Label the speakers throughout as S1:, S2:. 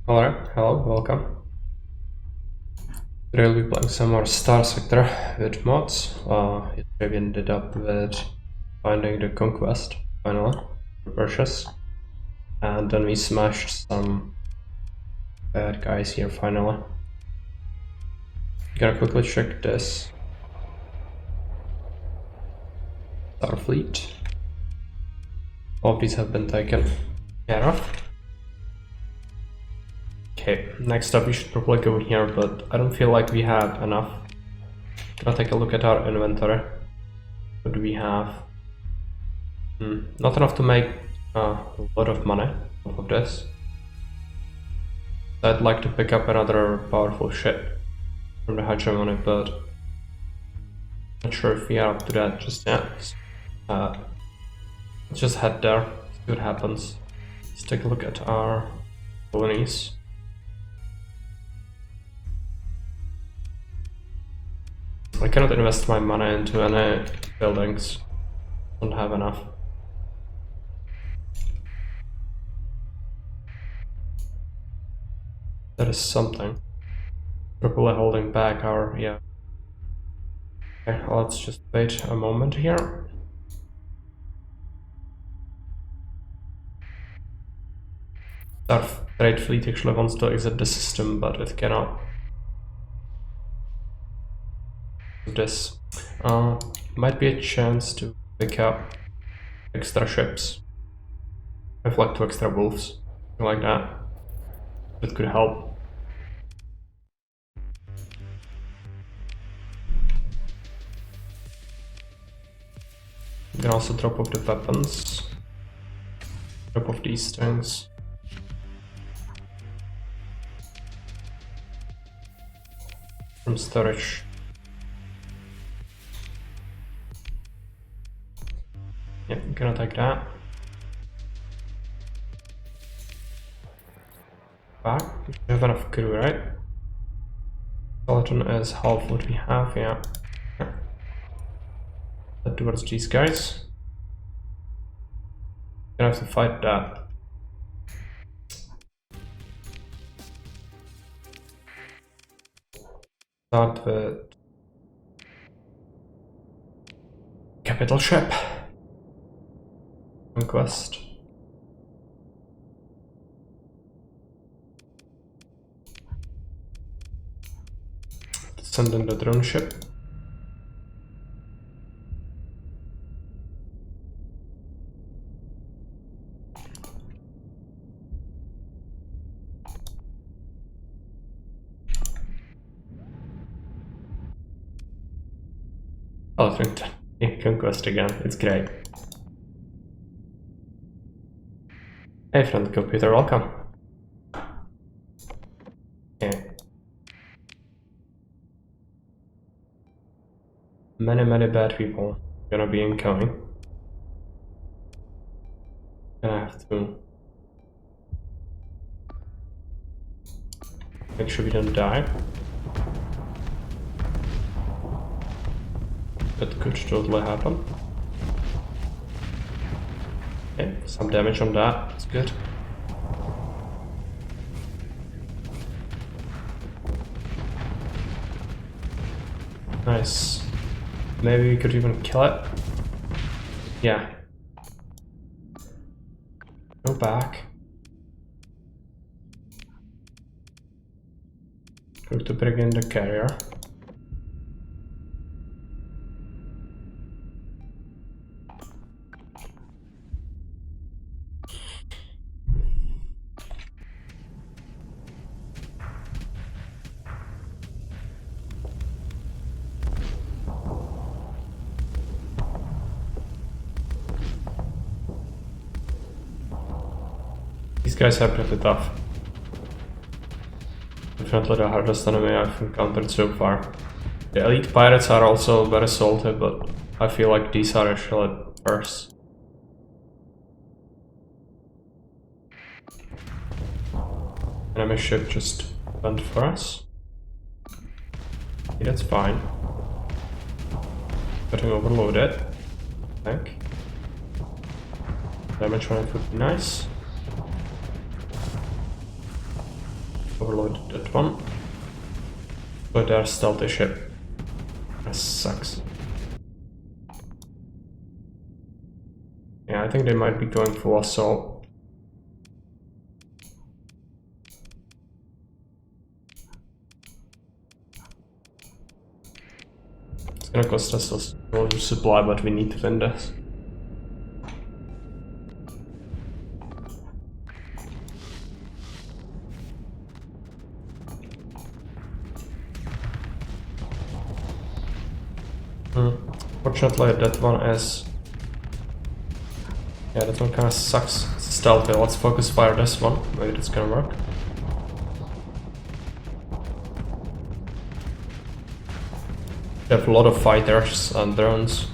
S1: Alright, hello, welcome. Today we'll be playing some more Starsector with mods. Yesterday we ended up with finding the conquest, finally, for purchase. And then we smashed some bad guys here, finally. Gonna quickly check this. Starfleet. All of these have been taken care of. Okay, next up we should probably go here, but I don't feel like we have enough. Gonna take a look at our inventory. What do we have? Not enough to make a lot of money off of this. I'd like to pick up another powerful ship from the hegemony, but not sure if we are up to that just yet. Let's just head there, see what happens. Let's take a look at our colonies. I cannot invest my money into any buildings. Don't have enough. That is something. Probably holding back our, yeah. Okay, let's just wait a moment here. Our trade fleet actually wants to exit the system, but it cannot. This might be a chance to pick up extra ships. I have like 2 extra wolves, something like that. That could help. You can also drop off the weapons. Drop off these things. From storage. Yeah, I'm gonna take that. Back. We have enough crew, right? Skeleton is half what we have, yeah. Head towards these guys. Gonna have to fight that. Start with capital ship. Conquest. Send in the drone ship. Oh, conquest again. It's great. Hey friend computer, welcome. Okay. Many bad people gonna be incoming. Gonna have to make sure we don't die. That could totally happen. Okay, some damage on that, that's good. Nice. Maybe we could even kill it. Yeah. Go back. Go to bring in the carrier. These guys are pretty tough. Definitely the hardest enemy I've encountered so far. The elite pirates are also very salty, but I feel like these are actually worse. Enemy ship just went for us. Okay, that's fine. Getting overloaded, I think. Damage on it would be nice. Overloaded that one. But they're stealthy ship. That sucks. Yeah, I think they might be going for assault. It's gonna cost us a volume supply, but we need to win this. Fortunately, that one is... Yeah, that one kinda sucks. It's stealthy. Let's focus fire this one. Maybe that's gonna work. We have a lot of fighters and drones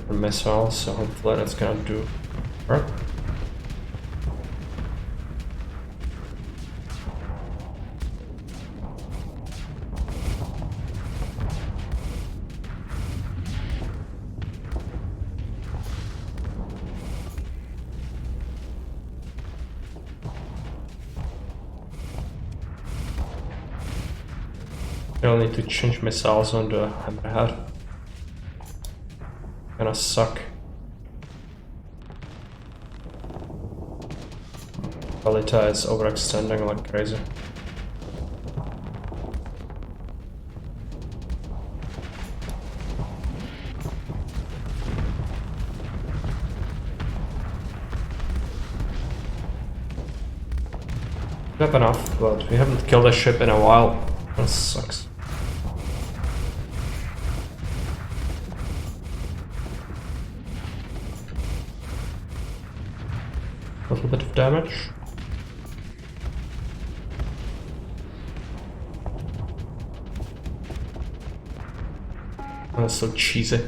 S1: and missiles, so hopefully that's gonna do work. I'll need to change missiles on the hammerhead. Gonna suck. Valita is overextending like crazy. We have enough, but we haven't killed a ship in a while. That sucks. A little bit of damage. That's so cheesy.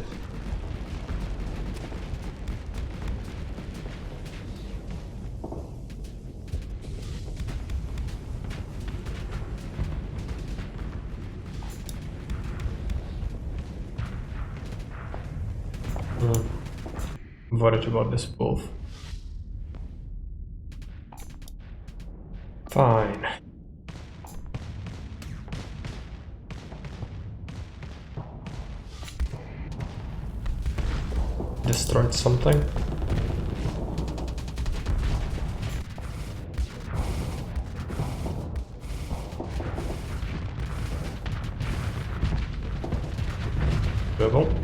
S1: I'm worried about this wolf. Fine. Destroyed something. Doable.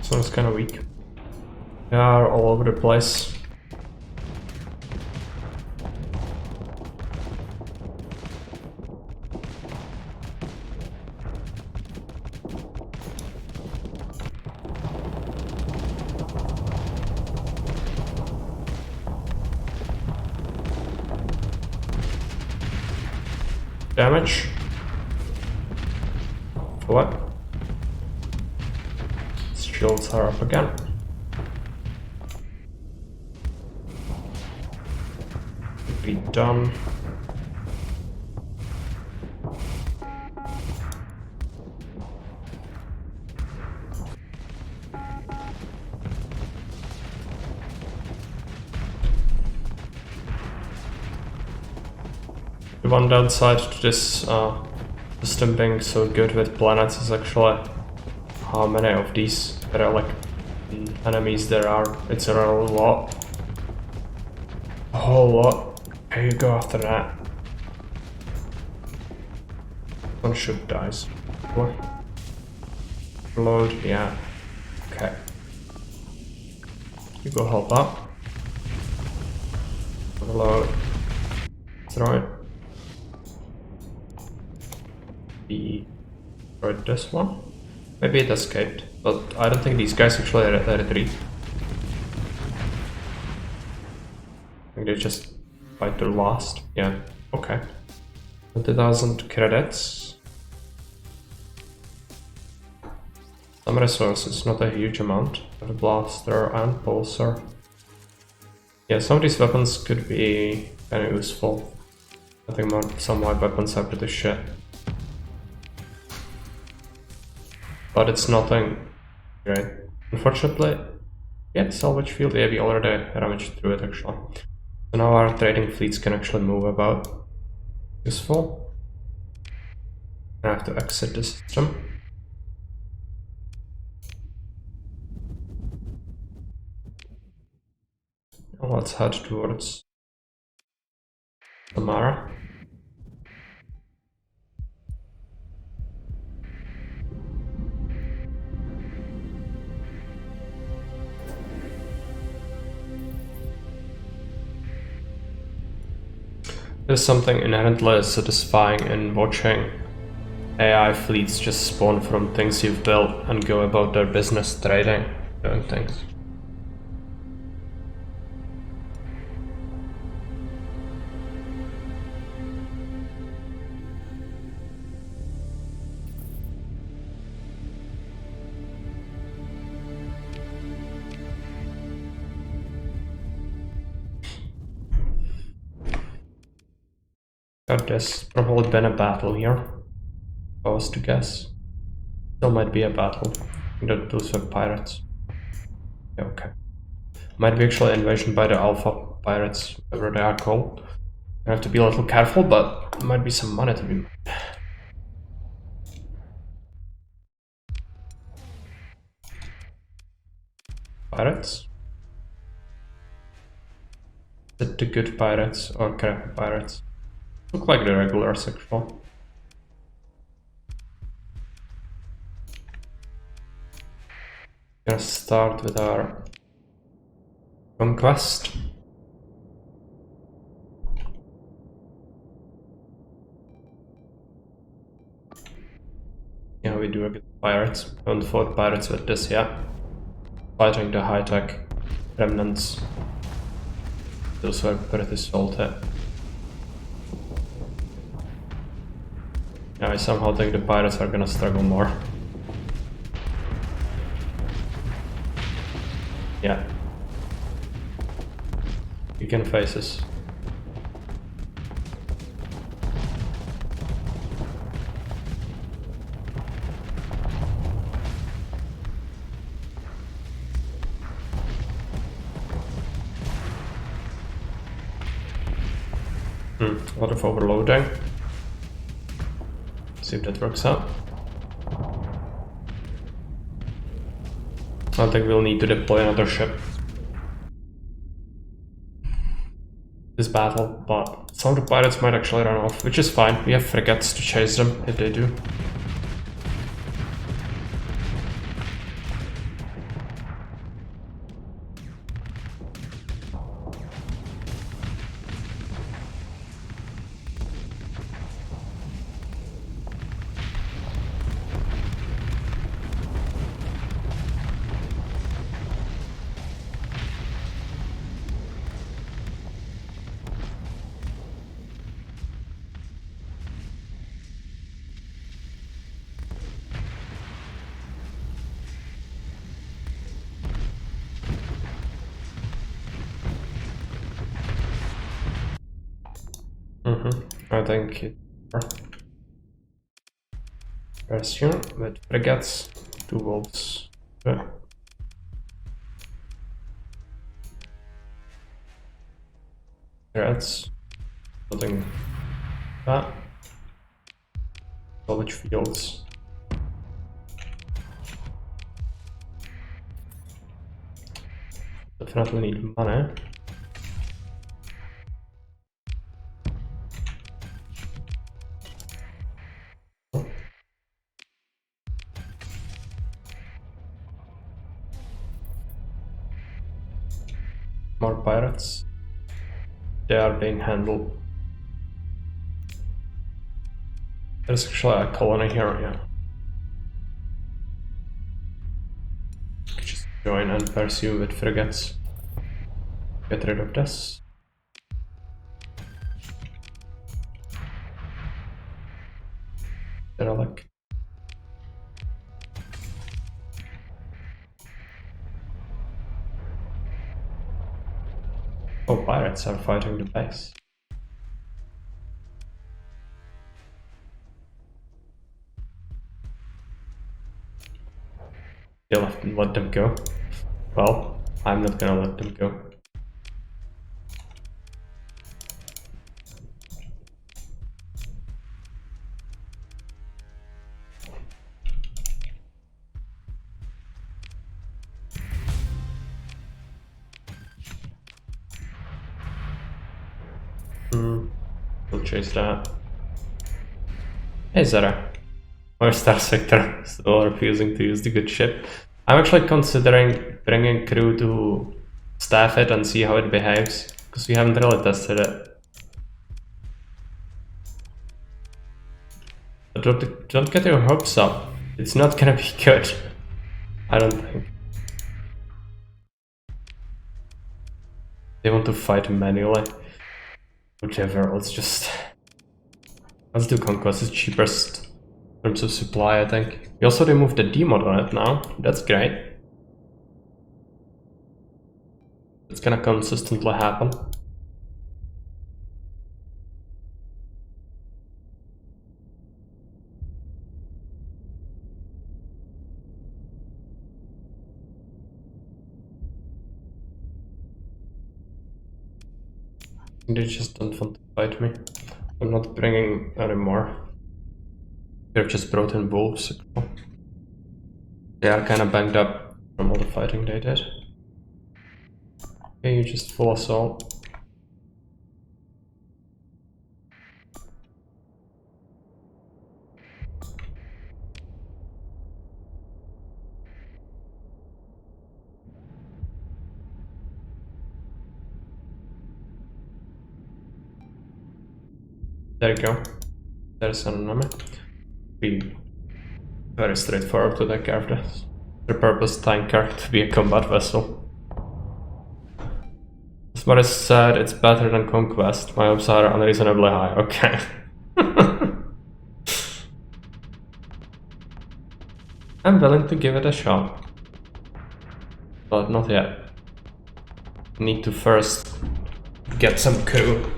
S1: So it's kind of weak. They are all over the place. Damage. For what? Shields are up again. Be done. The one downside to this system being so good with planets is actually how many of these there are, like enemies there are. It's a lot. A whole lot. Here you go after that. One ship dies. What? Load, yeah. Okay. You go help up. Load. Throw it. Destroyed this one. Maybe it escaped, but I don't think these guys actually retreat. I think they just fight to last. Yeah, okay. 20,000 credits. Some resources, not a huge amount. A blaster and pulsar. Yeah, some of these weapons could be kind of useful. I think some of my weapons are pretty shit. But it's nothing great. Unfortunately, yeah, salvage field, yeah, we already rummaged through it actually. So now our trading fleets can actually move about. Useful. I have to exit the system. Now let's head towards Samara. There's something inherently satisfying in watching AI fleets just spawn from things you've built and go about their business trading, doing things. There's probably been a battle here, if I was to guess. Still might be a battle. I think those were pirates. Yeah, okay. Might be actually invasion by the Alpha pirates, whatever they are called. I have to be a little careful, but there might be some money to be made. Pirates? Is it the good pirates or crappy pirates? Look like the regulars actually. Gonna start with our conquest. Yeah, we do a good pirates. Haven't fought pirates with this yet. Fighting the high-tech remnants. Those were pretty salty. Yeah, I somehow think the pirates are gonna struggle more. Yeah. You can face us. A lot of overloading. See if that works out. I think we'll need to deploy another ship this battle, but some of the pirates might actually run off, which is fine. We have frigates to chase them if they do. I think it version with frigates, 2 wolves. Yeah. Frigates, something like that. College fields. Definitely need money. More pirates. They are being handled. There's actually a colony here, yeah. Just join and pursue with frigates. Get rid of this. Derelict. Oh, pirates are fighting the base. They'll have to let them go. Well, I'm not gonna let them go. We'll chase that. Hey Zara. Or Starsector still refusing to use the good ship. I'm actually considering bringing crew to staff it and see how it behaves, because we haven't really tested it. But don't get your hopes up. It's not gonna be good. I don't think. They want to fight manually. Whichever, let's do Conquest. It's cheapest in terms of supply, I think. We also removed the demod on it now. That's great. It's gonna consistently happen. They just don't want to fight me. I'm not bringing anymore. They've just brought in wolves. They are kind of banged up from all the fighting they did. Okay, you just full assault. There you go. There's an enemy. Be very straightforward to take care of this. Repurpose tanker to be a combat vessel. As Maris said, it's better than Conquest. My hopes are unreasonably high. Okay. I'm willing to give it a shot. But not yet. Need to first get some crew.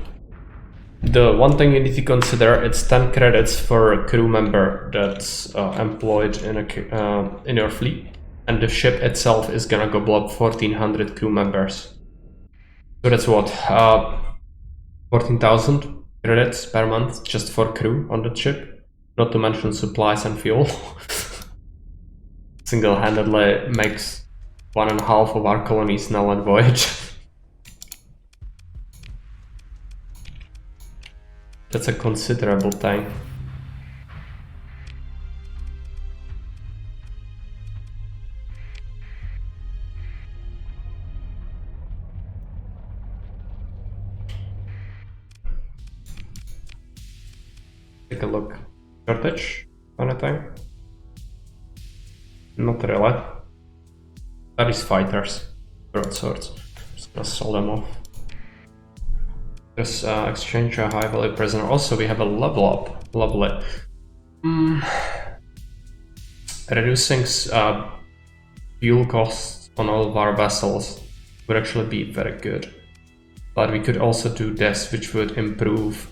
S1: The one thing you need to consider, it's 10 credits for a crew member that's employed in your fleet, and the ship itself is gonna gobble up 1400 crew members. So that's what, 14,000 credits per month just for crew on the ship, not to mention supplies and fuel. Single-handedly makes 1.5 of our colonies null and void. That's a considerable thing. Take a look. Shortage? Anything? Not really. That is fighters. Broadswords. Just gonna sell them off. This exchange a high value prisoner. Also, we have a level up. Lovely. Reducing fuel costs on all of our vessels would actually be very good. But we could also do this, which would improve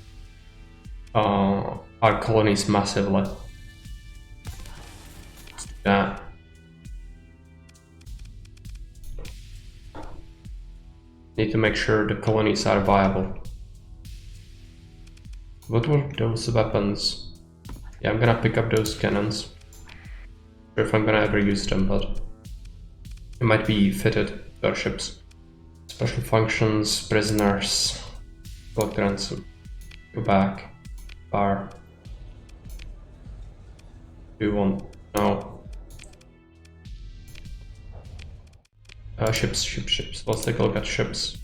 S1: our colonies massively. Let's do that. Need to make sure the colonies are viable. What were those weapons? Yeah, I'm gonna pick up those cannons. Not sure if I'm gonna ever use them, but it might be fitted to our ships. Special functions, prisoners, block ransom, go back, bar. Do you want? No. Ships. Let's take a look at ships.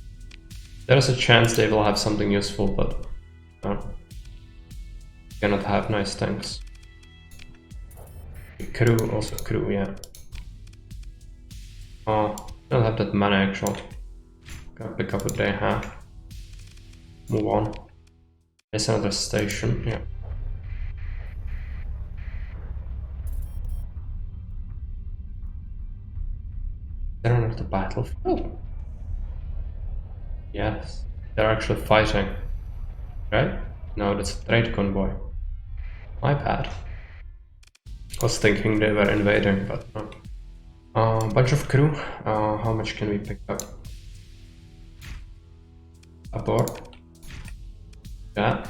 S1: There's a chance they will have something useful, but cannot have nice tanks. Crew, also crew, yeah. Oh, don't have that many actually. Gotta pick up what they have. Move on. There's another station, yeah. They're on the battlefield. Yes, they're actually fighting. Right? No, that's a trade convoy. My bad. I was thinking they were invading, but no. Bunch of crew. How much can we pick up? Aboard. Yeah.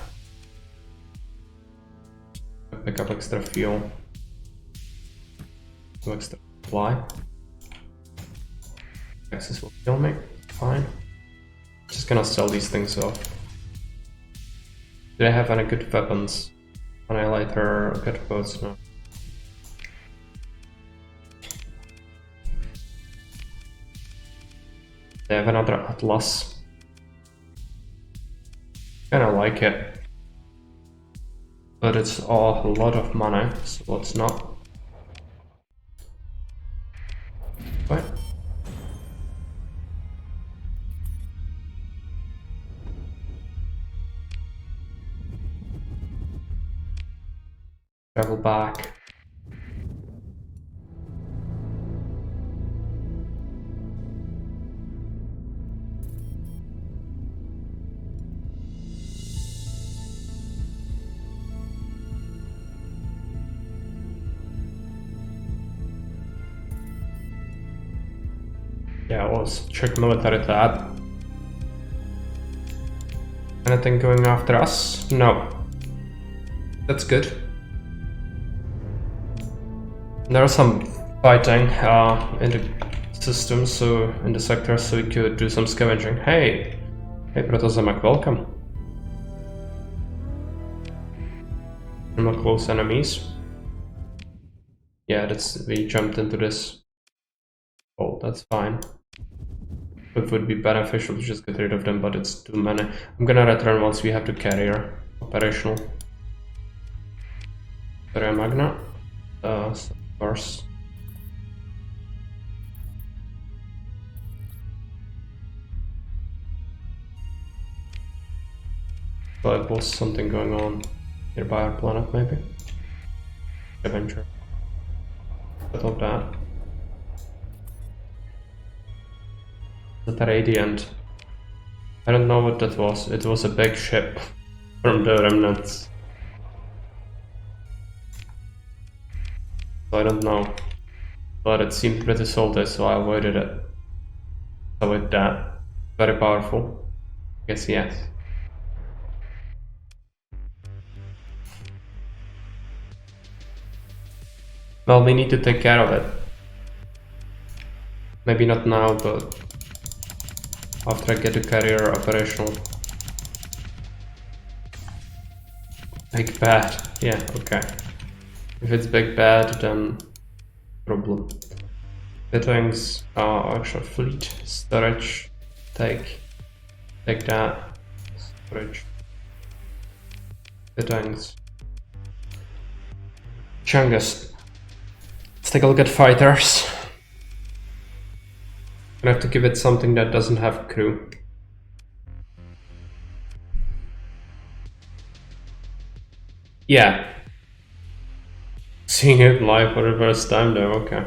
S1: Pick up extra fuel. Some extra supply. Access will kill me. Fine. Just gonna sell these things off. Do they have any good weapons? Annihilator, good boats? No. They have another Atlas. Kinda like it. But it's a lot of money, so let's not. What? Travel back. Yeah, let's check military tab. Anything going after us? No. That's good. There's some fighting in the system, so in the sector, so we could do some scavenging. Hey! Hey, Protozomac, welcome. No close enemies. Yeah, we jumped into this. Oh, that's fine. It would be beneficial to just get rid of them, but it's too many. I'm gonna return once we have the carrier operational. Carrier Magna. Of course. There was something going on nearby our planet, maybe. Adventure. But of that. The Radiant. I don't know what that was. It was a big ship from the remnants. So I don't know. But it seemed pretty salty, so I avoided it. So with that, very powerful. I guess yes. Well, we need to take care of it. Maybe not now, but after I get the carrier operational. Big bad. Yeah, okay. If it's big bad, then problem. Fittings, actual fleet, storage, take that, storage, fittings. Chungus. Let's take a look at fighters. I have to give it something that doesn't have crew. Yeah. Seeing it live for the first time though, okay.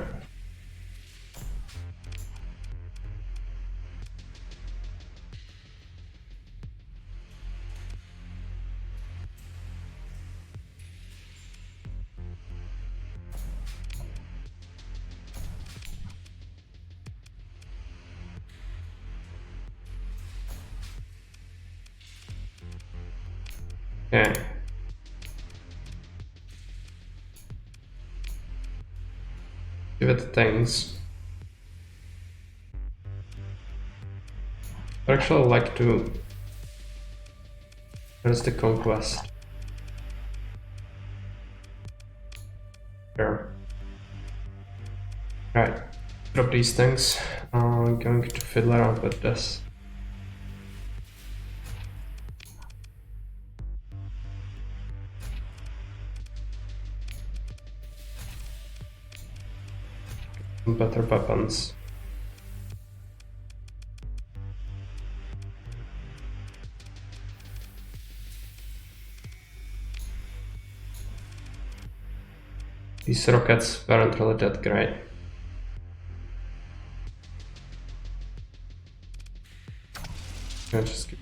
S1: Okay. Give it things. I actually like to. Where's the conquest? Here. Right. Drop these things. I'm going to fiddle around with this. Better weapons. These rockets weren't really that great. just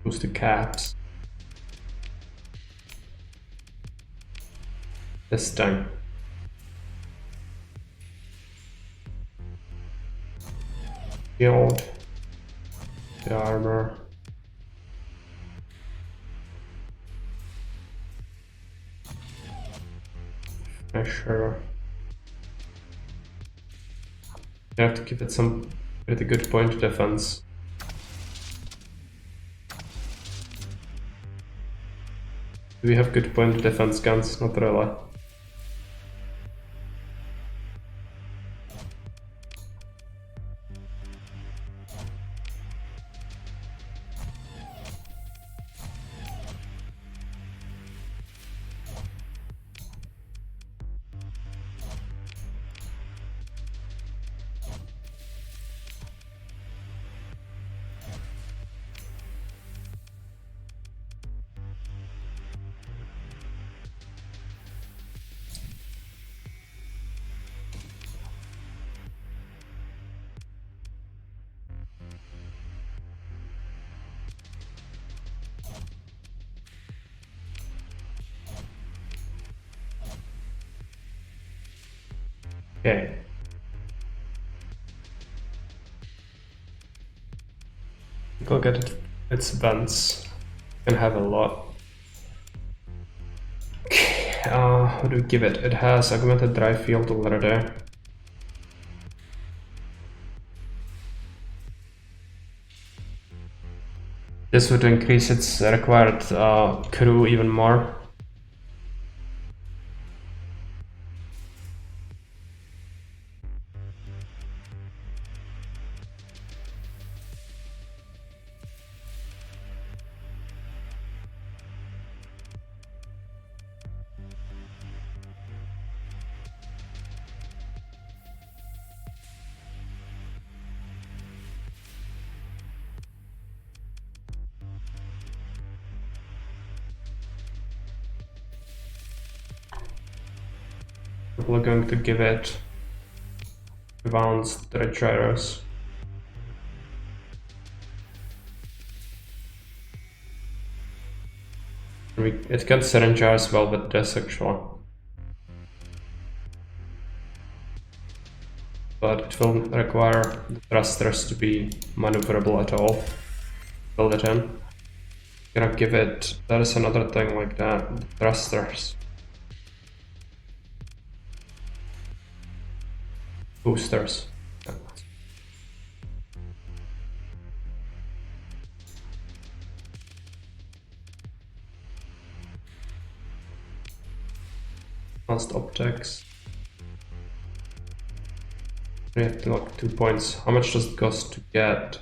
S1: boost the caps. This time. Shield. The armor. Pressure. You have to give it some pretty good point defense. Do we have good point defense guns? Not really. Okay. Look at its vents. Can have a lot. Okay, what do we give it? It has augmented drive field already. This would increase its required crew even more. We're going to give it advanced gyros. It can syringe as well with this actually. But it will require the thrusters to be maneuverable at all. Build it in. Gonna give it, that is another thing like that, the thrusters. Boosters. Advanced optics. We have to lock 2 points. How much does it cost to get?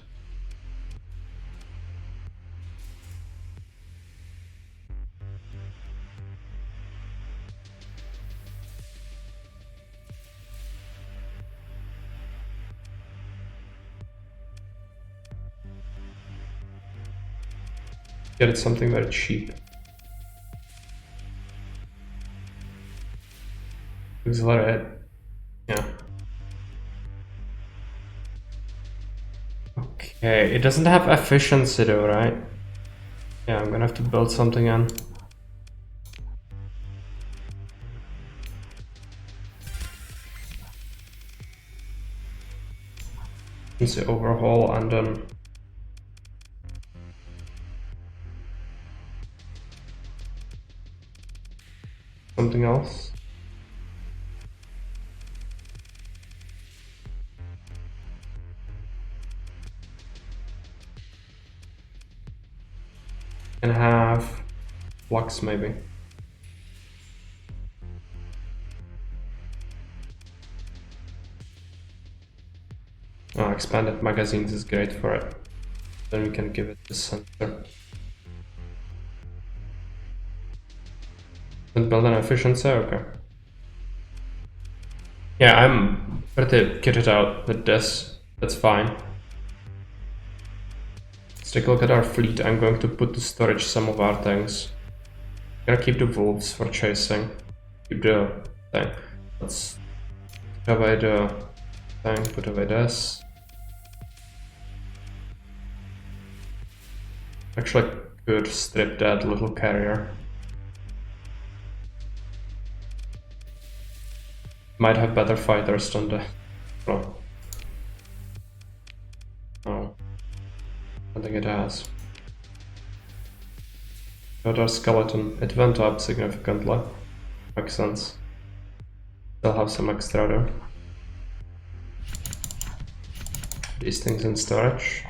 S1: Get it something very cheap. Accelerate. Yeah. Okay, it doesn't have efficiency though, right? Yeah, I'm gonna have to build something in. It's an overhaul and then something else. And have flux maybe. Oh, expanded magazines is great for it. Then we can give it the sensor. And build an efficiency, okay. Yeah, I'm pretty kitted out with this. That's fine. Let's take a look at our fleet. I'm going to put to storage some of our things. I'm gonna keep the wolves for chasing. Keep the thing. Let's cover the thing, put away this. Actually could strip that little carrier. Might have better fighters than the... well... no. I think it has. Other skeleton, it went up significantly. Makes sense. Still have some extra there. These things in storage.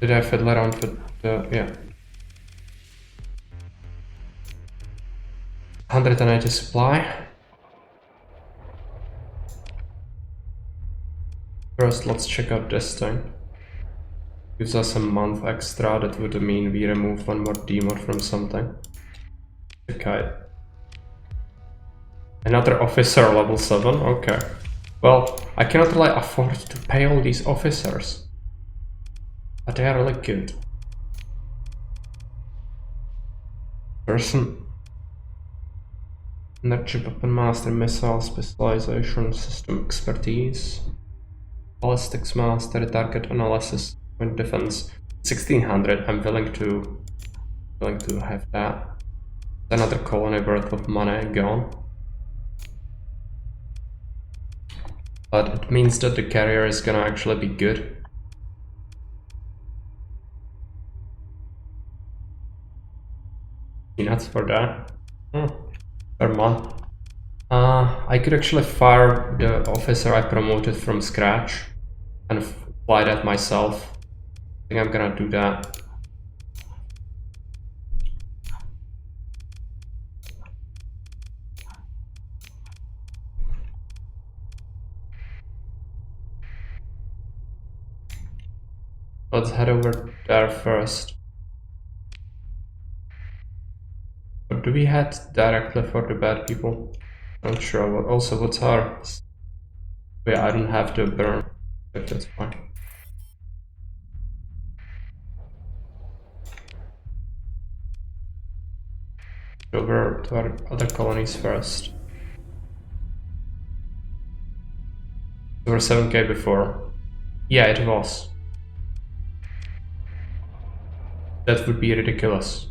S1: Did I fiddle around with the... yeah. 180 supply. First, let's check out this thing. Gives us a month extra, that would mean we remove one more demon from something. Okay. Another officer level 7, okay. Well, I cannot really afford to pay all these officers. But they are really good. Person. Energy weapon master, missile specialization, system expertise. Ballistics master, target analysis, point defense. 1600, I'm willing to have that. Another colony worth of money gone. But it means that the carrier is gonna actually be good. Peanuts for that. Per month. I could actually fire the officer I promoted from scratch and fly that myself. I think I'm gonna do that. Let's head over there first. Or do we head directly for the bad people? Not sure. But also, what's our... yeah, I don't have to burn. But that's fine. Over to our other colonies first. There were 7k before. Yeah, it was. That would be ridiculous.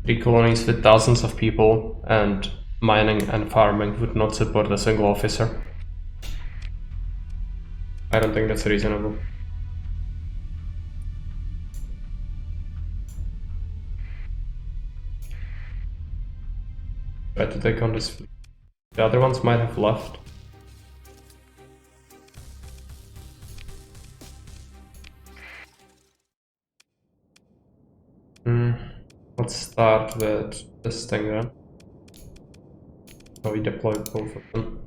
S1: 3 colonies with thousands of people, and mining and farming would not support a single officer. I don't think that's reasonable. Try to take on this. The other ones might have left. Let's start with this thing then. So we deploy both of them.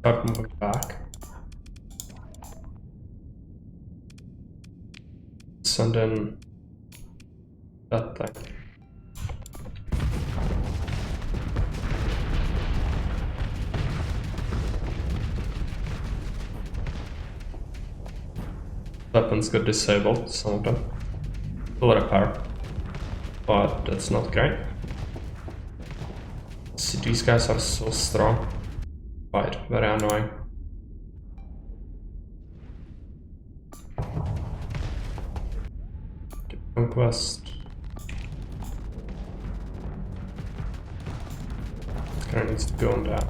S1: Start moving back. Send in that thing. Weapons got disabled, some of them. Full repair. But that's not great. See, these guys are so strong. Right, very annoying. Conquest. This guy needs to go on that.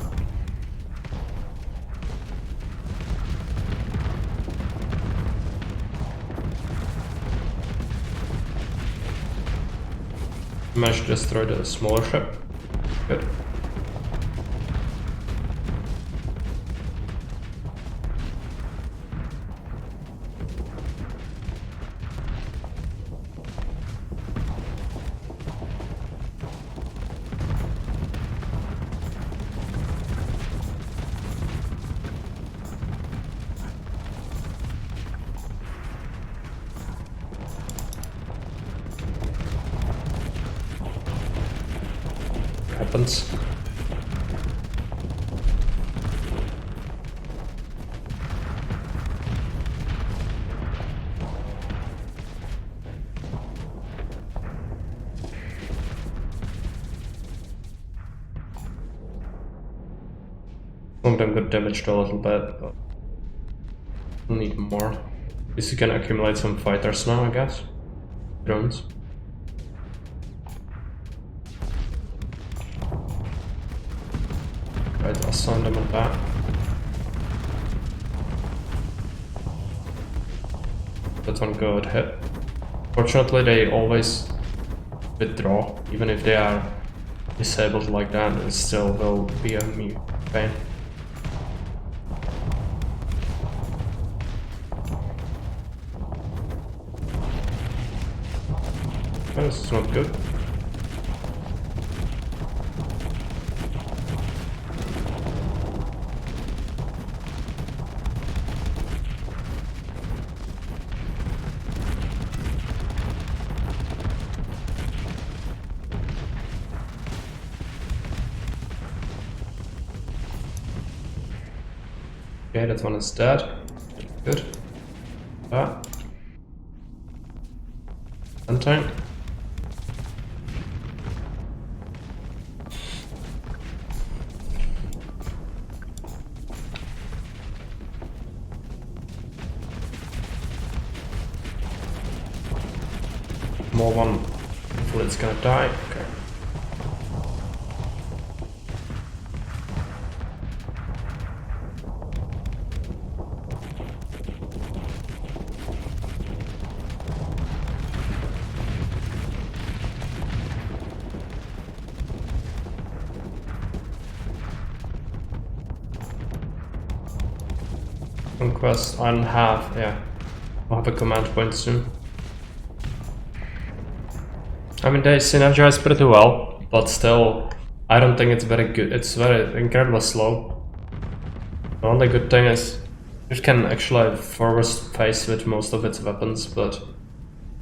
S1: Managed to destroy the smaller ship. Good. weapons. Some of them got damaged a little bit, but we'll need more. At least you can accumulate some fighters now, I guess. Drones. Right, I'll assign them on that. That's one good hit. Fortunately, they always withdraw, even if they are disabled like that, it still will be a pain. This is not good. Okay, that one is dead. Good. That. Sometime. More one. Hopefully it's gonna die. Okay. Conquest, I don't have, yeah. I'll have a command point soon. I mean, they synergize pretty well, but still, I don't think it's very good. It's very incredibly slow. The only good thing is it can actually have forward face with most of its weapons, but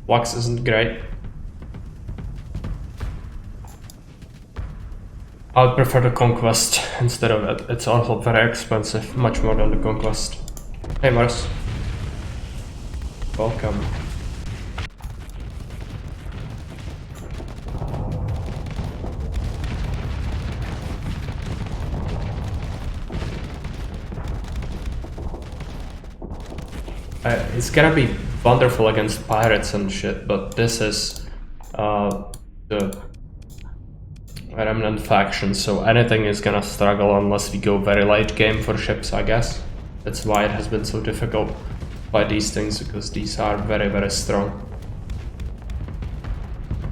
S1: Wax isn't great. I would prefer the Conquest instead of it. It's also very expensive, much more than the Conquest. Hey Mars. Welcome. It's gonna be wonderful against pirates and shit, but this is the remnant faction, so anything is gonna struggle unless we go very late game for ships, I guess. That's why it has been so difficult by these things, because these are very, very strong.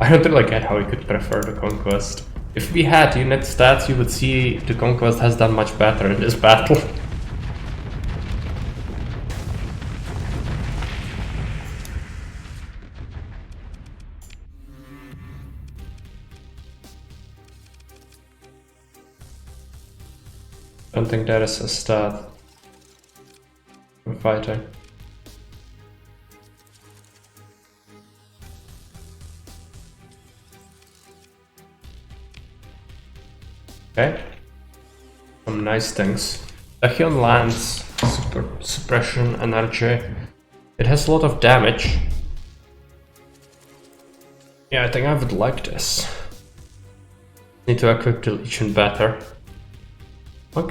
S1: I don't really get how we could prefer the Conquest. If we had unit stats, you would see the Conquest has done much better in this battle. I don't think that is a stat for fighting. Okay. Some nice things. Tachyon Lance, suppression, energy. It has a lot of damage. Yeah, I think I would like this. Need to equip the Legion better. I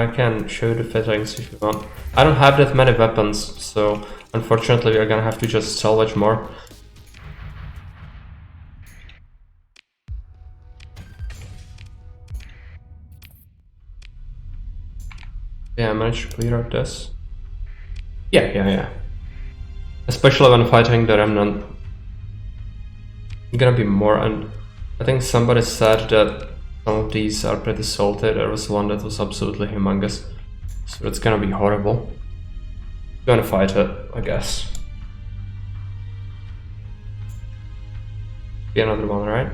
S1: can show the fittings if you want. I don't have that many weapons, so unfortunately we are gonna have to just salvage more. Yeah, I managed to clear out this. Yeah. Especially when fighting the Remnant. It's gonna be more, and I think somebody said that some of these are pretty salty. There was one that was absolutely humongous. So it's gonna be horrible. Gonna fight it, I guess. Be another one, right?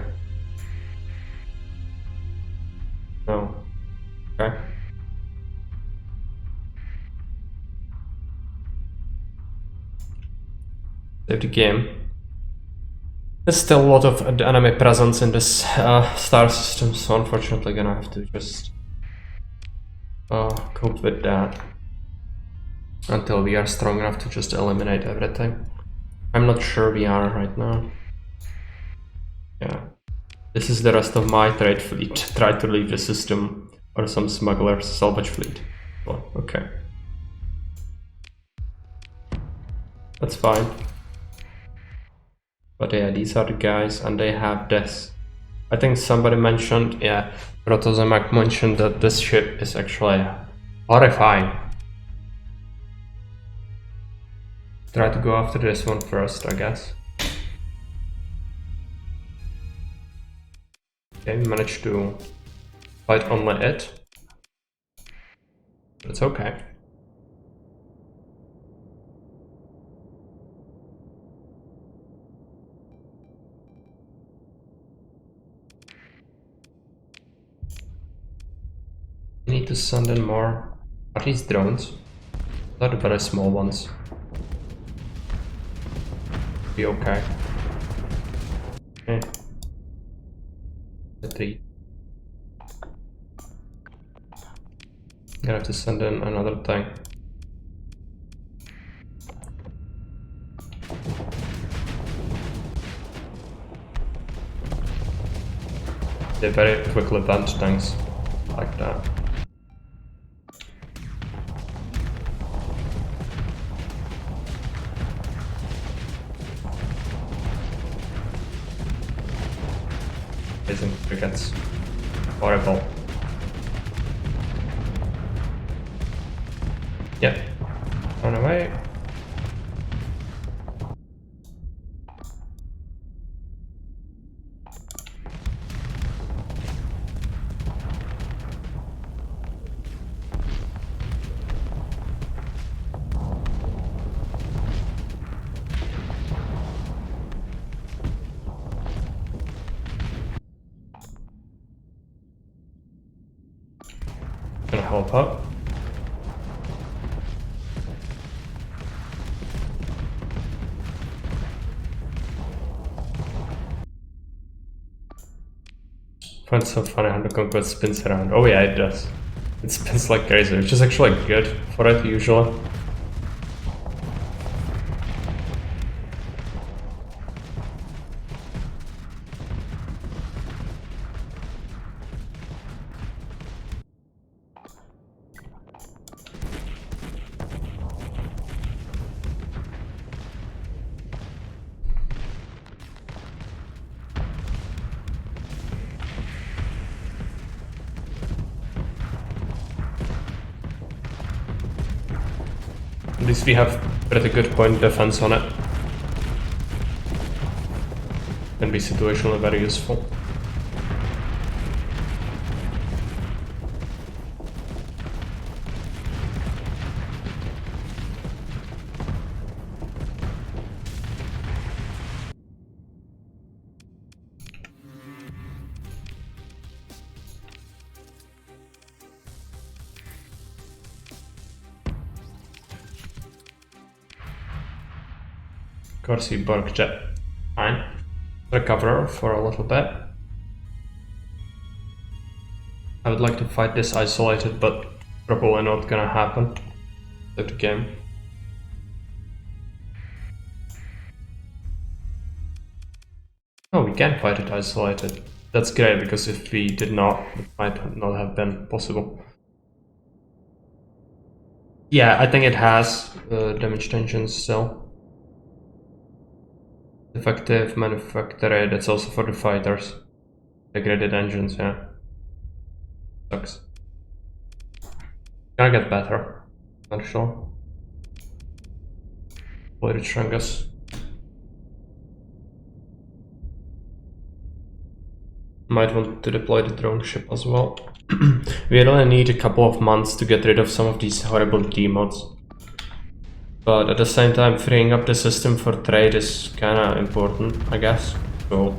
S1: No. Okay. Save the game. There's still a lot of enemy presence in this star system, so unfortunately gonna have to just cope with that until we are strong enough to just eliminate everything. I'm not sure we are right now. Yeah. This is the rest of my trade fleet. Try to leave the system, or some smugglers salvage fleet. Well, okay. That's fine. But yeah, these are the guys, and they have this. I think somebody mentioned, yeah, Protozemak mentioned that this ship is actually horrifying. Try to go after this one first, I guess. Okay, we managed to fight only it. But it's okay. We need to send in more, at least drones. Not the very small ones. Be okay. Okay. Gonna have to send in another thing. They very quickly bend things like that. Amazing crickets. Horrible. Yep. Run away. Gonna help up. Find so funny how the Conquest spins around. Oh yeah, it does. It spins like crazy, which is actually good for it usually. At least we have pretty good point defense on it. Can be situationally very useful. Of course, he barked jet. Fine. Recover for a little bit. I would like to fight this isolated, but probably not gonna happen. That game. Oh, we can fight it isolated. That's great, because if we did not, it might not have been possible. Yeah, I think it has damage engines still. Effective manufacturer, that's also for the fighters. Degraded engines, yeah. Sucks. Gonna get better. Not sure. Play the Chungus. Might want to deploy the drone ship as well. We only need a couple of months to get rid of some of these horrible demods. But at the same time, freeing up the system for trade is kinda important, I guess. So,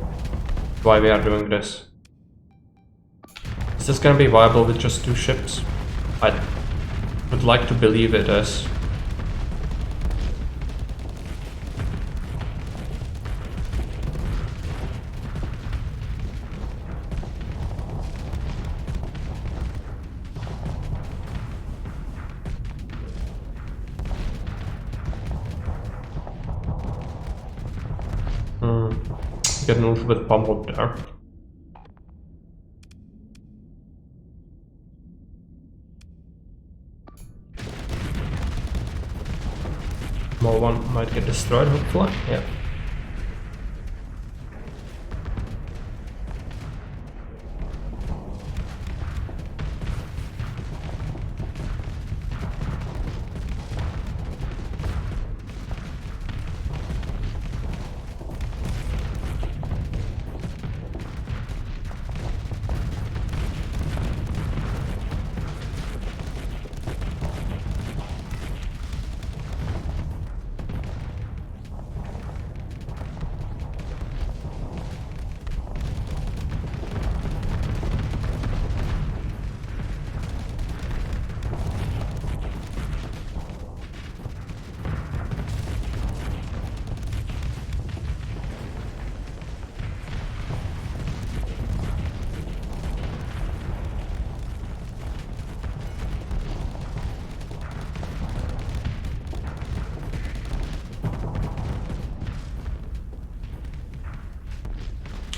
S1: why we are doing this. Is this gonna be viable with just 2 ships? I would like to believe it is. getting a little bit pummeled there. Small one might get destroyed, hopefully. Yeah.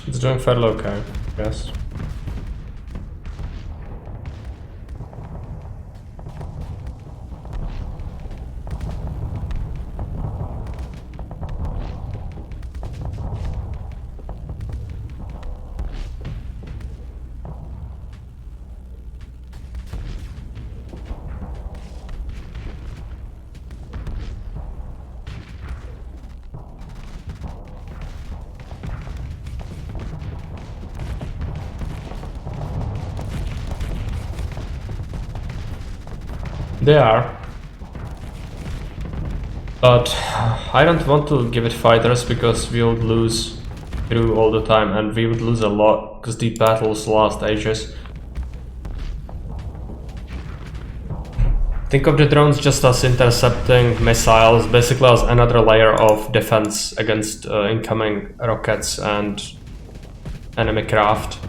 S1: It's doing fairly okay, I guess. They are. But I don't want to give it fighters because we would lose through all the time, and we would lose a lot because the battles last ages. Think of the drones just as intercepting missiles, basically as another layer of defense against incoming rockets and enemy craft,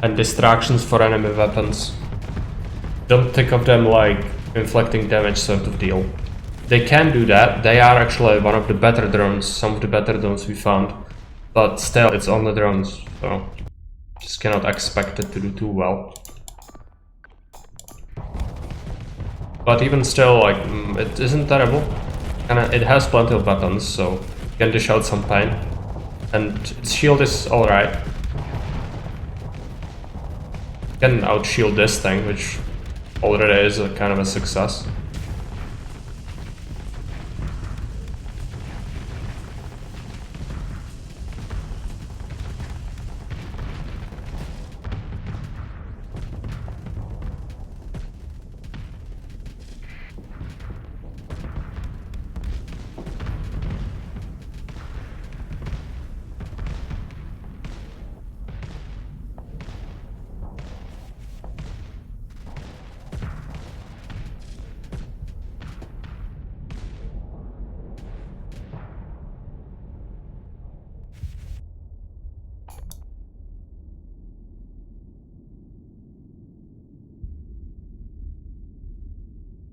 S1: and distractions for enemy weapons. Don't think of them like inflicting damage sort of deal. They can do that. They are actually one of the better drones, some of the better drones we found, but still it's only drones, so just cannot expect it to do too well. But even still, like, it isn't terrible, and it has plenty of buttons, so you can dish out some pain, and its shield is alright. You can outshield this thing, which already is a kind of a success.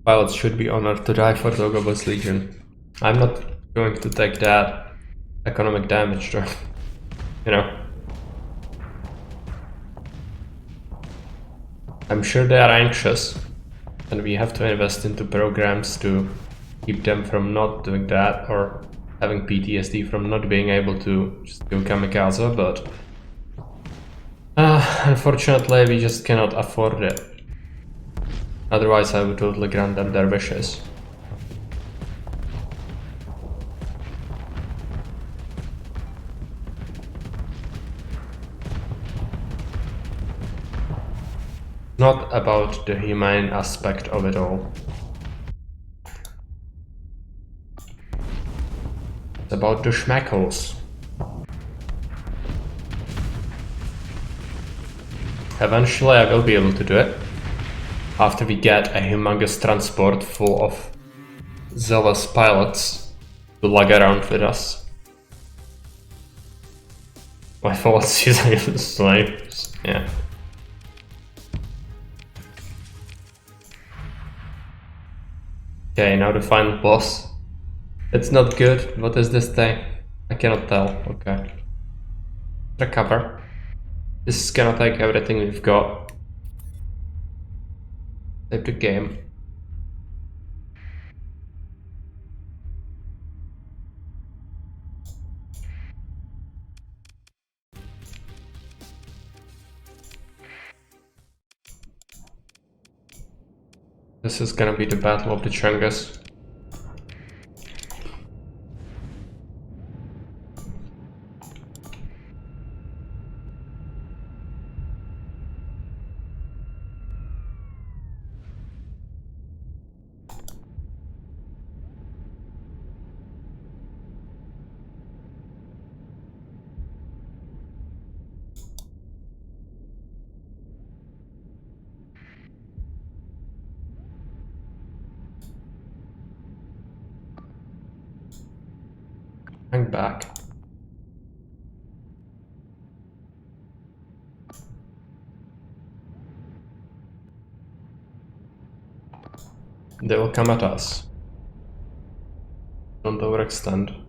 S1: Pilots should be honored to die for Togobo's Legion. I'm not going to take that economic damage though, you know. I'm sure they are anxious, and we have to invest into programs to keep them from not doing that or having PTSD from not being able to just do kamikaze, but unfortunately we just cannot afford it. Otherwise I would totally grant them their wishes. Not about the humane aspect of it all. It's about the schmackles. Eventually I will be able to do it, after we get a humongous transport full of zealous pilots to lug around with us. My fault, using slaves, yeah. Okay, now the final boss. It's not good. What is this thing? I cannot tell. Okay. Recover. This is gonna take everything we've got. Save the game. This is gonna be the battle of the Chungus. Hang back. They will come at us. Don't overextend.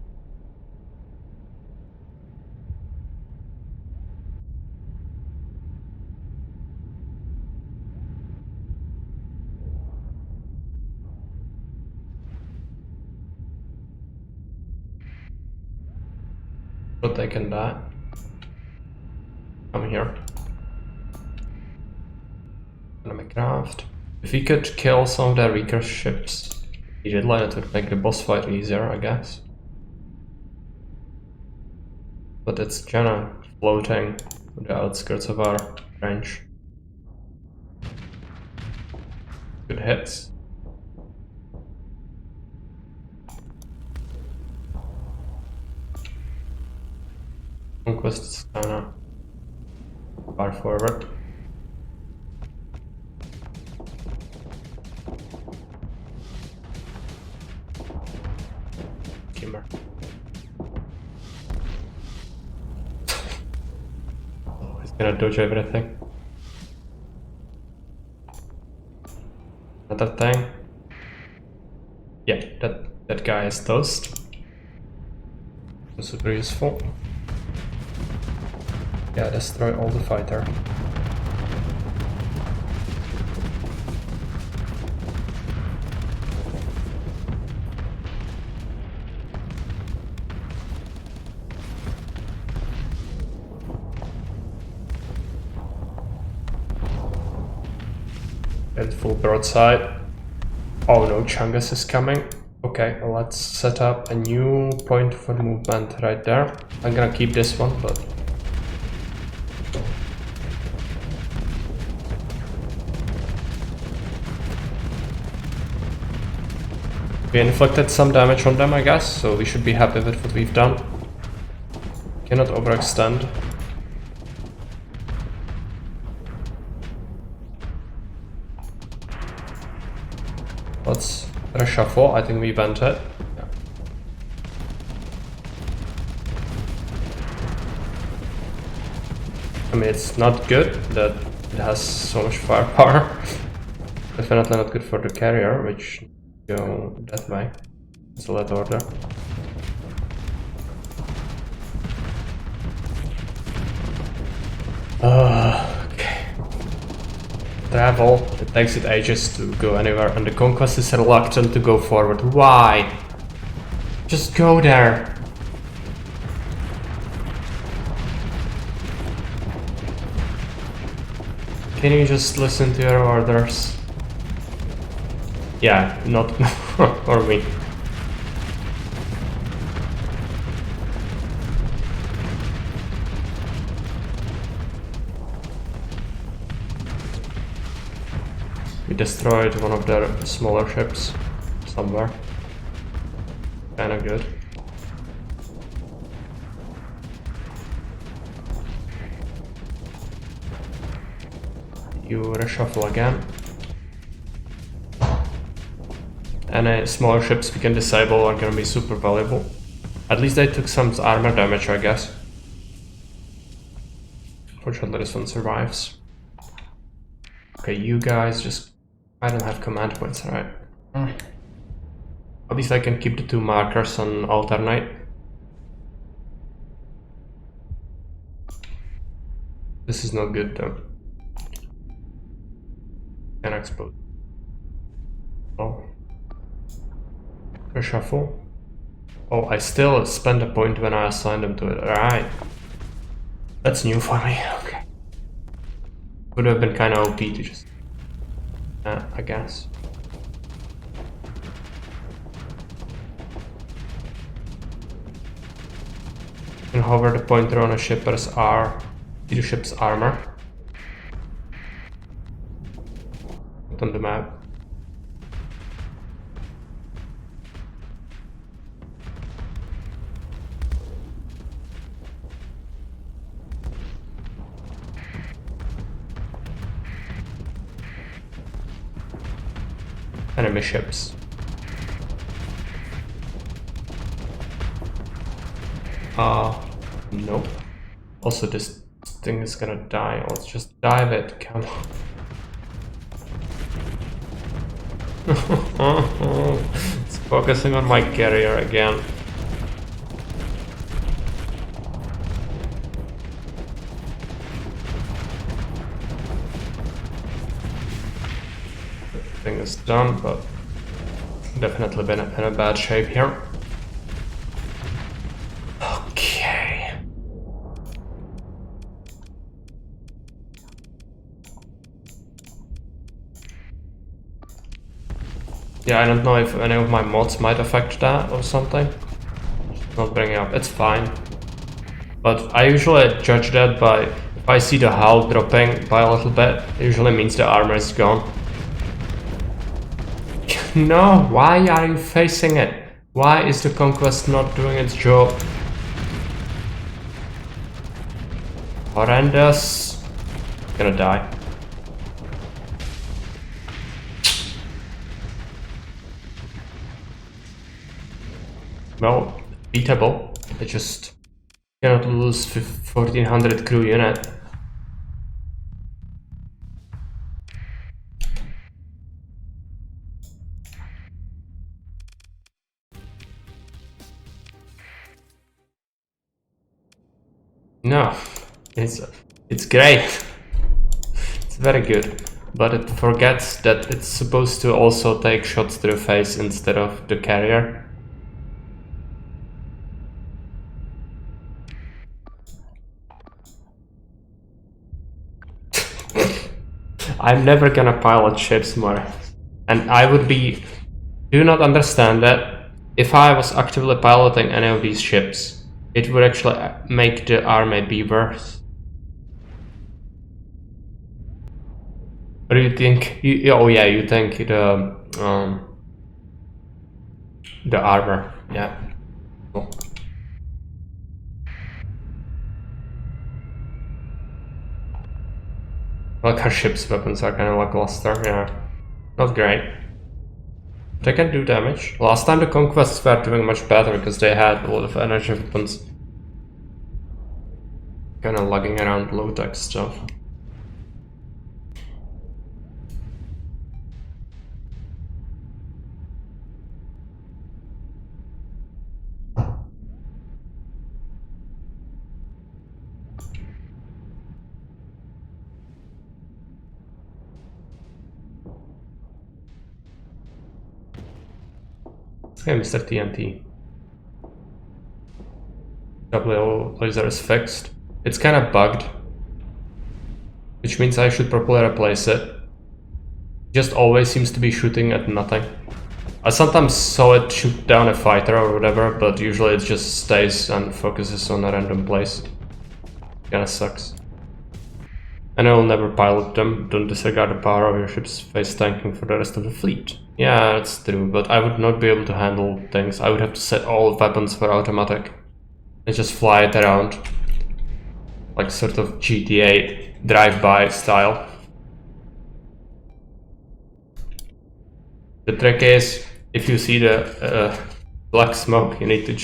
S1: But they can die. Come here. Enemy craft. If we could kill some of their weaker ships immediately, it would make the boss fight easier, I guess. But it's kinda floating on the outskirts of our range. Good hits. Conquest is kinda far forward. Kimmer. Oh, he's gonna dodge everything. Another thing. Yeah, that guy is toast. Super useful. Yeah, destroy all the fighter. Get full broadside. Oh no, Chungus is coming. Okay, let's set up a new point for movement right there. I'm gonna keep this one, but we inflicted some damage on them, I guess, so we should be happy with what we've done. Cannot overextend. Let's reshuffle. I think we bent it. Yeah. I mean, it's not good that it has so much firepower. Definitely not good for the carrier, which go that way. So let order. Okay. Travel. It takes it ages to go anywhere, and the Conquest is reluctant to go forward. Why? Just go there. Can you just listen to your orders? Yeah, not or me. We destroyed one of their smaller ships somewhere. Kinda good. You reshuffle again. Any smaller ships we can disable are gonna be super valuable. At least they took some armor damage, I guess. Fortunately, this one survives. Okay, you guys just... I don't have command points, right? At least I can keep the two markers and alternate. This is not good though. Can expose. Oh. Reshuffle. Oh, I still spent a point when I assigned them to it. Alright. That's new for me. Okay. Would have been kind of OP to just... I guess. You can hover the pointer on a ship's see the ship's armor. Put on the map. Enemy ships. Nope. Also, this thing is gonna die. Let's just dive it. Come on. It's focusing on my carrier again. Thing is done, but definitely been in a bad shape here. Okay. Yeah, I don't know if any of my mods might affect that or something. Not bringing up, it's fine. But I usually judge that by, if I see the hull dropping by a little bit, it usually means the armor is gone. No, why are you facing it? Why is the conquest not doing its job? Horrendous. Gonna die. Well, beatable. I just cannot lose 1400 crew unit. No, it's great. It's very good, but it forgets that it's supposed to also take shots to the face instead of the carrier. I'm never gonna pilot ships more, and I would be... Do not understand that if I was actively piloting any of these ships, it would actually make the army be worse. What do you think? Oh yeah, you think the armor, yeah. Cool. Like our ship's weapons are kind of lackluster, yeah. Not great. They can do damage. Last time the conquests were doing much better because they had a lot of energy weapons. Kinda lugging around low-tech stuff. Hey, Mr. TNT. W laser is fixed. It's kind of bugged, which means I should probably replace it. Just always seems to be shooting at nothing. I sometimes saw it shoot down a fighter or whatever, but usually it just stays and focuses on a random place. Kinda sucks. And I will never pilot them. Don't disregard the power of your ship's face tanking for the rest of the fleet. Yeah, that's true, but I would not be able to handle things. I would have to set all weapons for automatic and just fly it around. Like sort of GTA drive-by style. The trick is, if you see the black smoke, you need to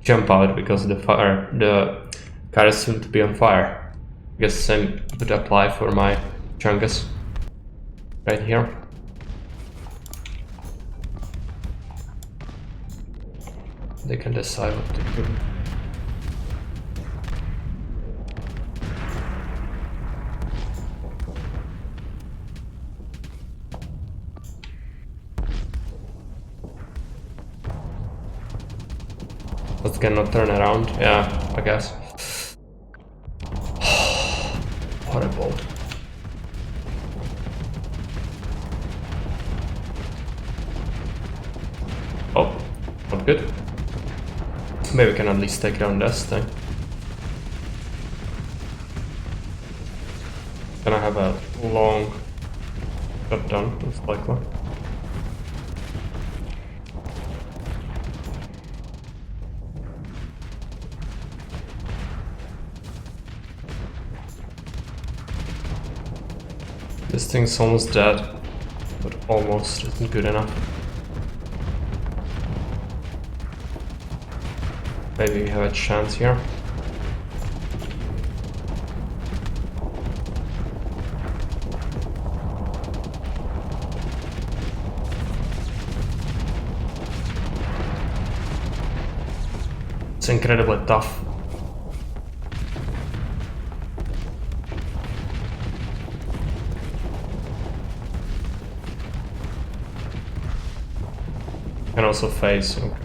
S1: jump out because the car is soon to be on fire. I guess the same would apply for my Chungus right here. They can decide what to do. But cannot turn around. Yeah, I guess. Horrible. Oh, not good. Maybe we can at least take down this thing. Gonna have a long shutdown, most likely. This thing's almost dead, but almost isn't good enough. Maybe we have a chance here. It's incredibly tough. Can also phase. Okay.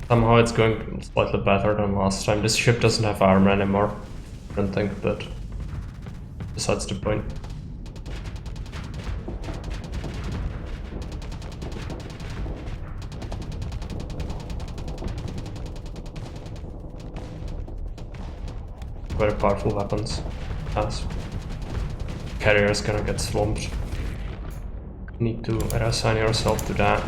S1: Somehow it's going slightly better than last time. This ship doesn't have armor anymore, I don't think, but besides the point. Very powerful weapons. As carrier's gonna get swamped. Need to reassign yourself to that.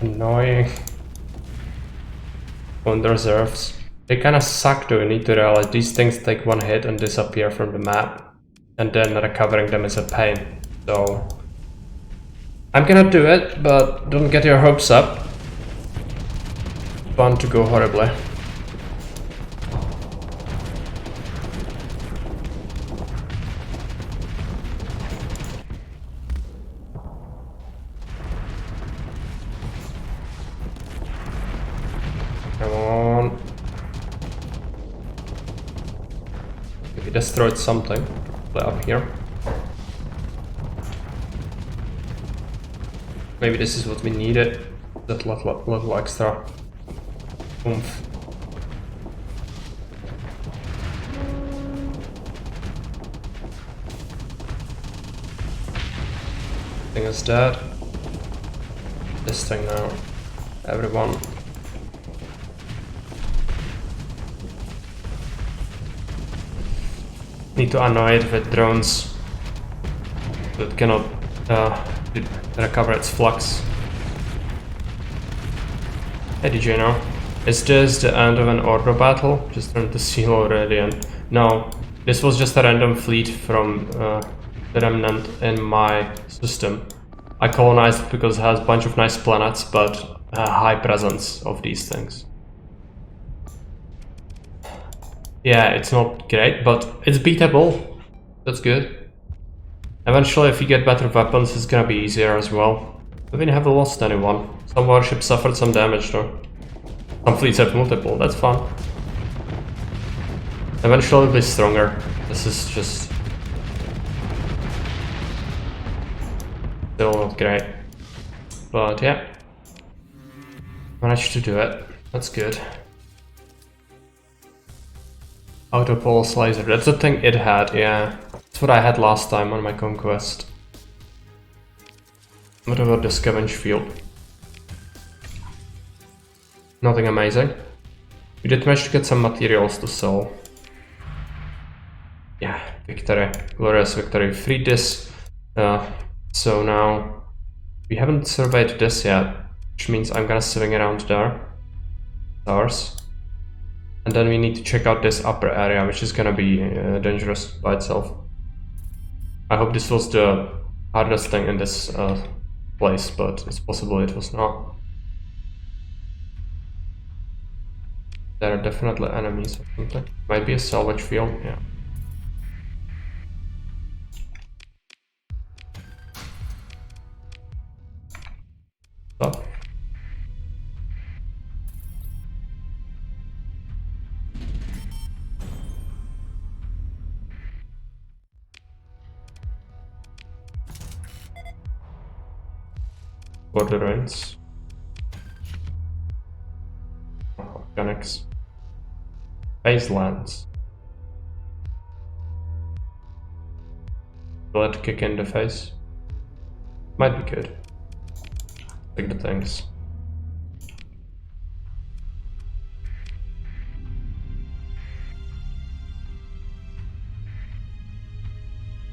S1: Annoying. On the reserves. They kinda suck though, you need to realize these things take one hit and disappear from the map. And then recovering them is a pain. So I'm gonna do it, but don't get your hopes up. Bound to go horribly. Come on. We destroyed something up here. Maybe this is what we needed. That little extra oomph. Thing is dead. This thing now. Everyone. Need to annoy it with drones that cannot recover its flux. Hey, did you know? Is this the end of an order battle? Just trying to see already, and no, this was just a random fleet from the remnant in my system. I colonized because it has a bunch of nice planets, but a high presence of these things. Yeah, it's not great, but it's beatable. That's good. Eventually, if you get better weapons, it's gonna be easier as well. But we haven't lost anyone. Some warships suffered some damage though. Some fleets have multiple, that's fun. Eventually it'll be stronger. This is just still not great. But yeah. Managed to do it. That's good. Auto pulse laser, that's the thing it had, yeah. That's what I had last time on my conquest. What about the scavenge field? Nothing amazing. We did manage to get some materials to sell. Yeah, victory. Glorious victory. Freed this. So now we haven't surveyed this yet, which means I'm gonna swing around there. Stars. And then we need to check out this upper area, which is gonna be dangerous by itself. I hope this was the hardest thing in this place, but it's possible it was not. There are definitely enemies or something. Might be a salvage field, yeah. Stuff. Border ruins. Organics. Baselands. Will it kick in the face? Might be good. Take the things.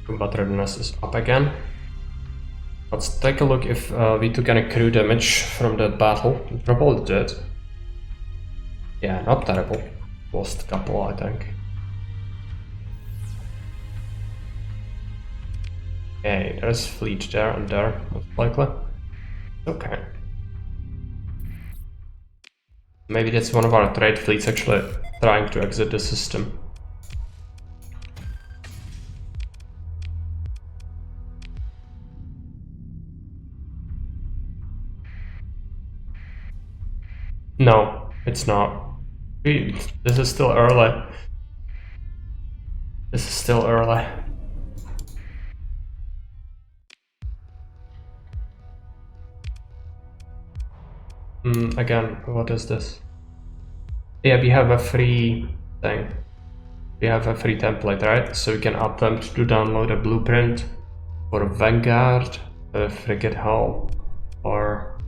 S1: Combat readiness is up again. Let's take a look if we took any crew damage from that battle. We probably did. Yeah, not terrible. Lost a couple, I think. Okay, there's fleet there and there, most likely. Okay. Maybe that's one of our trade fleets actually trying to exit the system. No, it's not. This is still early. This is still early. Again, what is this? Yeah, we have a free thing. We have a free template, right? So we can attempt to download a blueprint for Vanguard, Frigate Hull, or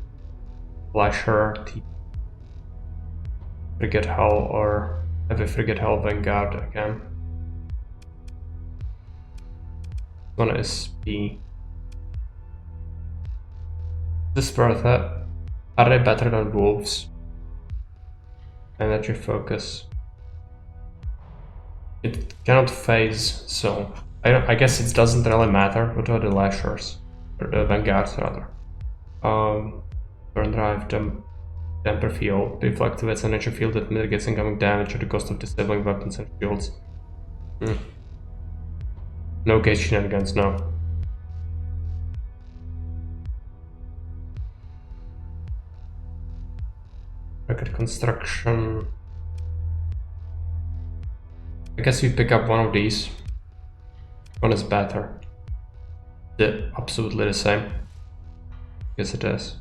S1: Flasher, Frigate Hull, or Heavy Frigate Hull Vanguard again. One is B. Is this worth it? Are they better than wolves? Energy focus. It cannot phase, so I guess it doesn't really matter. What are the lashers? Or the vanguards rather. Burn drive, damper field, reflective as energy field that mitigates incoming damage at the cost of disabling weapons and shields. No gauge shenanigans, no. Record construction. I guess we pick up one of these. One is better. They're absolutely the same. Yes, it is.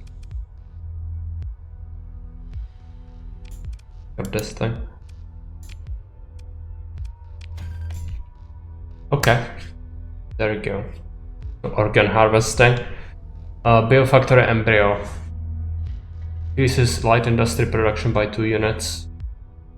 S1: Got this thing. Okay. There we go. Organ harvesting. Biofactory embryo. Increases light industry production by 2 units.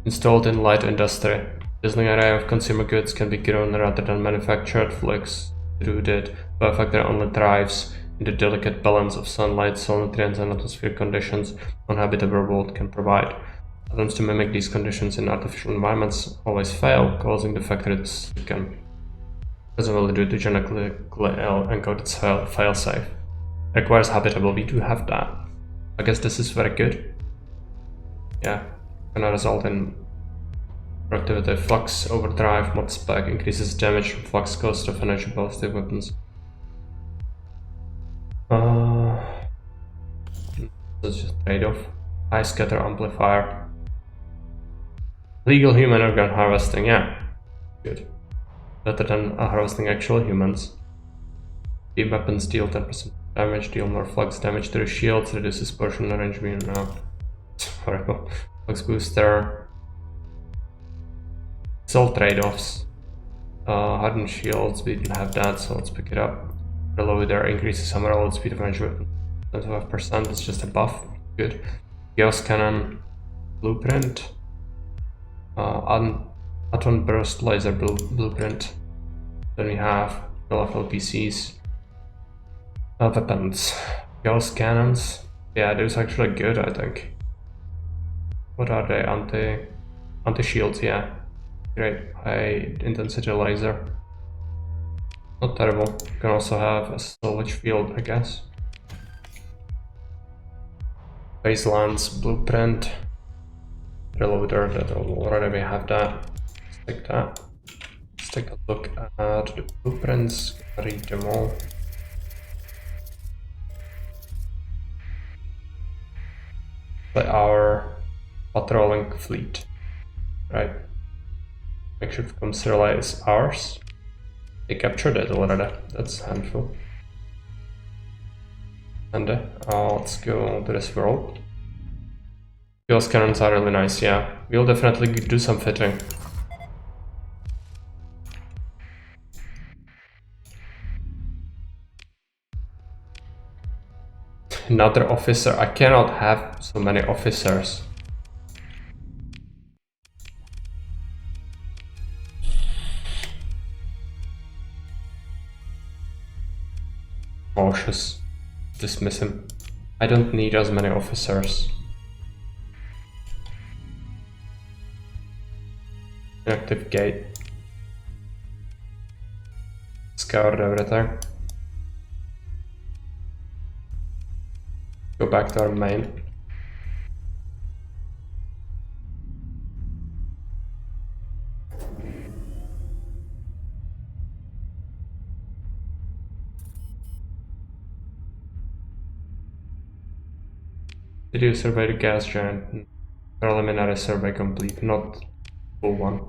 S1: Installed in light industry. Dazzling array of consumer goods can be grown rather than manufactured. Fully extruded. Biofactory only thrives in the delicate balance of sunlight, soil nutrients, and atmospheric conditions uninhabitable world can provide. Attempts to mimic these conditions in artificial environments always fail, causing the factory to sicken. Presumably due to genetically encoded failsafe. Requires habitable. We do have that. I guess this is very good. Yeah, gonna result in productivity, flux overdrive, mod spec, increases damage from flux cost of energy ballistic weapons. That's just trade-off. High scatter amplifier. Legal human organ harvesting, yeah. Good. Better than harvesting actual humans. The weapons deal 10% damage, deal more flux damage to the shields, reduces portion range being it's horrible. Flux booster. It's all trade-offs. Hardened shields, we didn't have that, so let's pick it up. Reloader increases hammer reload speed of range weapon 25%, it's just a buff. Good. Chaos cannon blueprint. Atom burst laser blueprint. Then we have LPCs. Weapons. Chaos cannons. Yeah, those are actually good, I think. What are they? Anti-shields, yeah. Great. High intensity laser. Not terrible. You can also have a salvage field, I guess. Baselands, blueprint. Reloader, that already we have that. Let's take that. Let's take a look at the blueprints, read them all. By our patrolling fleet, right? Makeshift comes relay is ours. They captured it already, that's a handful. And let's go to this world. Fuel cannons are really nice, yeah. We'll definitely do some fitting. Another officer. I cannot have so many officers. Cautious. Dismiss him. I don't need as many officers. Inactive gate. Scoured everything. Go back to our main. Did you survey the gas giant? Preliminary survey complete, not full one.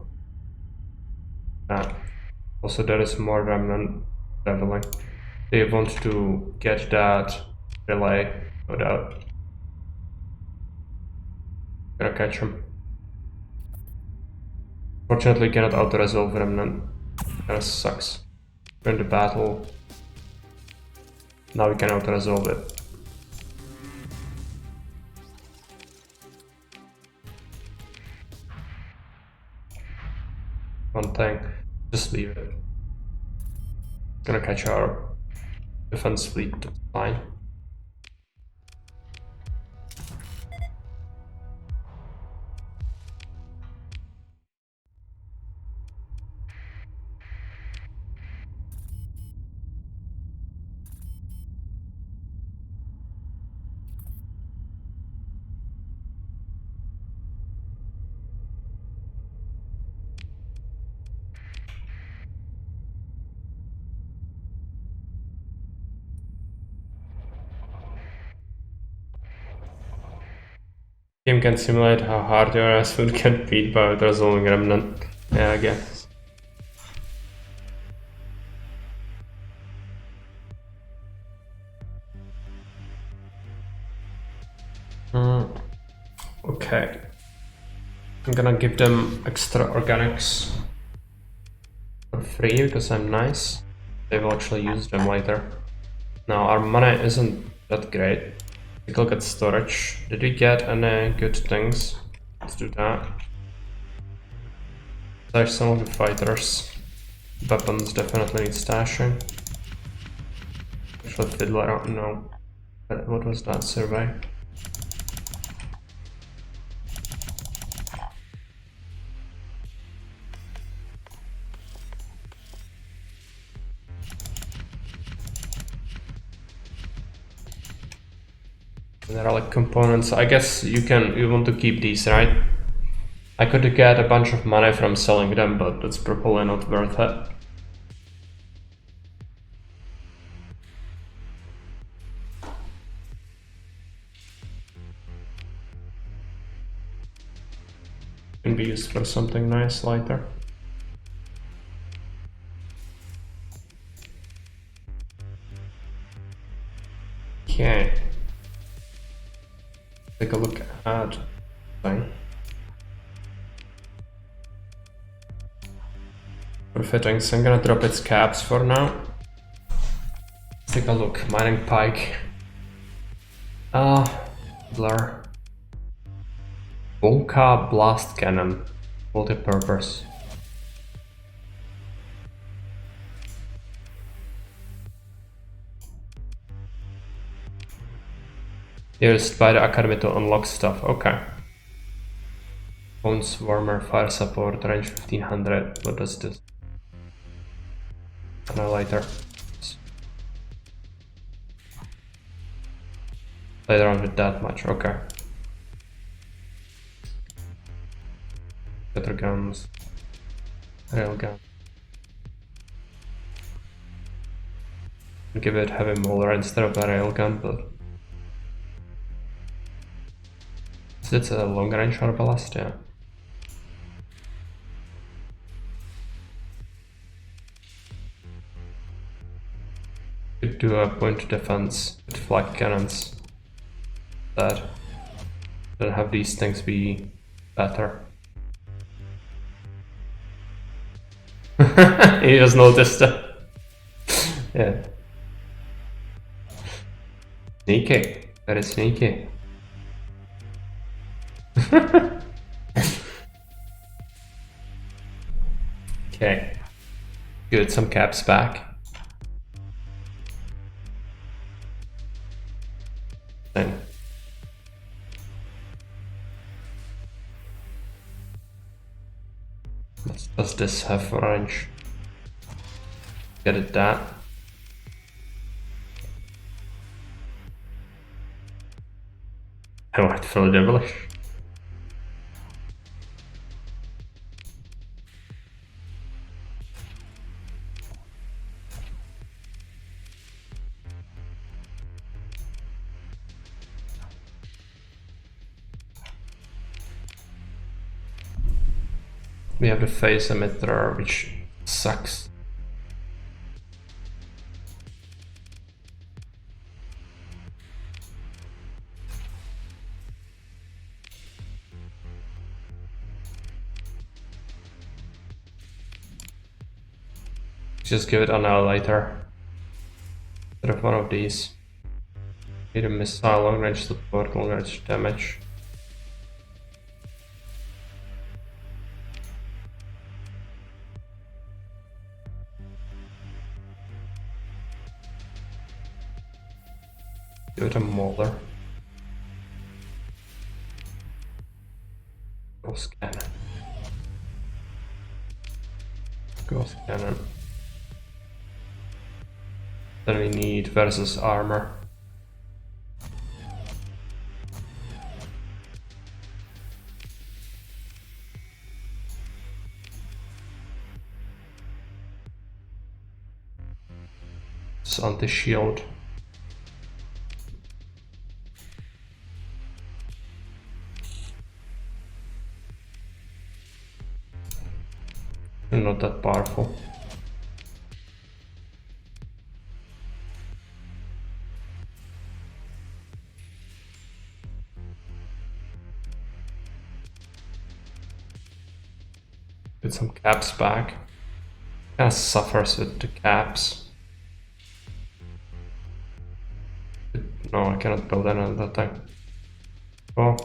S1: Also there is more remnant leveling. They want to get that relay, no doubt. Gonna catch him. Fortunately cannot auto-resolve remnant. Kinda sucks. We're in the battle. Now we can auto-resolve it. One thing, just leave it. Gonna catch our defense fleet, that's fine. Game can simulate how hard your ass would get beat by a resolving remnant. Yeah, I guess. Okay. I'm gonna give them extra organics for free because I'm nice. They will actually use them later. Now our money isn't that great. Take a look at storage. Did we get any good things? Let's do that. Stash some of the fighters. Weapons definitely need stashing. Actually, Fiddler, I don't know. What was that survey? There are like components. I guess you want to keep these, right? I could get a bunch of money from selling them, but that's probably not worth it. Can be used for something nice later. Okay. Take a look at thing. For fittings, I'm gonna drop its caps for now. Let's take a look. Mining pike. Blur. Wonka blast cannon. Multi-purpose. Used by the academy to unlock stuff. Okay. Bones warmer, fire support, range 1500. What does this? Annihilator. Played around with that much, okay. Better guns. Railgun. Give it heavy mauler instead of a railgun, but it's a long range arbalest, yeah. Could do a point defense with flak cannons that then have these things be better. He just noticed it. Yeah. Sneaky. Very sneaky. Okay. Good, some caps back. Then. What does this have for range? Get it that. I want full devilish. We have the phase emitter, which sucks. Just give it an annihilator instead of one of these. Need a missile, long range support, long range damage. Give it a mauler. Ghost cannon. Ghost cannon. Then we need versus armor. It's anti-shield. Not that powerful. Get some caps back. Kinda suffers with the caps. No, I cannot build any of that thing. Well.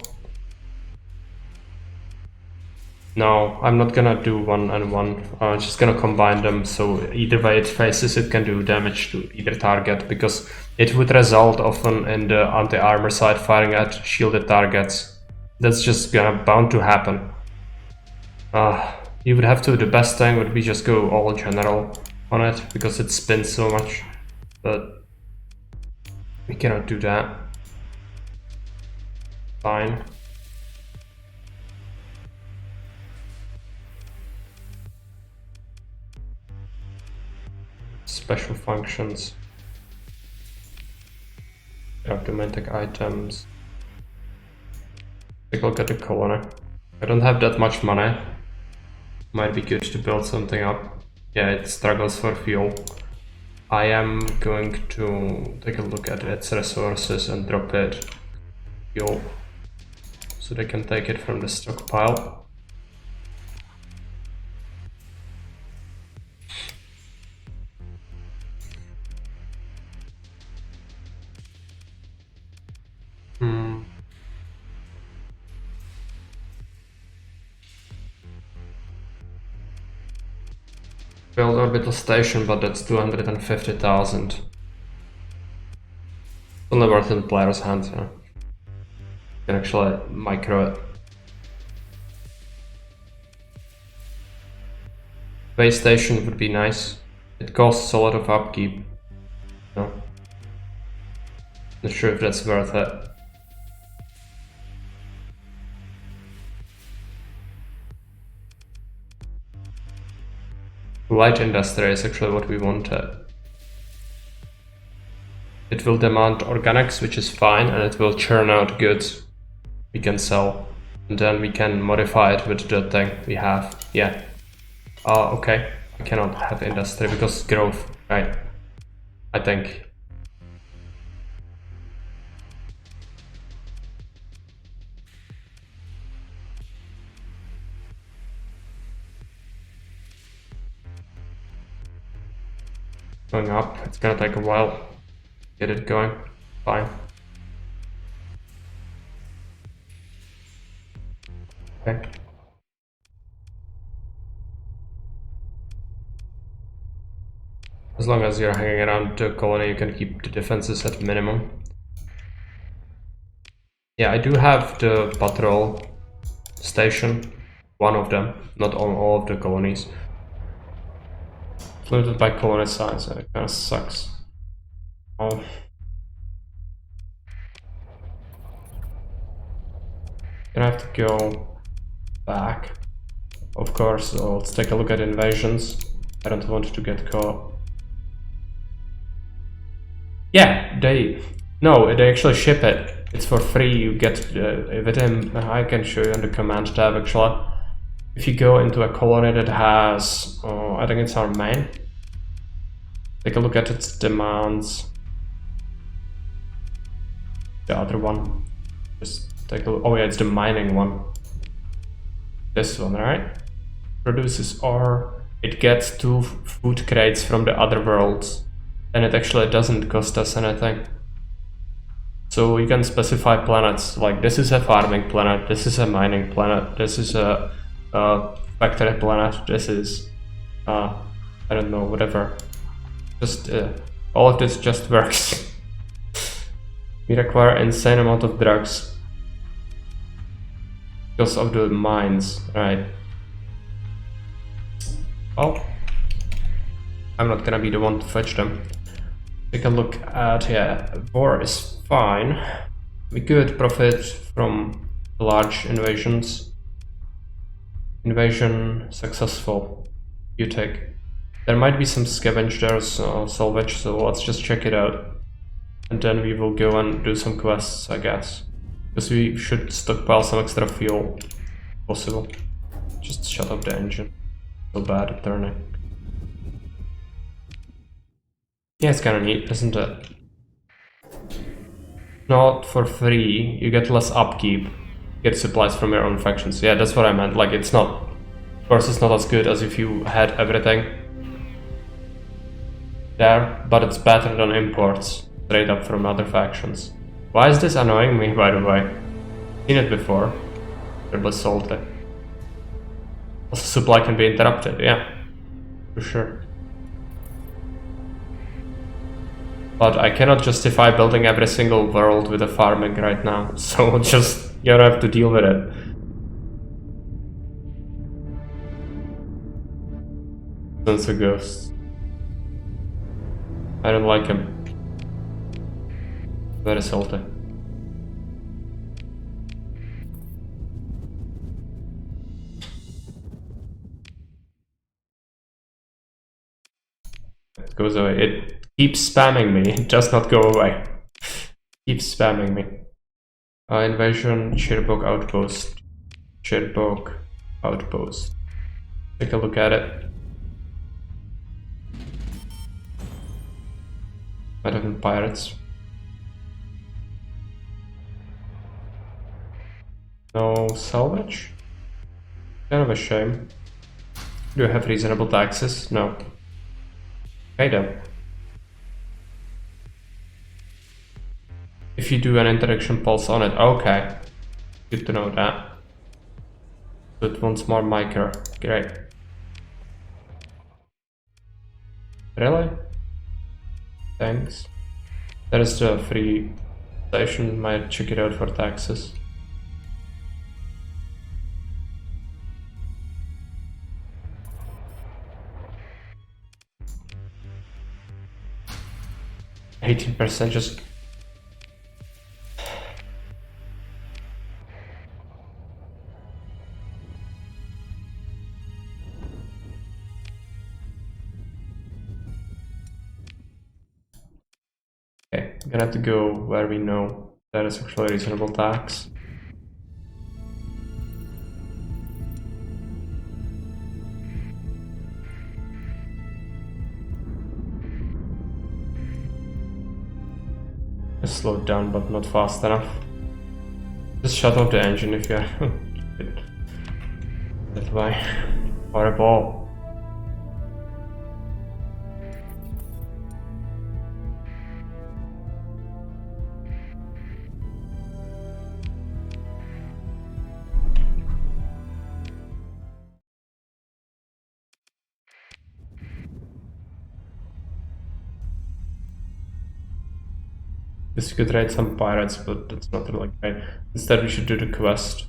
S1: No, I'm not gonna do one and one. I'm just gonna combine them, so either way it faces, it can do damage to either target, because it would result often in the anti-armor side firing at shielded targets. That's just bound to happen. You would have to, the best thing would be just go all general on it, because it spins so much, but we cannot do that. Fine. Special functions. Automatic items. Take a look at the colony. I don't have that much money. Might be good to build something up. Yeah, it struggles for fuel. I am going to take a look at its resources and drop it fuel, so they can take it from the stockpile. Build orbital station, but that's 250,000. Only worth in player's hands, yeah. You can actually micro it. Base station would be nice. It costs a lot of upkeep. No. Not sure if that's worth it. Light industry is actually what we wanted. It will demand organics, which is fine, and it will churn out goods we can sell. And then we can modify it with the thing we have. Yeah. Okay. I cannot have industry because growth, right? I think. Going up, it's gonna take a while. Get it going. Fine. Okay. As long as you're hanging around the colony, you can keep the defenses at minimum. Yeah, I do have the patrol station. One of them, not on all of the colonies. Limited by colony size, and it kind of sucks. Gonna have to go back. Of course, let's take a look at invasions. I don't want to get caught. Yeah, they actually ship it. It's for free. You get with him. I can show you on the command tab actually. If you go into a colony that has, I think it's our main. Take a look at its demands. The other one. Just take a look. Oh yeah, it's the mining one. This one, right? Produces ore. It gets 2 food crates from the other worlds. And it actually doesn't cost us anything. So you can specify planets, like this is a farming planet, this is a mining planet, this is a factory planet, this is, I don't know, whatever. Just, all of this just works. We require insane amount of drugs. Because of the mines, right? Oh. I'm not gonna be the one to fetch them. Take a look at, yeah, war is fine. We could profit from large invasions. Invasion successful. You take. There might be some scavengers or salvage, so let's just check it out. And then we will go and do some quests, I guess. Because we should stockpile some extra fuel. Possible. Just shut up the engine. So bad at turning. Yeah, it's kinda neat, isn't it? Not for free, you get less upkeep. Get supplies from your own factions. Yeah, that's what I meant. Like, it's not... Of course, it's not as good as if you had everything there, but it's better than imports straight up from other factions. Why is this annoying me, by the way? Seen it before. Terribly salty. Also, supply can be interrupted, yeah. For sure. But I cannot justify building every single world with a farming right now, so just you have to deal with it. Sense a ghost. I don't like him. Very salty. It goes away. It keeps spamming me. It does not go away. Keeps spamming me. Invasion, Shirbok outpost. Shirbok outpost. Take a look at it. Might have been pirates. No salvage? Kind of a shame. Do you have reasonable taxes? No. Okay then. If you do an interaction pulse on it, okay. Good to know that. So it wants more micro. Great. Really? Thanks. That is the free station. Might check it out for taxes. 18% just... Okay, I'm gonna have to go where we know that is actually a reasonable tax. I slowed down, but not fast enough. Just shut off the engine if you're... That's why. Horrible. Guess you could raid some pirates, but that's not really great. Instead, we should do the quest.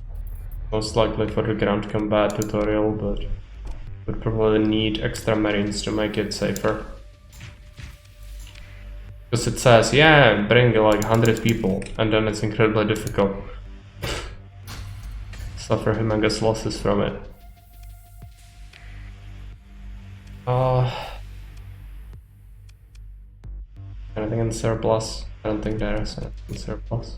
S1: Most likely for the ground combat tutorial, but would probably need extra marines to make it safer. Because it says, yeah, bring like 100 people, and then it's incredibly difficult. Suffer humongous losses from it. Anything in surplus? I don't think there is anything in surplus.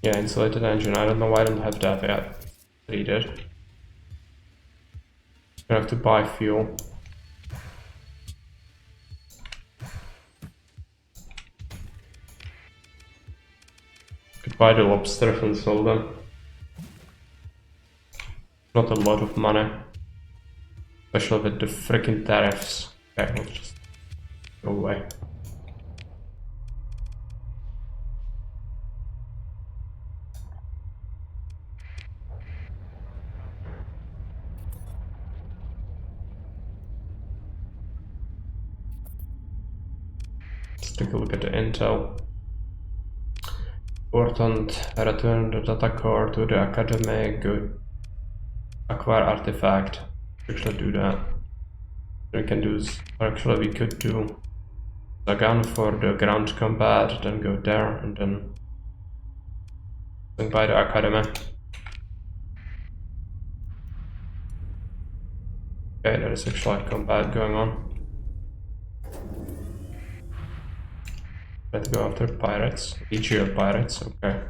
S1: Yeah, insulated engine. I don't know why I don't have that yet. He did. I have to buy fuel. Could buy the lobsters and sell them. Not a lot of money. Especially with the freaking tariffs. Okay, let's just go away. Let's take a look at the intel. Important, return the data core to the academy, good. Acquire artifact. Actually do that. We can do, or actually we could do a gun for the ground combat, then go there, and then swing by the academy. Okay, there is actually combat going on. Let's go after pirates. Legio pirates, okay.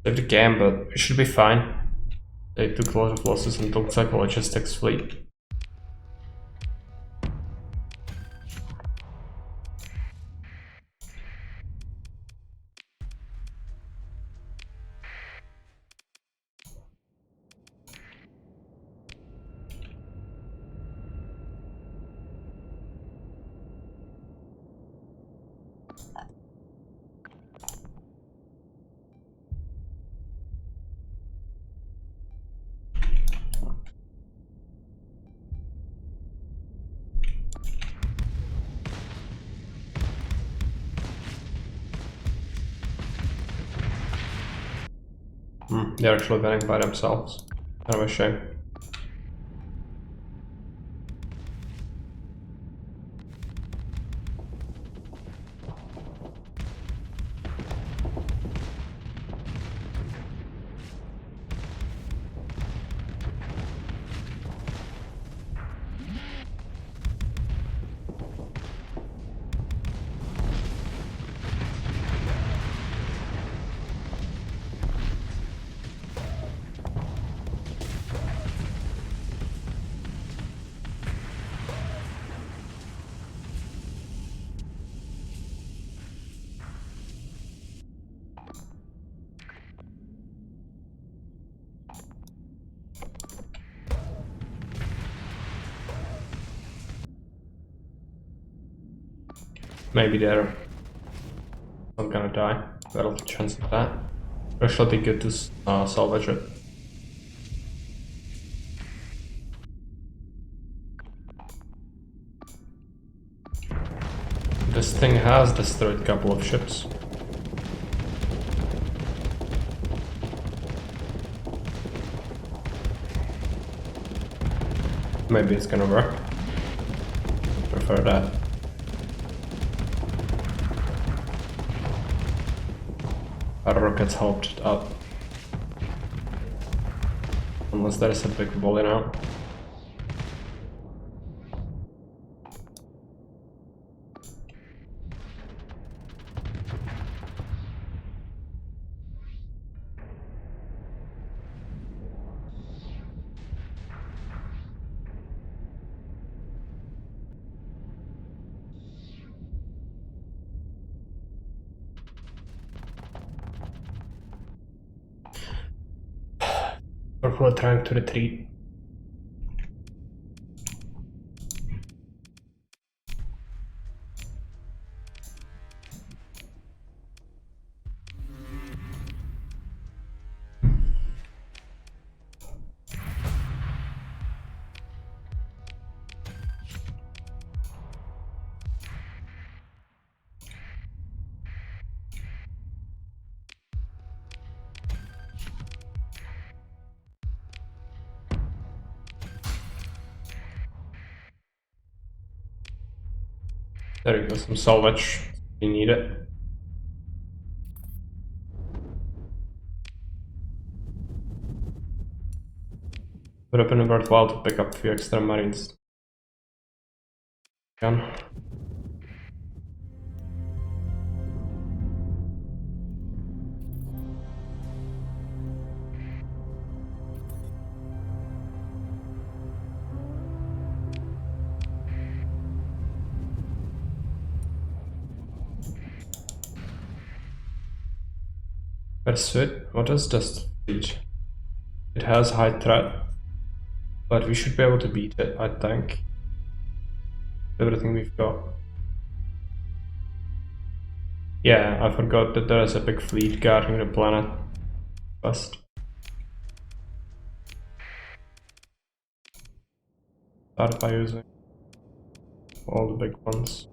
S1: Save the game, but we should be fine. They took a lot of losses and looks like a logistics fleet. They're actually winning by themselves. Kind of a shame. Maybe they're not gonna die. Got a little chance of that. But it should be good to salvage it. This thing has destroyed a couple of ships. Maybe it's gonna work. Prefer that. Our rockets helped it up. Unless there is a big volley now. We're trying to retreat. There you go, some salvage. You need it. Would have been worthwhile to pick up a few extra marines. Gun. Pursuit? What is this fleet? It has high threat, but we should be able to beat it, I think. Everything we've got. Yeah, I forgot that there is a big fleet guarding the planet west. Start by using all the big ones.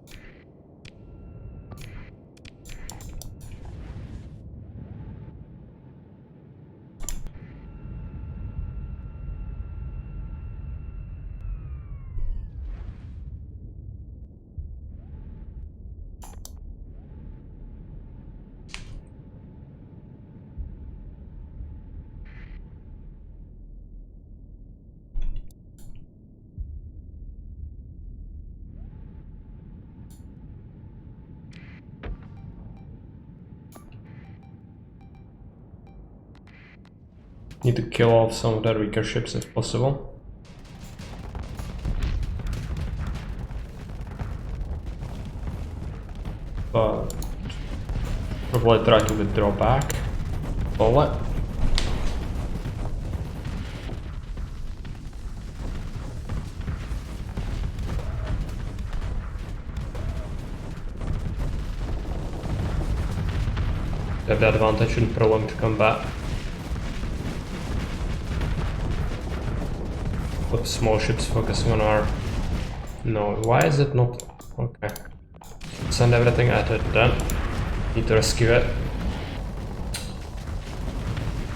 S1: Need to kill off some of their weaker ships if possible. But probably try to withdraw back. Pull it. They have the advantage in prolonged combat. Put small ships focusing on our... No, why is it not... Okay. Send everything at it then. Need to rescue it.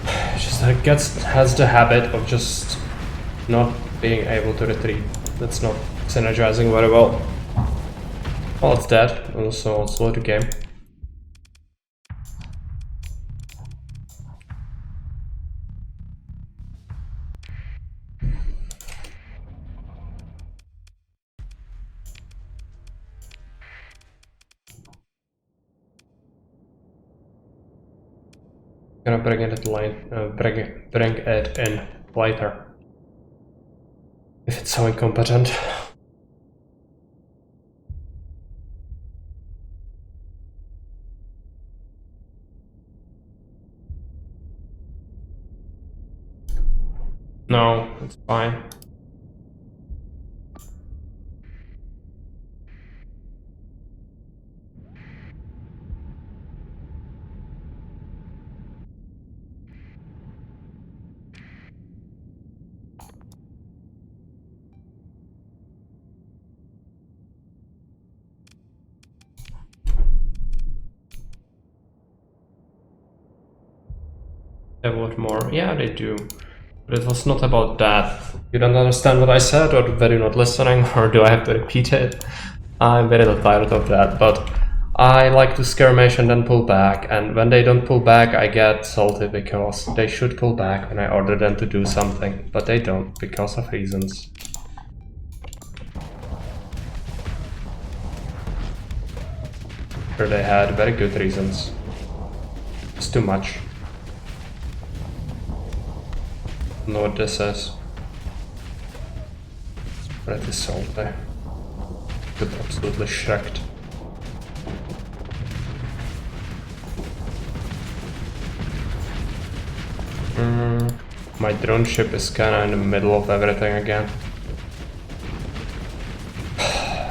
S1: It's just that it has the habit of just not being able to retreat. That's not synergizing very well. Well, it's dead, also I'll slow the game. Gonna bring it in later. If it's so incompetent. No, it's fine. They want more. Yeah, they do. But it was not about that. You don't understand what I said, or were you not listening, or do I have to repeat it? I'm very tired of that, but I like to skirmish and then pull back, and when they don't pull back, I get salty because they should pull back when I order them to do something, but they don't because of reasons. Sure, they had very good reasons. It's too much. I don't know what this is. But it is salty. Got absolutely shreked. My drone ship is kinda in the middle of everything again.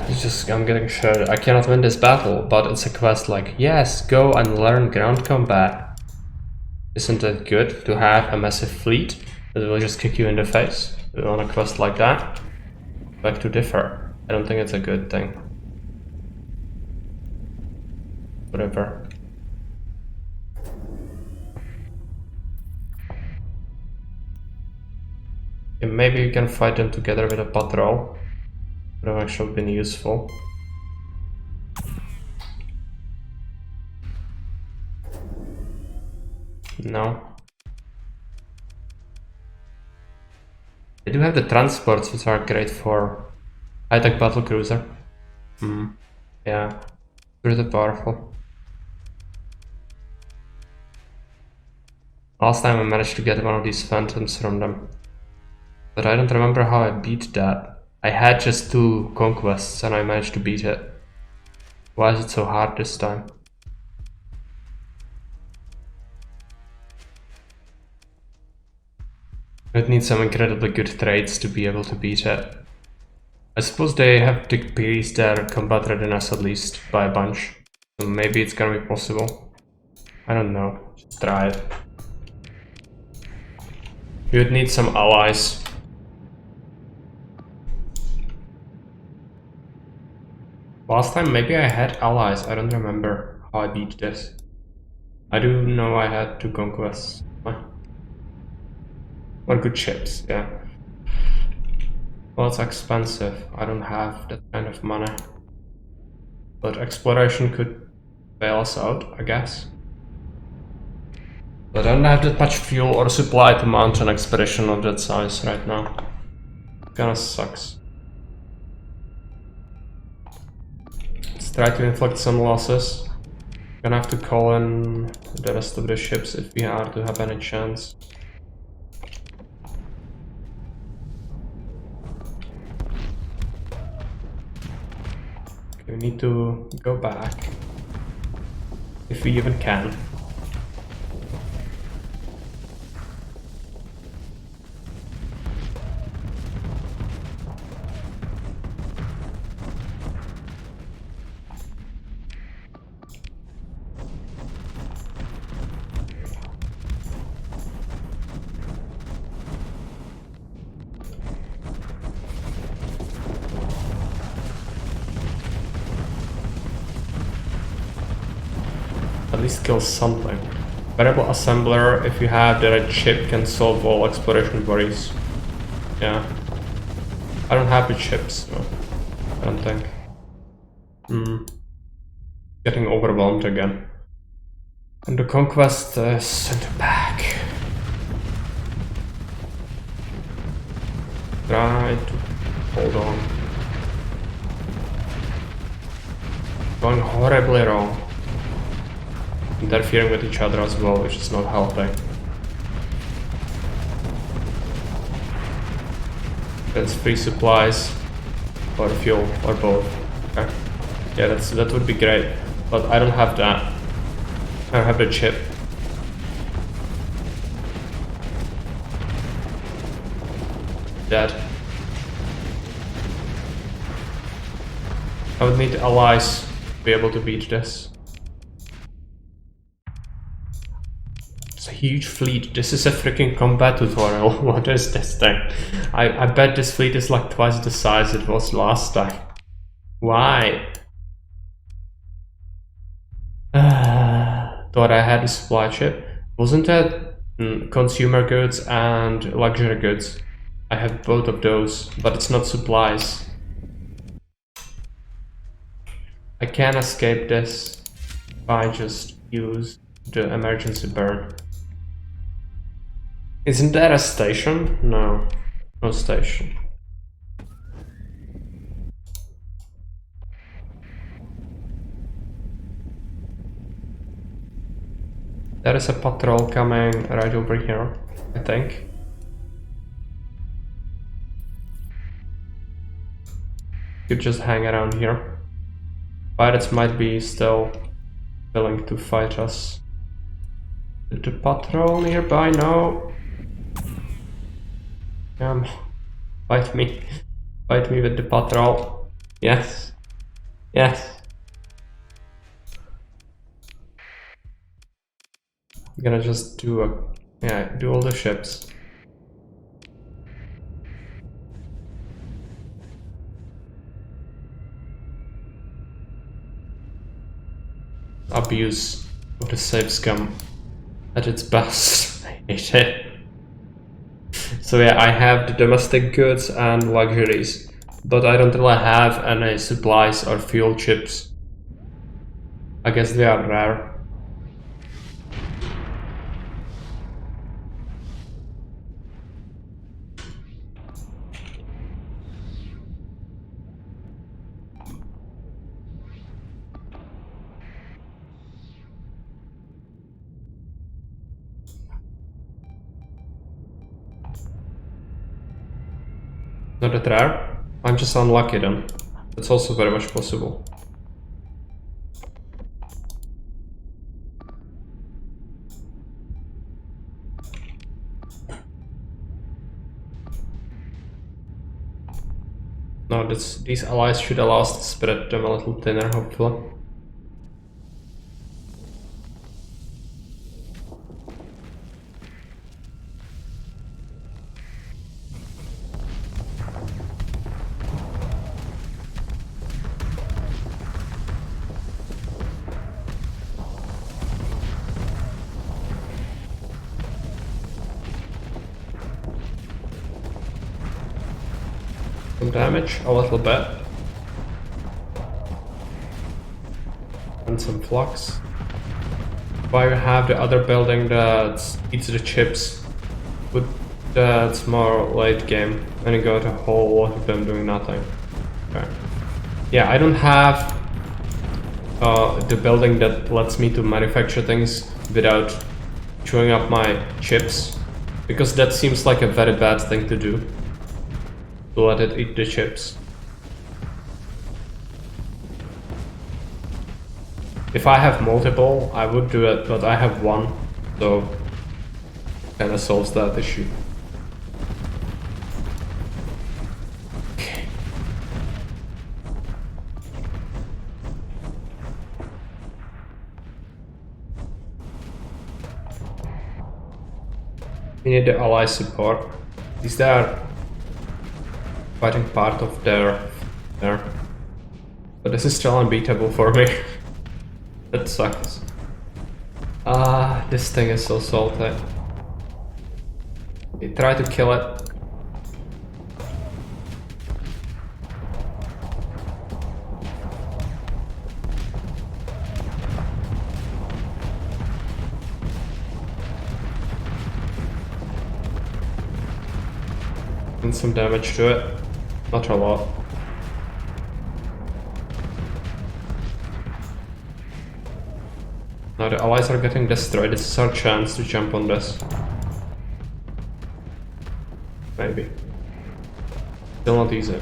S1: It's just, I'm getting shredded. I cannot win this battle, but it's a quest like, yes, go and learn ground combat. Isn't it good to have a massive fleet that will just kick you in the face on a quest like that? Beg to differ. I don't think it's a good thing. Whatever. Yeah, maybe you can fight them together with a patrol. Would have actually been useful. No. They do have the transports, which are great for high-tech battle cruiser. Yeah, pretty powerful. Last time I managed to get one of these phantoms from them, but I don't remember how I beat that. I had just 2 conquests and I managed to beat it. Why is it so hard this time? I'd need some incredibly good trades to be able to beat it. I suppose they have decreased their combat readiness at least by a bunch, so maybe it's gonna be possible. I don't know, just try it. You would need some allies. Last time maybe I had allies, I don't remember how I beat this. I do know I had 2 conquests. Or good ships, yeah. Well, it's expensive. I don't have that kind of money. But exploration could bail us out, I guess. But I don't have that much fuel or supply to mount an expedition of that size right now. Kinda sucks. Let's try to inflict some losses. Gonna have to call in the rest of the ships if we are to have any chance. We need to go back, if we even can. At least kill something. Variable assembler, if you have the right chip, can solve all exploration worries. Yeah. I don't have the chips, so I don't think. Getting overwhelmed again. And the conquest is in the back. Try to hold on. Going horribly wrong. Interfering with each other as well, which is not helping. That's free supplies, or fuel, or both. Okay. Yeah, that would be great, but I don't have that. I don't have the chip. Dead. I would need allies to be able to beat this. It's a huge fleet. This is a freaking combat tutorial. What is this thing? I bet this fleet is like twice the size it was last time. Why? Thought I had a supply ship. Wasn't that consumer goods and luxury goods. I have both of those, but it's not supplies. I can escape this if I just use the emergency burn. Isn't there a station? No, no station. There is a patrol coming right over here, I think. Could just hang around here. Pirates might be still willing to fight us. Is the patrol nearby? No. Come, fight me. Fight me with the patrol. Yes. Yes. I'm gonna just do do all the ships. Abuse of the safe scum at its best. I hate it. So yeah, I have the domestic goods and luxuries, but I don't really have any supplies or fuel chips. I guess they are rare. Not that rare. I'm just unlucky then. That's also very much possible. No, these allies should allow us to spread them a little thinner, hopefully. Some damage, a little bit. And some flux. While you have the other building that eats the chips, but that's more late game, and you got a whole lot of them doing nothing. Okay. Yeah, I don't have the building that lets me to manufacture things without chewing up my chips, because that seems like a very bad thing to do. To let it eat the chips. If I have multiple, I would do it, but I have one, so kinda solves that issue. Okay. We need the ally support. Is there fighting part of there? But this is still unbeatable for me. That sucks. This thing is so salty. Okay, try to kill it. And some damage to it. Not a lot. Now the allies are getting destroyed. This is our chance to jump on this. Maybe. Still not easy.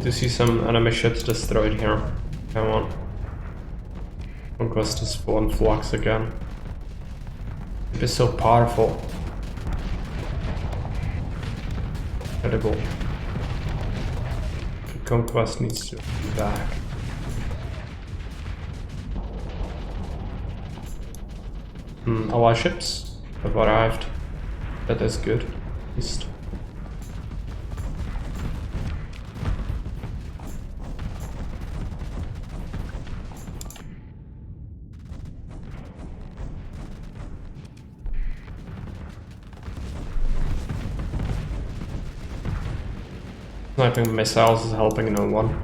S1: To see some enemy ships destroyed here. Come on. Conquest is full on flux again. It is so powerful. Incredible. conquest needs to be back. Ally ships have arrived. That is good, at least. Sniping missiles is helping no one.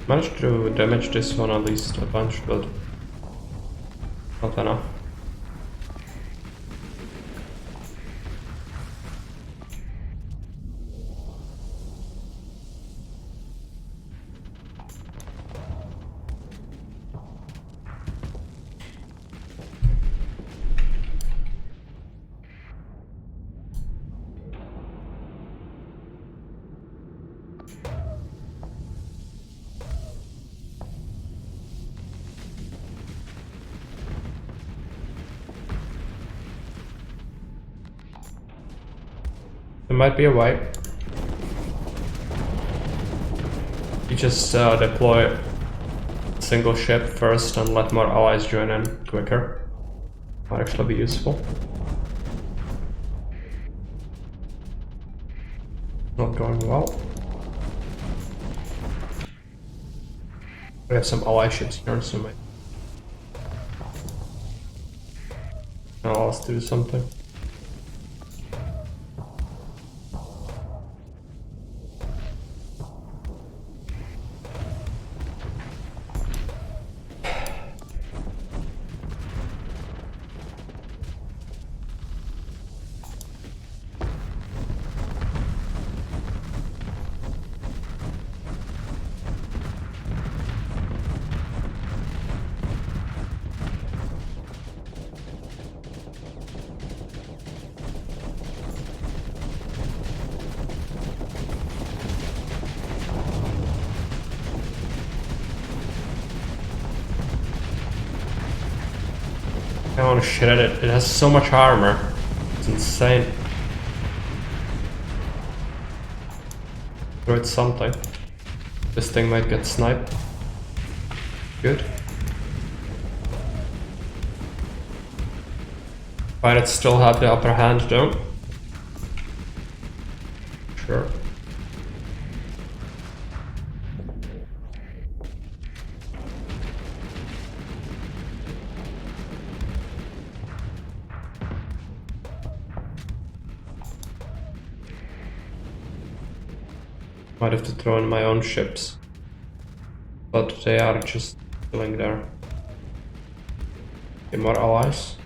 S1: Managed to damage this one at least a bunch, but not enough. There might be a way. You just deploy a single ship first and let more allies join in quicker. Might actually be useful. Not going well. We have some ally ships here, so maybe now let's do something. I want to shred it. It has so much armor. It's insane. Throw it something. This thing might get sniped. Good. Pirates still have the upper hand though. Sure. Might have to throw in my own ships, but they are just chilling there. Okay, more allies.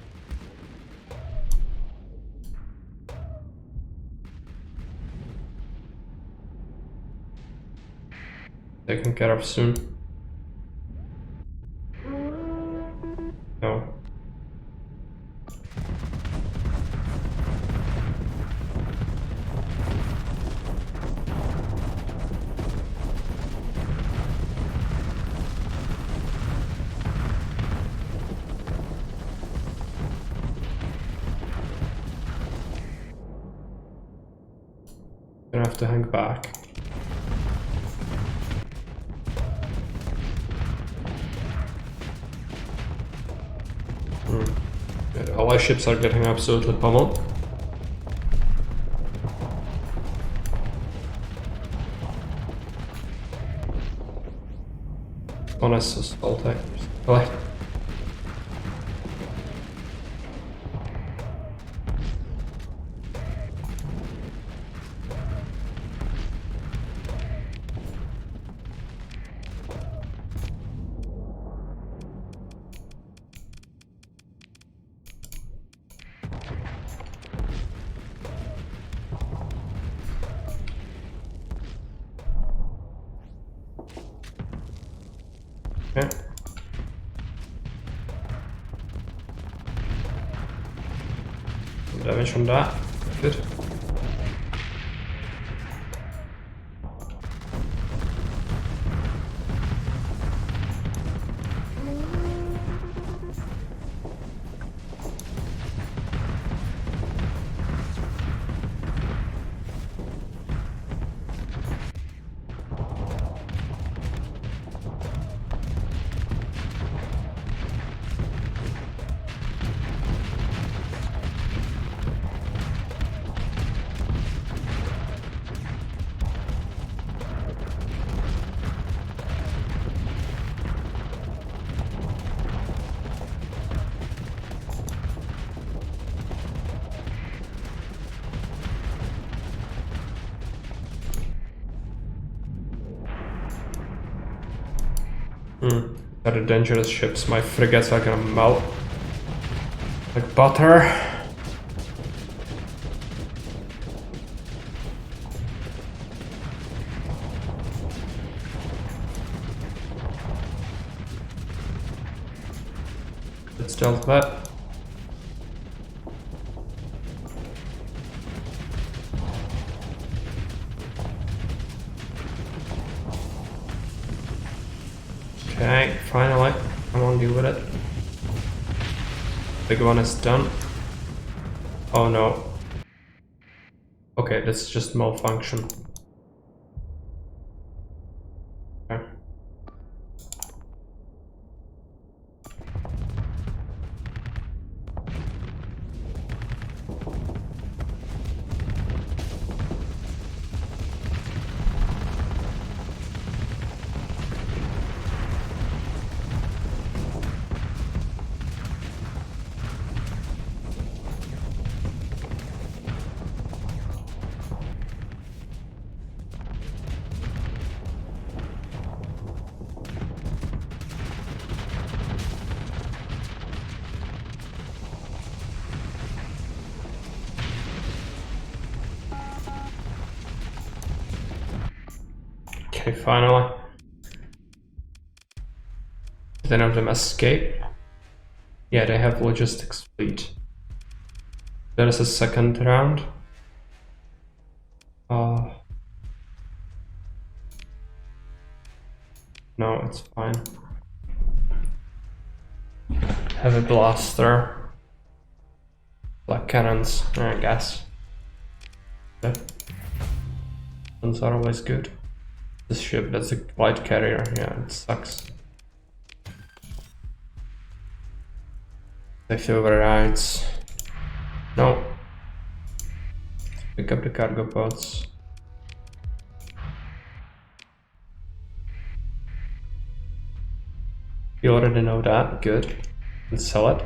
S1: Taken care of soon. No. Gonna have to hang back. Yeah, ally ships are getting absolutely pummeled. Honest assault actors. Oh. Okay. Some damage from that. Good. They're dangerous ships. My frigates are gonna melt like butter. Let's stealth that. Okay, finally. Come on, deal with it. Big one is done. Oh no. Okay, this is just malfunction. Okay. Okay, finally. Did any of them escape? Yeah, they have logistics fleet. There is a second round. No, it's fine. Heavy blaster. Black cannons, I guess. Yeah. Guns are always good. This ship, that's a light carrier, yeah, it sucks. Safety overrides. No. Pick up the cargo pods. You already know that, good. And sell it.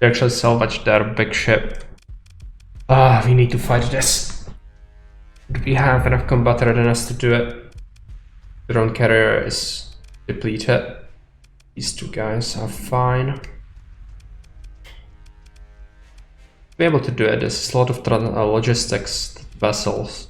S1: They actually salvage their big ship. We need to fight this. Do we have enough combat readiness to do it? The drone carrier is depleted. These two guys are fine. Be able to do it. There's a lot of logistics vessels.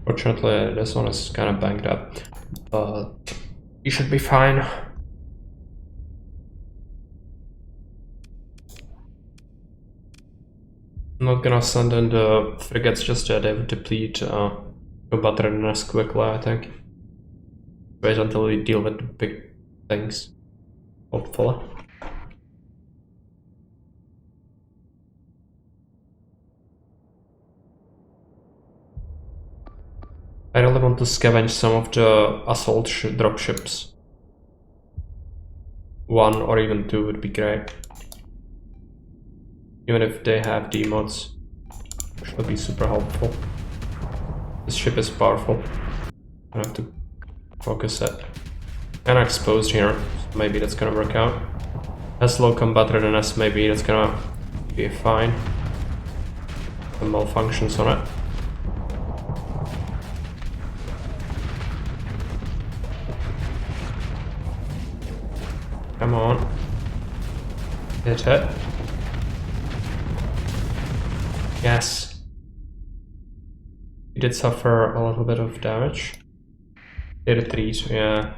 S1: Fortunately, this one is kind of banged up, but you should be fine. I'm not gonna send in the frigates just yet. They would deplete combat readiness quickly, I think. Wait until we deal with the big things, hopefully. I really want to scavenge some of the assault dropships. 1 or even 2 would be great. Even if they have demods, which would be super helpful. This ship is powerful. I have to focus it. Kinda exposed here, so maybe that's gonna work out. Has low combat readiness, maybe that's gonna be fine. Some malfunctions on it. Come on. Hit it. Yes. We did suffer a little bit of damage. They retreat, yeah.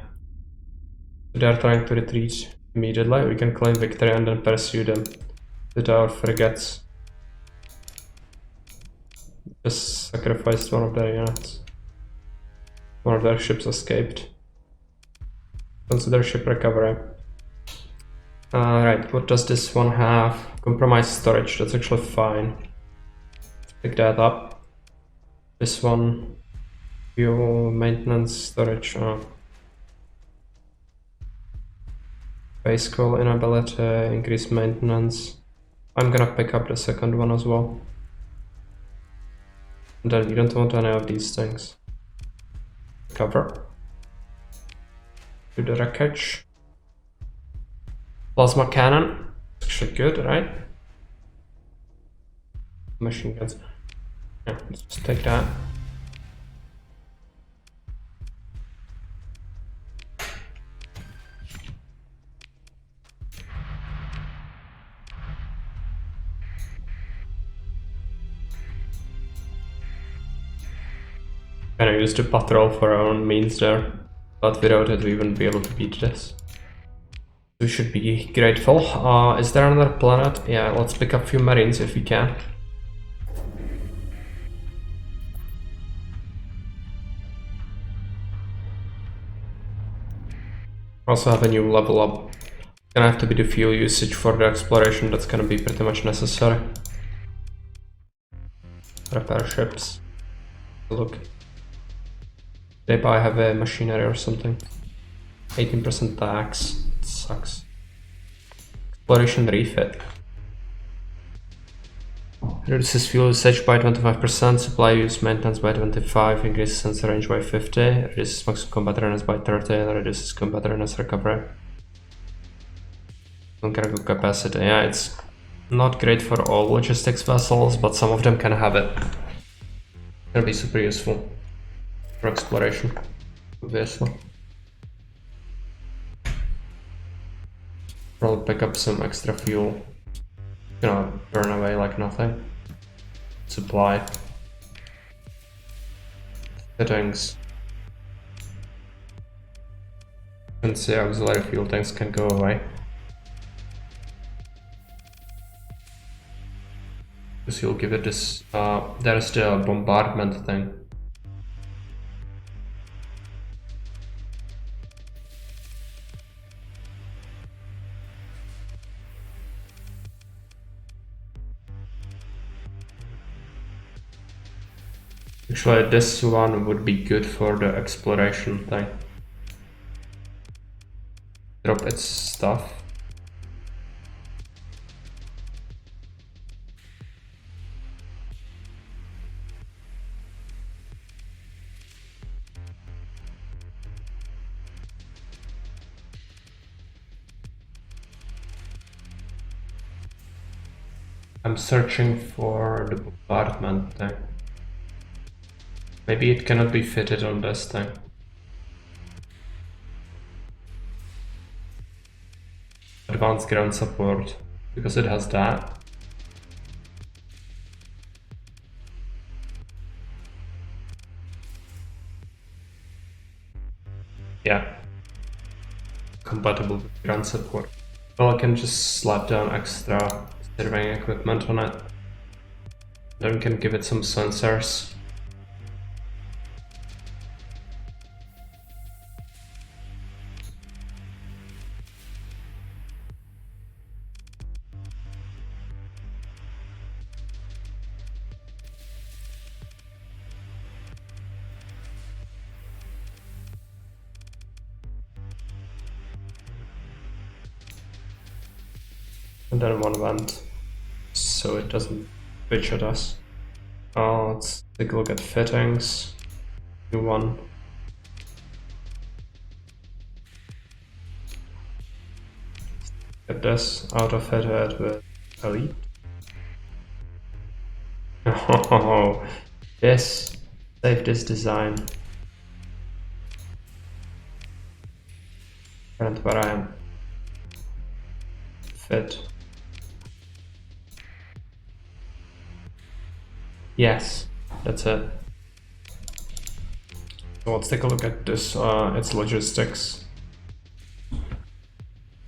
S1: They are trying to retreat immediately. We can claim victory and then pursue them with our frigates. Just sacrificed one of their units. One of their ships escaped. Consider ship recovery. Right, what does this one have? Compromised storage, that's actually fine. Let's pick that up. This one, fuel, maintenance, storage. Face call inability, increase maintenance. I'm gonna pick up the second one as well. And then we don't want any of these things. Cover. Do the wreckage. Plasma cannon. Actually good, right? Machine guns. Yeah, let's just take that. Gonna use the patrol for our own means there, but without it we wouldn't be able to beat this. We should be grateful. Is there another planet? Yeah, let's pick up a few marines if we can. Also have a new level up. Gonna have to be the fuel usage for the exploration, that's gonna be pretty much necessary. Repair ships. Look. They I have a machinery or something. 18% tax. It sucks. Exploration refit. Reduces fuel usage by 25%, supply use maintenance by 25%, increases sensor range by 50%, reduces maximum combat readiness by 30%, and reduces combat readiness recovery. Cargo capacity. Yeah, it's not great for all logistics vessels, but some of them can have it. It'll be super useful for exploration, obviously. Probably pick up some extra fuel. Gonna burn away like nothing. Supply. Fittings. And see auxiliary fuel tanks can go away. Because you'll give it this, there's the bombardment thing. Actually, this one would be good for the exploration thing. Drop its stuff. I'm searching for the bombardment thing. Maybe it cannot be fitted on this thing. Advanced ground support, because it has that. Yeah. Compatible with ground support. Well, I can just slap down extra surveying equipment on it. Then we can give it some sensors. And then one vent, so it doesn't bitch at us. Let's take a look at fittings. New one. Get this auto fitted with elite. Oh, yes, save this design. And where I am. Fit. Yes, that's it. So let's take a look at this, its logistics.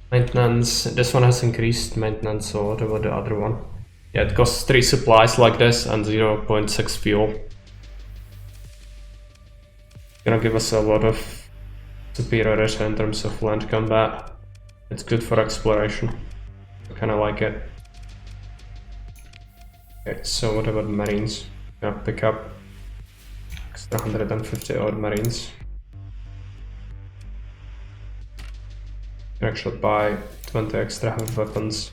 S1: Maintenance, this one has increased maintenance, so what about the other one? Yeah, it costs 3 supplies like this and 0.6 fuel. Gonna give us a lot of superiority in terms of land combat. It's good for exploration. I kinda like it. Okay, so what about marines? Gonna pick up extra 150 odd marines. can actually buy 20 extra heavy weapons.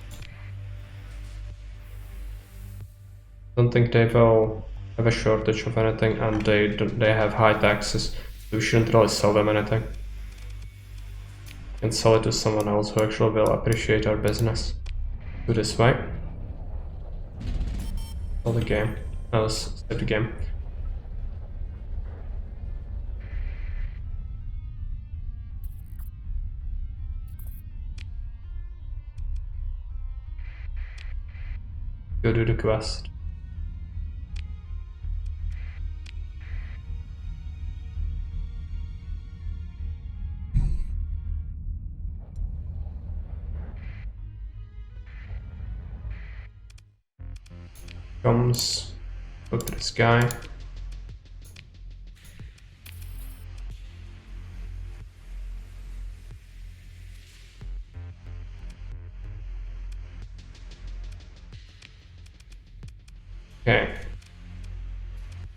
S1: Don't think they will have a shortage of anything, and they have high taxes, so we shouldn't really sell them anything. And sell it to someone else who actually will appreciate our business. Do this way. Sell the game. No, let's save the game. Go do the quest. Comes. Look at this guy. Okay.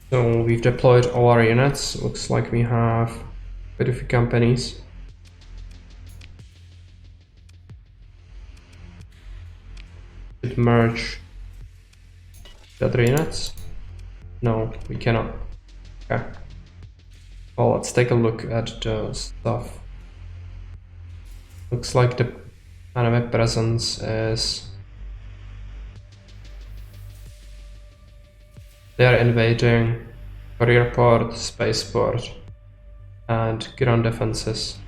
S1: So we've deployed all our units. Looks like we have quite a few companies. Should merge the other units? No, we cannot. Okay. Well, let's take a look at the stuff. Looks like the enemy presence is... They are invading career port, spaceport, and ground defenses.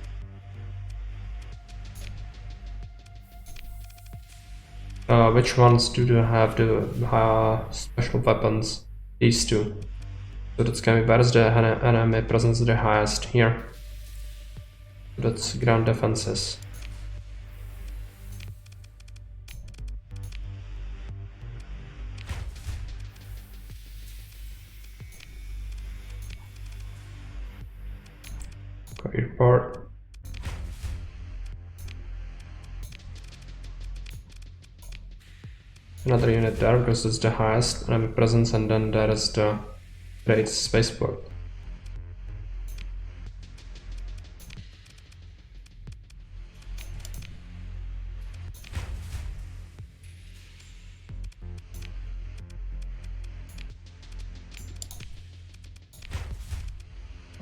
S1: Which ones do they have the special weapons? These two. So that's gonna be, where is the enemy presence the highest? Here. That's ground defenses. Career port. Another unit there because it's the highest enemy presence, and then there is the great spaceport.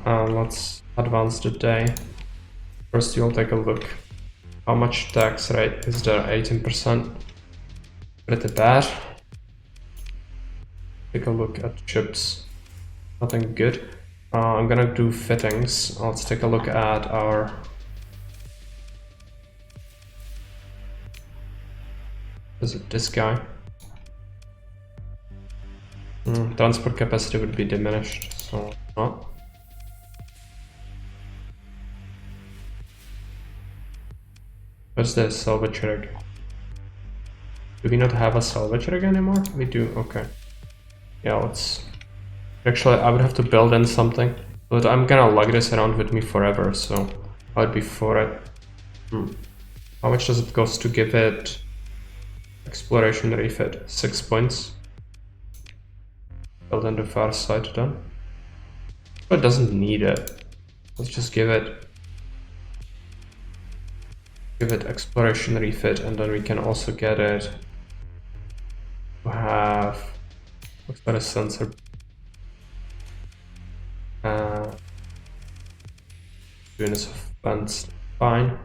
S1: Let's advance the day. First, you'll take a look. How much tax rate is there? 18%. Pretty bad. Take a look at chips. Nothing good. I'm gonna do fittings. Let's take a look at our... Is it this guy? Transport capacity would be diminished, so not. What's the salvage rig? Do we not have a salvage rig anymore? We do, okay. Yeah, let's... Actually, I would have to build in something, but I'm gonna lug this around with me forever, so I'd be for it. How much does it cost to give it exploration refit? 6 points. Build on the far side then. But it doesn't need it. Let's just give it exploration refit, and then we can also get it to have what's that, a sensor units of fence. Fine.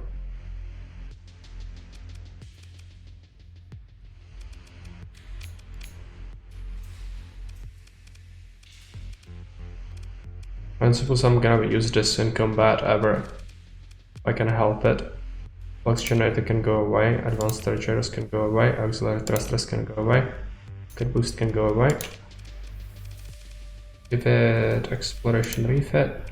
S1: I suppose I'm gonna use this in combat ever if I can help it. Flux generator can go away, advanced torpedoes can go away, auxiliary thrusters can go away, rocket boost can go away. Give it exploration refit.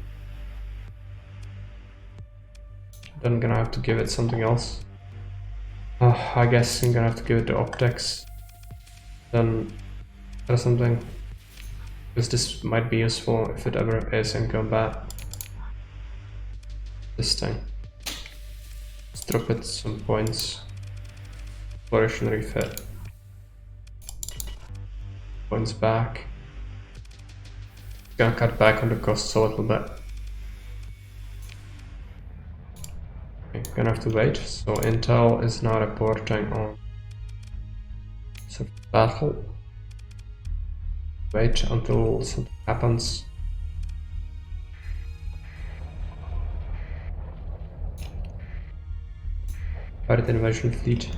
S1: Then I'm gonna have to give it something else. I guess I'm gonna have to give it the optics. Then there's something. Because this might be useful if it ever is in combat. This thing. Let's drop it some points. Exploration refit. Points back. Gonna cut back on the costs a little bit. Okay, gonna have to wait. So Intel is now reporting on battle. Wait until something happens. Pirate invasion fleet.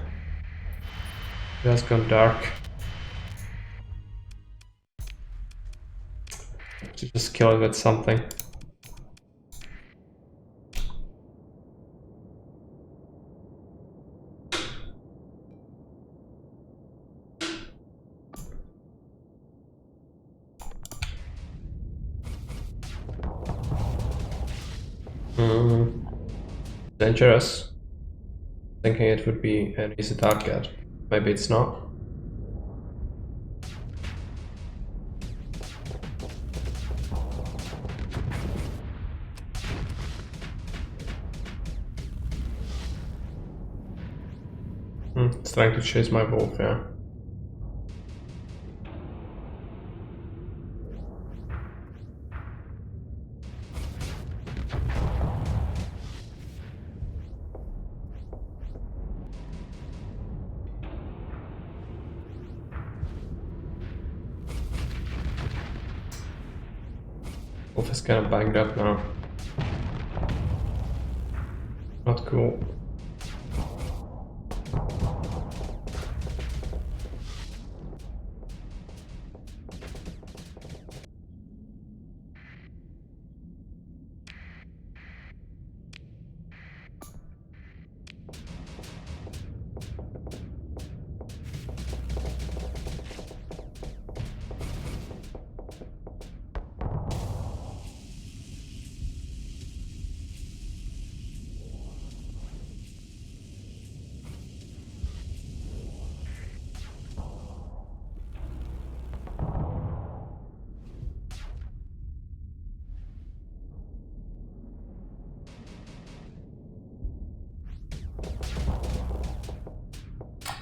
S1: It has gone dark. To just kill it with something. Dangerous. Thinking it would be an easy target. Maybe it's not. It's trying to chase my wolf, yeah. Wolf is kind of banged up now. Not cool.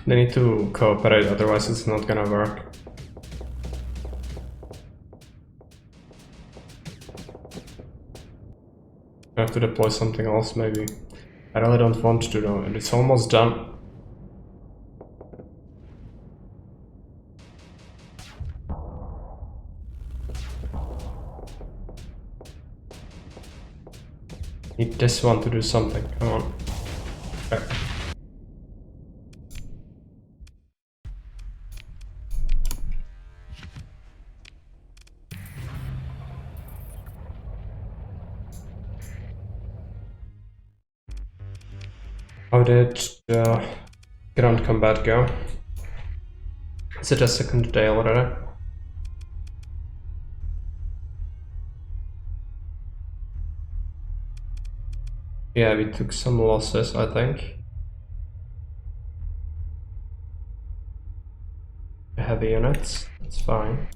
S1: They need to cooperate, otherwise it's not gonna work. I have to deploy something else, maybe. I really don't want to though, and it's almost done. Need this one to do something, come on. Okay. How did the ground combat go? Is it a second day already? Yeah, we took some losses, I think. Heavy units, that's fine.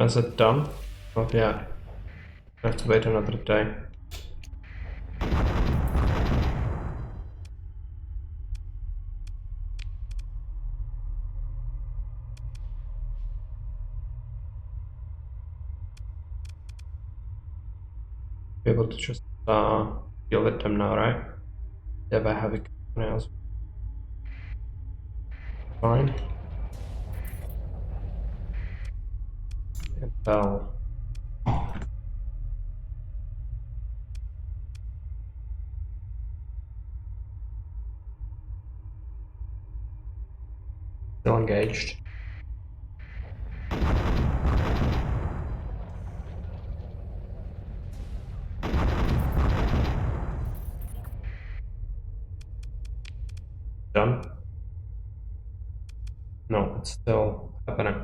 S1: Is it done? Not yet. I have to wait another day. Be able to just deal with them now, right? Yeah, but I have it now. Fine. Intel. Still engaged. Done? No, it's still happening.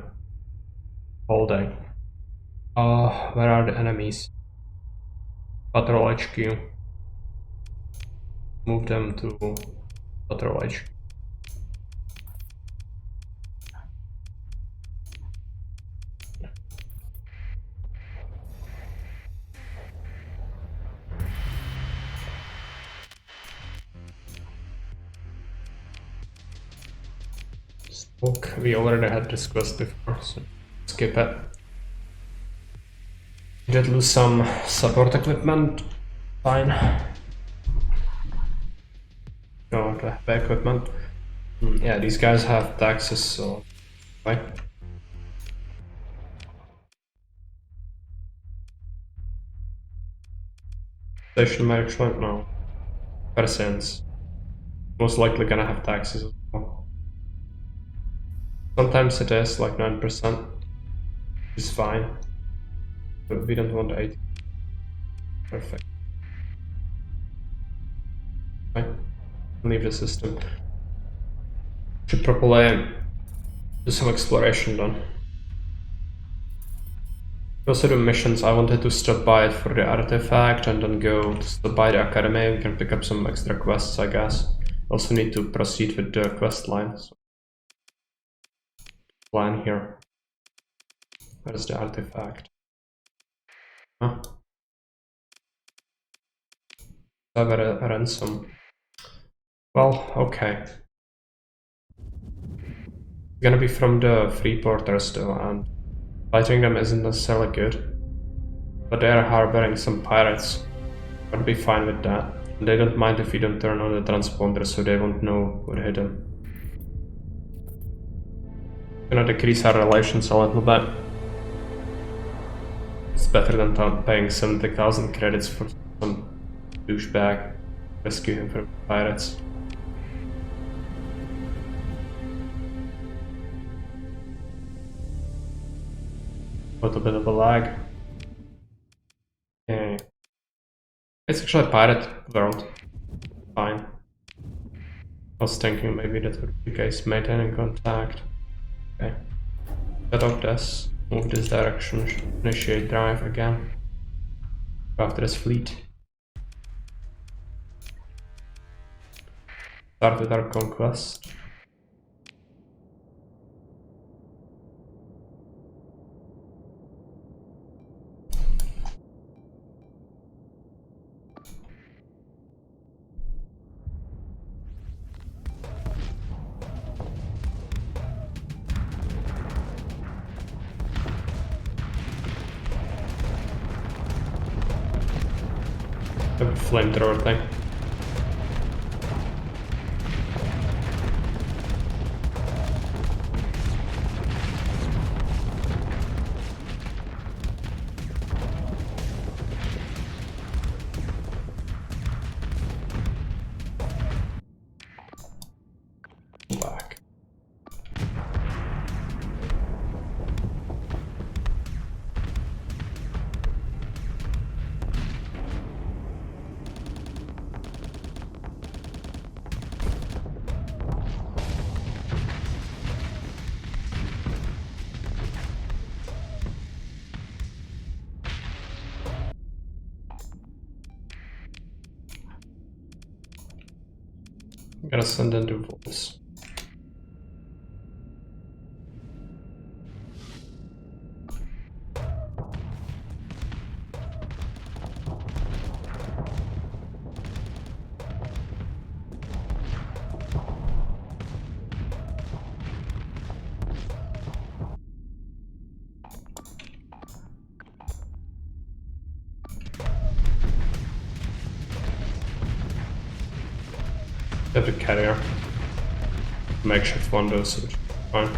S1: Holding. Where are the enemies? Patrol HQ. Move them to Patrol HQ. Smoke, we already had discussed before, so skip it. Did lose some support equipment. Fine. No, the heavy equipment. Yeah, these guys have taxes, so fine. Station management, no. Percents. Most likely gonna have taxes as well. Sometimes it is like 9%, which is fine. But we don't want 8. Perfect. Fine. Leave the system. Should probably do some exploration then. Also do missions. I wanted to stop by it for the artifact and then go to stop by the academy. We can pick up some extra quests, I guess. Also need to proceed with the quest line. So plan here. Where's the artifact? Huh? Have a ransom. Well, okay. It's gonna be from the free porters though, and fighting them isn't necessarily good. But they are harboring some pirates. I'd be fine with that. They don't mind if we don't turn on the transponder, so they won't know what hit them. Gonna decrease our relations a little bit. It's better than paying 70,000 credits for some douchebag. Rescue him from pirates. A little bit of a lag. Okay. It's actually a pirate world. Fine. I was thinking maybe that would be the case. Maintaining contact. Okay. Set up this. Move this direction. Initiate drive again. Go after this fleet. Start with our conquest. The flamethrower thing. Back. I'm gonna send in the wolves. Have the carrier. Makeshift windows, which is fine.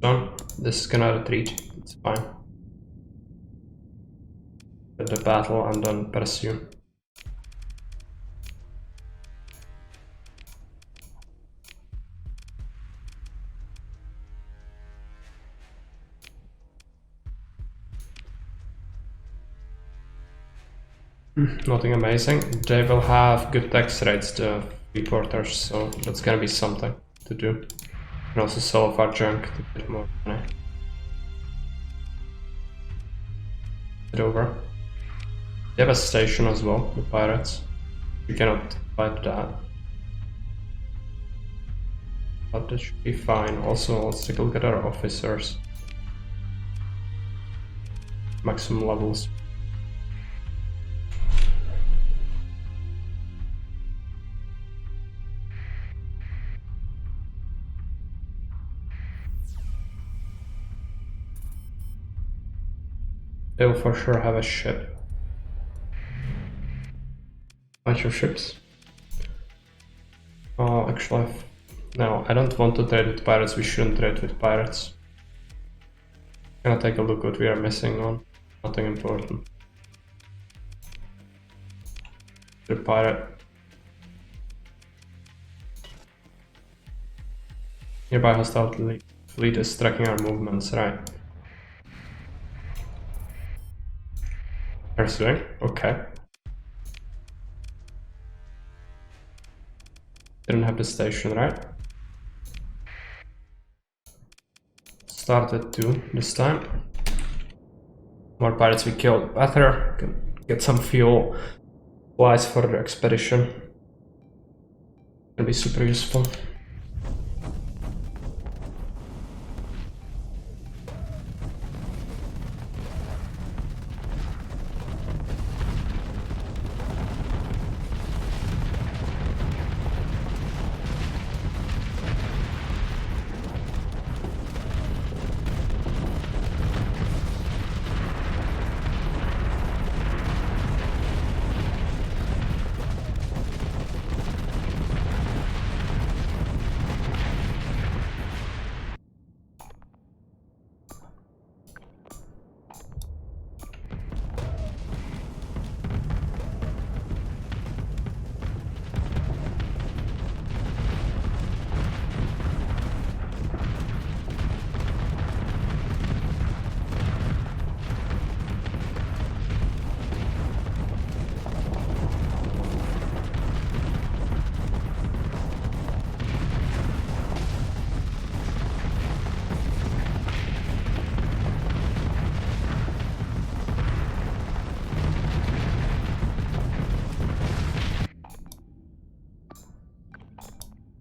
S1: Done. This is gonna retreat. It's fine. With the battle and then pursue. Nothing amazing. They will have good tax rates, the reporters, so that's gonna be something to do. And also sell off our junk to get more money. Get over. They have a station as well, the pirates. We cannot fight that. But that should be fine. Also, let's take a look at our officers. Maximum levels. They will for sure have a ship. Bunch of ships. Oh, actually, no, I don't want to trade with pirates. We shouldn't trade with pirates. Gonna take a look what we are missing on. Nothing important. The pirate. Nearby hostile fleet is tracking our movements, right? Pursuing? Okay. Didn't have the station, right? Started 2 this time. More pirates we killed. Better. Can get some fuel. Supplies for the expedition. Gonna be super useful.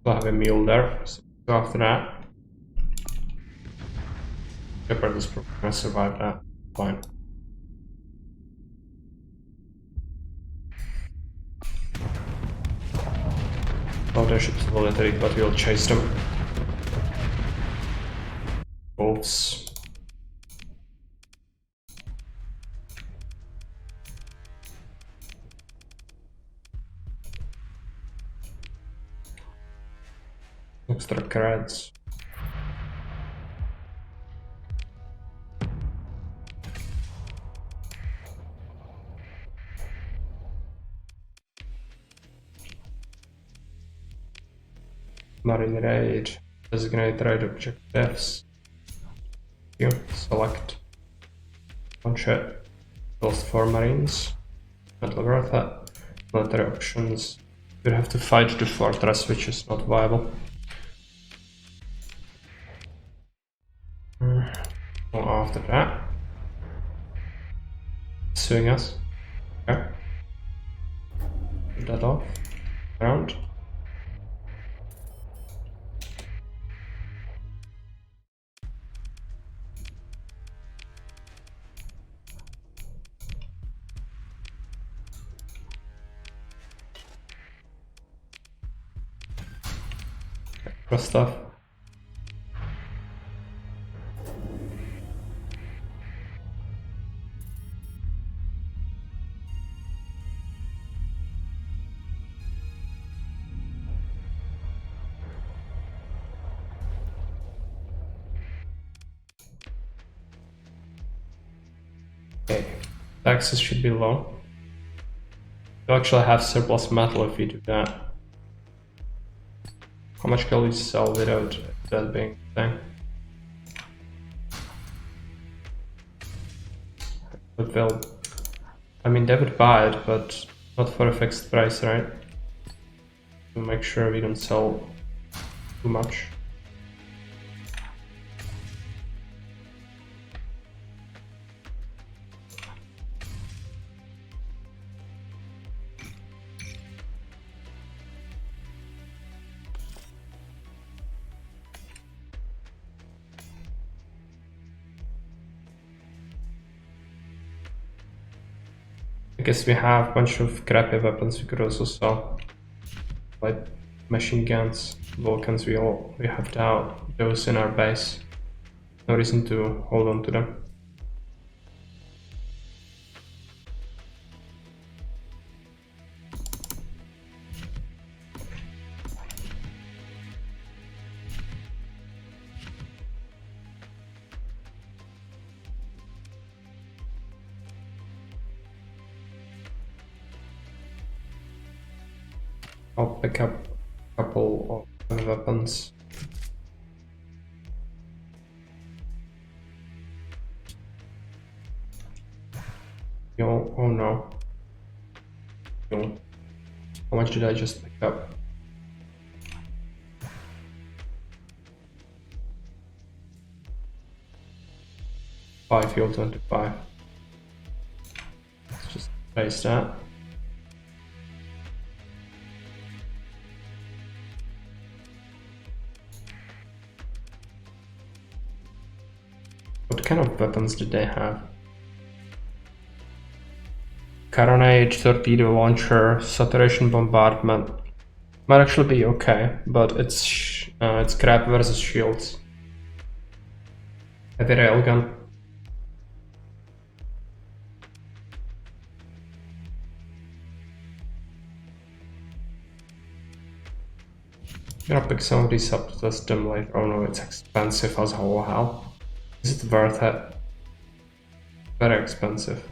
S1: We'll have a meal there, so after that. Shepard is probably gonna survive that. Fine. Oh, their ships will retreat, but we'll chase them. Boats. Extra creds. Marine raid. Designate raid objectives. You select one ship. Lost 4 marines. Not worth it. Military options. We have to fight the fortress, which is not viable. After that, suing us. Okay. Put that off. Around. Extra stuff. Okay, taxes should be low. You actually have surplus metal if you do that. How much can we sell without that being a thing? But we'll I mean, they would buy it, but not for a fixed price, right? To make sure we don't sell too much. I guess we have a bunch of crappy weapons we could also sell. Like machine guns, Vulcans, we have those in our base. No reason to hold on to them. I'll pick up a couple of weapons. Yo, oh no. Yo. How much did I just pick up? Fuel 25. Let's just place that. What kind of weapons did they have? Carronade, torpedo launcher, saturation bombardment. Might actually be okay, but it's crap versus shields. Heavy railgun. I'm gonna pick some of these up to test them later. Oh no, it's expensive as all hell. Is it worth it? Very expensive.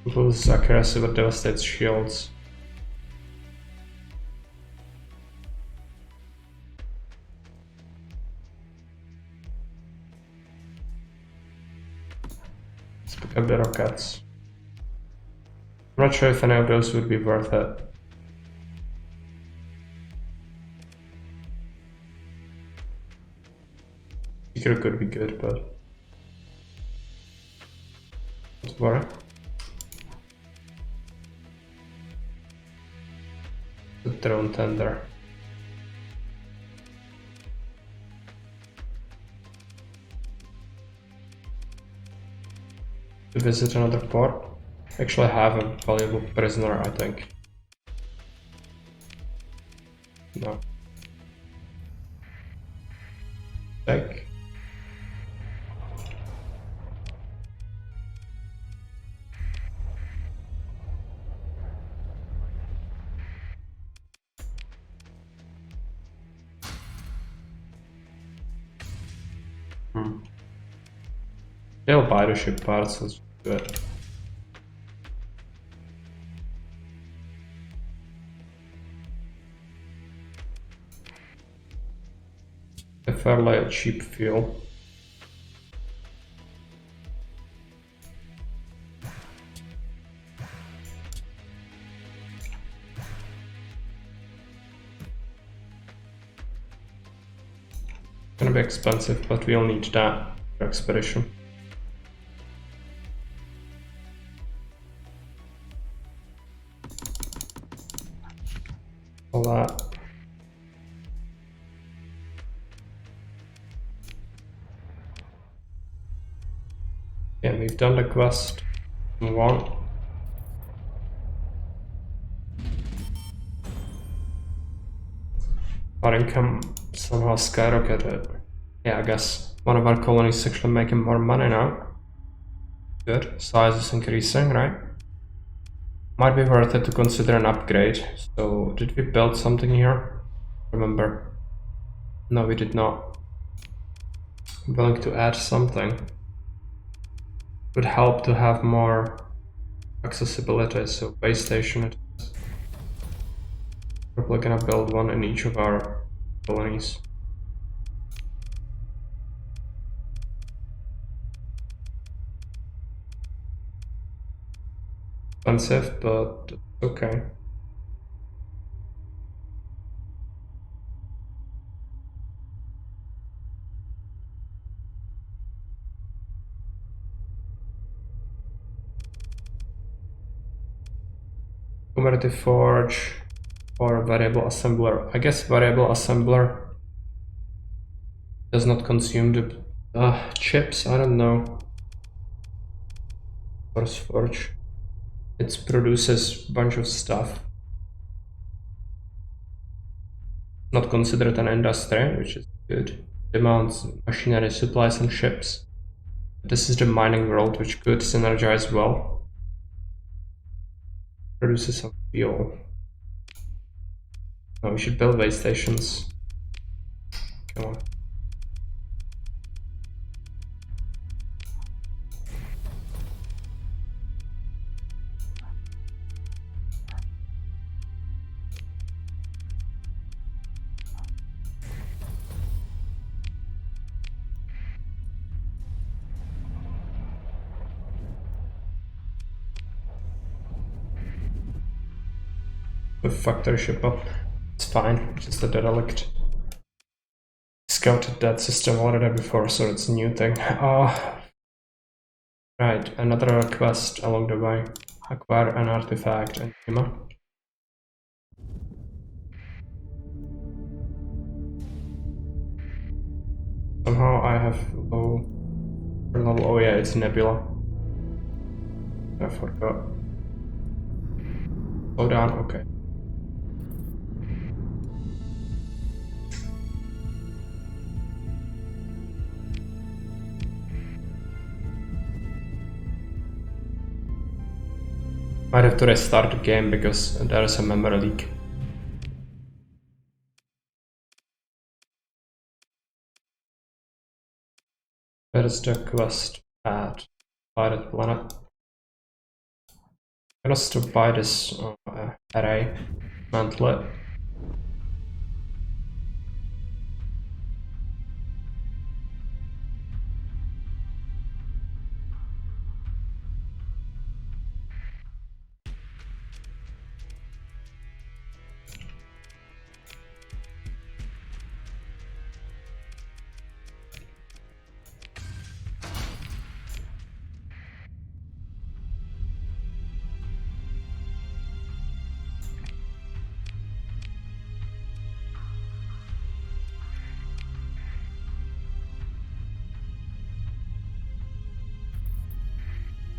S1: Loses accuracy but devastates shields. Let's pick up the rockets. I'm not sure if any of those would be worth it. Secret could be good, but don't worry. The drone tender. To visit another port. Actually have a valuable prisoner, I think. No. Take. They'll buy the ship parts, let's do it. A fairly cheap fuel. Gonna be expensive, but we'll need that for expedition. All that. Yeah, we've done the quest. Move on. Our income somehow skyrocketed. Yeah, I guess one of our colonies is actually making more money now. Good, size is increasing, right? Might be worth it to consider an upgrade. So, did we build something here? Remember? No, we did not. I'm willing to add something. Would help to have more accessibility, so base station it is. Probably gonna build one in each of our colonies. Expensive, but okay. Commodity forge or variable assembler. I guess variable assembler does not consume the chips. I don't know. Source forge. It produces a bunch of stuff. Not considered an industry, which is good. Demands machinery, supplies, and ships. This is the mining world, which could synergize well. Produces some fuel. No, we should build way stations. Come on. The factory ship up. It's fine, just a derelict. Scouted that system already before, so it's a new thing. Right, another quest along the way. Acquire an artifact and Hima. Somehow I have low level. Oh yeah, it's Nebula. I forgot. Slow down, okay. Might have to restart the game because there is a memory leak. Where is the quest at? Pilot planet. Let us to buy this array mantlet.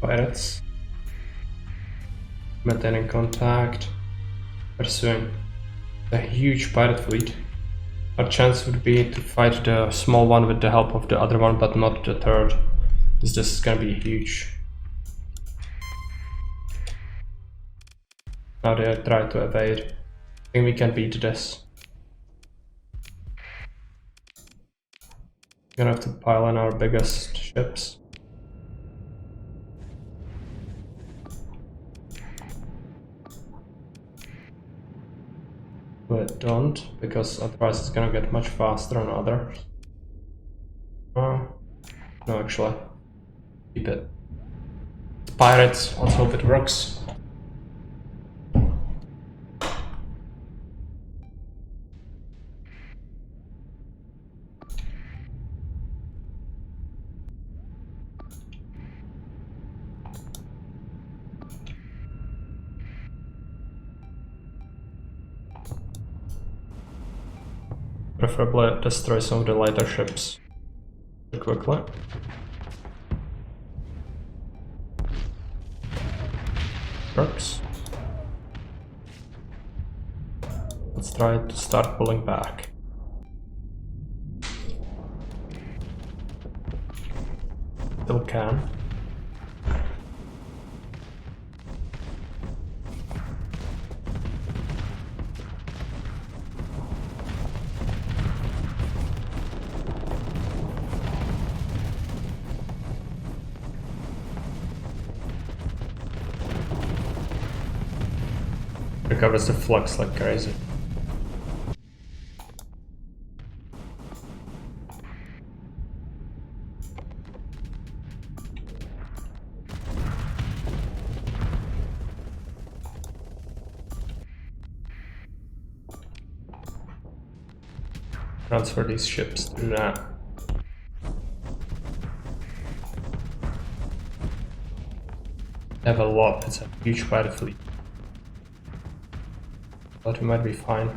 S1: Pirates. Maintaining contact. Pursuing a huge pirate fleet. Our chance would be to fight the small one with the help of the other one, but not the third. This is gonna be huge. Now they try to evade. I think we can beat this. We're gonna have to pile in our biggest ships. But don't, because otherwise it's gonna get much faster on others. No, actually. Keep it. Pirates, let's hope it works. Preferably destroy some of the lighter ships quickly. Works. Let's try to start pulling back. Still can. Recovers the flux like crazy. transfer these ships to that. They have a lot, it's a huge battle fleet. But we might be fine.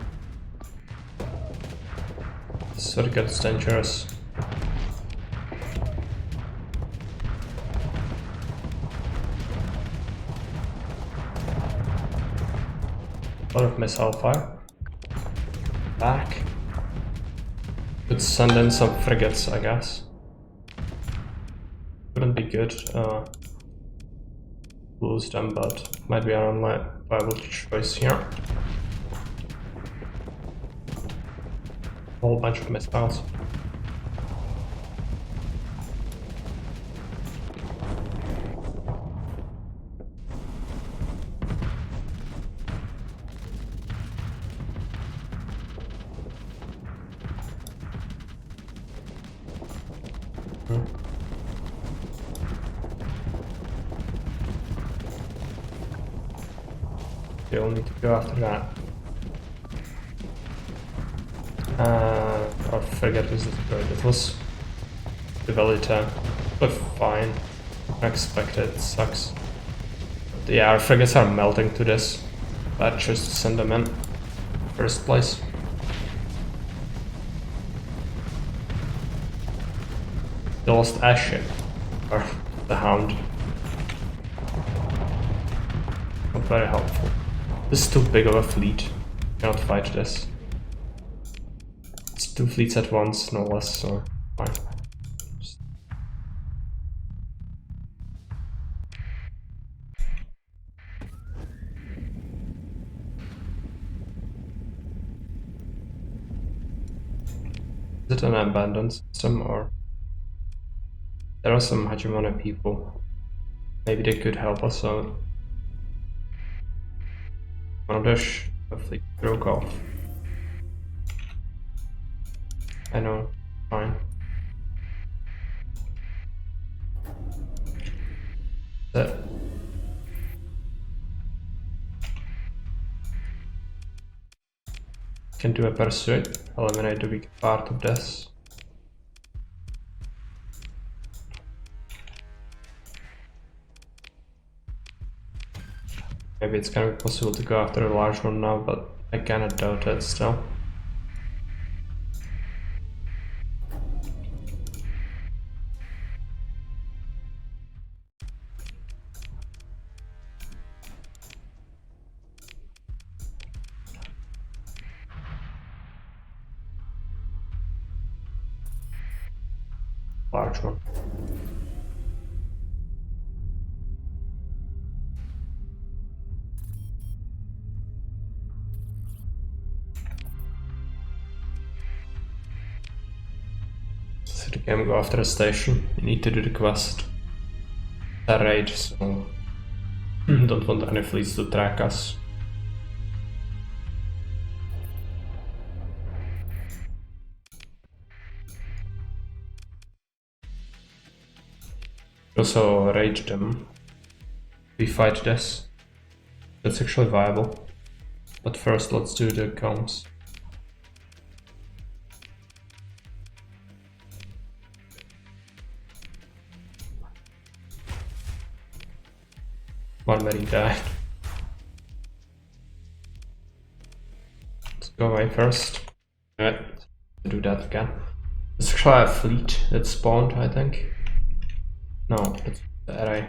S1: This sort of gets dangerous. A lot of missile fire. Back. Could send in some frigates, I guess. Wouldn't be good. Lose them, but might be our only viable choice here. A whole bunch of missiles. You'll need to go after that. Our frigate was destroyed. It was the belly tank, but fine. Unexpected, it sucks. But yeah, our frigates are melting to this. Bad choice to send them in first place. They lost a ship, or the Hound. Not very helpful. This is too big of a fleet. Cannot fight this. It's 2 fleets at once, no less, so fine. Is it an abandoned system, or there are some hegemonic people? Maybe they could help us out. One of their fleet broke off. I know, fine. That can do a pursuit, eliminate the weak part of this. Maybe it's gonna be possible to go after a large one now, but I cannot doubt it still. Large one. So the game go after a station. You need to do the quest. A raid, so don't want any fleets to track us. Also rage them. We fight this. That's actually viable. But first let's do the comms. One many died. Let's go away first. Alright, do that again. Let's try a fleet that spawned, I think. No, it's the array.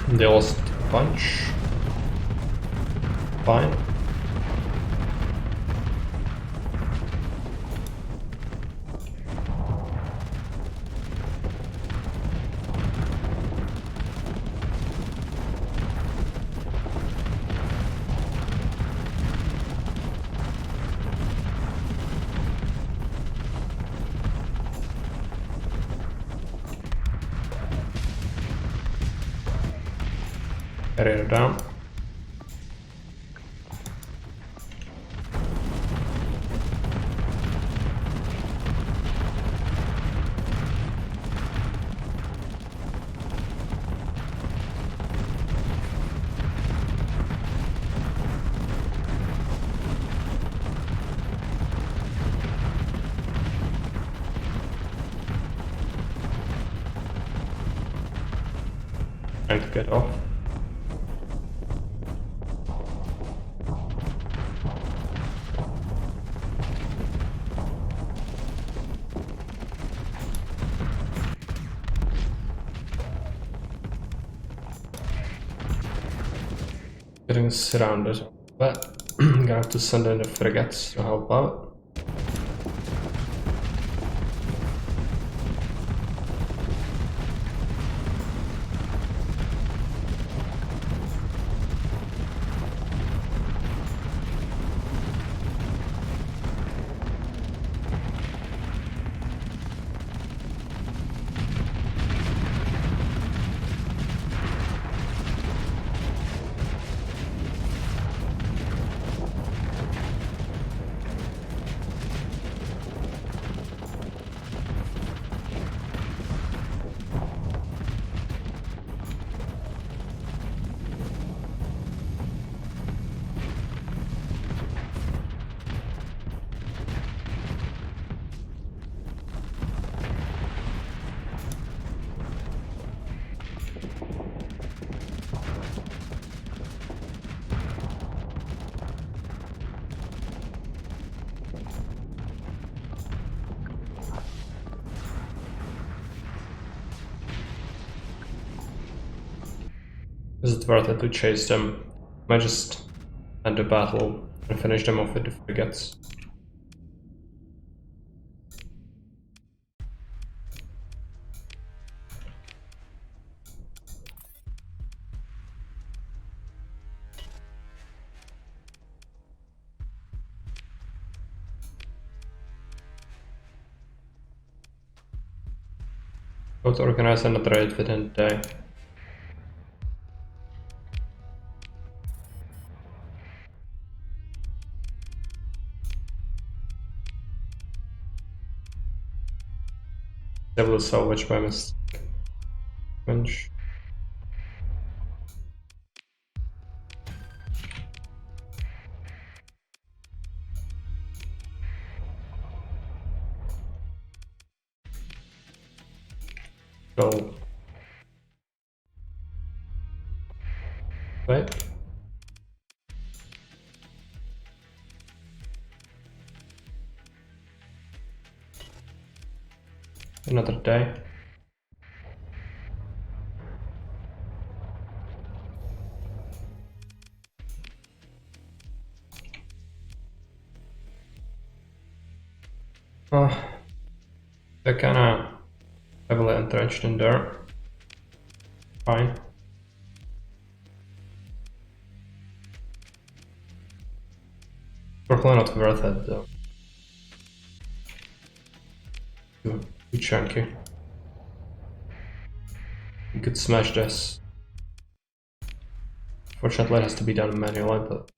S1: They lost a bunch. fine. Carry it down. Trying to get off. Getting surrounded, but I'm gonna have to send in the frigates to help out. Is it worth it to chase them? I might just end the battle and finish them off with the frigates. Go to organize another raid within a day. Able to salvage by mistake. Winch. Go. Wait. Another day. They're kinda heavily entrenched in there. Fine. Probably not worth it though. Too chunky. You could smash this. Fortunately it has to be done manually, but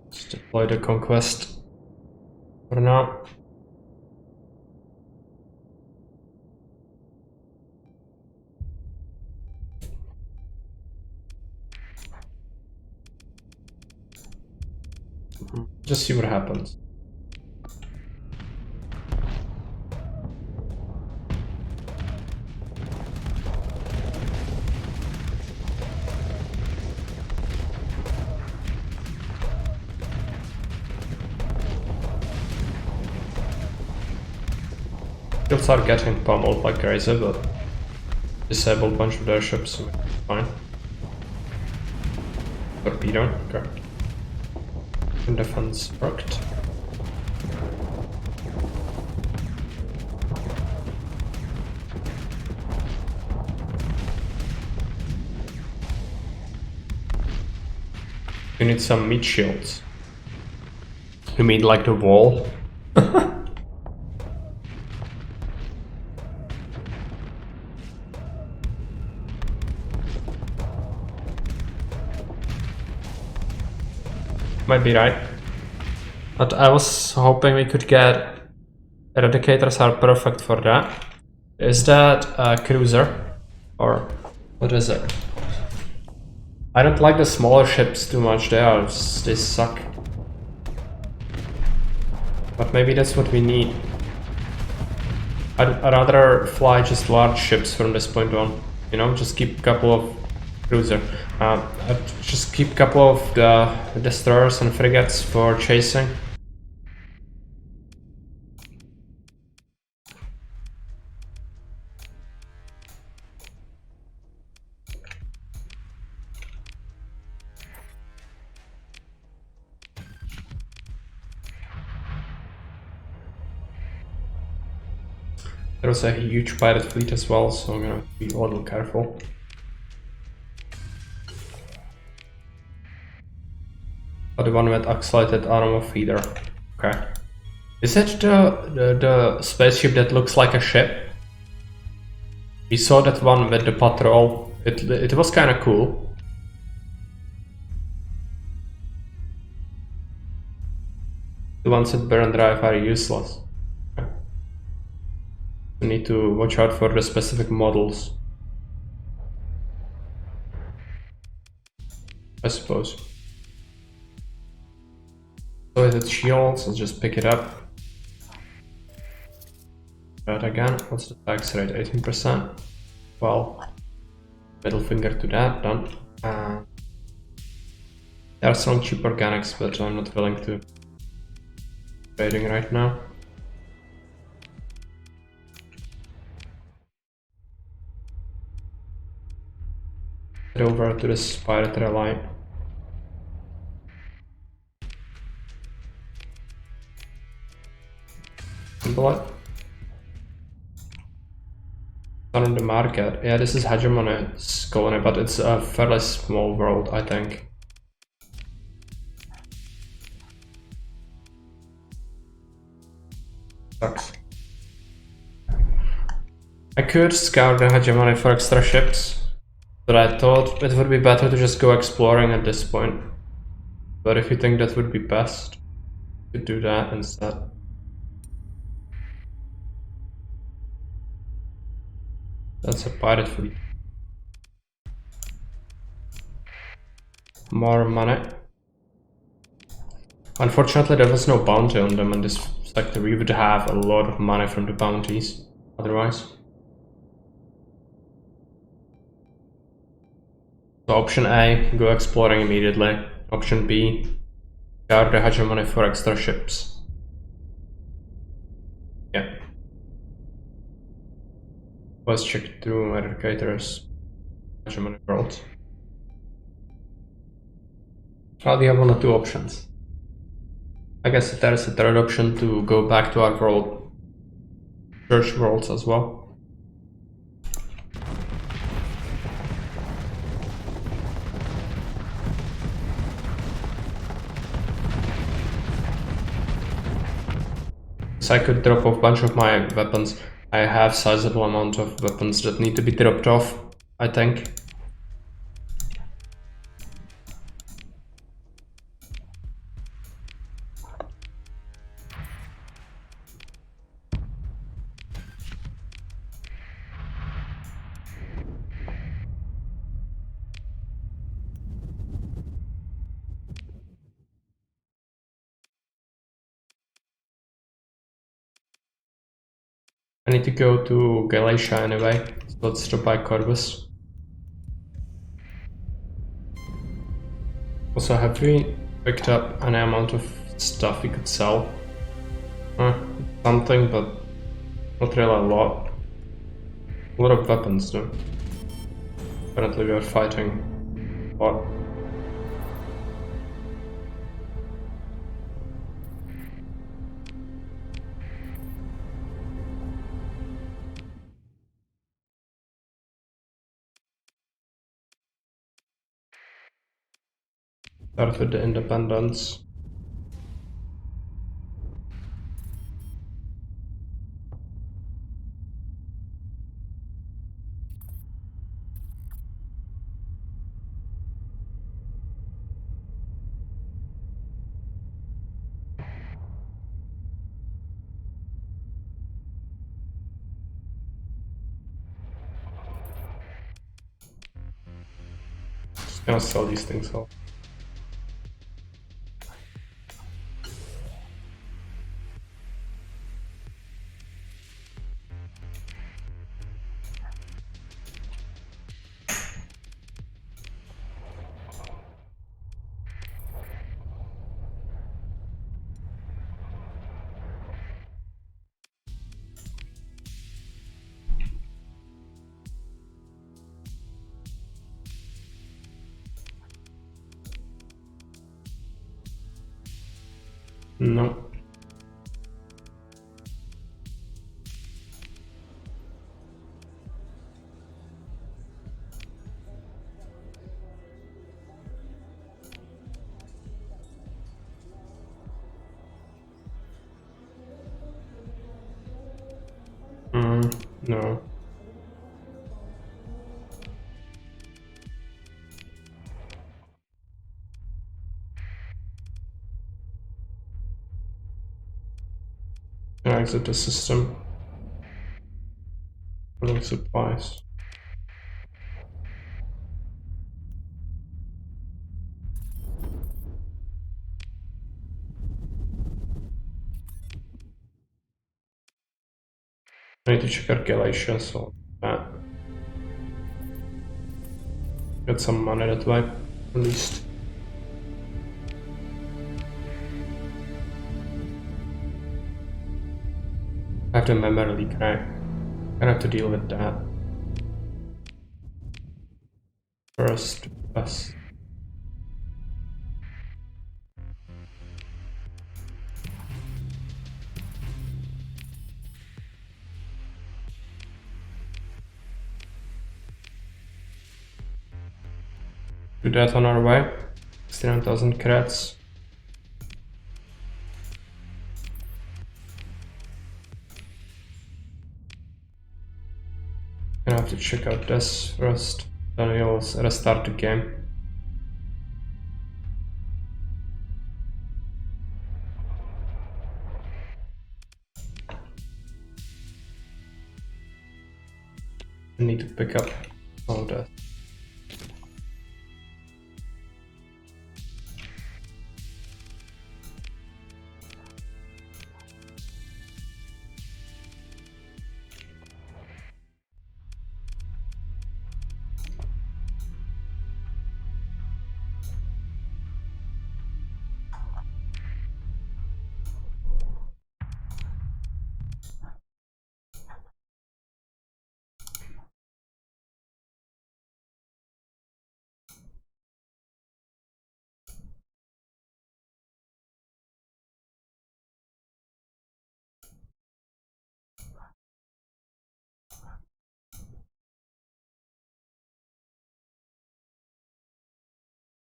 S1: let's deploy the conquest for now. Just see what happens. Shields are getting pummeled like crazy, but disable a bunch of their ships, so fine. Torpedo, okay. Defense worked. You need some meat shields. You mean like the wall? Might be right. But I was hoping we could get... Eradicators are perfect for that. Is that a cruiser? Or what is it? I don't like the smaller ships too much, they suck. But maybe that's what we need. I'd rather fly just large ships from this point on. You know, just keep a couple of cruiser. I'd just keep a couple of the destroyers and frigates for chasing. There was a huge pirate fleet as well, so I'm gonna be a little careful. But the one with accelerated armor feeder. Okay. Is it the spaceship that looks like a ship? We saw that one with the patrol. It was kinda cool. The ones that burn drive are useless. We need to watch out for the specific models, I suppose. So is it shields? Let's just pick it up. That again. What's the tax rate? 18%. Well, middle finger to that. Done. There are some cheap organics, but I'm not willing to trading right now. Head over to this pirate line. Bullet. On the market. Yeah, this is Hegemon's colony, but it's a fairly small world, I think. Sucks. I could scout the Hegemony for extra ships, but I thought it would be better to just go exploring at this point. But if you think that would be best, you could do that instead. That's a pirate fleet. More money. Unfortunately, there was no bounty on them in this sector. We would have a lot of money from the bounties otherwise. So option A, go exploring immediately. Option B, guard the Hegemony for extra ships. Yeah. Let's check through Eradicators. Hegemony world. Well, we have one or two options. I guess there is a third option to go back to our world. Church worlds as well. So I could drop off a bunch of my weapons. I have sizable amount of weapons that need to be dropped off, I think. I need to go to Galatia anyway, so let's stop by Corvus. Also, have we picked up an amount of stuff we could sell? Something, but not really a lot. A lot of weapons though. Apparently we are fighting a lot. Start with the independence. Just gonna sell these things off. No. No. Can I exit the system? Building supplies. I need to check calculations so that. Get some money that way, at least. I have to memory leak, right? I have to deal with that. First, best. Do that on our way. 69,000 credits. Gonna have to check out this first, then we'll restart the game. I need to pick up all that.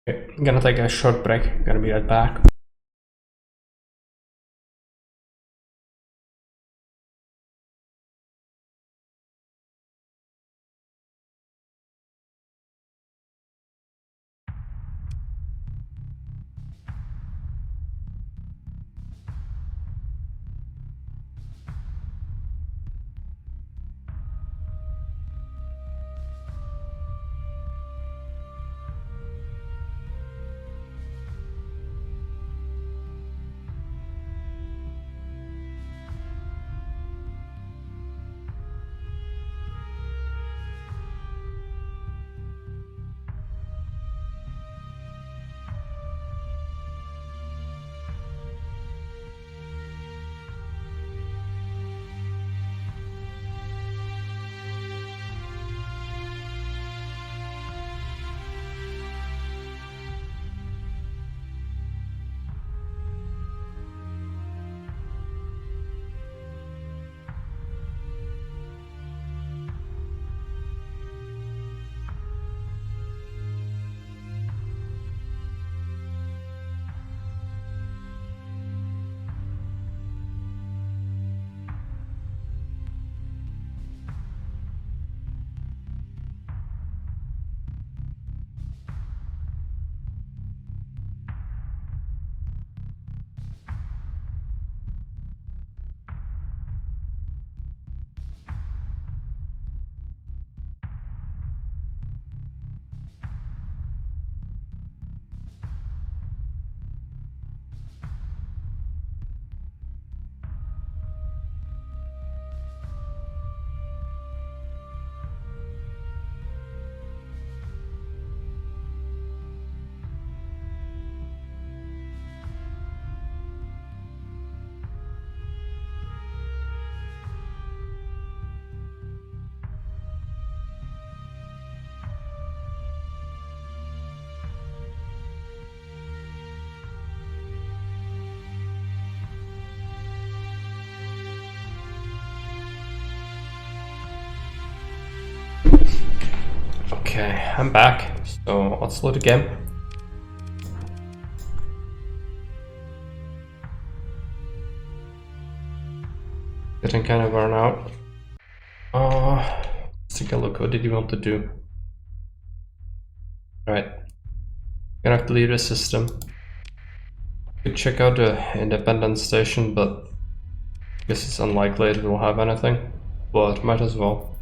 S1: Okay, I'm gonna take a short break, gonna be right back. Okay, I'm back. So let's load the game. Getting kind of worn out. Let's take a look. What did you want to do? Right. Gonna have to leave the system. Could check out the independent station, but I guess it's unlikely it will have anything. But might as well.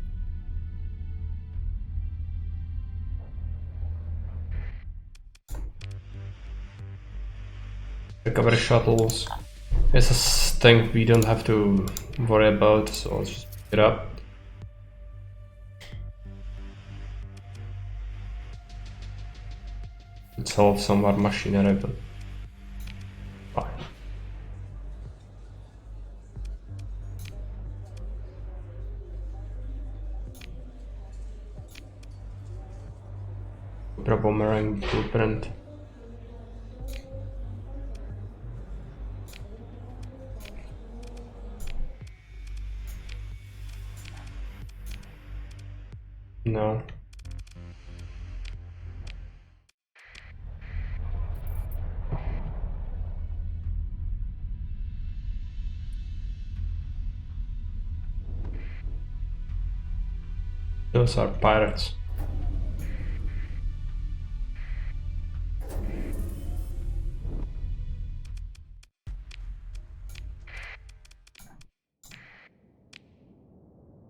S1: Recovery shuttles. It's a thing we don't have to worry about, so let's just pick it up. Let's solve some more machinery, but fine. Boomerang blueprint. No. Those are pirates.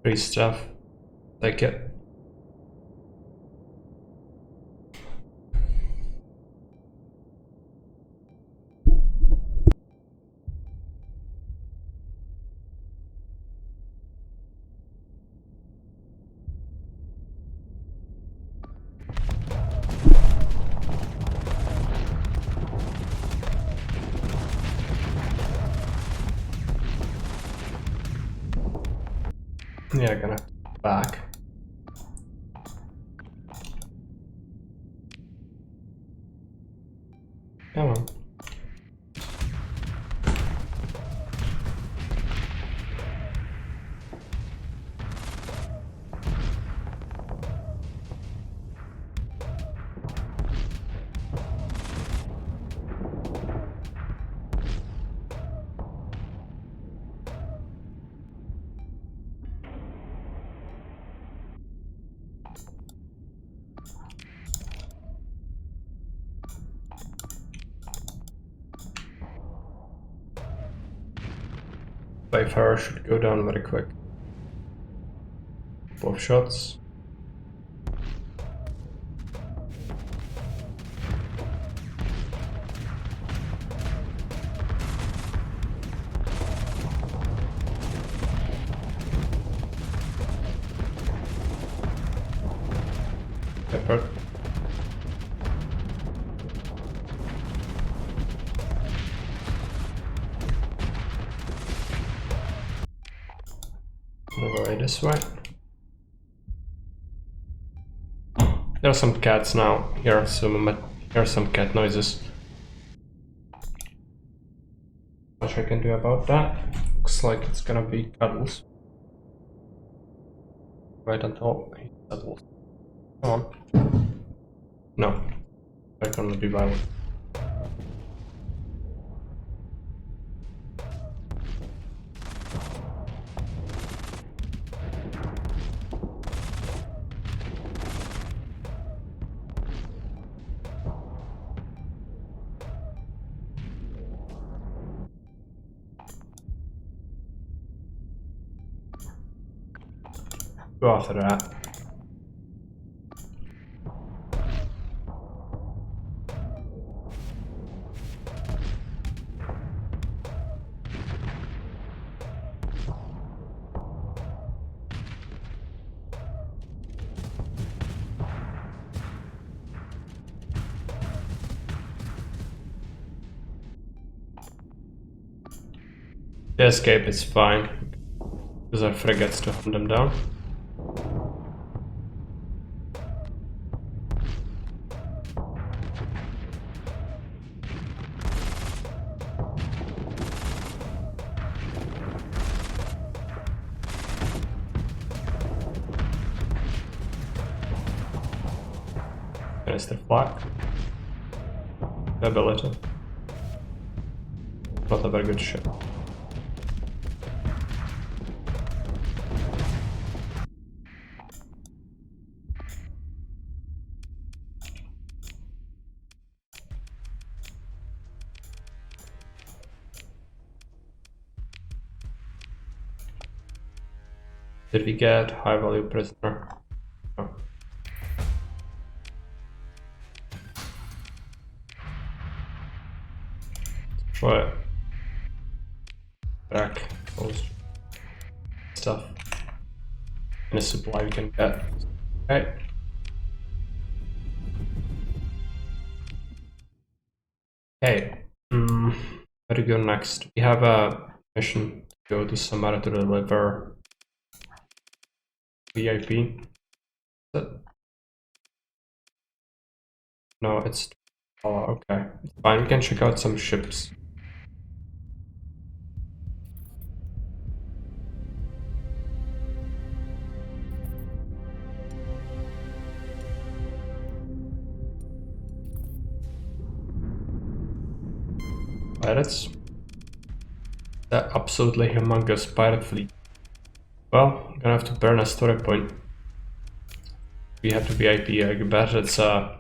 S1: Free stuff. Take it. Yeah, gonna back. Come on. By far should go down very quick. Both shots. Pepper. Move away this way. There are some cats now. Here are some cat noises. Much I can do about that. Looks like it's gonna be cuddles. Right until he settles. Come on. No. They're gonna be violent. Go after that. The escape is fine, because our frigates to hunt them down. Minister flag. The ability. Not a very good ship. Did we get high value prisoner? No. What? Back those stuff in a supply we can get. Okay. Okay. Where to go next? We have a mission to go to somewhere to deliver VIP. No, it's okay. It's fine. We can check out some ships. Pirates. The absolutely humongous pirate fleet. Well, I'm gonna have to burn a story point. We have to VIP. I bet it's a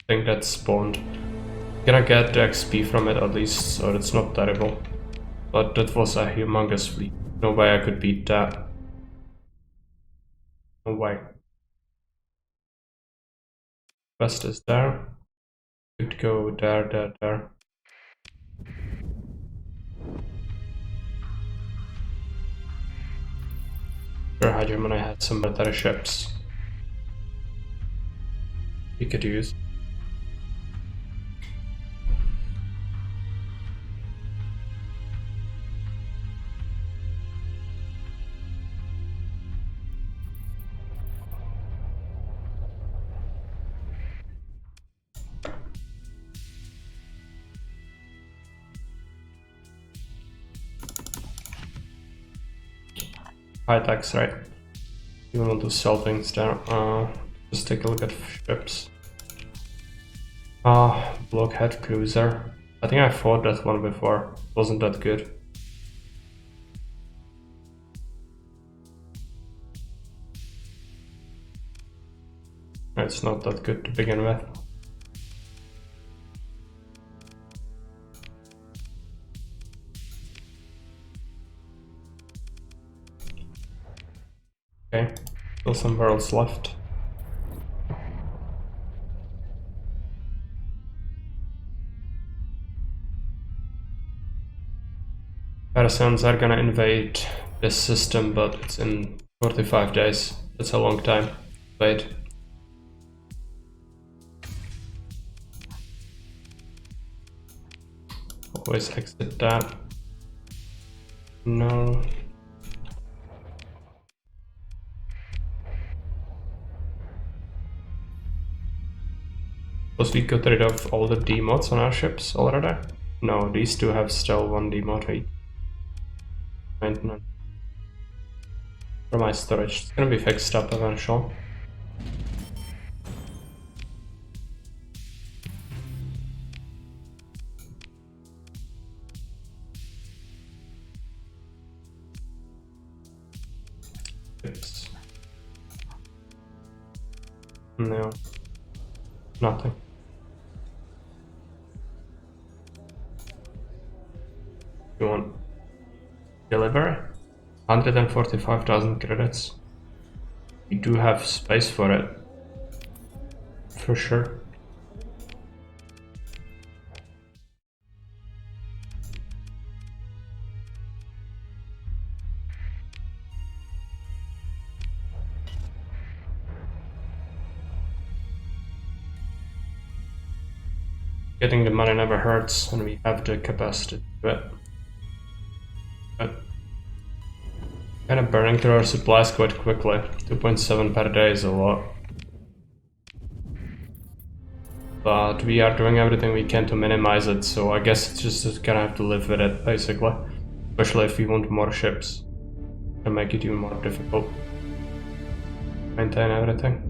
S1: thing that spawned. Gonna get the XP from it at least, so it's not terrible. But that was a humongous fleet. No way I could beat that. No way. Quest is there. Could go there. Sure, Hegemony had some better ships we could use. High tax, right? You want to sell things there. Just take a look at ships. Blockhead cruiser. I think I fought that one before. Wasn't that good. It's not that good to begin with. Okay, still some worlds left. Parasans are gonna invade this system, but it's in 45 days. That's a long time. Wait. Always exit that. No. Suppose we got rid of all the D mods on our ships already? No, these two have still one D mod each. Maintenance. For my storage, it's gonna be fixed up eventually. Ships. No. Nothing. You want delivery? 145,000 credits. We do have space for it. For sure. Getting the money never hurts, and we have the capacity to do it. But kind of burning through our supplies quite quickly. 2.7 per day is a lot. But we are doing everything we can to minimize it, so I guess it's just gonna have to live with it, basically. Especially if we want more ships. It'll make it even more difficult. Maintain everything.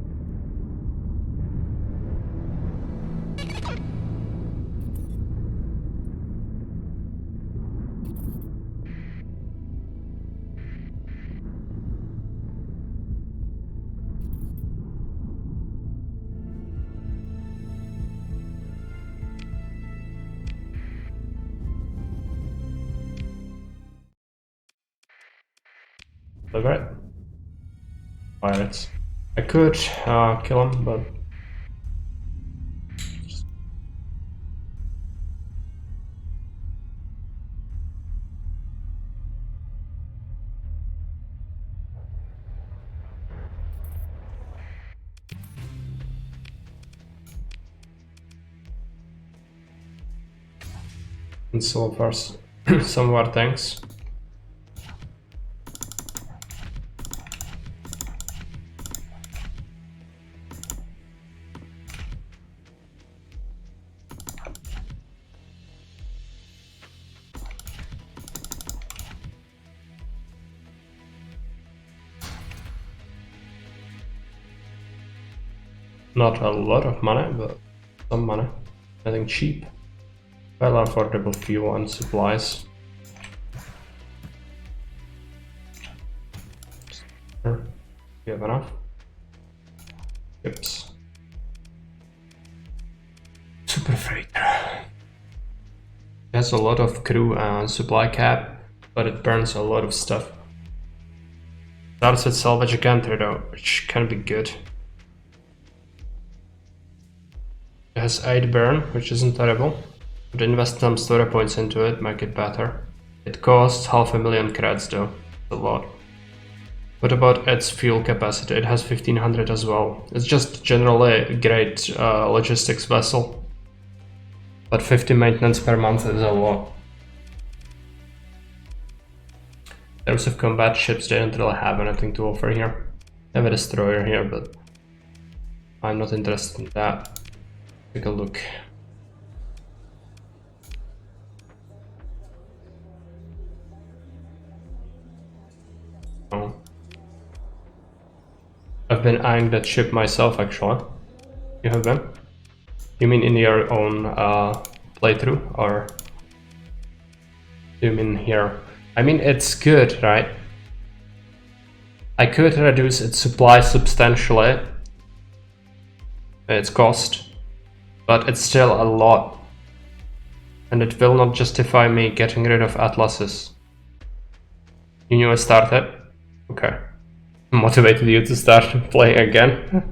S1: Deliver it. Pirates. I could kill him, but and so far some of our tanks. Not a lot of money, but some money. Nothing cheap. Well affordable fuel and supplies. Do you have enough? Ships. Super freighter. It has a lot of crew and supply cap, but it burns a lot of stuff. Starts with salvage gantry though, which can be good. It has 8 burn, which isn't terrible. But invest some story points into it, make it better. It costs 500,000 creds though, a lot. What about its fuel capacity? It has 1500 as well. It's just generally a great logistics vessel. But 50 maintenance per month is a lot. In terms of combat ships, they don't really have anything to offer here. They have a destroyer here, but I'm not interested in that. Take a look. Oh. I've been eyeing that ship myself, actually. You have been? You mean in your own playthrough, or do you mean here? I mean, it's good, right? I could reduce its supply substantially, its cost, but it's still a lot. And it will not justify me getting rid of Atlases. You knew I started? Okay. Motivated you to start playing again?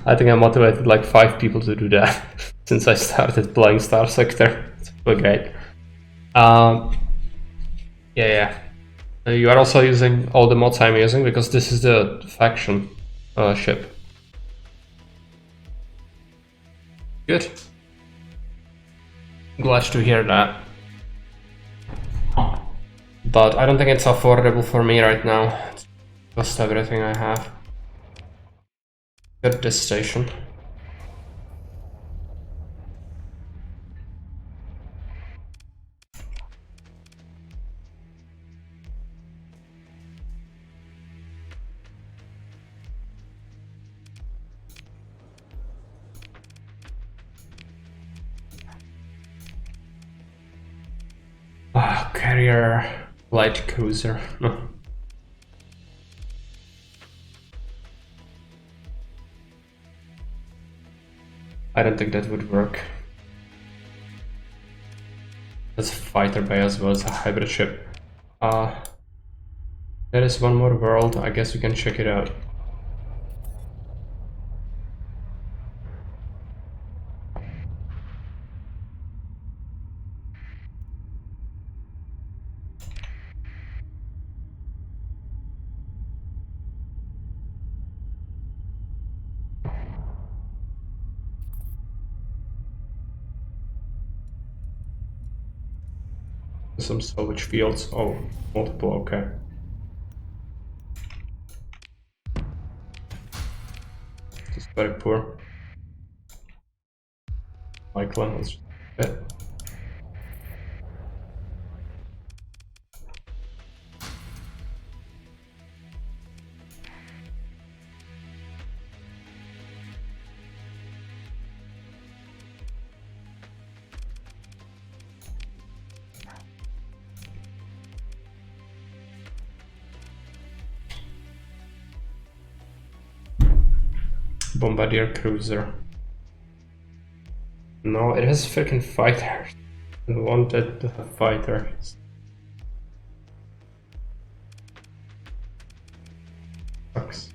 S1: I think I motivated like 5 people to do that since I started playing Starsector. It's really great. Yeah. You are also using all the mods I'm using because this is the faction ship. Good. Glad to hear that. But I don't think it's affordable for me right now. It's just everything I have. At this station. Carrier light cruiser. No. I don't think that would work. That's a fighter bay as well as a hybrid ship. There is one more world, I guess we can check it out. Some salvage fields. Oh, multiple, okay. Just very poor. Likely, let's just it. Bombardier cruiser. No, it has freaking fighters. I wanted to have fighters. Sucks.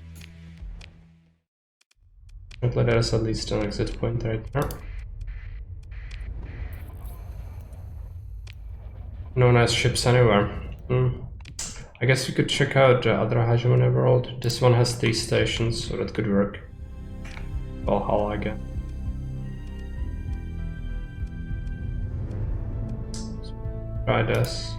S1: Hopefully there is at least an exit point right there. No nice ships anywhere. I guess we could check out the other hegemony world. This one has 3 stations, so that could work. Valhalla again. Try this.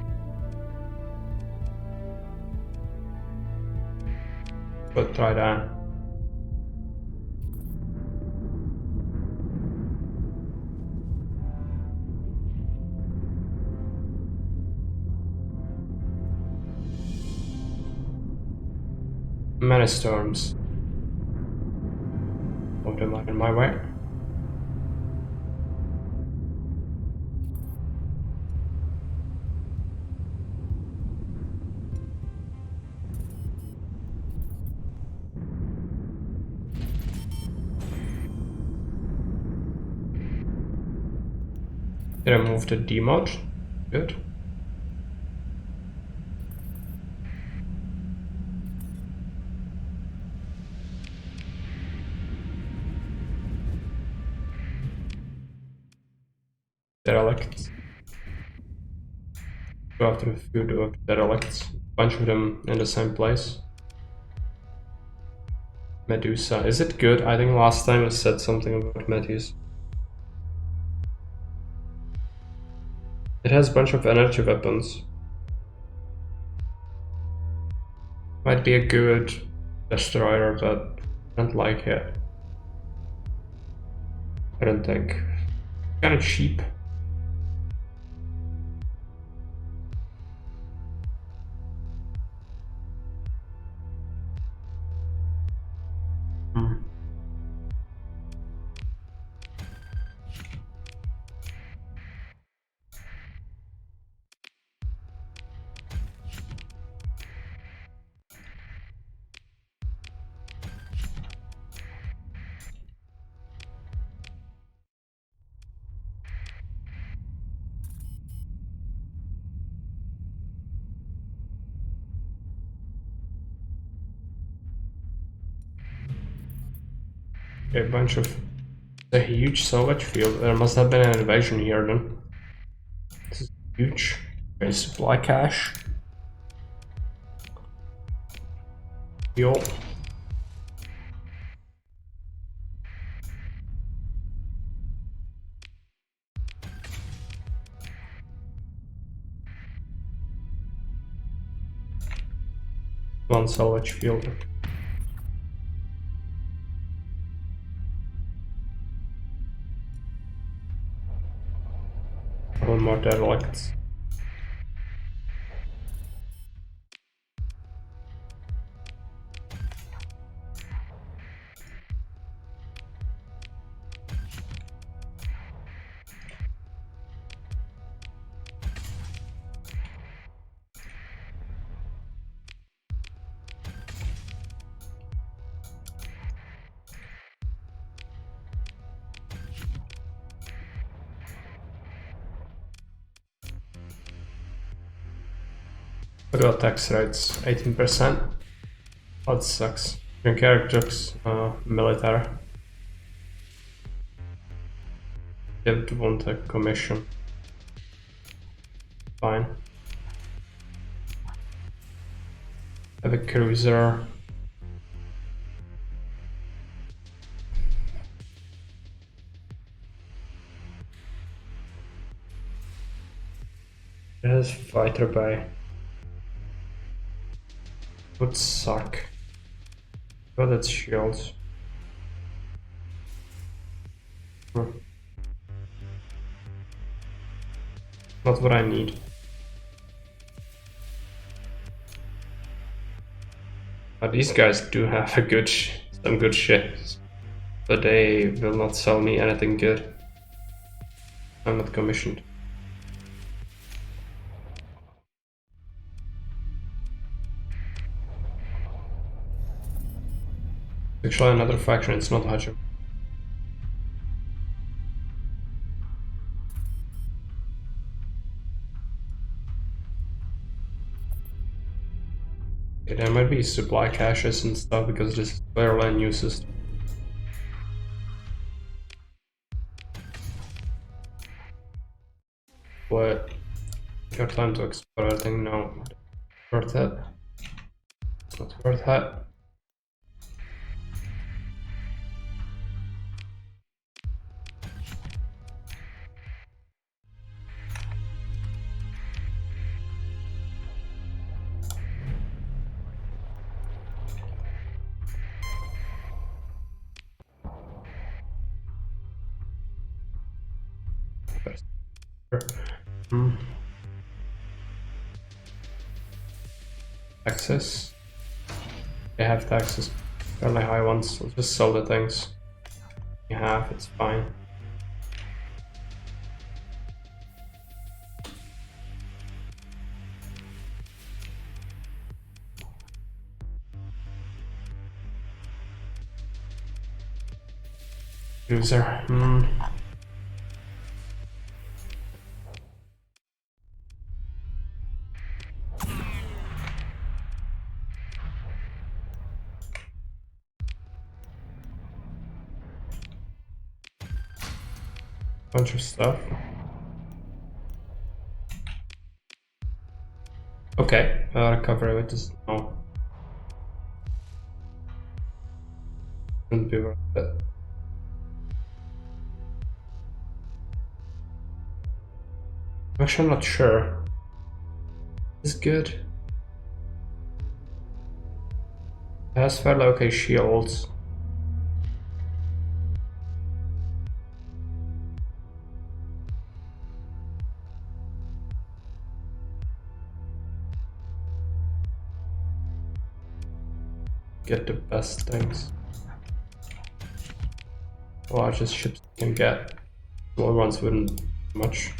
S1: But try that. Many storms. Of them are in my way. Did I move the D mode? Good. Derelicts. Go after a few derelicts. Bunch of them in the same place. Medusa. Is it good? I think last time I said something about Medusa. It has a bunch of energy weapons. Might be a good destroyer, but I don't like it. I don't think. Kinda cheap. A bunch of a huge salvage field. There must have been an invasion here then. This is huge. Okay, supply cache. Yo. One salvage field. One more derelicts. What about tax rates? 18%? Oh, that sucks. Your characters, military. Didn't want a commission. Fine. Have a cruiser. It has fighter bay. Would suck. Oh, that's shields. Not what I need. But these guys do have a good some good shit. But they will not sell me anything good. I'm not commissioned. Actually another faction, it's not Hajim. There might be supply caches and stuff because this is fairly a new system. But your time to explore, I think no. Worth it. It's not worth it. Taxes. They have taxes, fairly high ones. I'll just sell the things you have, it's fine. User. Bunch of stuff. Okay, recovery with this. No. Wouldn't be worth it. Actually, I'm not sure. It's good. It has fairly okay shields. Get the best things. Largest ships you can get. Small ones wouldn't much.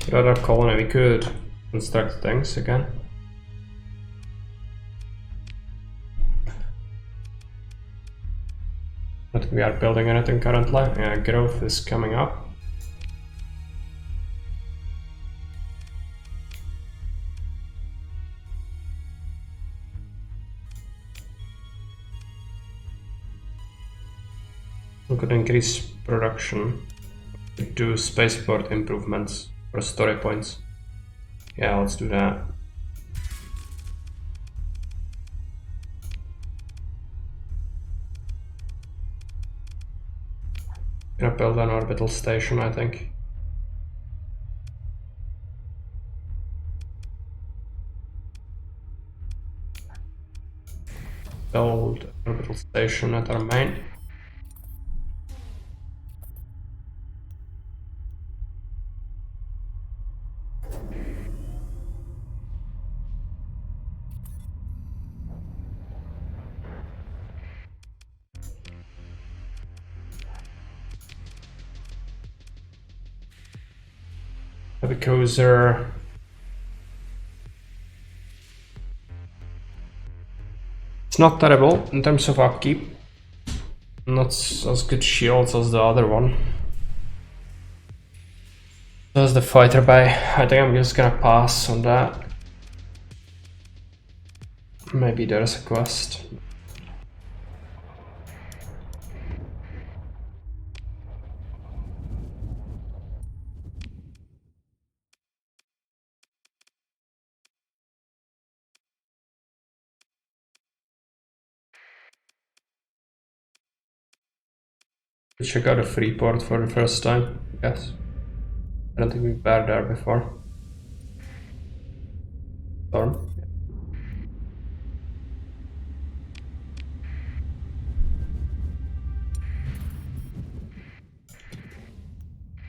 S1: Another colony, we could construct things again. But we are building anything currently. Growth is coming up. We could increase production, do spaceport improvements or story points. Yeah, let's do that. Gonna build an orbital station, I think. Build an orbital station at our main. Heavy cruiser. It's not terrible in terms of upkeep. Not as good shields as the other one. Does the fighter bay? I think I'm just gonna pass on that. Maybe there's a quest. Check out a free port for the first time, yes. I don't think we've been there before. Storm.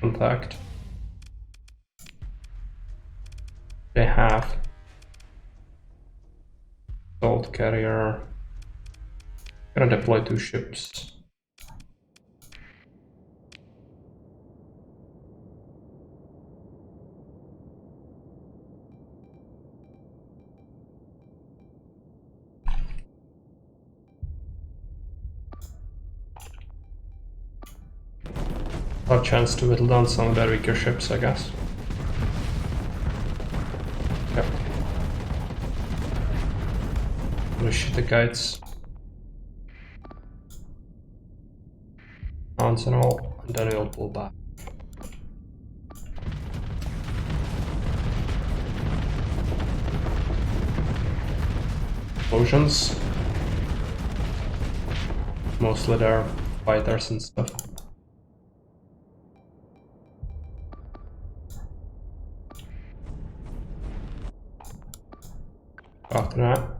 S1: Contact. They have salt carrier. Gonna deploy 2 ships. Have a chance to whittle down some of their weaker ships, I guess. Yep. Gonna shoot the guides. Mounts and all, and then we'll pull back. Explosions. Mostly they're fighters and stuff. After that.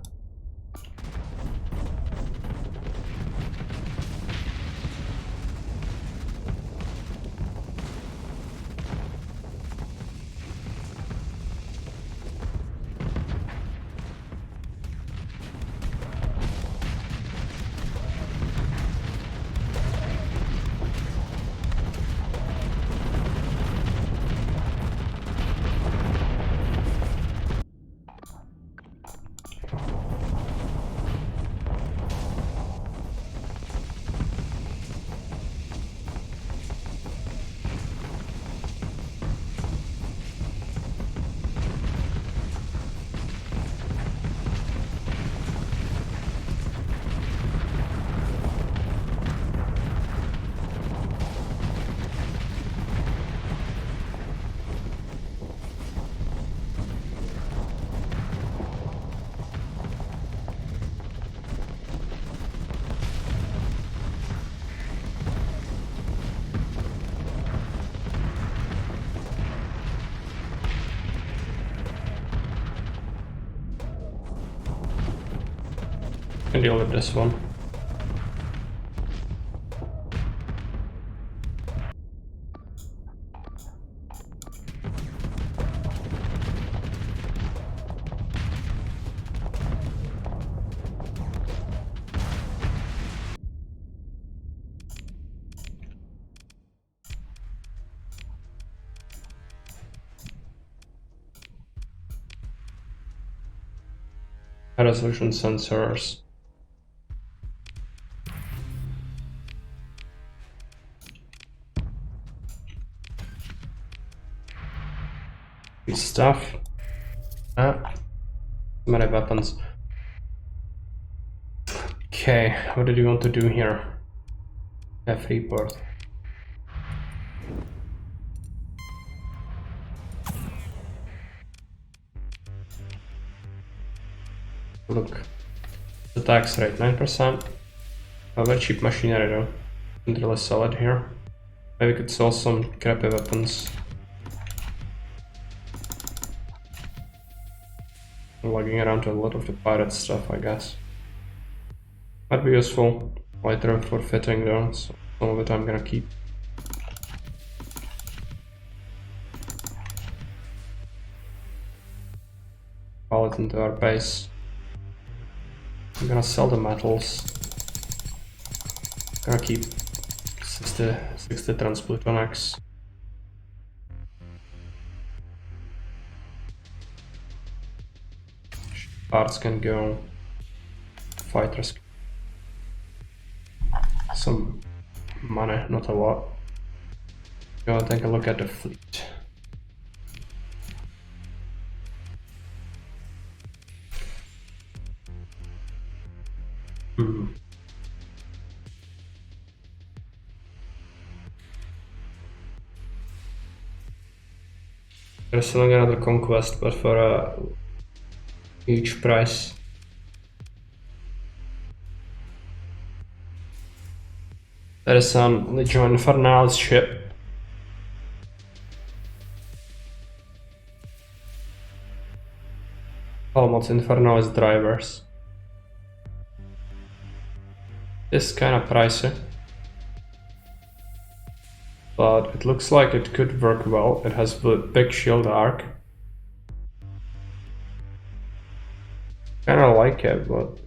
S1: Can deal with this one. High resolution sensors. Stuff. Many weapons. Okay, what did you want to do here? Freeport. Look, the tax rate 9%. A very cheap machinery though. Isn't really solid here. Maybe we could sell some crappy weapons. Lugging around a lot of the pirate stuff, I guess. Might be useful later for fitting though, so some of it I'm gonna keep. Haul it into our base. I'm gonna sell the metals. Gonna keep 60 Transplutonics. Parts can go. Fighters. Some money, not a lot. Go take a look at the fleet. They're selling another conquest, but for a huge price. There is some Legion Infernalis ship. Almost Infernalis drivers. It's kind of pricey, but it looks like it could work well. It has the big shield arc. Kinda like it, but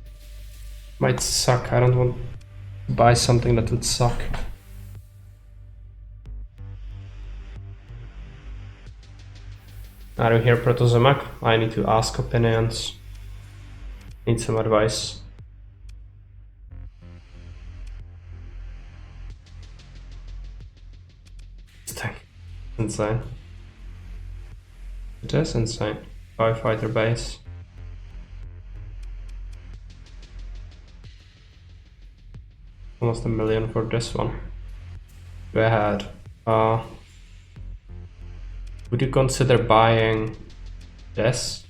S1: might suck. I don't want to buy something that would suck. Are you here, Protozomac? I need to ask opinions. Need some advice. Insane. It is insane. Firefighter base. Almost 1 million for this one. Go ahead. Would you consider buying this?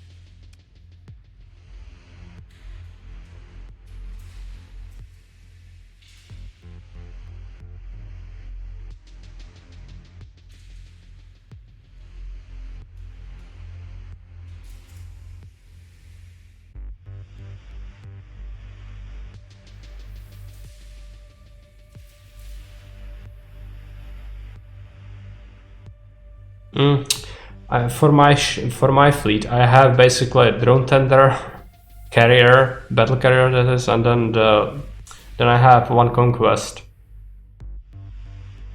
S1: For my fleet, I have basically a drone tender, carrier, battle carrier that is, and then I have one conquest.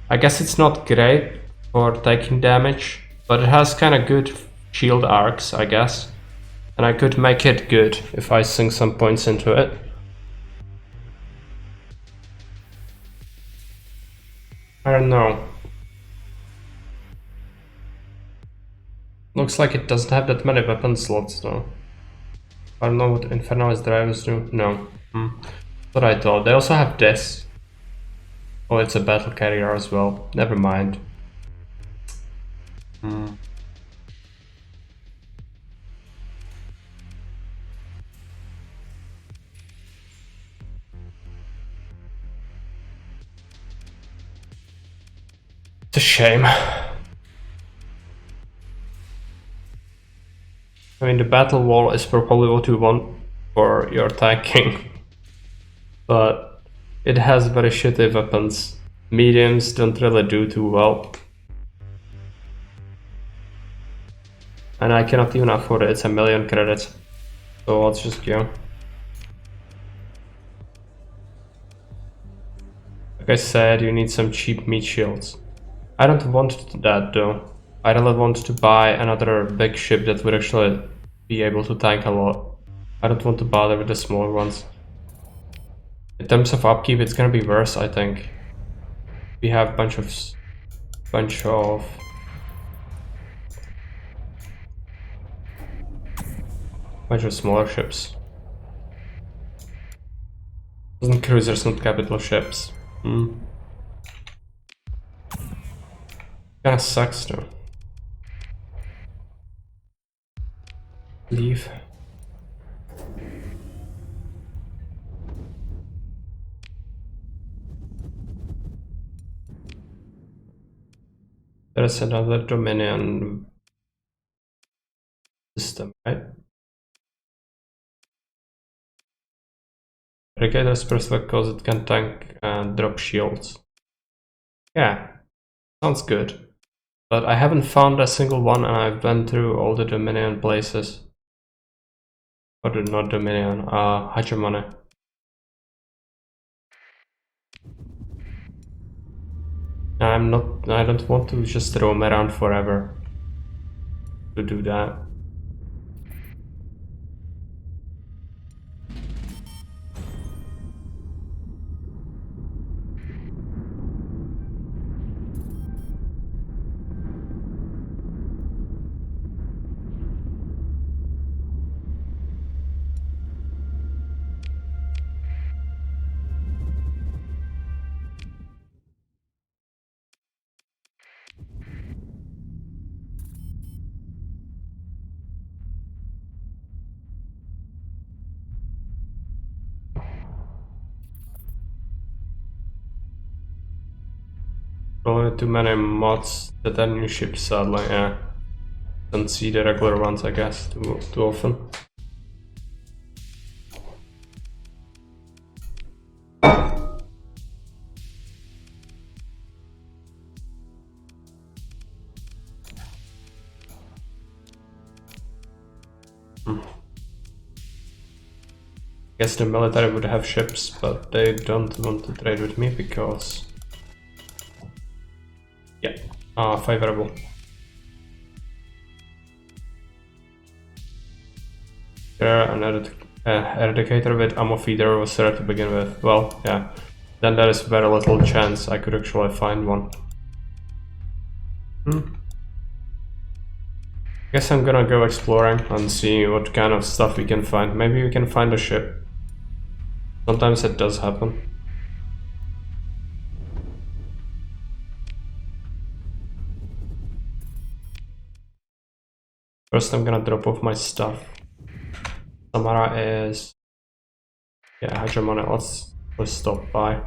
S1: I guess it's not great for taking damage, but it has kind of good shield arcs, I guess, and I could make it good if I sink some points into it. I don't know. Looks like it doesn't have that many weapon slots though. I don't know what Infernalist drivers do. No. That's what I thought. They also have this. Oh, it's a battle carrier as well. Never mind. It's a shame. I mean, the battle wall is probably what you want for your tanking, but it has very shitty weapons. Mediums don't really do too well. And I cannot even afford it, it's 1 million credits. So let's just go. Like I said, you need some cheap meat shields. I don't want that though. I really want to buy another big ship that would actually be able to tank a lot. I don't want to bother with the smaller ones. In terms of upkeep, it's gonna be worse, I think. We have a bunch of smaller ships. Doesn't cruisers, not capital ships. Kinda sucks though. Leave. There's another Dominion system, right? Replicator's perspective because it can tank and drop shields. Yeah, sounds good. But I haven't found a single one and I've been through all the Dominion places. Or not Dominion, Hegemony. I don't want to just roam around forever to do that. Probably too many mods that are new ships, sadly, yeah. Don't see the regular ones, I guess, too often. I guess the military would have ships, but they don't want to trade with me because... yeah, favorable. There, an eradicator with ammo feeder was there to begin with. Well, yeah, then there is very little chance I could actually find one. Guess I'm gonna go exploring and see what kind of stuff we can find. Maybe we can find a ship. Sometimes it does happen. First I'm gonna drop off my stuff. Samara is... yeah, hegemonic, let's stop by.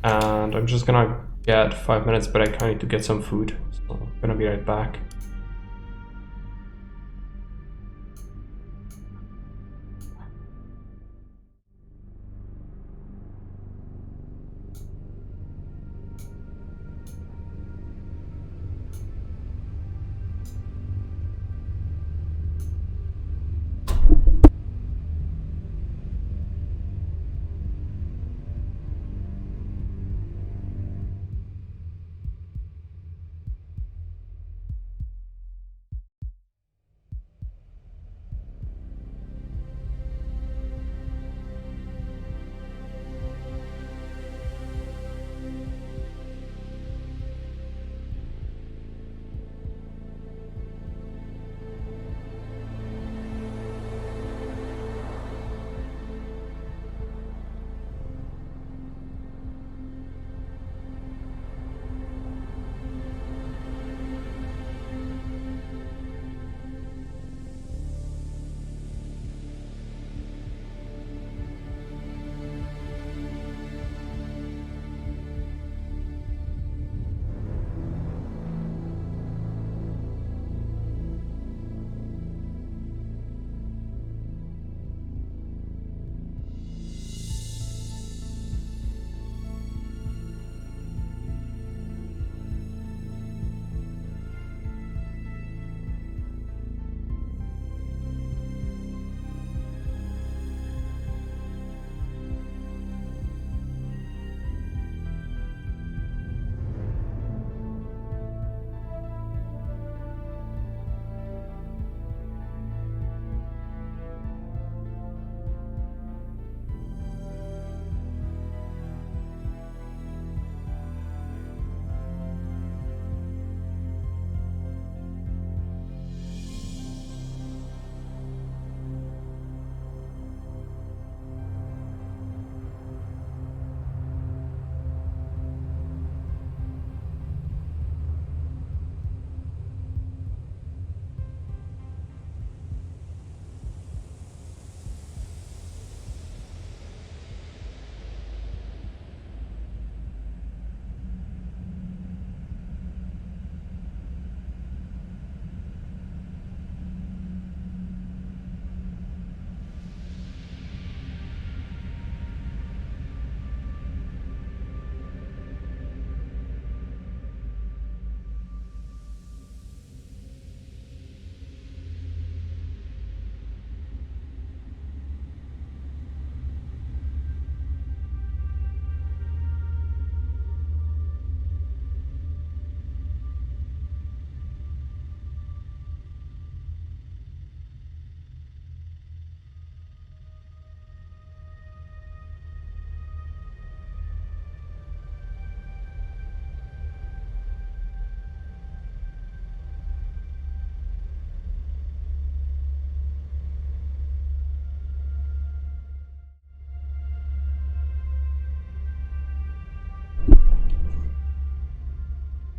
S1: And I'm just gonna get 5 minutes break, I need to get some food. So I'm gonna be right back.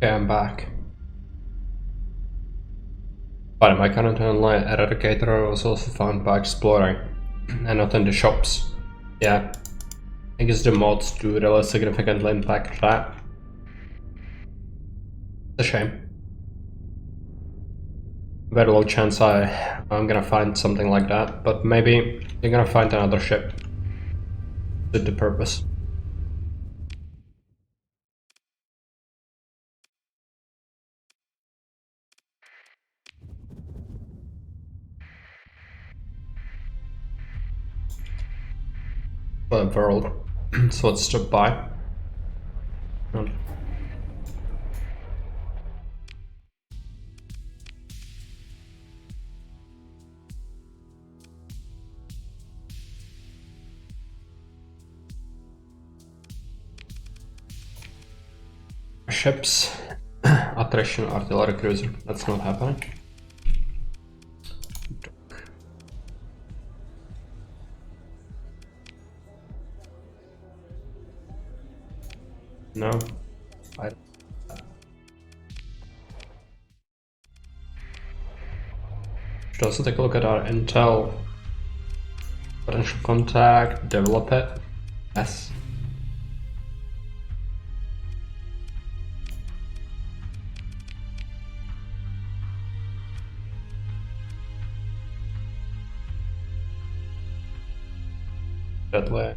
S1: Okay, I'm back. But my current online eradicator was also found by exploring, and not in the shops. Yeah, I guess the mods do really significantly impact that. It's a shame. Very low chance I'm gonna find something like that, but maybe you're gonna find another ship. Suit the purpose. World. So let's stop by. And ships. Up attrition artillery cruiser. That's not happening. No. Should also take a look at our intel. Potential contact, develop it. Yes. That way.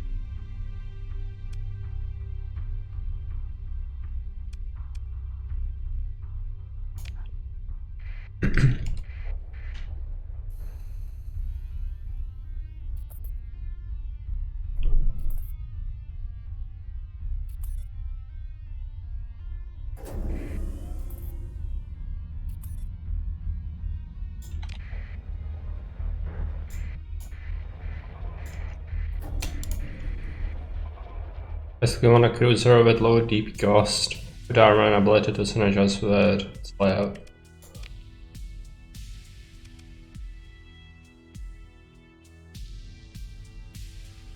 S1: Basically, want a cruiser with low DP cost, with armor and ability to synergize with its layout.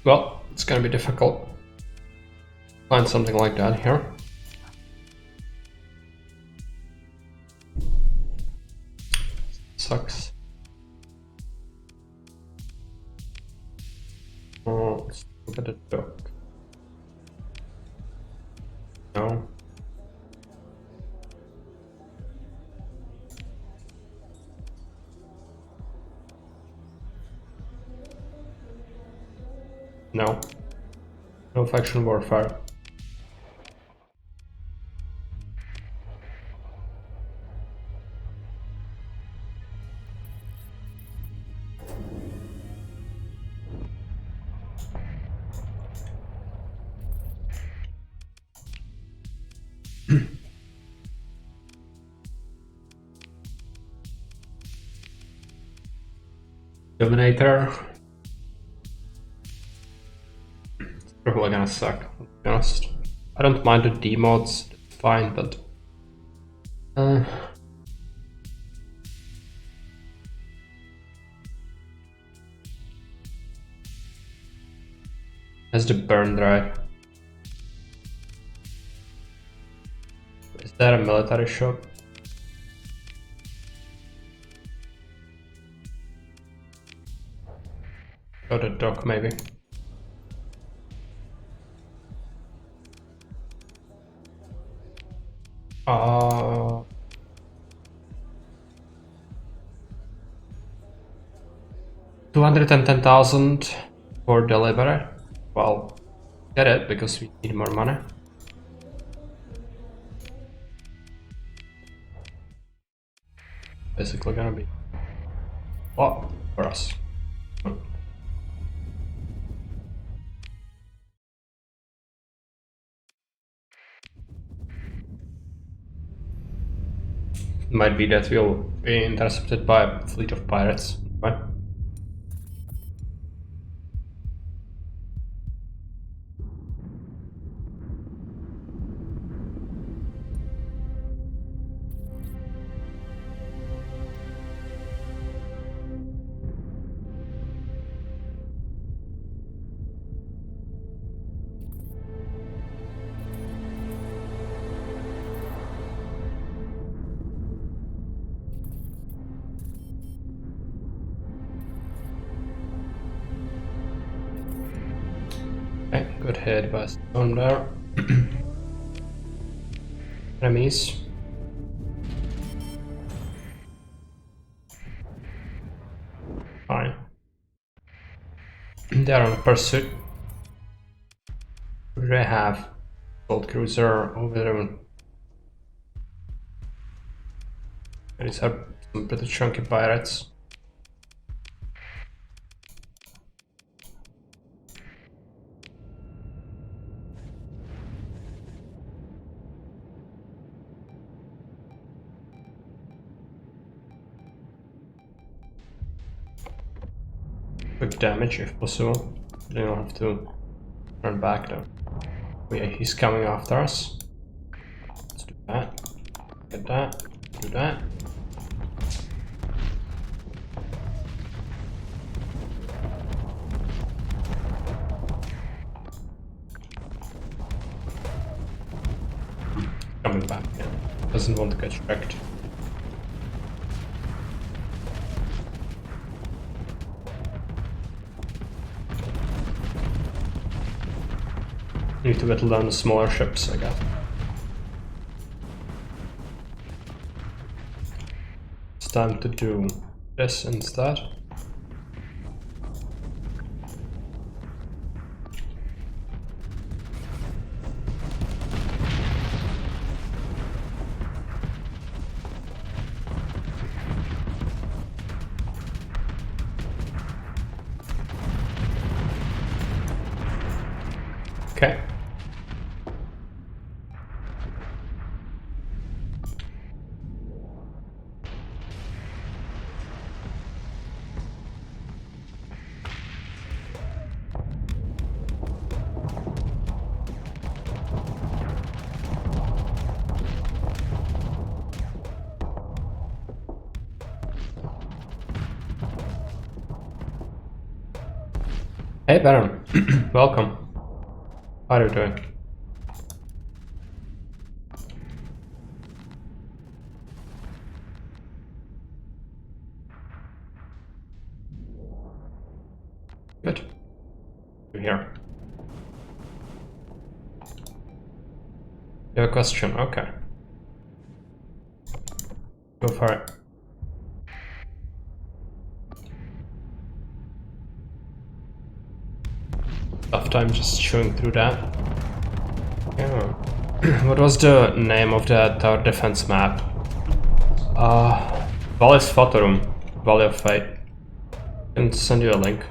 S1: Well, it's gonna be difficult. Find something like that here. Sucks. Oh, let's look at the dock. No. No. No faction warfare. Dominator. It's probably gonna suck, to be honest. I don't mind the D mods, it's fine, but has the burn drive. Is that a military shop? Go to dock maybe. Uh, $210,000 for delivery. Well, get it because we need more money. Basically gonna be a lot for us. Might be that we'll be intercepted by a fleet of pirates, right? Okay, good hit by stone there. Enemies. Fine. They're on pursuit. What do they have? Gold cruiser over there. These are some pretty chunky pirates. Quick damage if possible. They don't have to run back though. Oh yeah, he's coming after us. Let's do that. Get that. Do that. Coming back, yeah. Doesn't want to get wrecked. Need to whittle down the smaller ships, I guess. It's time to do this instead. Okay. Hey Baron, welcome. How are you doing? Good. You're here. You have a question? Okay. Go for it. Tough time just chewing through that. Yeah. What was the name of that tower defense map? Valle's Photorum. Valley of Fate. I can send you a link.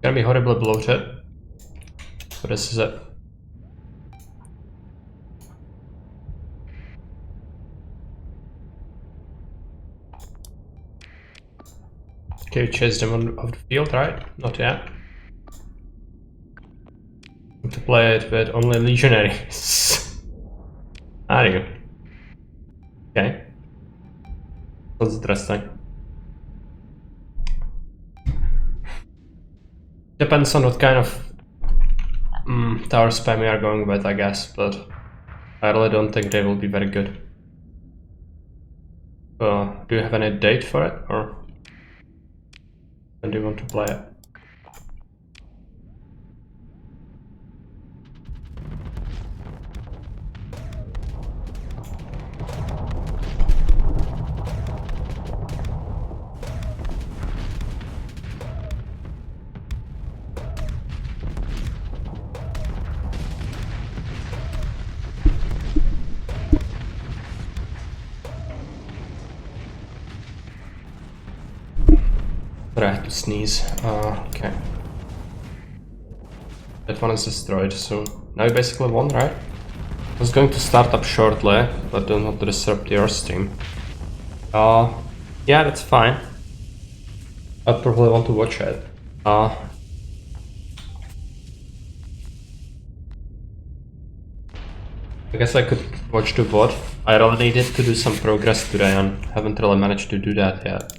S1: Gonna be horribly bloated. But this is it. Okay, you chase them off the field, right? Not yet. To play it with only legionaries. Are you? Okay. That's interesting. Depends on what kind of tower spam we are going with, I guess, but I really don't think they will be very good. Do you have any date for it, or when do you want to play it? But I had to sneeze. Okay. That one is destroyed, so now you basically won, right? I was going to start up shortly, but don't want to disrupt your stream. Yeah, that's fine. I'd probably want to watch it. I guess I could watch the VOD. I really needed to do some progress today and haven't really managed to do that yet.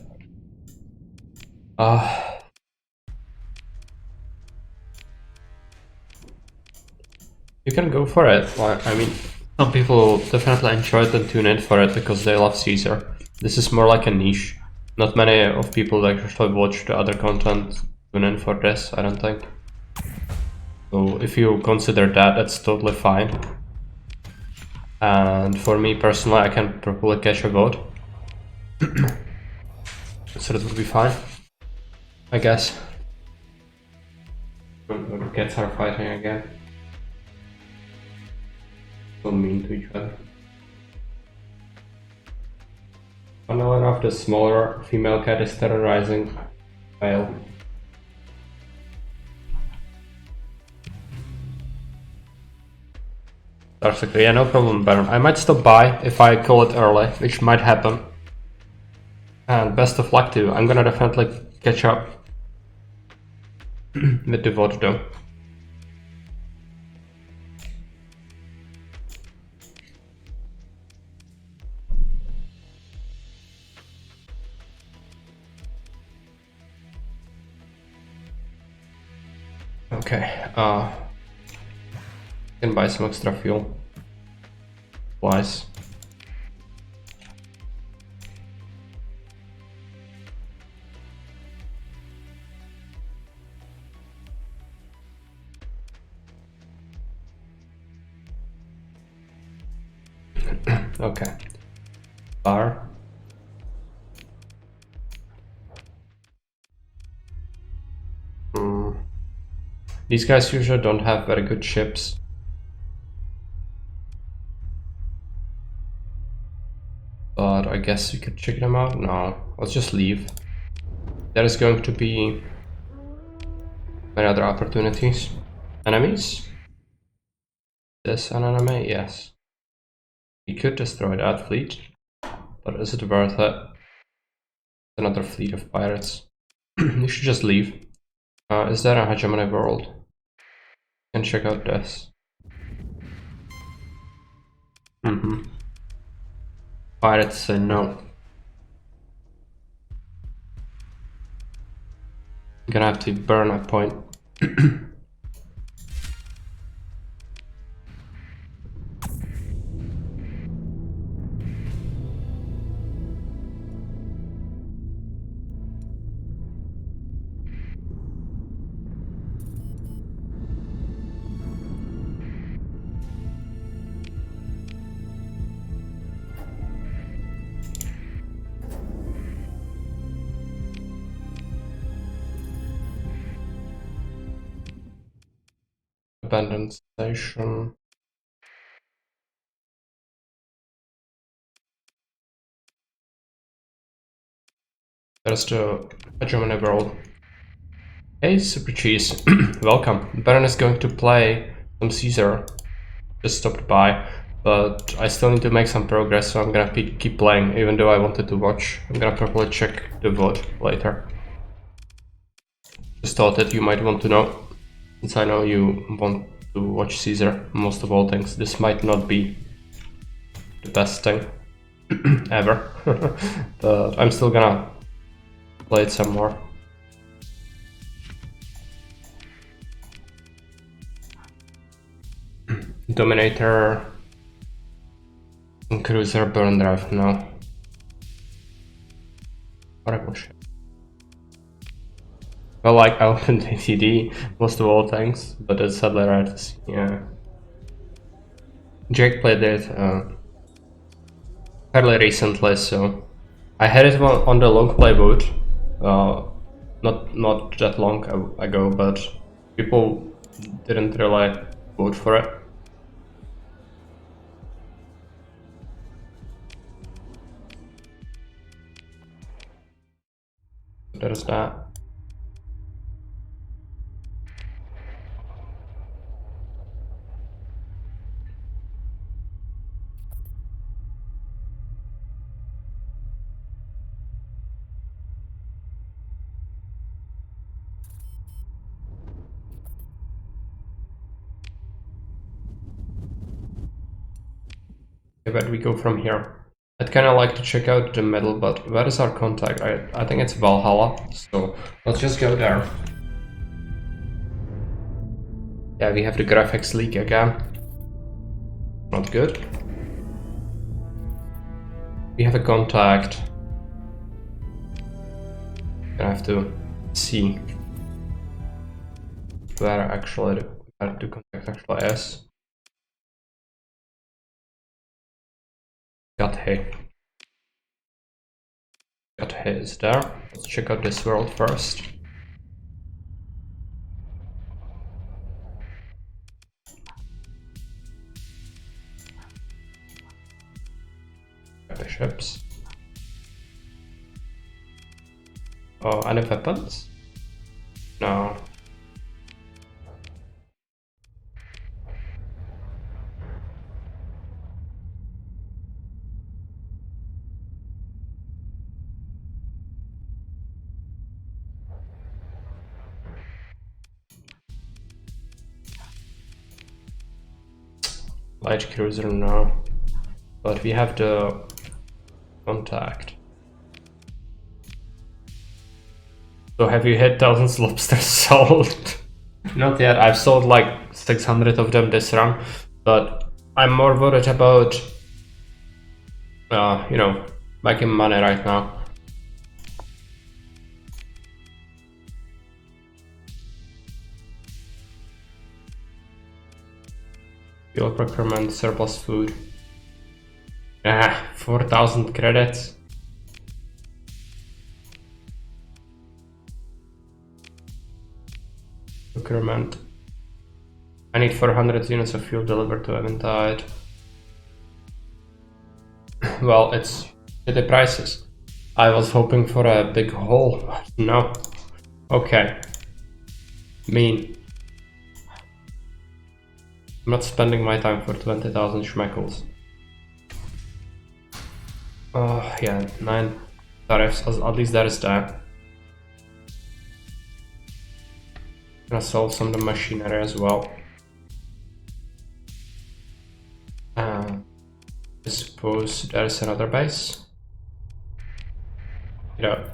S1: You can go for it. I mean, some people definitely enjoy it and tune in for it because they love Caesar. This is more like a niche. Not many of people that actually watch the other content tune in for this, I don't think. So if you consider that, that's totally fine. And for me personally, I can probably catch a vote. So that would be fine, I guess. When the cats are fighting again. So mean to each other. Funnily enough, the smaller female cat is terrorizing male. Starsector, yeah, no problem, Baron. I might stop by if I call it early, which might happen. And best of luck to you. I'm gonna definitely catch up with the VOD though. Okay, can buy some extra fuel. Supplies. Okay. Bar. These guys usually don't have very good ships. But I guess we could check them out. No, let's just leave. There is going to be many other opportunities. Enemies? This an enemy? Yes. We could destroy that fleet, but is it worth it? Another fleet of pirates. We should just leave. Is there a hegemony world? Can check out this. Pirates say no. I'm gonna have to burn a point. Abandoned station. There's the hegemony world. Hey, Super Cheese. Welcome. Baron is going to play some Caesar. Just stopped by, but I still need to make some progress, so I'm gonna keep playing, even though I wanted to watch. I'm gonna probably check the VOD later. Just thought that you might want to know. Since I know you want to watch Caesar, most of all things, this might not be the best thing ever, but I'm still gonna play it some more. Dominator and Cruiser burn drive now. Horrible shit. Well, like, I opened ATD most of all things, but it's sadly rare to see. Yeah. Jake played it fairly recently, so I had it on the long play vote, not that long ago, but people didn't really vote for it. There's that. Where do we go from here? I'd kind of like to check out the middle, but where is our contact? I think it's Valhalla, so let's just go there. Yeah, we have the graphics leak again. Not good. We have a contact. I have to see where actually the contact actually is. Got hey. Got hey is there. Let's check out this world first. Bishops. Oh, any weapons? No. light cruiser now, but we have the contact. So have you hit 1000 lobsters sold? Not yet. I've sold like 600 of them this run, but I'm more worried about, you know, making money right now. Fuel procurement, surplus food. 4,000 credits. Procurement. I need 400 units of fuel delivered to Eventide. Well, it's the prices. I was hoping for a big haul. No. Okay. Mean. I'm not spending my time for 20,000 schmeckles. Yeah, 9 tariffs. At least that is that. Gonna solve some of the machinery as well. I suppose there's another base. Yeah.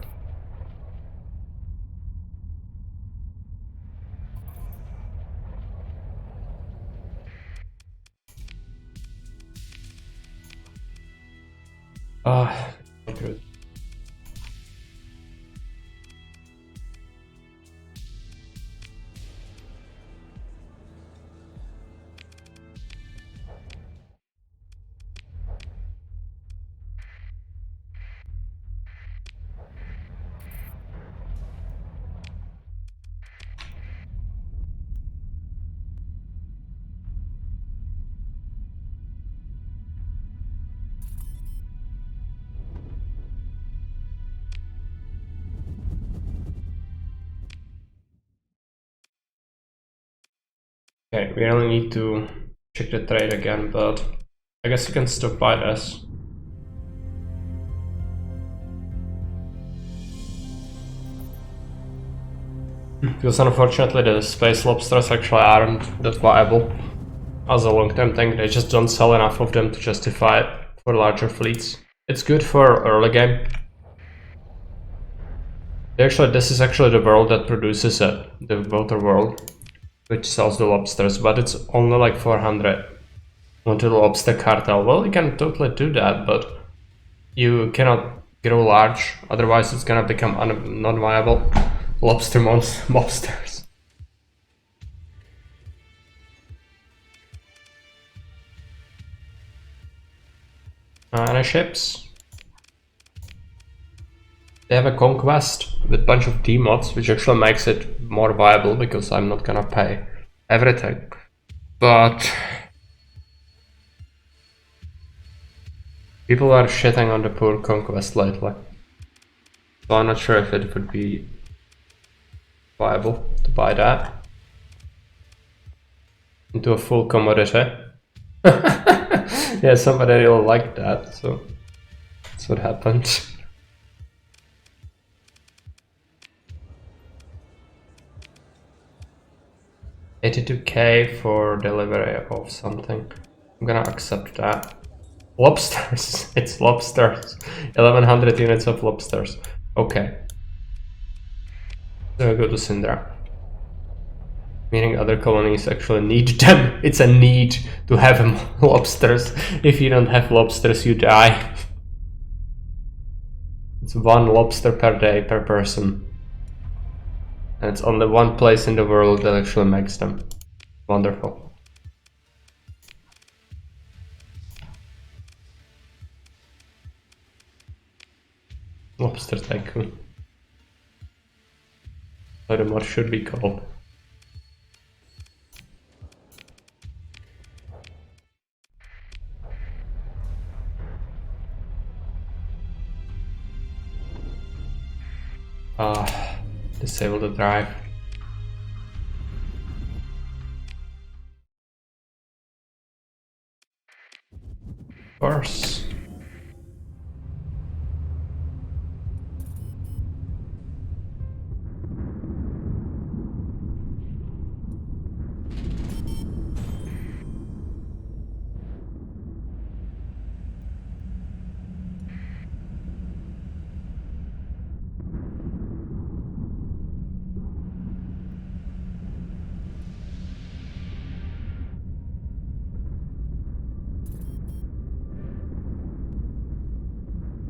S1: Good. Okay, we only need to check the trade again, but I guess you can still buy this. Because unfortunately the space lobsters actually aren't that viable as a long-term thing. They just don't sell enough of them to justify it for larger fleets. It's good for early game. Actually, this is actually the world that produces it, the water world, which sells the lobsters, but it's only like 400 onto the lobster cartel. Well, you can totally do that, but you cannot grow large, otherwise it's gonna become non-viable lobster monsters. Any ships? They have a conquest with a bunch of D-mods, which actually makes it more viable because I'm not gonna pay everything. But people are shitting on the poor conquest lately. So I'm not sure if it would be viable to buy that into a full commodity. Yeah, somebody really liked that, so that's what happened. $82K for delivery of something. I'm gonna accept that. Lobsters, it's lobsters. 1100 units of lobsters. Okay. So I go to Syndra. Meaning other colonies actually need them. It's a need to have lobsters. If you don't have lobsters, you die. It's 1 lobster per day per person. And it's only one place in the world that actually makes them. Wonderful. Lobster Tycoon. How the mod should be called. Disable the drive. Of course.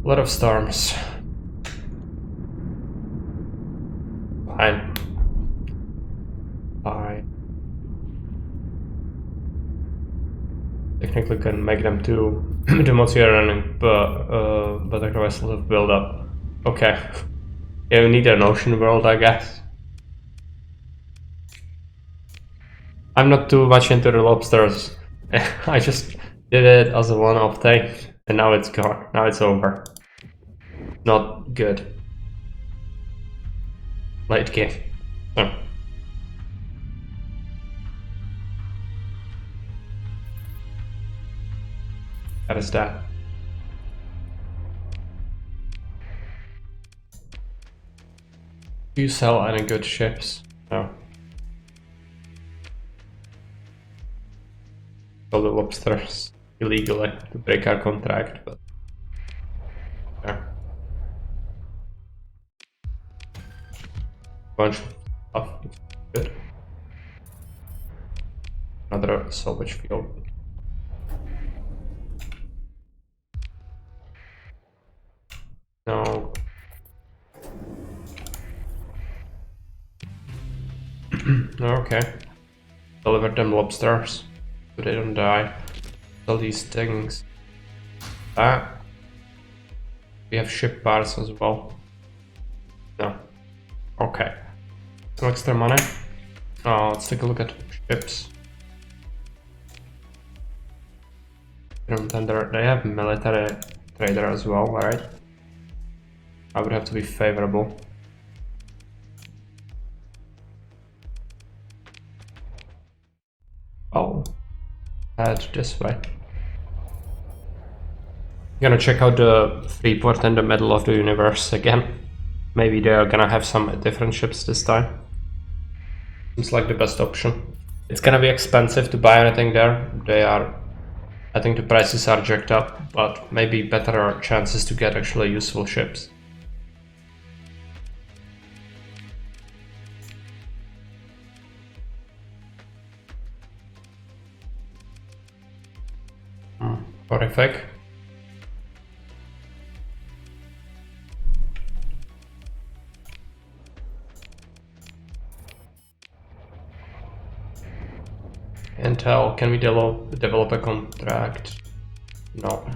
S1: A lot of storms. Fine. I technically can make them do mods we are running, but there was a lot of build up. Okay. Yeah, we need an ocean world, I guess. I'm not too much into the lobsters. I just did it as a one-off thing, and now it's gone. Now it's over. Not good. Late game. Oh. That is that. Do you sell any good ships? No. Sell the lobsters illegally to break our contract, but yeah. Bunch of stuff. Good. Another salvage field. No. Okay. Deliver them lobsters so they don't die. All these things. We have ship parts as well. No. Okay. Some extra money. Let's take a look at ships. Tender. They have military trader as well, right? I would have to be favorable. Oh, head this way. Gonna check out the free port in the middle of the universe again. Maybe they're gonna have some different ships this time. Seems like the best option. It's gonna be expensive to buy anything there. They are, I think the prices are jacked up, but maybe better chances to get actually useful ships. Horrific. Intel, can we develop a contract? No.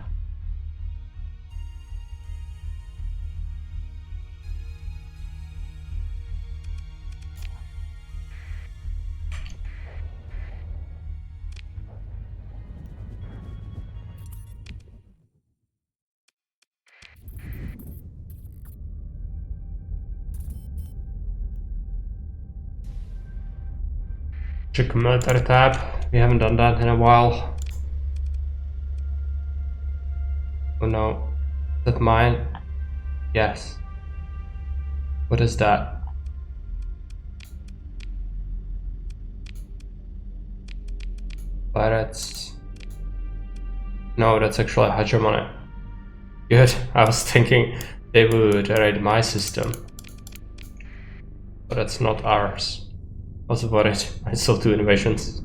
S1: Check military tab. We haven't done that in a while. Oh no. Is that mine? Yes. What is that? Pirates. No, that's actually hegemony. Good. I was thinking they would raid my system. But that's not ours. I was worried. I saw 2 innovations.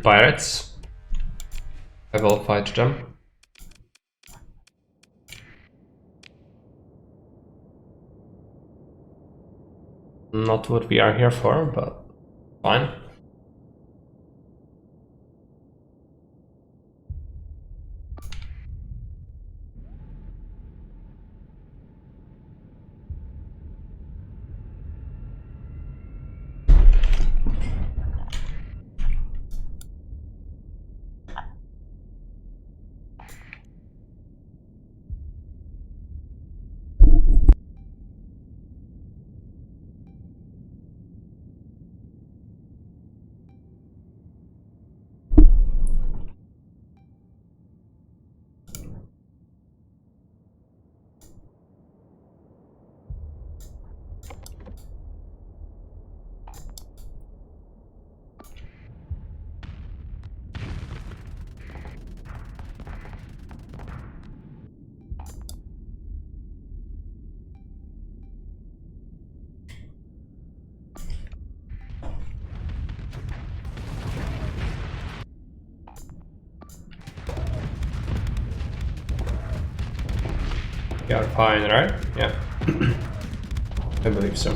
S1: Pirates. I will fight them. Not what we are here for, but fine. We are fine, right? Yeah. I believe so.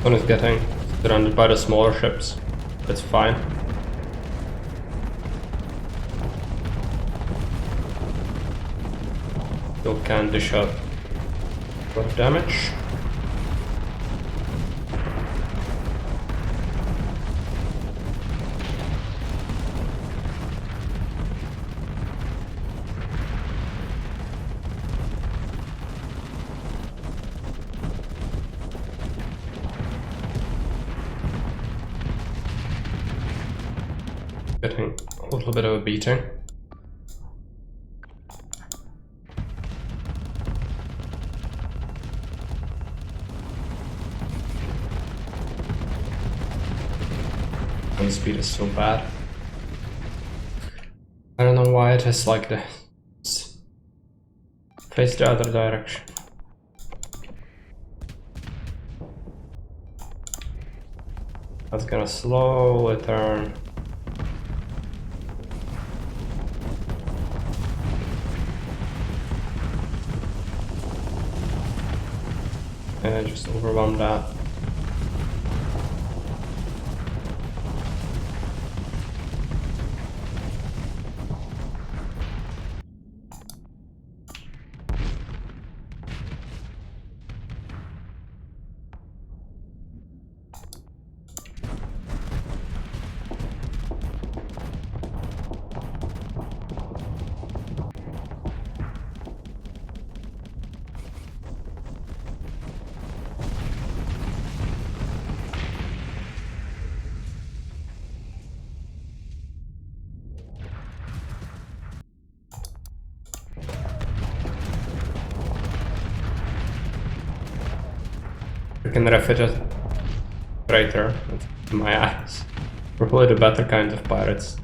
S1: One is getting surrounded by the smaller ships. That's fine. Still can dish out a lot of damage. Getting a little bit of a beating. And speed is so bad. I don't know why it is like this. Face the other direction. That's gonna slowly turn. And just overwhelm that. We can refit it traitor in my eyes. Probably the better kind of pirates.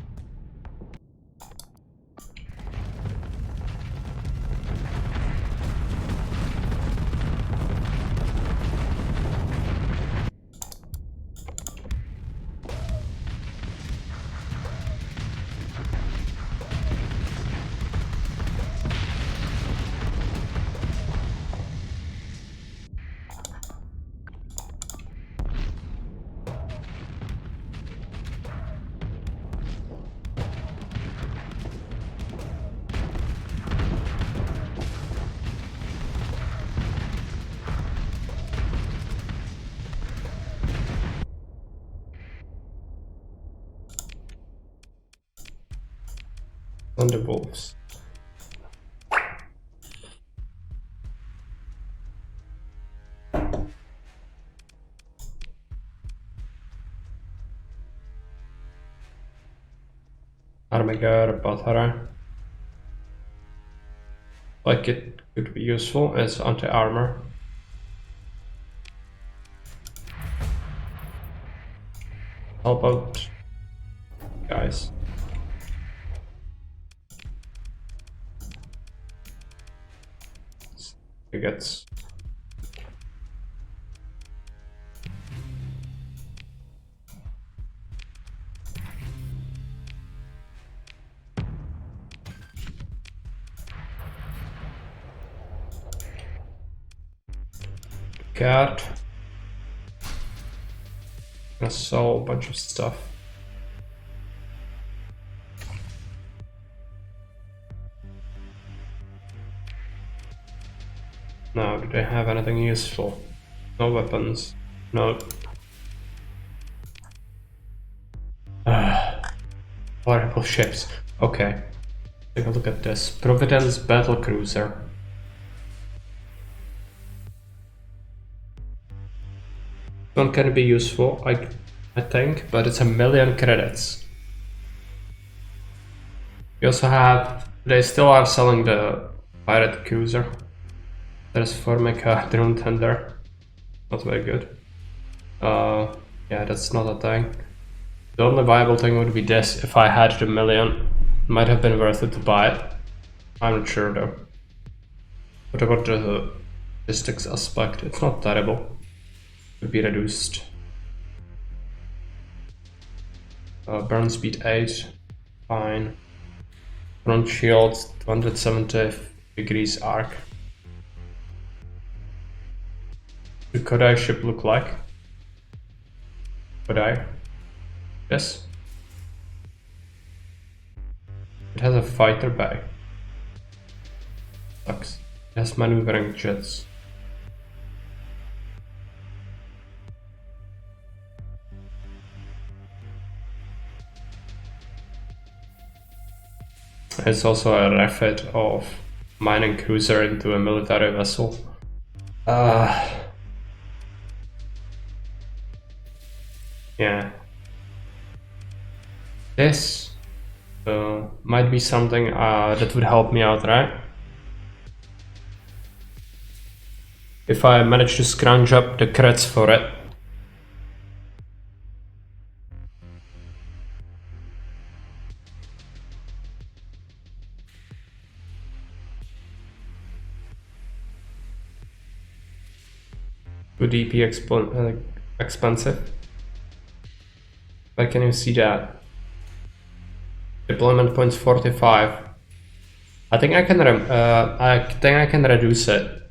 S1: On the wolves. Armageddon Batara. Like it could be useful as anti-armor. Help out, guys. It gets cat. I saw a bunch of stuff. Now, do they have anything useful? No weapons. No. Horrible ships. Okay. Take a look at this. Providence battle cruiser. One can be useful, I think, but it's 1,000,000 credits. We also have, they still are selling the pirate cruiser. There's forming a drone tender. Not very good. Yeah, that's not a thing. The only viable thing would be this. If I had the million, might have been worth it to buy it. I'm not sure though. What about the logistics aspect? It's not terrible. Could be reduced. Burn speed 8, fine. Front shield 270 degrees arc. What could I ship look like? Could I? Yes. It has a fighter bay. Sucks. It has maneuvering jets. It's also a refit of mining cruiser into a military vessel. Yeah. This might be something that would help me out, right? If I manage to scrounge up the creds for it. Would it be expensive? Where can you see that? Deployment points 45. I think I can reduce it.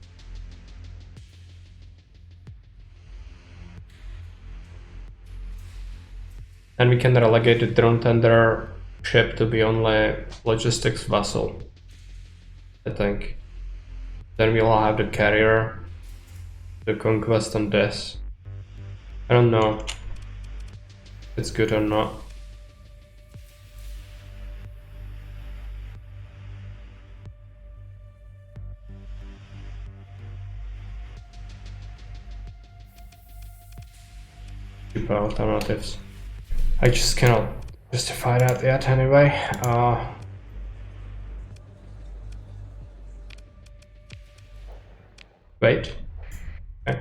S1: And we can relegate the drone tender ship to be only logistics vessel, I think. Then we'll have the carrier, the conquest on this. I don't know if it's good or not. Cheaper alternatives. I just cannot justify that yet anyway. Wait. Okay.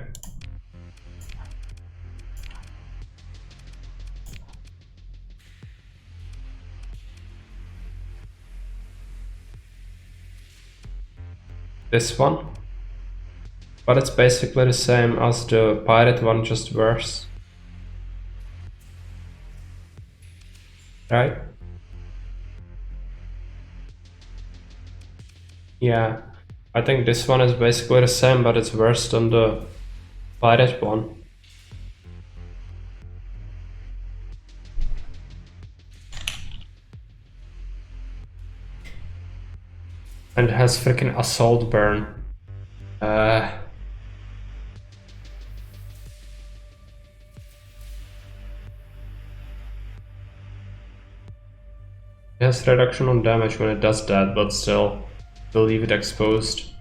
S1: This one. But it's basically the same as the pirate one, just worse. Right? Yeah, I think this one is basically the same, but it's worse than the pirate one. And it has freaking assault burn. It has reduction on damage when it does that, but still, we'll leave it exposed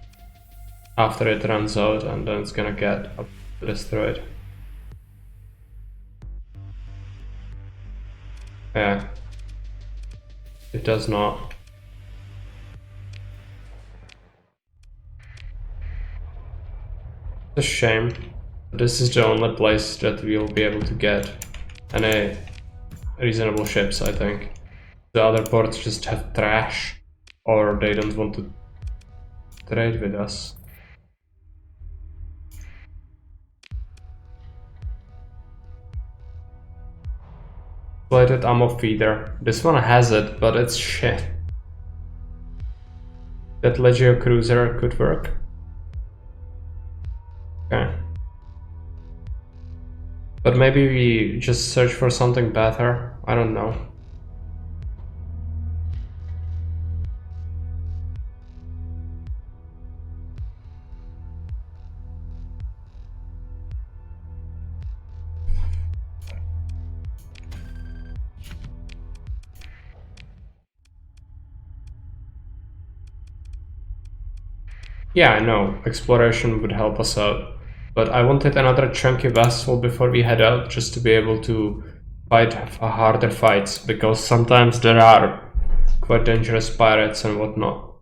S1: after it runs out, and then it's gonna get destroyed. Yeah, it does not. It's a shame. This is the only place that we'll be able to get any reasonable ships, I think. The other ports just have trash, or they don't want to trade with us. Plated ammo feeder. This one has it, but it's shit. That Legio cruiser could work. Okay. But maybe we just search for something better. I don't know. Yeah, I know, exploration would help us out, but I wanted another chunky vessel before we head out, just to be able to fight harder fights, because sometimes there are quite dangerous pirates and whatnot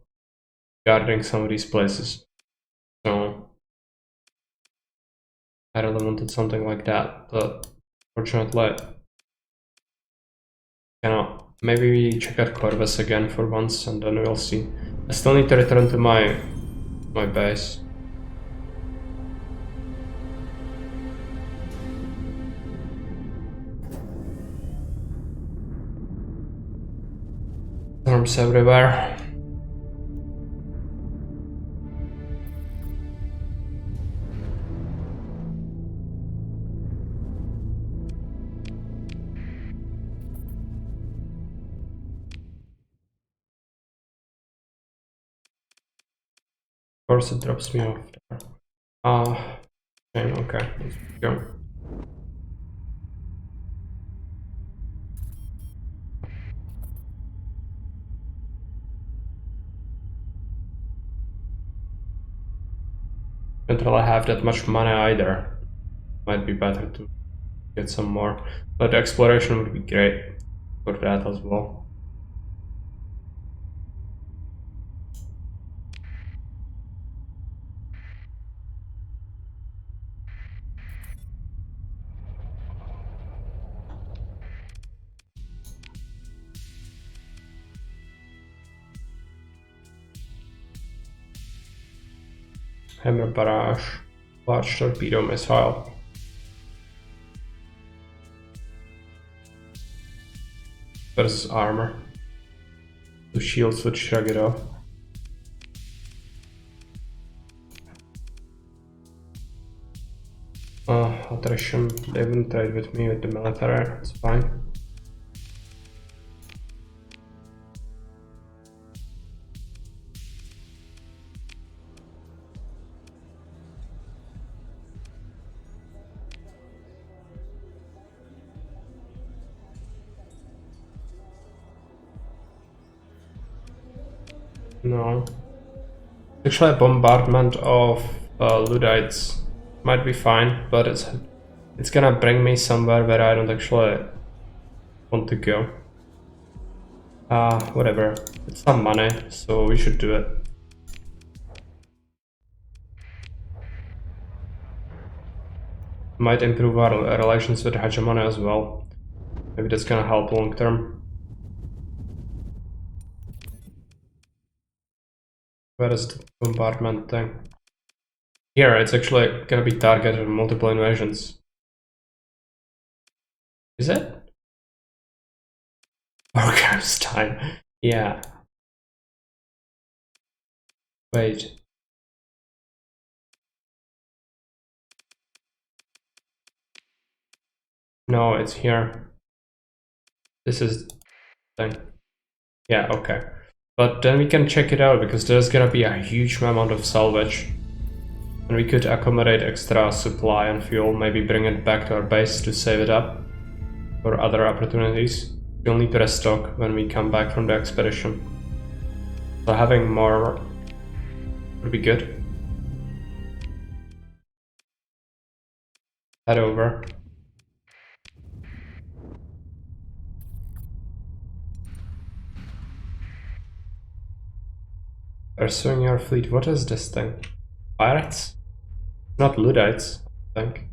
S1: guarding some of these places. So I really wanted something like that, but fortunately, cannot. Maybe we check out Corvus again for once, and then we'll see. I still need to return to my base. Storms everywhere. Of course, it drops me off there. Okay, let's go. Don't really have that much money either. Might be better to get some more, but exploration would be great for that as well. Hammer barrage, large torpedo missile. Versus armor. The shields would shrug it off. Attrition, they wouldn't trade with me with the military, it's fine. No. Actually, a bombardment of Luddites might be fine, but it's gonna bring me somewhere where I don't actually want to go. Whatever. It's some money, so we should do it. Might improve our relations with hegemony as well. Maybe that's gonna help long term. Where is the bombardment thing? Here, it's actually gonna be targeted on multiple invasions. Is it? Warcraft's time. Yeah. Wait. No, it's here. This is thing. Yeah, okay. But then we can check it out because there's gonna be a huge amount of salvage. And we could accommodate extra supply and fuel, maybe bring it back to our base to save it up for other opportunities. We'll need to restock when we come back from the expedition. So having more would be good. Head over. Pursuing your fleet. What is this thing? Pirates? Not Luddites, I think.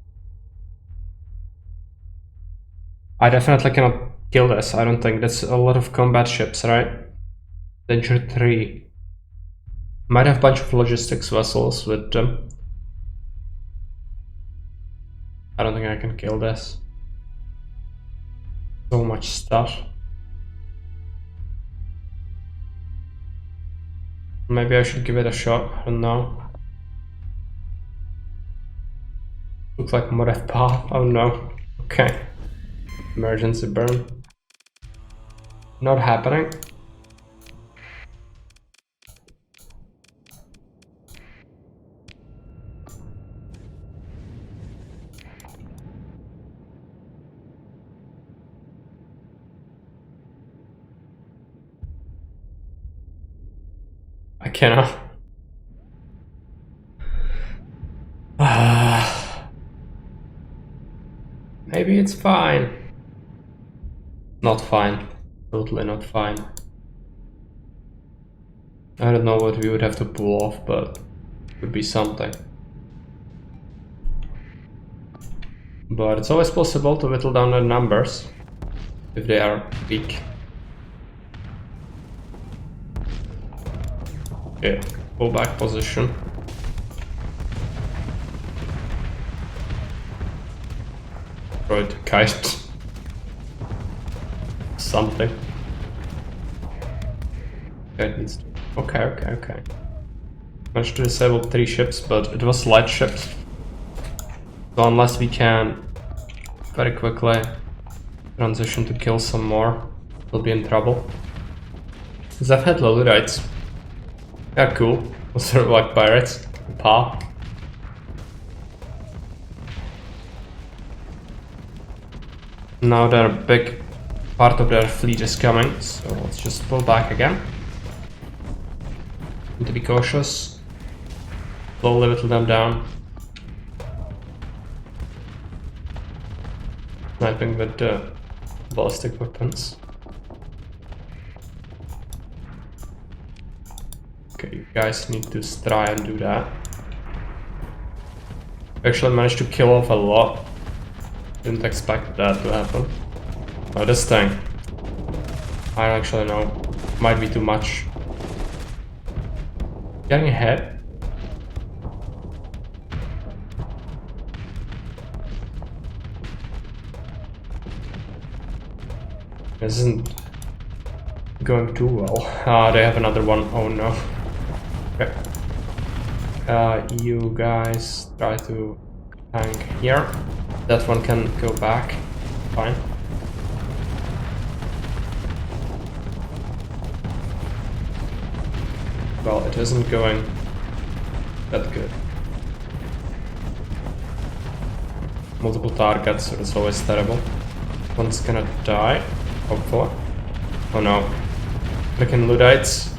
S1: I definitely cannot kill this. I don't think. That's a lot of combat ships, right? Danger 3. Might have a bunch of logistics vessels with them. I don't think I can kill this. So much stuff. Maybe I should give it a shot. I don't know. Looks like Morath Path. Oh no. Okay. Emergency burn. Not happening. I cannot. Maybe it's fine. Not fine. Totally not fine. I don't know what we would have to pull off, but it would be something. But it's always possible to whittle down the numbers if they are weak. Okay, pull back position. Try to kite something. Okay, it needs to... Okay. Managed to disable 3 ships, but it was light ships. So unless we can very quickly transition to kill some more, we'll be in trouble. Because I've had Lollites. They're cool. Sort of like pirates. Pa. Now their big part of their fleet is coming, so let's just pull back again. Need to be cautious. Slowly whittle them down. Sniping with the ballistic weapons. Okay, you guys need to try and do that. Actually managed to kill off a lot. Didn't expect that to happen. Oh, this thing. I don't actually know. Might be too much. Getting ahead. This isn't going too well. Ah, they have another one. Oh no. Okay. You guys try to tank here. That one can go back. Fine. Well, it isn't going that good. Multiple targets, so it's always terrible. One's gonna die, hopefully. Oh no. Freaking Luddites.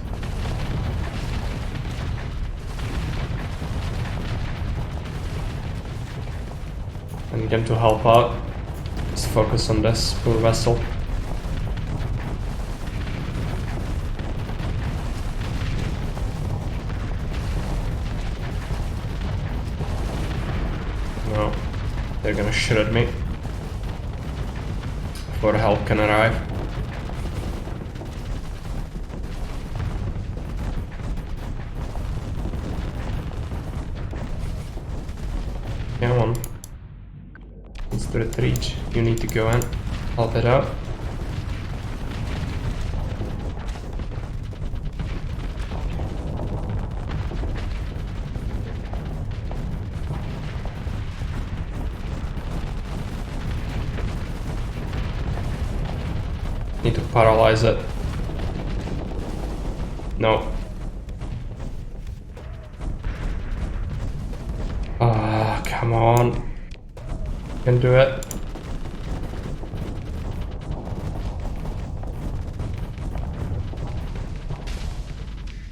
S1: I need them to help out. Just focus on this poor vessel. No, they're gonna shred me before help can arrive. Come on. Let's do retreat. You need to go in. Help it out. Need to paralyze it. No. Ah, come on. Can do it.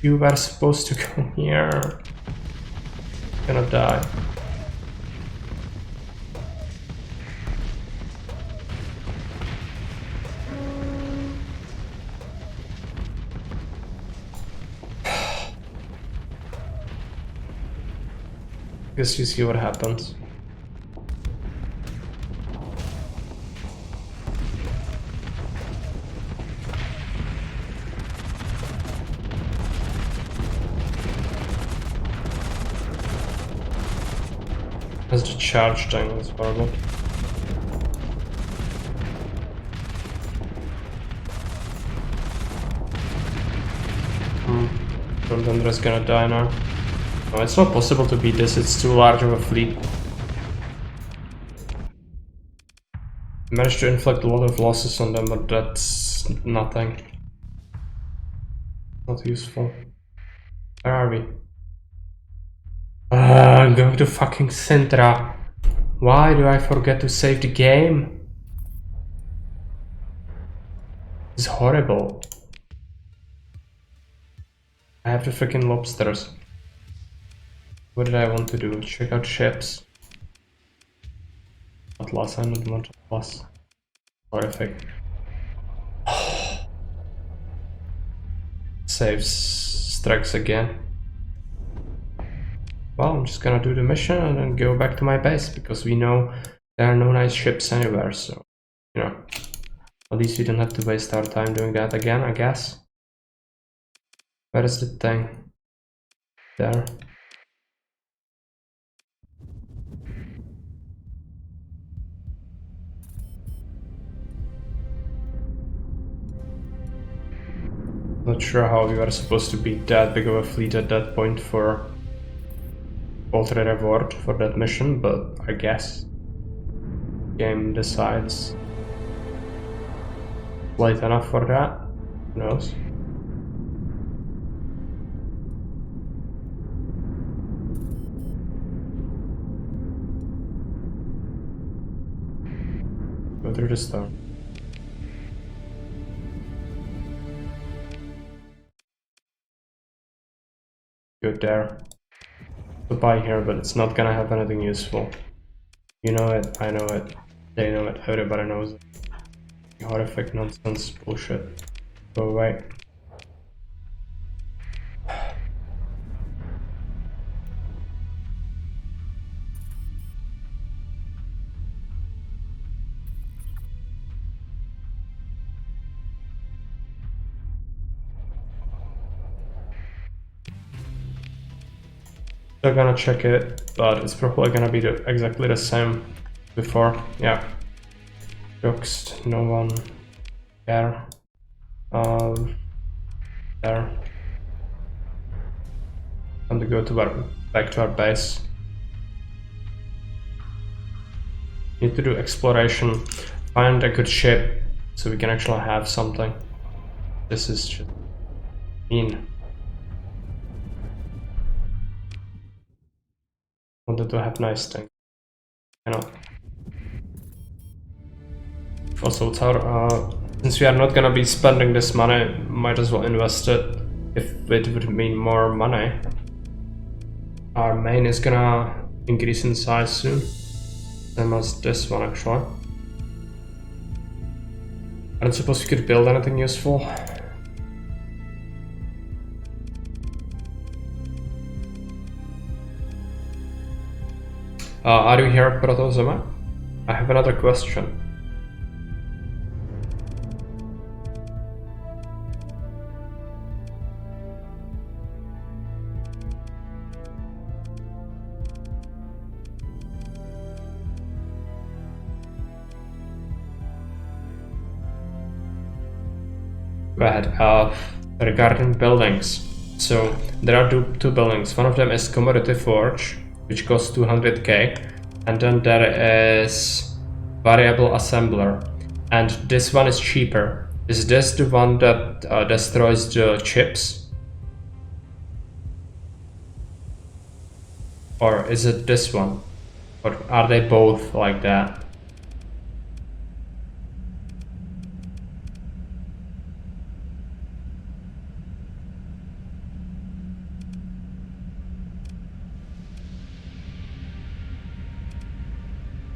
S1: You were supposed to go here. Gonna die. Guess you see what happens. As the charge thing is horrible. Frontendra's gonna die now. No, it's not possible to beat this, it's too large of a fleet. Managed to inflict a lot of losses on them, but that's nothing. Not useful. Where are we? I'm going to fucking Sintra. Why do I forget to save the game? It's horrible. I have the freaking lobsters. What did I want to do? Check out ships. Atlas, I don't want Atlas. Horrific. Saves strikes again. Well, I'm just gonna do the mission and then go back to my base because we know There are no nice ships anywhere, so, you know, at least we don't have to waste our time doing that again, I guess. Where is the thing? There. Not sure how we were supposed to beat that big of a fleet at that point for ultra reward for that mission, but I guess game decides light enough for that. Who knows? Go through the storm. Good there. To buy here, but it's not gonna have anything useful. You know it, I know it, they know it, everybody knows it. Horrific nonsense bullshit. Go away. Still gonna check it, but it's probably gonna be exactly the same before. Yeah. Jokes, no one there. There. Time to go to back to our base. Need to do exploration, find a good ship so we can actually have something. This is just mean. Wanted to have nice things. Cannot. Also, since we are not gonna be spending this money, might as well invest it if it would mean more money. Our main is gonna increase in size soon. Same as this one actually. I don't suppose we could build anything useful. Are you here, Protozema? I have another question. Go ahead. Regarding buildings. So there are two buildings. One of them is Commodity Forge, which costs 200k, and then there is Variable Assembler, and this one is cheaper. Is this the one that destroys the chips? Or is it this one? Or are they both like that?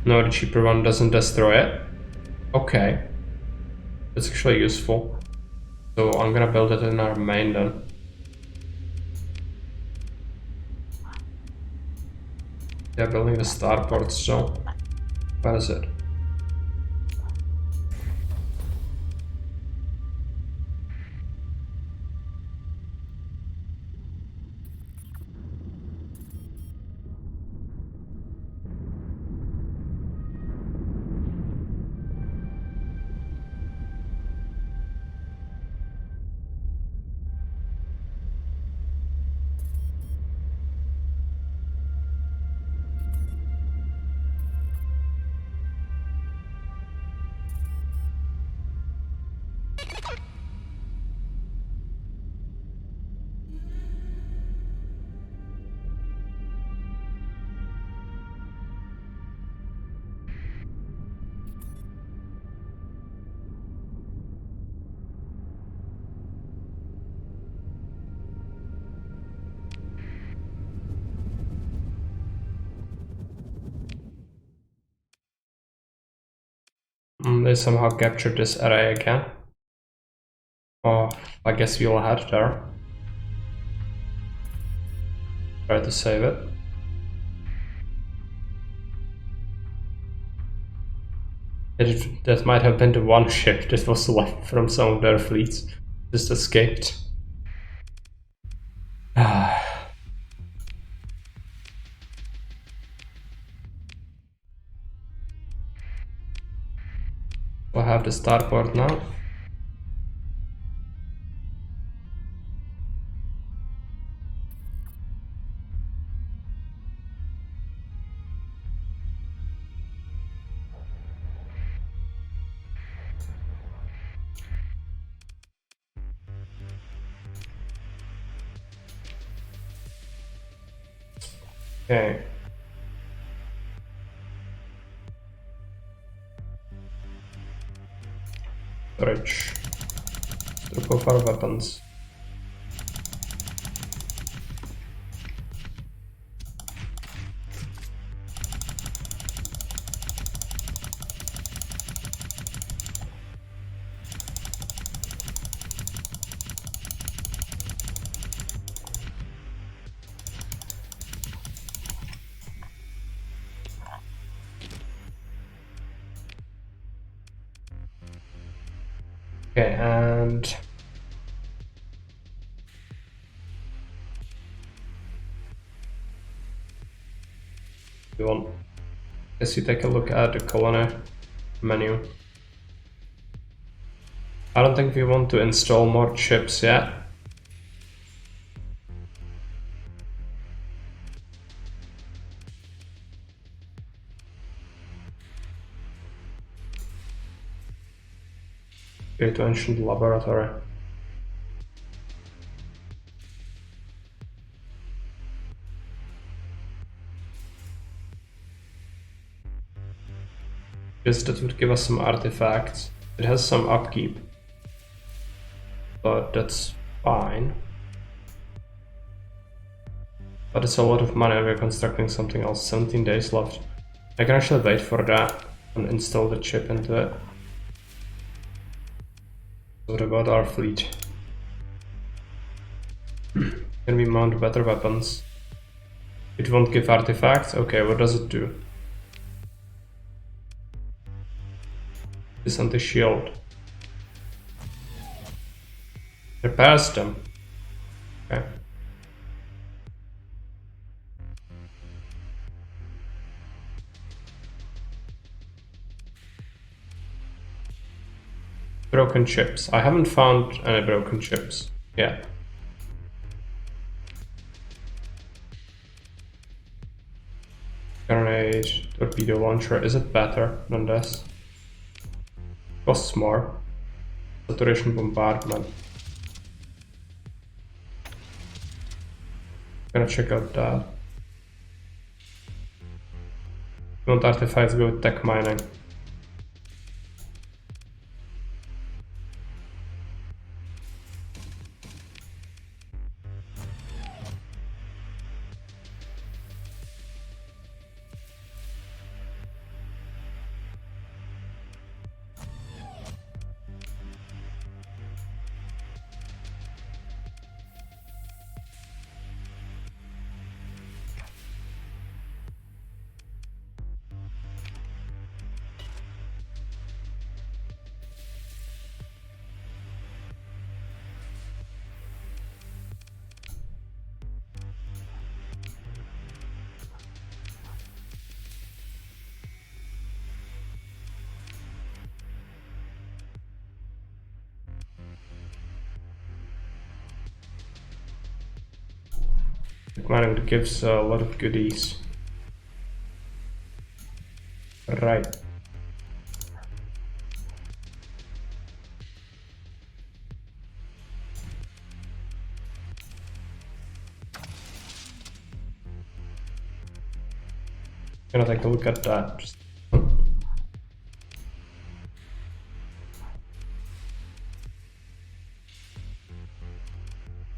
S1: No, the cheaper one doesn't destroy it. Okay. That's actually useful. So I'm gonna build it in our main then. Yeah, building the starport, so where is it? They somehow captured this array again. Oh, I guess we all had there. Try to save it. That might have been the one ship that was left from some of their fleets. Just escaped. We'll have the starport now. Okay. Storage. Drop off our weapons. Okay, and we want, as you take a look at the colony menu. I don't think we want to install more chips yet. Go to ancient laboratory. Because that would give us some artifacts. It has some upkeep, but that's fine. But it's a lot of money. We're constructing something else. 17 days left. I can actually wait for that and install the chip into it. What about our fleet? Can we mount better weapons? It won't give artifacts? Okay, what does it do? This anti-shield. Repairs them. Okay. Broken chips. I haven't found any broken chips yet. Grenade, torpedo launcher. Is it better than this? Costs more. Saturation bombardment. Gonna check out that. Want artifacts, go with tech mining. Mining gives a lot of goodies. Right. Gonna take a look at that. Just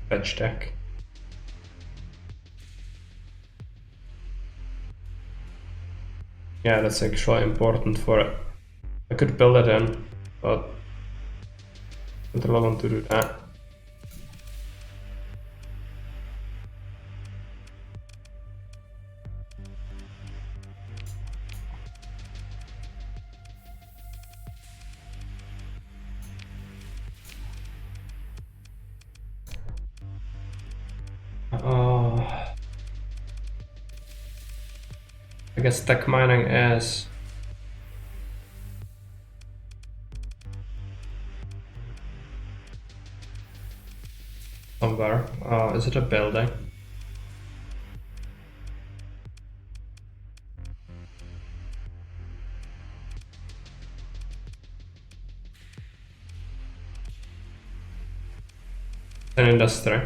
S1: fetch deck. Yeah, that's actually important for it. I could build it in, but I don't really want to do that. I guess tech mining is somewhere. Is it a building? An industry.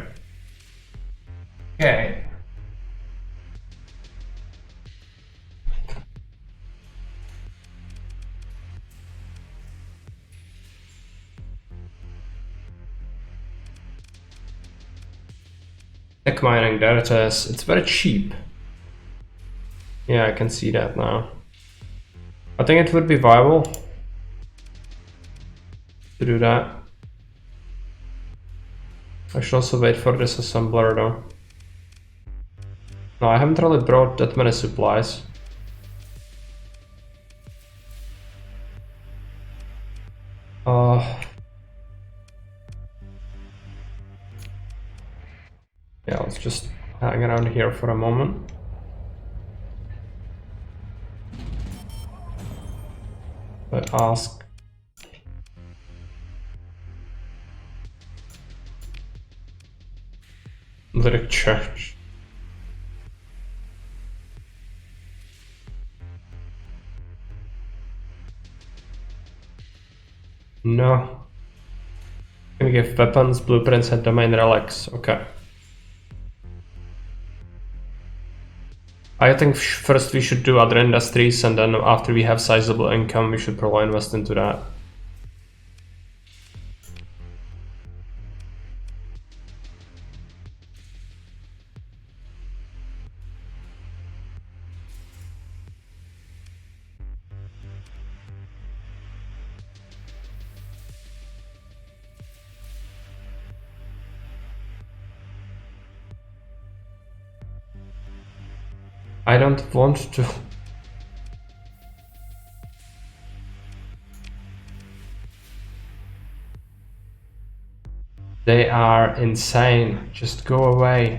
S1: Okay. Tech mining, there it is. It's very cheap. Yeah, I can see that now. I think it would be viable to do that. I should also wait for this assembler though. No, I haven't really brought that many supplies. Yeah, let's just hang around here for a moment. But ask. Lyric Church. No. Can we give weapons, blueprints, and domain relics? Okay. I think first we should do other industries, and then after we have sizable income, we should probably invest into that. I don't want to. They are insane. Just go away.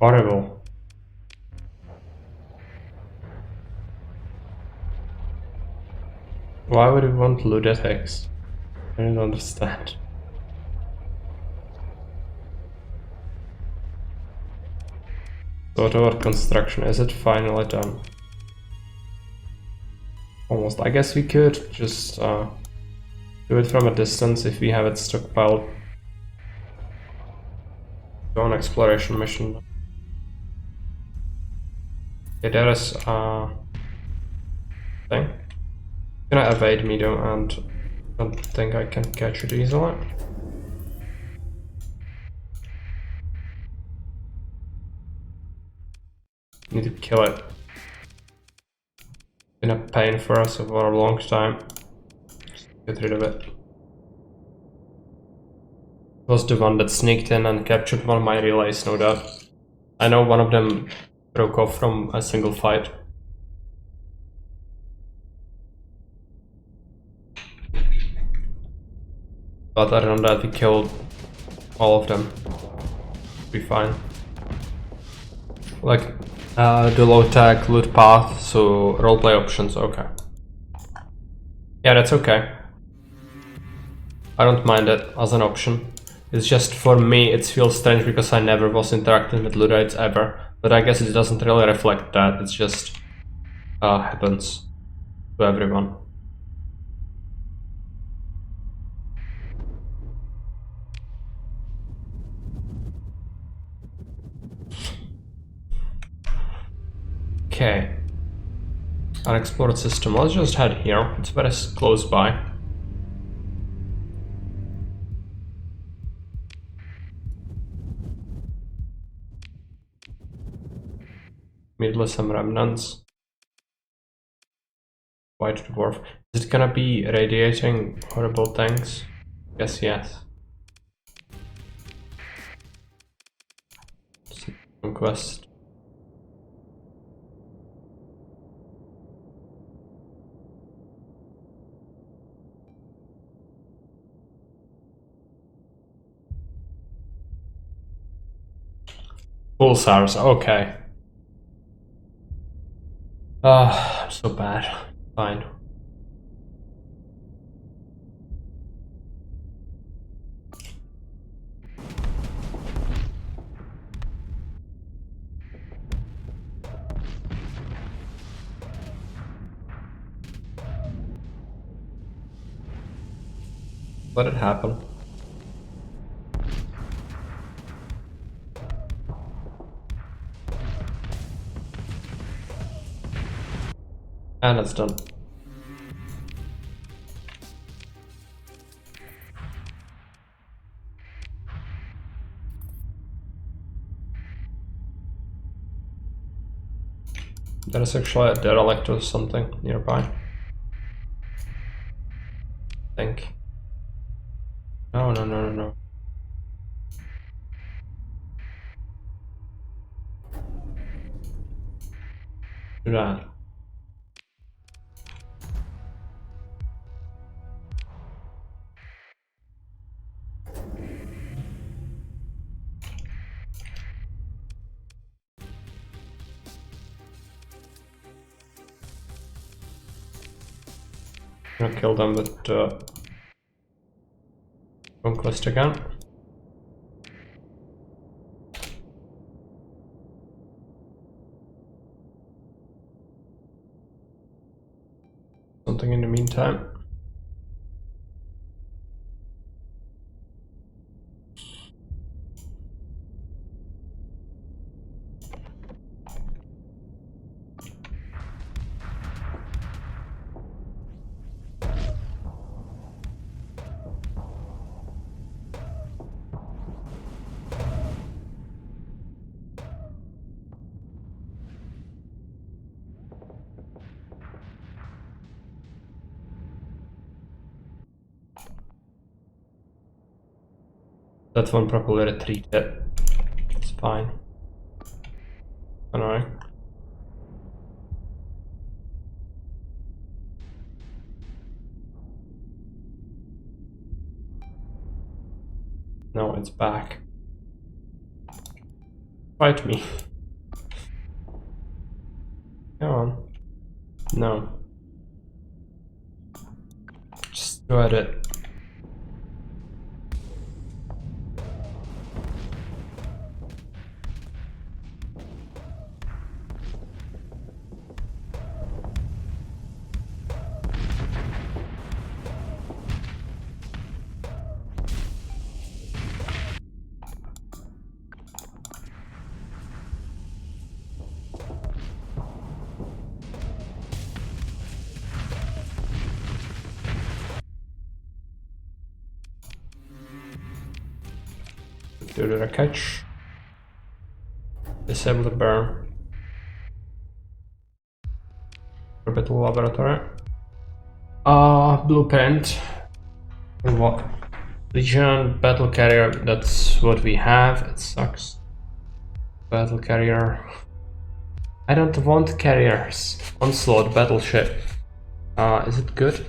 S1: Horrible. Why would we want ludetics? I don't understand. Sort of construction, is it finally done? Almost. I guess we could just do it from a distance if we have it stockpiled. Go on exploration mission. Okay, there is thing. Gonna evade me though, and I don't think I can catch it easily. Need to kill it. Been a pain for us for a long time. Just get rid of it. It was the one that sneaked in and captured one of my relays, no doubt. I know one of them broke off from a single fight. But other than that, we killed all of them. Be fine. Like the low tech loot path, so roleplay options, okay. Yeah, that's okay. I don't mind it as an option. It's just for me it feels strange because I never was interacting with Luddites ever. But I guess it doesn't really reflect that, it's just happens to everyone. Okay. Unexplored system. Let's just head here. It's very close by. Immediately some remnants. White dwarf. Is it gonna be radiating horrible things? Yes, yes. Conquest. Full SARS, okay. I'm so bad. Fine. Let it happen. And it's done. There is actually a derelict or something nearby. I think. No. Do that. I'm gonna kill them with Conquest again. Something in the meantime. That one properly retreated. It's fine. Annoying. No, it's back. Fight me. Come on. No. Just go at it. Do the catch. Disable the burn. Orbital laboratory. Blueprint. What? Legion battle carrier. That's what we have. It sucks. Battle carrier. I don't want carriers. Onslaught battleship. Is it good?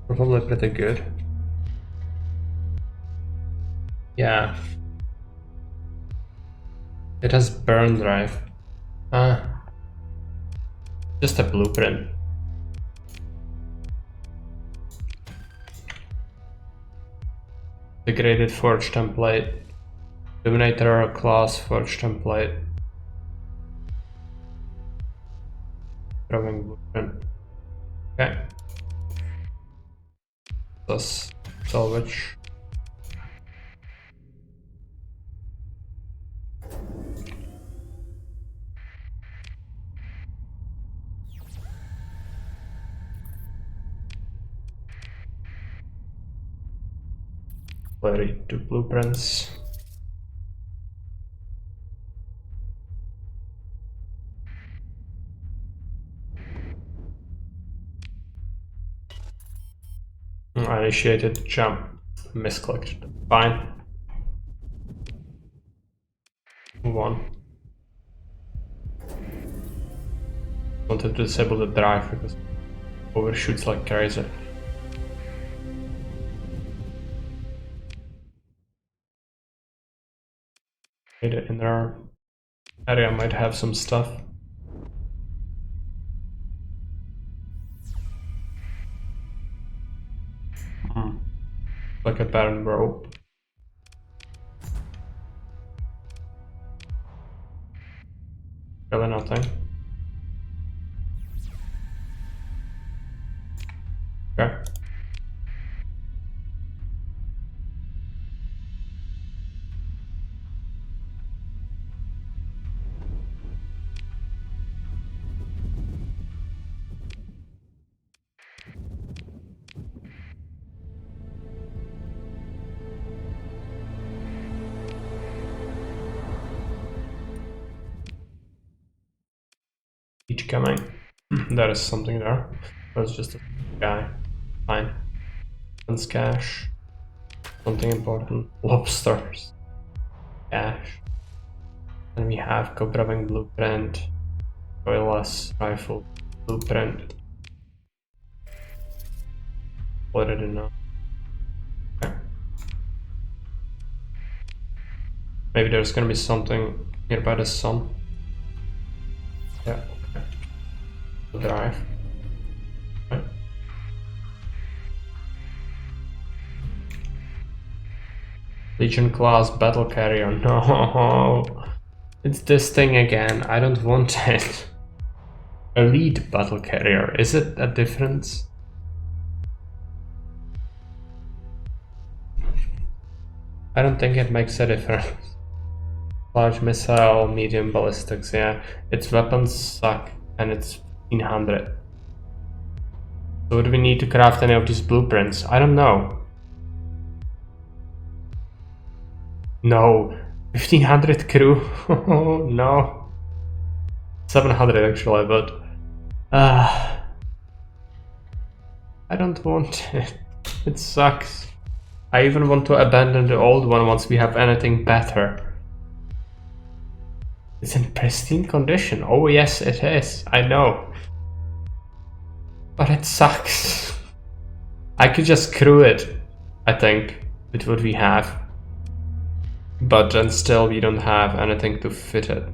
S1: Probably pretty good. Yeah. It has burn drive. Just a blueprint. Degraded forge template. Dominator class forge template. Drawing blueprint. Okay. Plus salvage. Ready to blueprints. I initiated jump. Misclicked. Fine. Move on. Wanted to disable the drive because it overshoots like crazy. The inner area might have some stuff. Like a barren rope. Really nothing. Okay. Each coming. There is something there. That's just a guy. Fine. Guns, cash. Something important. Lobsters. Cash. And we have co-grabbing blueprint. Oilless rifle. Blueprint. What did it know? Okay. Maybe there's gonna be something nearby the sun. Yeah. Drive. Right. Legion class battle carrier. No, it's this thing again. I don't want it. Elite battle carrier. Is it a difference? I don't think it makes a difference. Large missile, medium ballistics. Yeah, its weapons suck, and it's 1500. So do we need to craft any of these blueprints? I don't know. No. 1500 crew? No. 700 actually, but... I don't want it. It sucks. I even want to abandon the old one once we have anything better. It's in pristine condition. Oh yes, it is. I know. But it sucks. I could just crew it, I think, with what we have. But then still we don't have anything to fit it.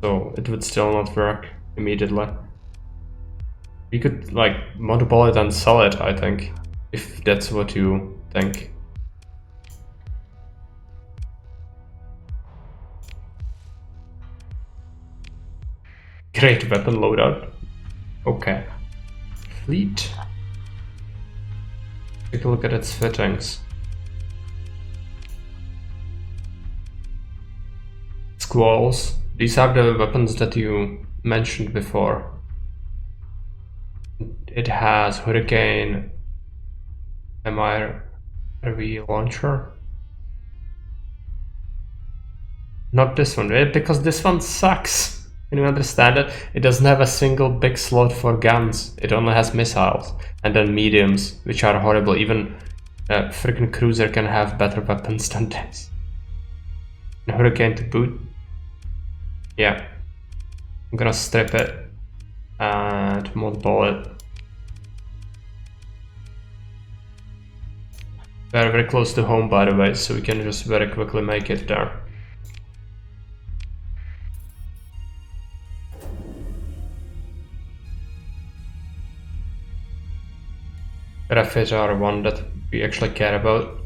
S1: So it would still not work immediately. We could like mothball it and sell it, I think. If that's what you think. Great weapon loadout. Okay. Fleet. Take a look at its fittings. Squalls. These are the weapons that you mentioned before. It has Hurricane MIRV launcher. Not this one, right? Because this one sucks. Can you understand it? It doesn't have a single big slot for guns. It only has missiles. And then mediums, which are horrible. Even a freaking cruiser can have better weapons than this. And Hurricane to boot. Yeah. I'm gonna strip it and mothball it. We're very close to home, by the way, so we can just very quickly make it there. Refits are one that we actually care about.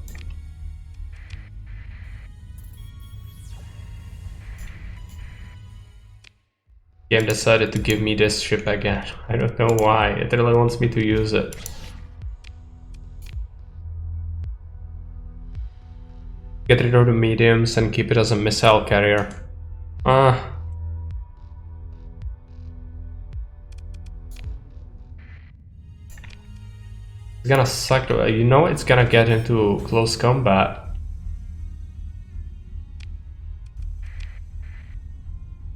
S1: Game decided to give me this ship again. I don't know why. It really wants me to use it. Get rid of the mediums and keep it as a missile carrier. It's gonna suck. You know it's gonna get into close combat.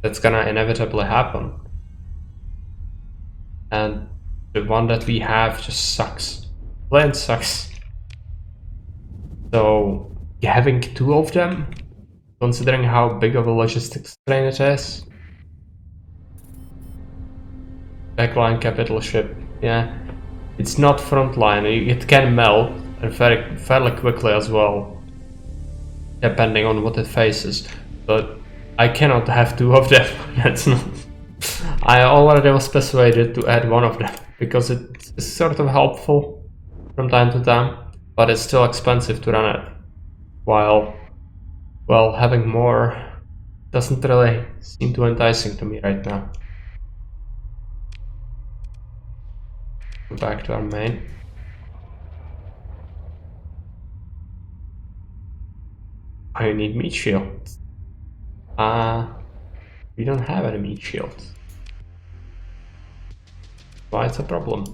S1: That's gonna inevitably happen. And the one that we have just sucks. Plain sucks. So having two of them considering how big of a logistics strain it is. Backline capital ship, yeah. It's not frontline, it can melt, and fairly quickly as well, depending on what it faces. But I cannot have two of them. That's not. I already was persuaded to add one of them because it's sort of helpful from time to time, but it's still expensive to run it. While, well, having more doesn't really seem too enticing to me right now. Go back to our main. I need meat shields. We don't have any meat shields. Why it's a problem?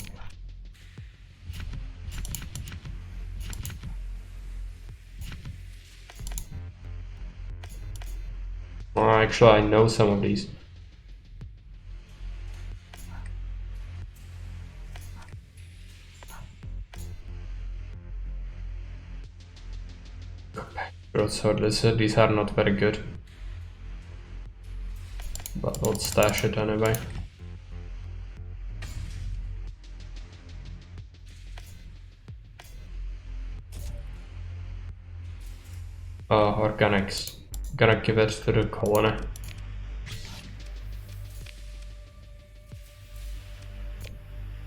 S1: Well, actually, I know some of these. So these are not very good. But we'll stash it anyway. Organics. Gonna give it to the colony.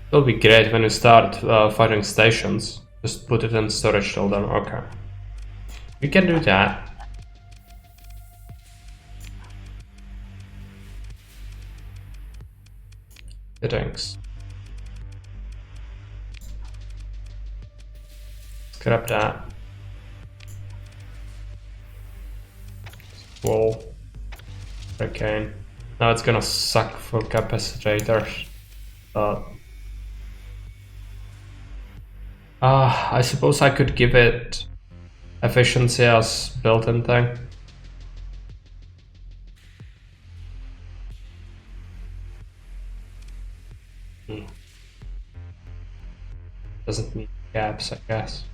S1: It'll be great when you start fighting stations. Just put it in storage till then. Okay. We can do that. Thanks. Scrap that. Wall. Okay. Now it's gonna suck for capacitors. I suppose I could give it efficiency as built-in thing. Doesn't need gaps, I guess.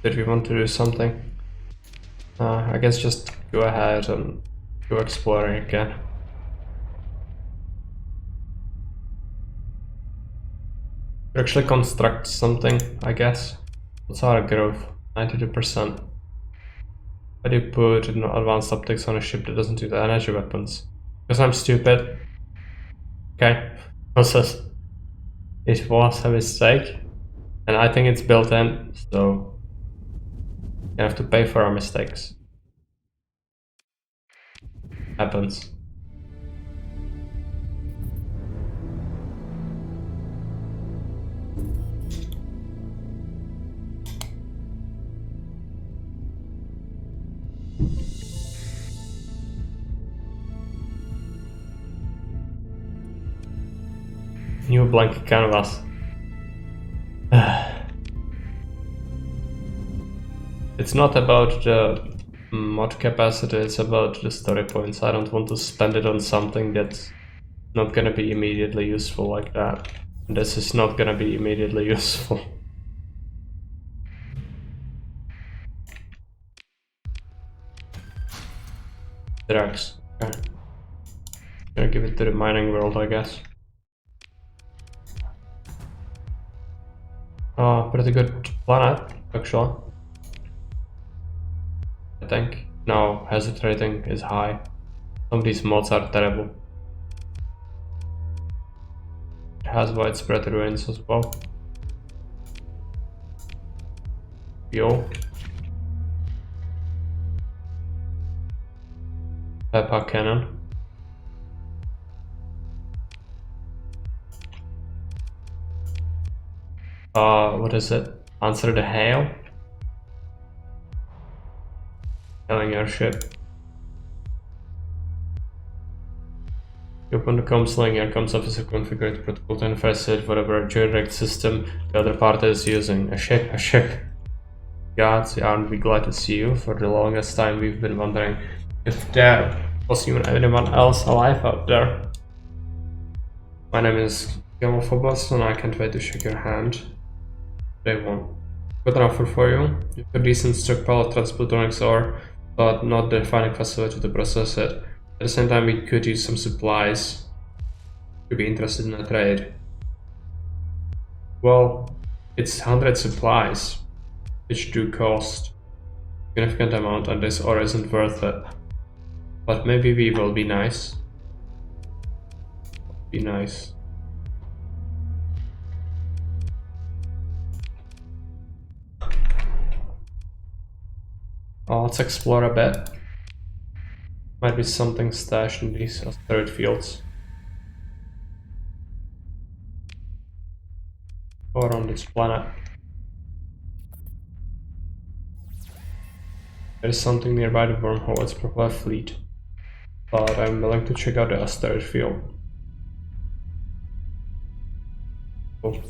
S1: Did we want to do something? I guess just go ahead and go exploring again. Actually construct something, I guess. What's our growth? 92%. How do you put advanced optics on a ship that doesn't use energy weapons? Because I'm stupid. Okay. It was a mistake. And I think it's built in, so you have to pay for our mistakes. Happens. New blank canvas. It's not about the mod capacity, it's about the story points. I don't want to spend it on something that's not gonna be immediately useful like that. This is not gonna be immediately useful. Drugs. Okay. Gonna give it to the mining world, I guess. Pretty good planet, actually. I think. No, hazard rating is high. Some of these mods are terrible. It has widespread ruins as well. Fuel. Pepper cannon. What is it? Answer the hail. Hailing airship. You open the comms link, air comms officer configured protocol to interface it, whatever direct system the other party is using. A ship. gods, aren't we glad to see you? For the longest time we've been wondering if there was even anyone else alive out there. My name is Gamophobos and I can't wait to shake your hand. Day 1. Got an offer for you. You've a decent stockpile of transplutonics ore, but not the refining facility to process it. At the same time, we could use some supplies. Could be interested in a trade. Well, it's 100 supplies, which do cost a significant amount, and this ore isn't worth it. But maybe we will be nice. Be nice. Oh, let's explore a bit. Might be something stashed in these asteroid fields. Or on this planet. There is something nearby the wormhole, it's probably a fleet. But I'm willing to check out the asteroid field. Oh.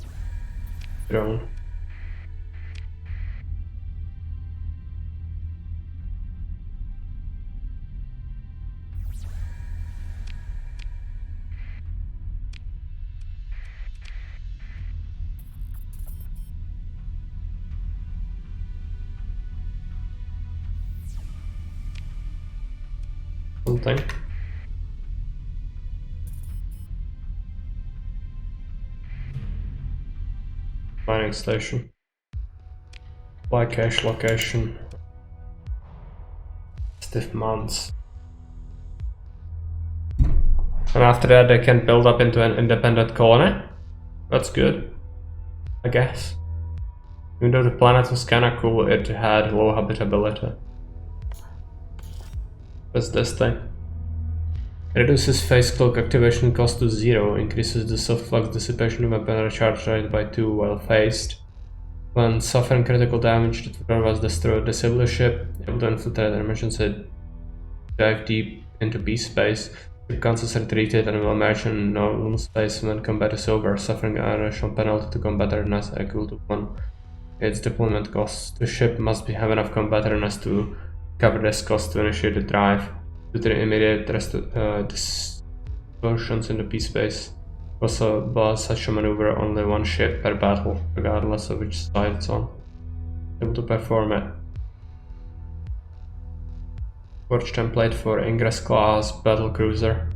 S1: Drone. Something. Mining station. Supply cache location. Stiff months. And after that they can build up into an independent colony. That's good, I guess. Even though the planet was kinda cool, it had low habitability. What's this thing? Reduces phase cloak activation cost to 0, increases the soft flux dissipation weapon recharge rate by 2 while phased. When suffering critical damage, the weapon was destroyed. Disable the ship, able to infiltrate emissions, dive deep into B-space. The conscious retreated and will emerge in normal space when combat is over, suffering an additional penalty to combaterness equal to 1. Its deployment costs. The ship must have enough combaterness to cover this cost to initiate the drive. Due to the immediate distortions in the P-space, possible such a maneuver only one ship per battle, regardless of which side it's on. Able to perform it. Forge template for Ingress class battle cruiser,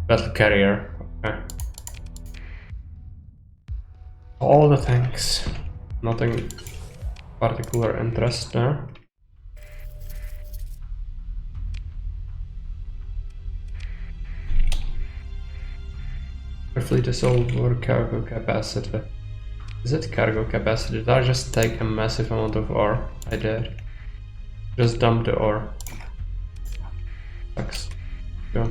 S1: battle carrier. Okay. All the things. Nothing particular interest there. Our fleet is over cargo capacity. Is it cargo capacity? Did I just take a massive amount of ore? I did. Just dump the ore. Sucks. Go.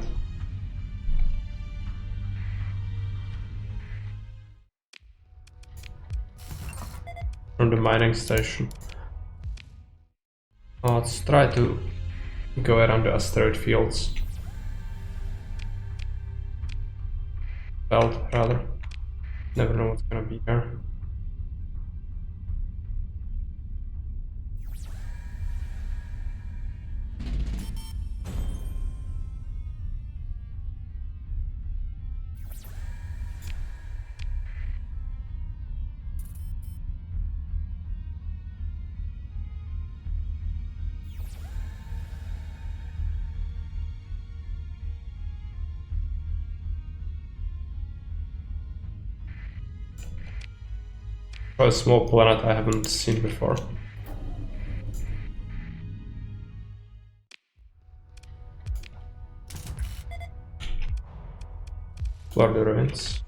S1: From the mining station. Let's try to go around the asteroid fields. Belt, rather. Never know what's gonna be there. A small planet I haven't seen before. Explore the ruins.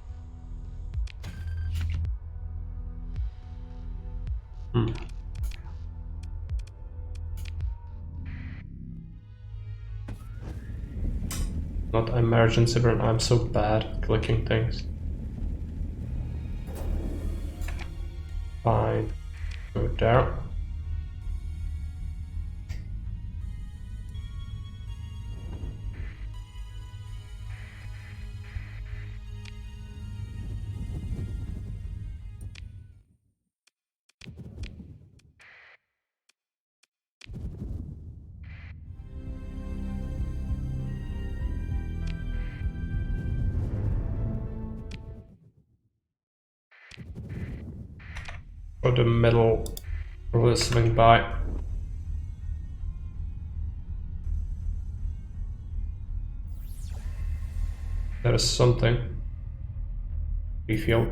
S1: Not emergency burn, I'm so bad at clicking things. Fine. Go there. of the middle, probably swing by. There is something. Refuel.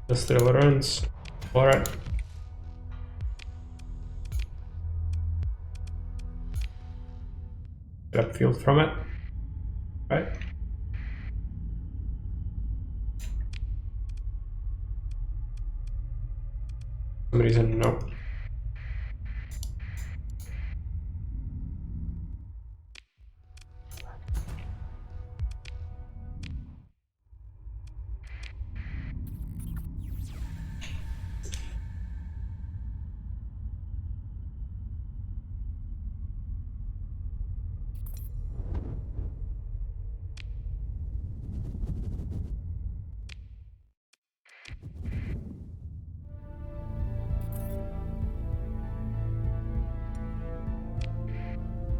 S1: The still runs. Alright. Grab fuel from it. Right. For some reason, no.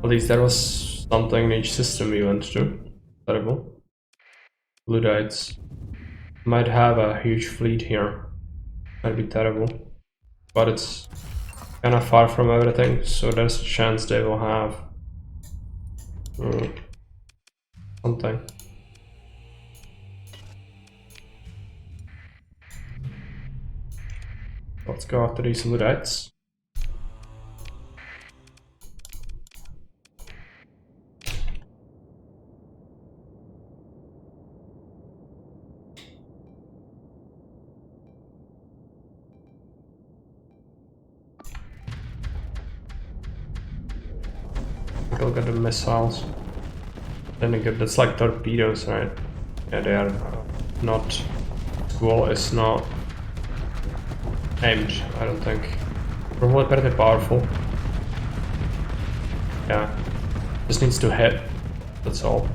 S1: At least there was something in each system we went to. Terrible. Luddites might have a huge fleet here. Might be terrible. But it's kind of far from everything, so there's a chance they will have something. Let's go after these Luddites. I'll get the missiles. Then again, that's like torpedoes, right? Yeah, they are not. Squall is not aimed, I don't think. Probably pretty powerful. Yeah. Just needs to hit. That's all.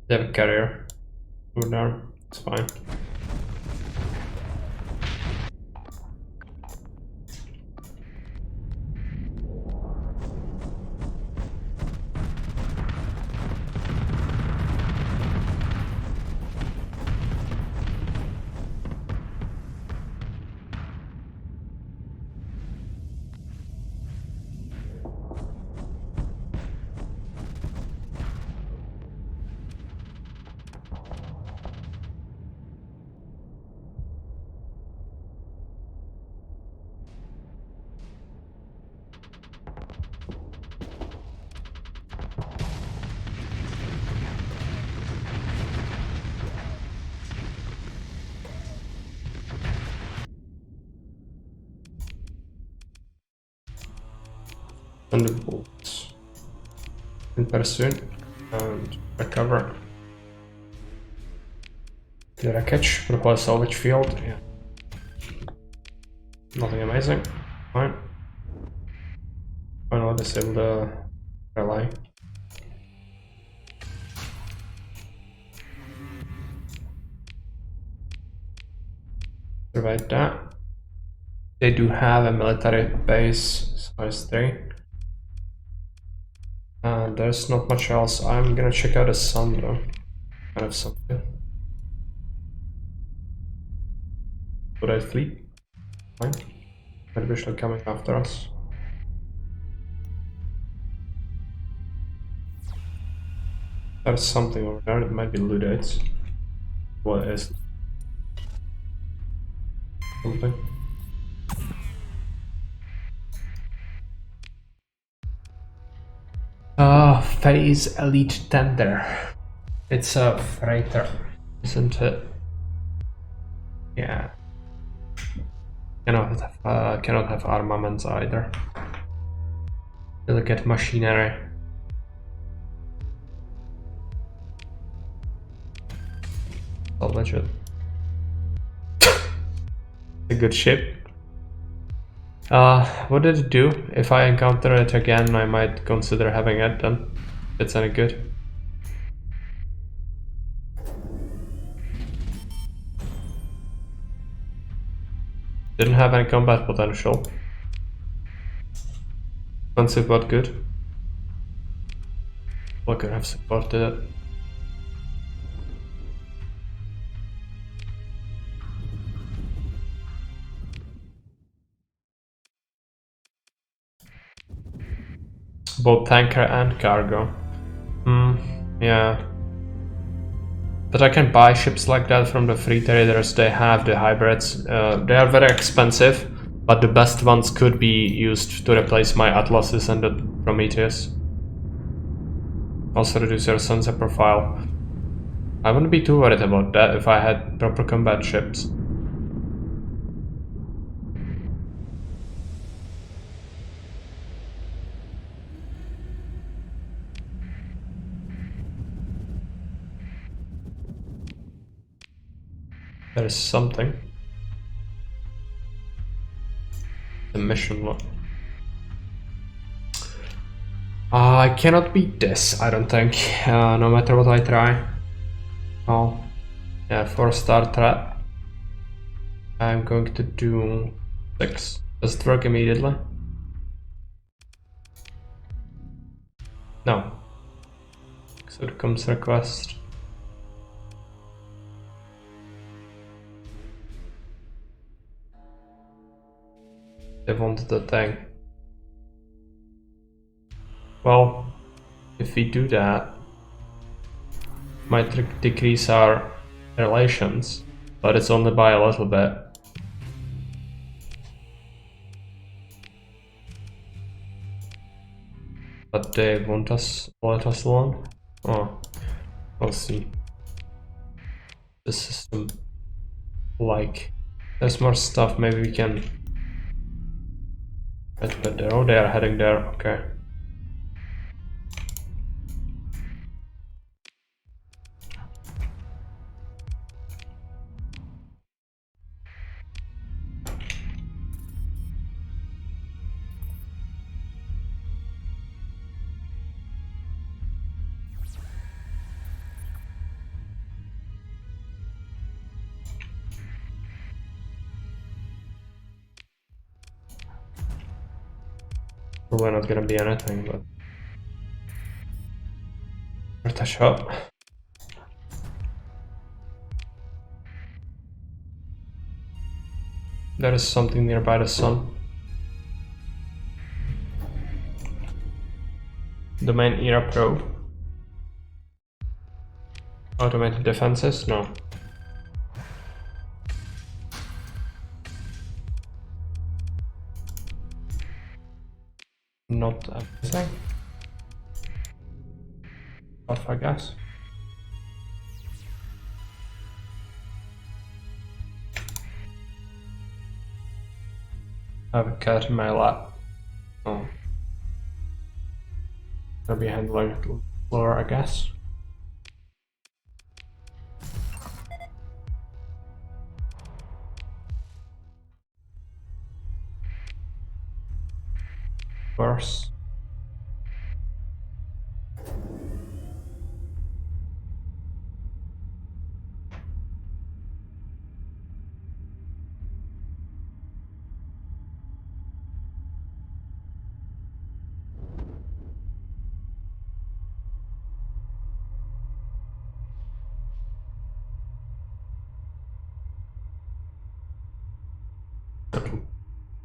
S1: They have a carrier over there, it's fine. Thunderbolts in pursuit and recover. The wreckage, propose salvage field, yeah. Nothing amazing. Fine. Finally disable the relay. Survive that. They do have a military base, size 3. And there's not much else. I'm gonna check out the sun though. Kind of something. Would I flee? Fine. Maybe they're coming after us. There's something over there. It might be Ludites. What is something? Phase Elite Tender. It's a freighter, isn't it? Yeah. Cannot have armaments either. Delicate machinery. Salvage it. A good ship. What did it do? If I encounter it again, I might consider having it then. If it's any good. Didn't have any combat potential. Expensive but good. I could have supported it. Both tanker and cargo. Yeah. But I can buy ships like that from the free traders. They have the hybrids. They are very expensive, but the best ones could be used to replace my Atlases and the Prometheus. Also reduce your sensor profile. I wouldn't be too worried about that if I had proper combat ships. There is something. The mission log. I cannot beat this, I don't think, no matter what I try. Oh, yeah, 4-star threat. I'm going to do 6. Does it work immediately? No. So it comes request. They wanted the thing. Well, if we do that, might decrease our relations, but it's only by a little bit. But they won't let us alone? Oh, we'll see. The system, like, there's more stuff, maybe we can... Oh, they are heading there, okay. Probably not gonna be anything, but... Worth a shot. There is something nearby the sun. Domain era probe. Automated defenses? No. Not everything. Off, I guess. I have a cat in my lap. Oh. I'll be handling it a little slower, I guess. Worse.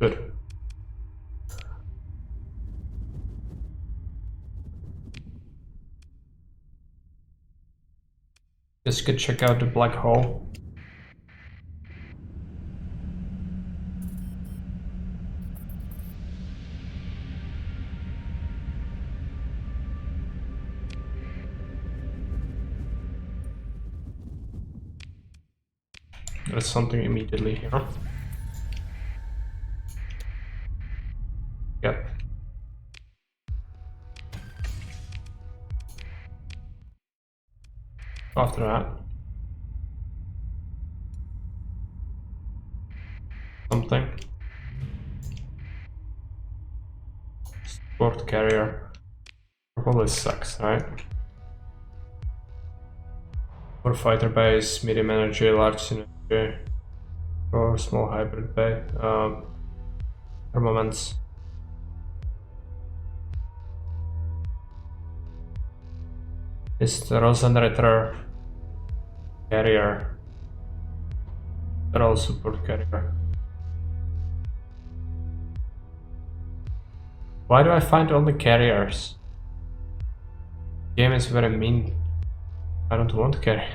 S1: Good. Just could check out the black hole. There's something immediately here. Yep. After that, something. Support carrier. Probably sucks, right? Or fighter base, medium energy, large synergy, or small hybrid bay. Armaments. Is the Rosenritter carrier. Federal support carrier. Why do I find only carriers? The game is very mean. I don't want carrier.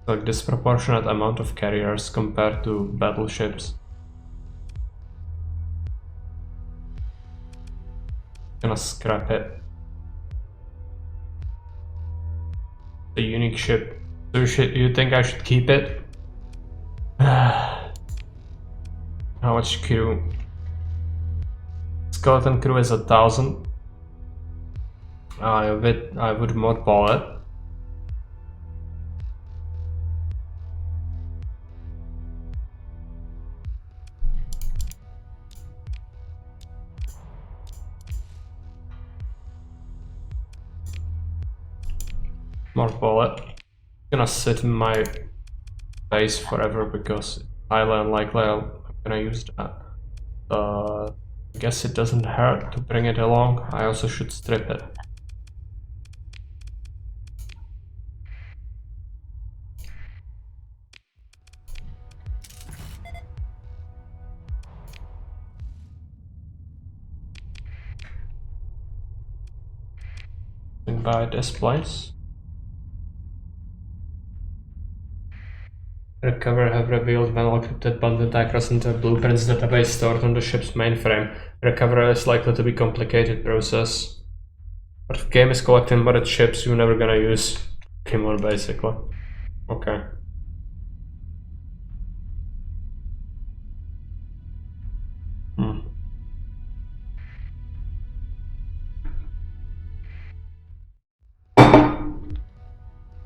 S1: Like disproportionate amount of carriers compared to battleships. Gonna scrap it. A unique ship. So you think I should keep it? How much crew? Skeleton crew is 1,000. I would mothball it. Mothball it. It's gonna sit in my base forever because it's highly unlikely I'm gonna use that. I guess it doesn't hurt to bring it along. I also should strip it. By this place. Recover have revealed well-encrypted bonded across into a blueprints database stored on the ship's mainframe. Recovery is likely to be a complicated process. But if the game is collecting modded ships, you're never gonna use Pokemon basically. Okay.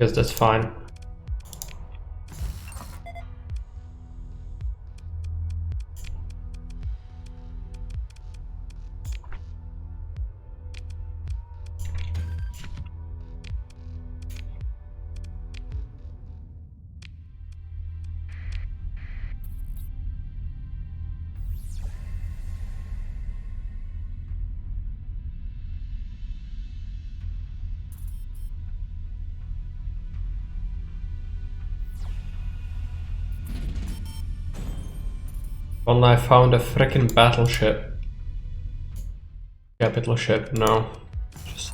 S1: Guess that's fine. Well, I found a freaking battleship. Capital ship, no. Just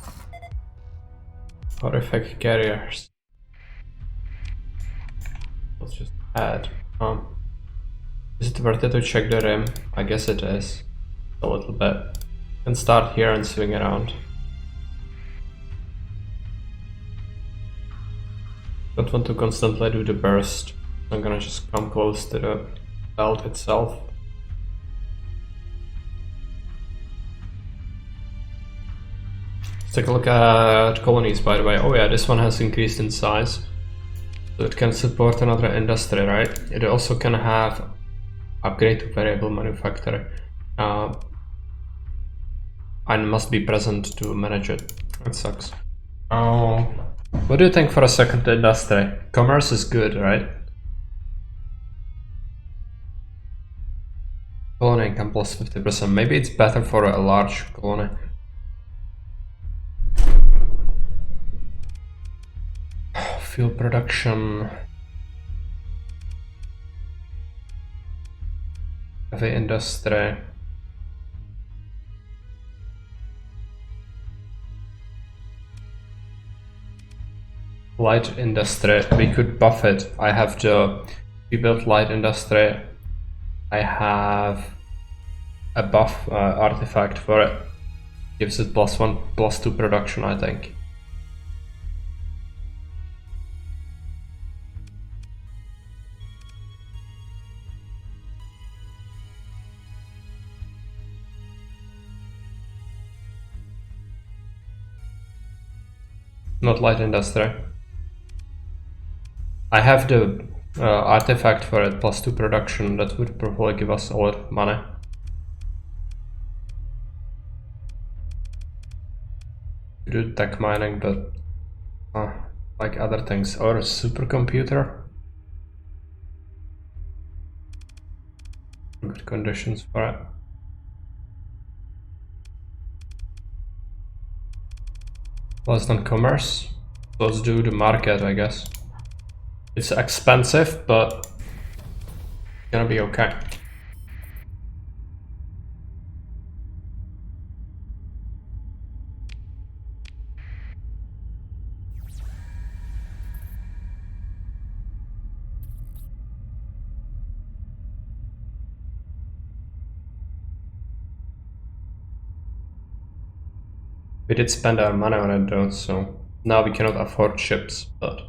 S1: horrific carriers. Let's just add. Is it worth it to check the rim? I guess it is. A little bit. And start here and swing around. Don't want to constantly do the burst. I'm gonna just come close to the belt itself. take a look at colonies, by the way. Oh yeah, this one has increased in size. So it can support another industry, right? It also can have upgrade to variable manufacturer. And must be present to manage it. That sucks. Oh, what do you think for a second industry? Commerce is good, right? Colony income plus 50%. Maybe it's better for a large colony. Fuel production. Heavy industry. Light industry. We could buff it. I have the rebuilt light industry. I have a buff artifact for it. Gives it +1, +2 production, I think. Not light industry. I have the artifact for it, +2 production. That would probably give us a lot of money. Do tech mining, but like other things, or a supercomputer. Good conditions for it. Less than commerce. Let's do the market, I guess. It's expensive, but gonna be okay. We did spend our money on it though, so now we cannot afford ships, but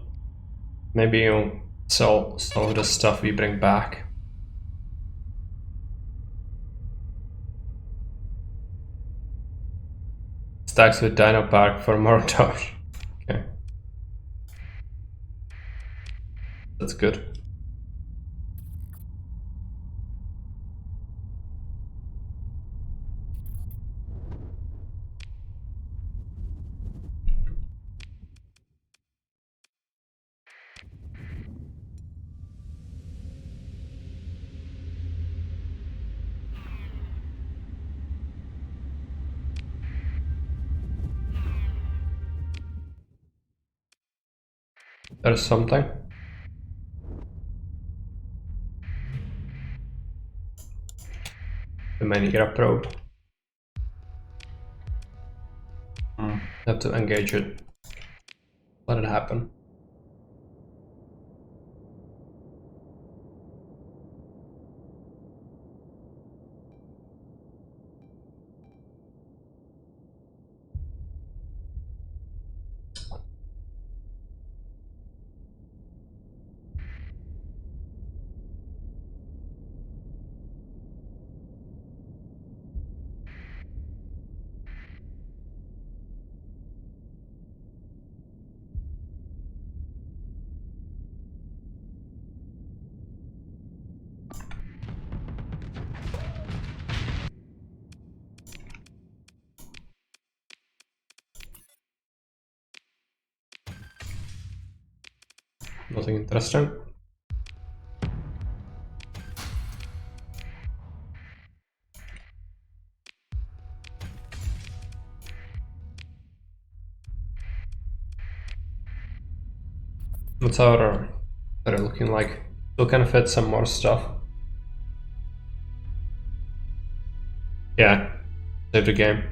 S1: maybe you'll sell some of the stuff we bring back. Stacks with Dino Park for more Doge. Okay. That's good. There's something. The main era probe. Have to engage it. Let it happen. Nothing interesting. What's our area looking like? Still can fit some more stuff. Yeah, save the game.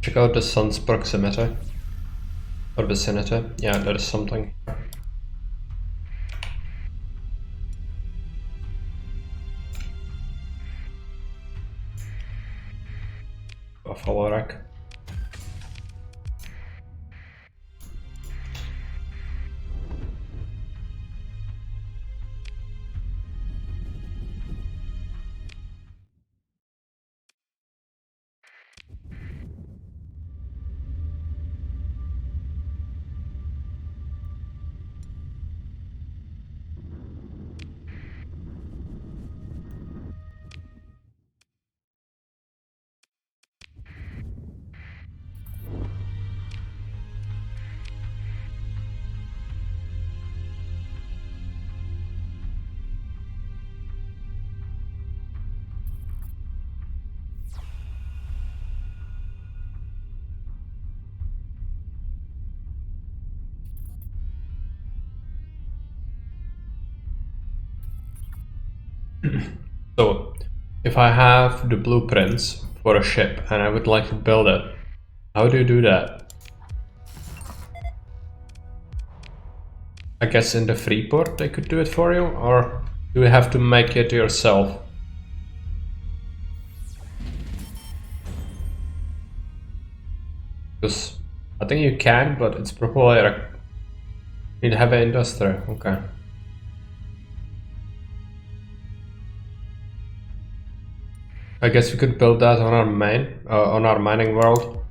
S1: Check out the sun's proximity. or vicinity. Yeah, there is something. Buffalo rack. So, if I have the blueprints for a ship and I would like to build it, how do you do that? I guess in the Freeport they could do it for you, or do you have to make it yourself? Because I think you can, but it's probably like need heavy industry. Okay. I guess we could build that on our on our mining world.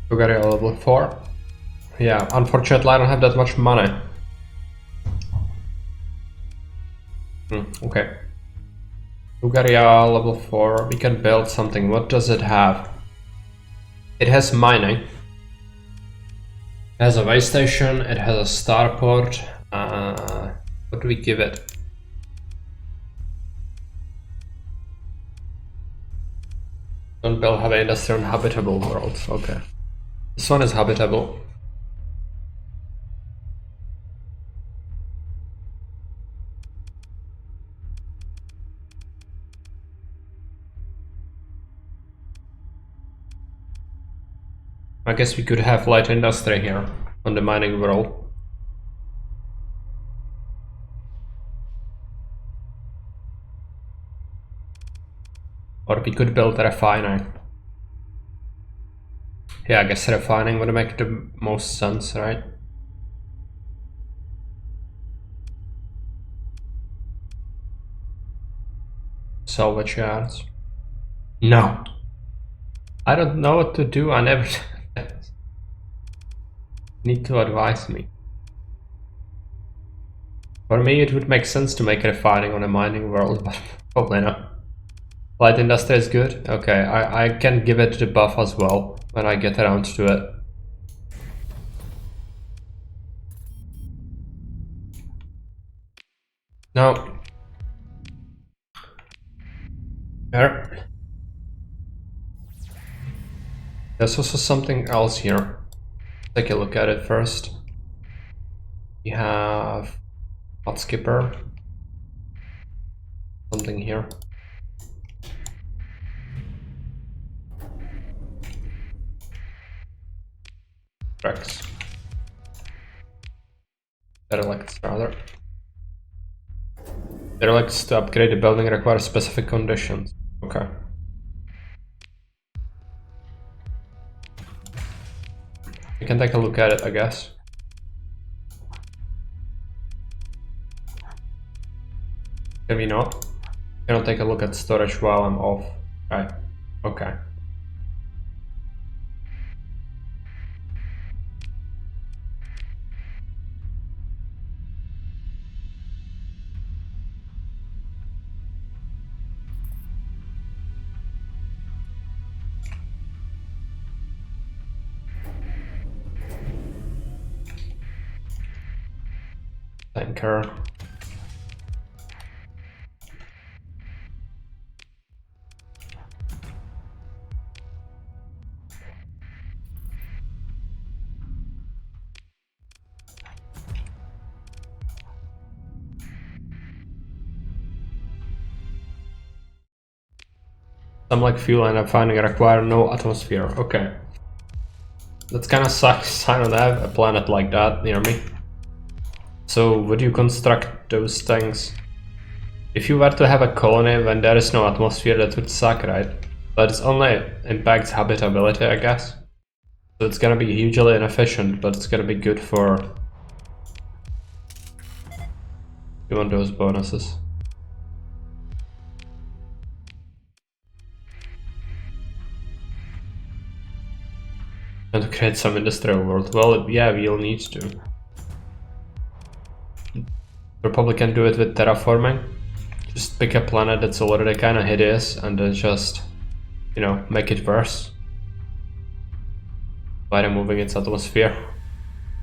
S1: Bulgaria level 4. Yeah, unfortunately I don't have that much money. Okay. Bulgaria level 4, we can build something. What does it have? It has mining. It has a way station, it has a starport. What do we give it? Don't build heavy industry on habitable worlds. Okay. This one is habitable. I guess we could have light industry here on the mining world. Or we could build a refinery. Yeah, I guess refining would make the most sense, right? Salvage yards. No. I don't know what to do, I never need to advise me. For me it would make sense to make refining on a mining world, but probably not. Light industry is good? Okay, I can give it the buff as well when I get around to it. No. There. There's also something else here. Take a look at it first. We have hot skipper. Something here. Rex. Derelict rather. Derelicts to upgrade the building require specific conditions. Okay. We can take a look at it, I guess. Can we not? Can I take a look at storage while I'm off? Right. Okay. Tanker. Some like fuel and I'm finding require no atmosphere. Okay. That kinda sucks. I don't have a planet like that near me. So would you construct those things? If you were to have a colony when there is no atmosphere, that would suck, right? But it only impacts habitability, I guess. So it's gonna be hugely inefficient, but it's gonna be good for... You want those bonuses. And to create some industrial world. Well, yeah, we'll need to. We probably can do it with terraforming. Just pick a planet that's already kind of hideous and then just, you know, make it worse by removing its atmosphere.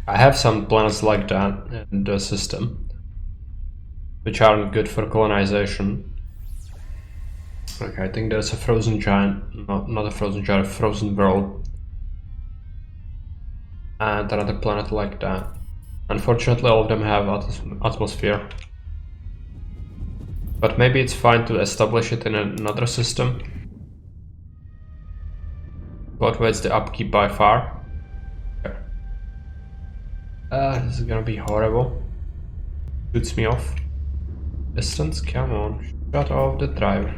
S1: I have some planets like that in the system, which aren't good for colonization. Okay, I think there's a frozen giant, not a frozen giant, a frozen world. And another planet like that. Unfortunately, all of them have atmosphere. But maybe it's fine to establish it in another system. Outweighs the upkeep by far. Okay. This is gonna be horrible. Shoots me off. Distance, come on. Shut off the driver.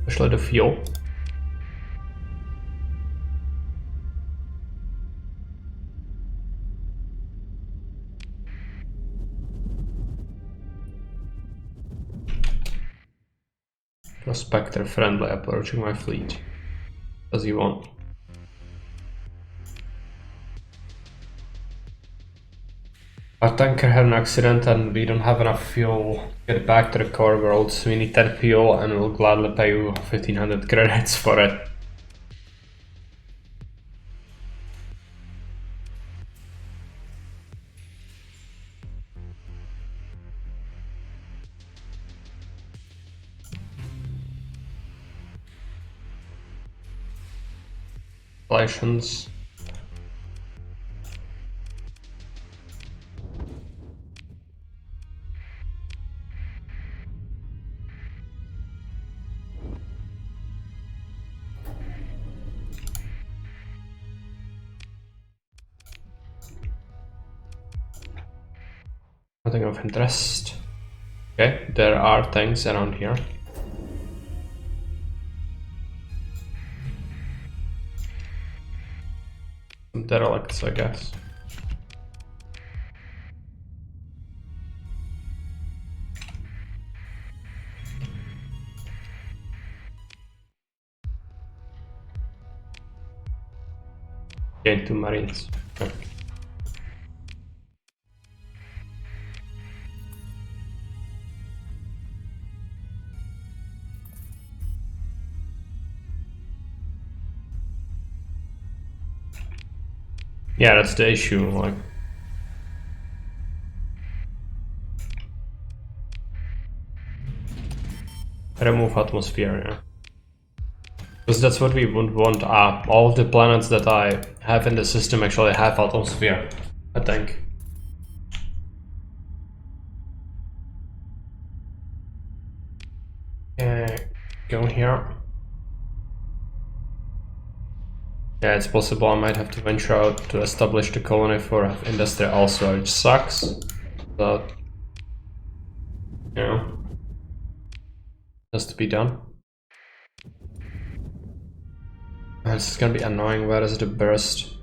S1: Especially the fuel. Prospector friendly approaching my fleet. As you want. Our tanker had an accident and we don't have enough fuel to get back to the core world, so we need 10 fuel and we'll gladly pay you 1500 credits for it. Relations. Nothing of interest. Okay, there are things around here. Some derelicts, I guess. Gain 2 marines. Okay. Yeah, that's the issue, like... Remove atmosphere, yeah. Because that's what we would want. All of the planets that I have in the system actually have atmosphere, I think. Go here. Yeah, it's possible I might have to venture out to establish the colony for industry also, which sucks. But, you know, has to be done. This is gonna be annoying. Where is the burst?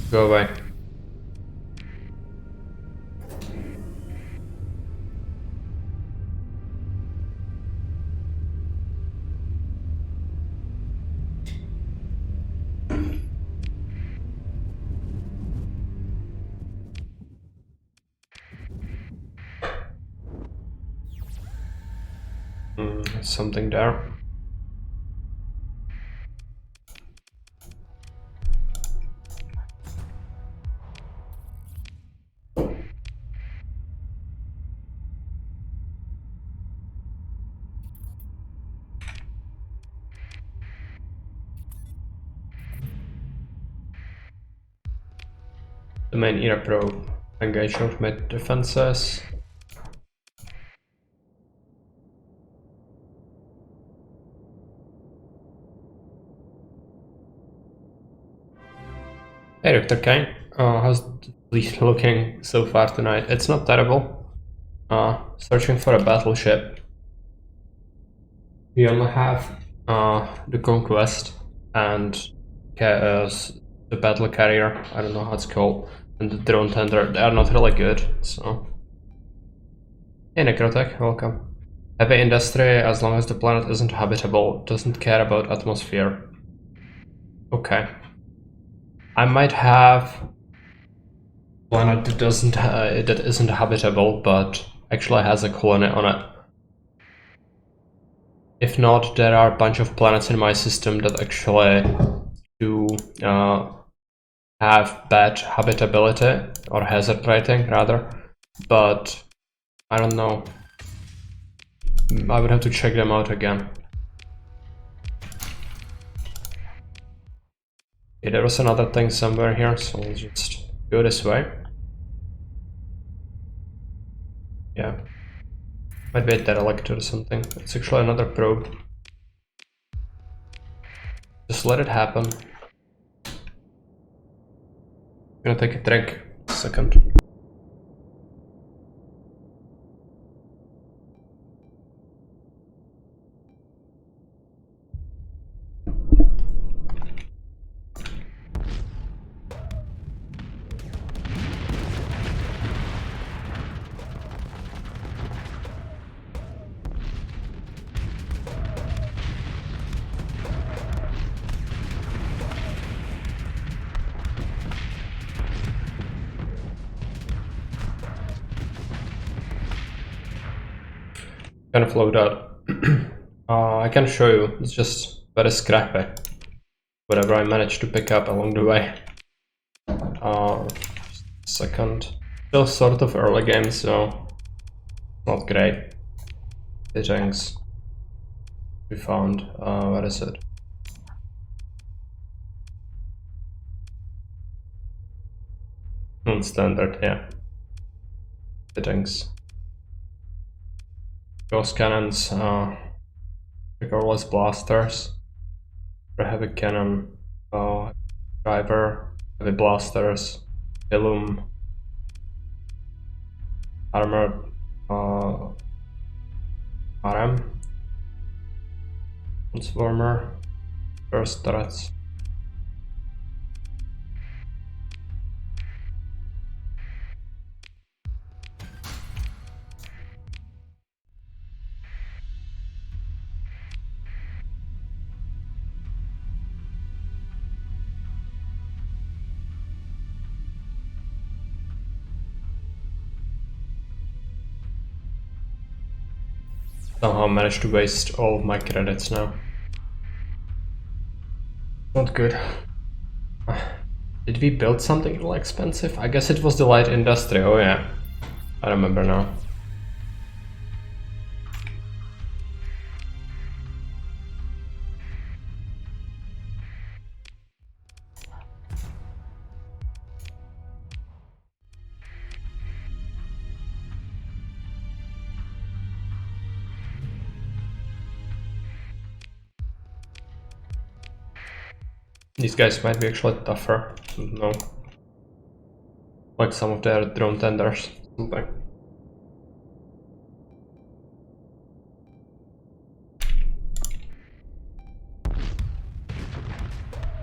S1: Go away. Something there. The main era probe. Engage ultimate defenses. Hey Dr. Kane, how's the fleet looking so far tonight? It's not terrible. Searching for a battleship. We only have the Conquest and the battle carrier, I don't know how it's called, and the drone tender. They are not really good, so... Hey Necrotech, welcome. Heavy industry, as long as the planet isn't habitable, doesn't care about atmosphere. Okay. I might have planet that isn't habitable, but actually has a colony on it. If not, there are a bunch of planets in my system that actually do have bad habitability, or hazard rating rather, but I don't know. I would have to check them out again. Okay, there was another thing somewhere here, so I'll just go this way. Yeah. Might be a derelict or something. It's actually another probe. Just let it happen. I'm gonna take a drink. A second. Kind of load out. I can show you. It's just very scrappy. Whatever I managed to pick up along the way. Second. Still sort of early game, so not great. Settings. We found. What is it? Non-standard, yeah. Settings. Ghost cannons, regardless blasters, heavy cannon, driver, heavy blasters, illum, armored, RM, transformer, burst turrets. Somehow managed to waste all of my credits now. Not good. Did we build something really expensive? I guess it was the light industry, oh yeah. I remember now. These guys might be actually tougher, no. Like some of their drone tenders, something.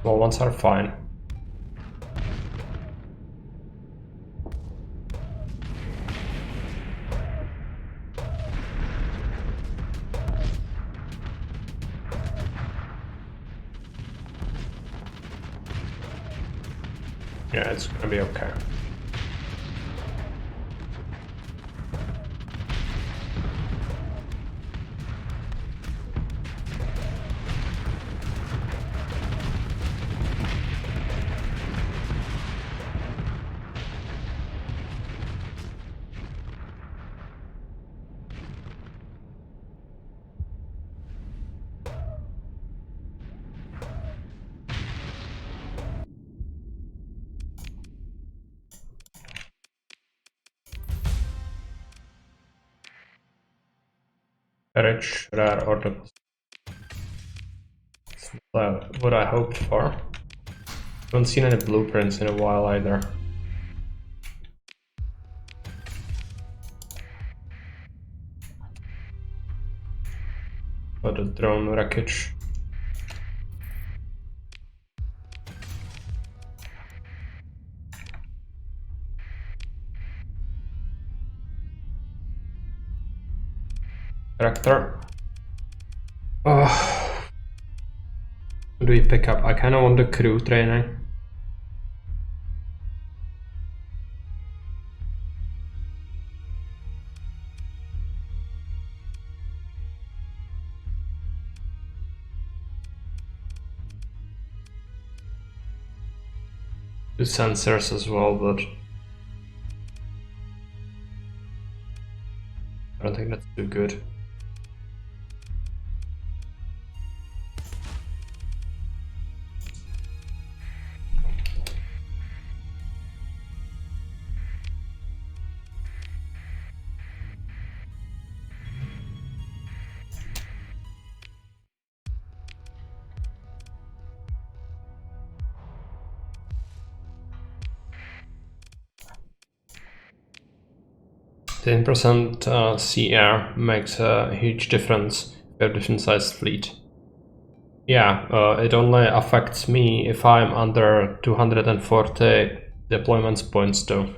S1: Small ones are fine. Yeah, it's gonna be okay. Rich, rare orders. What I hoped for. Haven't seen any blueprints in a while either. But the drone wreckage. Character. Oh. What do we pick up? I kind of want the crew training. Do sensors as well, but I don't think that's too good. The 10% sea air makes a huge difference for a different sized fleet. Yeah, it only affects me if I'm under 240 deployments points though.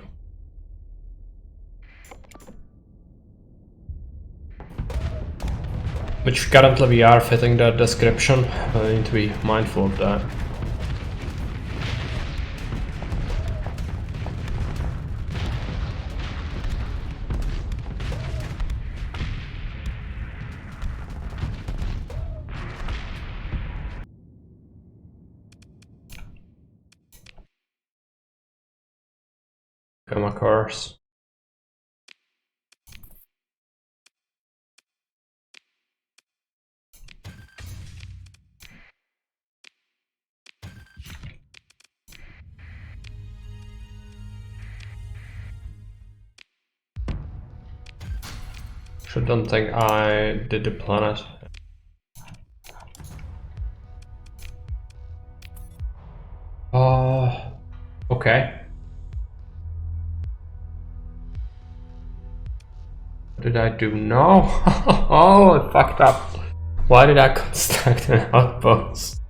S1: Which currently we are fitting that description, I need to be mindful of that. Gamma cars. I don't think I did the planet. Okay. What did I do now? Oh, I fucked up. Why did I construct an outpost?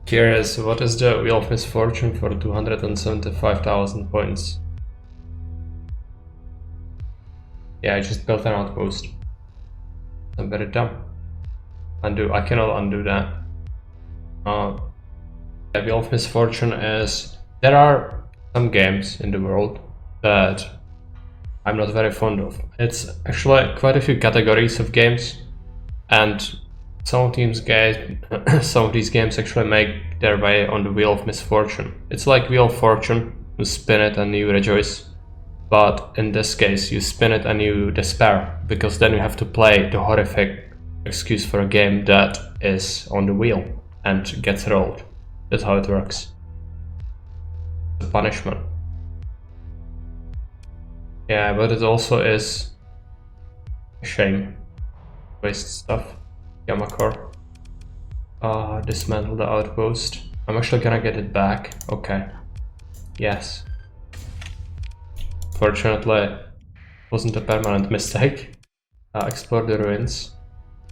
S1: Curious, what is the Wheel of Misfortune for 275,000 points? Yeah, I just built an outpost. I'm very dumb. Undo. I cannot undo that. The Wheel of Misfortune is... There are some games in the world that I'm not very fond of. It's actually quite a few categories of games, and some of these games actually make their way on the Wheel of Misfortune. It's like Wheel of Fortune, you spin it and you rejoice. But in this case, you spin it and you despair, because then you have to play the horrific excuse for a game that is on the wheel and gets rolled. That's how it works. The punishment. Yeah, but it also is a shame. Waste stuff. Gamma core. Dismantle the outpost. I'm actually gonna get it back. Okay. Yes. Fortunately, it wasn't a permanent mistake. Explore the ruins.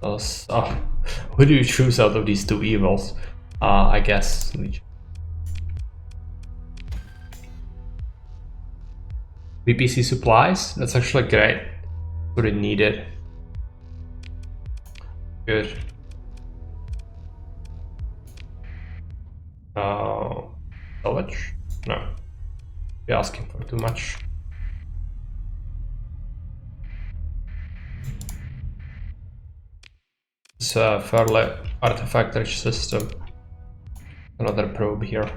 S1: Who do you choose out of these two evils? I guess. VPC supplies? That's actually great. Pretty needed. Good. Salvage? No. You're asking for too much. It's a fairly artifact-rich system. Another probe here.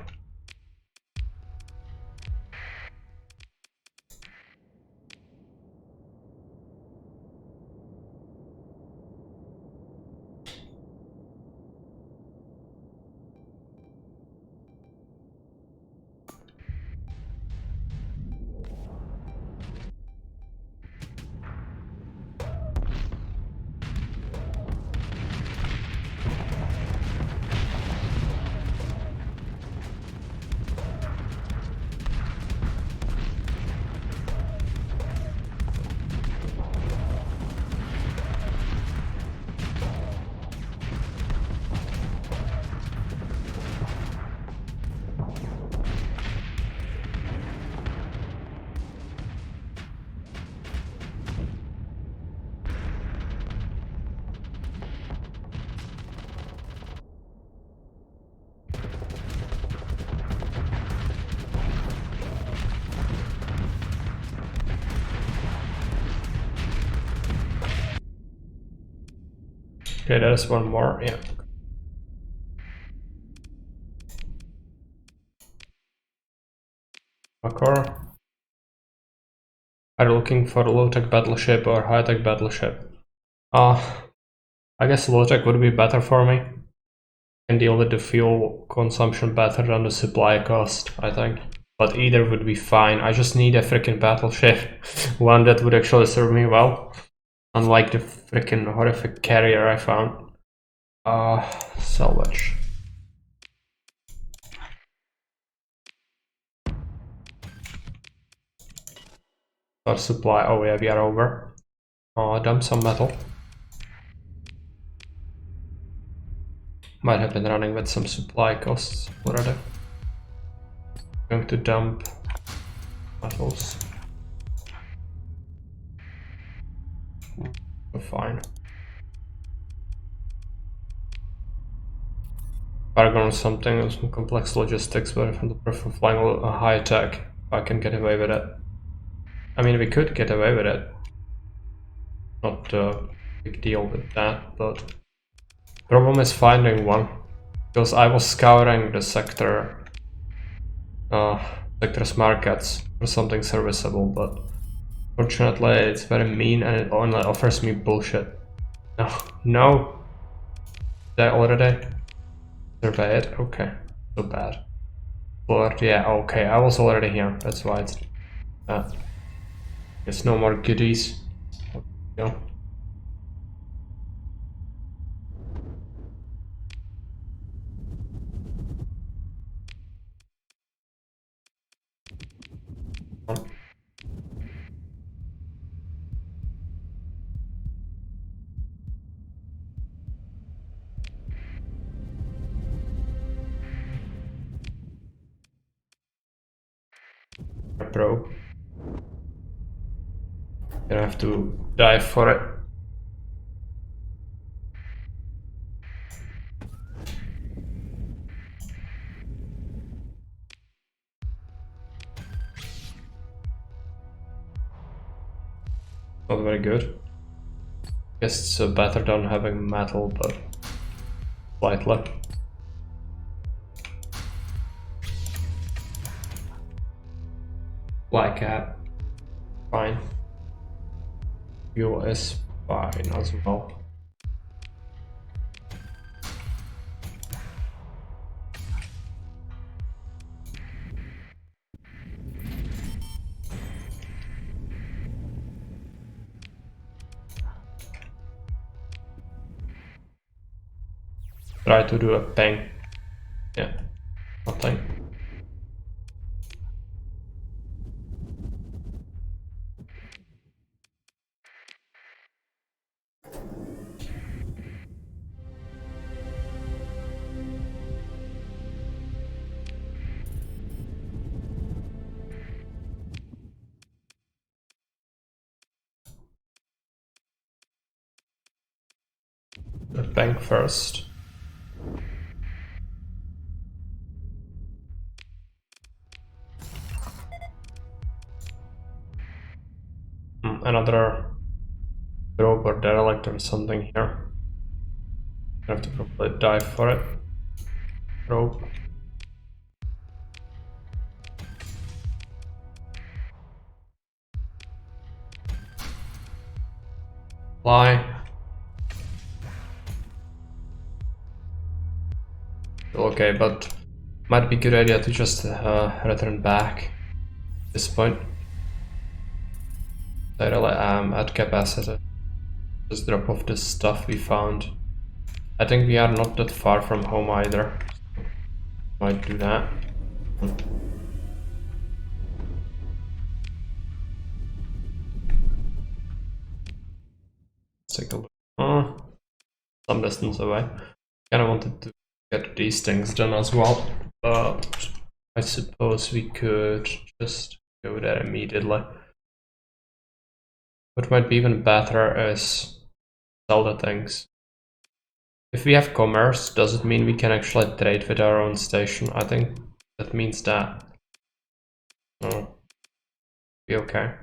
S1: Okay, there's one more, yeah. Makor. Are you looking for a low-tech battleship or high-tech battleship? I guess low-tech would be better for me. Can deal with the fuel consumption better than the supply cost, I think. But either would be fine. I just need a freaking battleship. One that would actually serve me well. Unlike the freaking horrific carrier I found. Salvage. Our supply, oh yeah, we are over. Dump some metal. Might have been running with some supply costs already. Going to dump metals. Fine. Paragon or something with some complex logistics, but I prefer flying a high tech if I can get away with it. I mean, we could get away with it. Not a big deal with that, but problem is finding one. Because I was scouring the sector's markets for something serviceable, but fortunately it's very mean and it only offers me bullshit. No, no. Did I already survey it? Okay, so bad. But yeah, okay, I was already here, that's why it's guess no more goodies. Go. Bro. Gonna have to dive for it. Not very good. Guess it's better than having metal, but slightly. Black cap. Fine. Fuel is fine as well. Try to do a ping. Yeah, nothing. The bank first. Another probe or derelict or something here. I have to probably dive for it. Probe. Fly. Okay, but might be a good idea to just return back at this point. I really am at capacity. Just drop off the stuff we found. I think we are not that far from home either. Might do that. Let's take a look. Some distance away. Kinda wanted to get these things done as well, but I suppose we could just go there immediately. What might be even better is sell the things. If we have commerce, does it mean we can actually trade with our own station? I think that means that. Oh, be okay.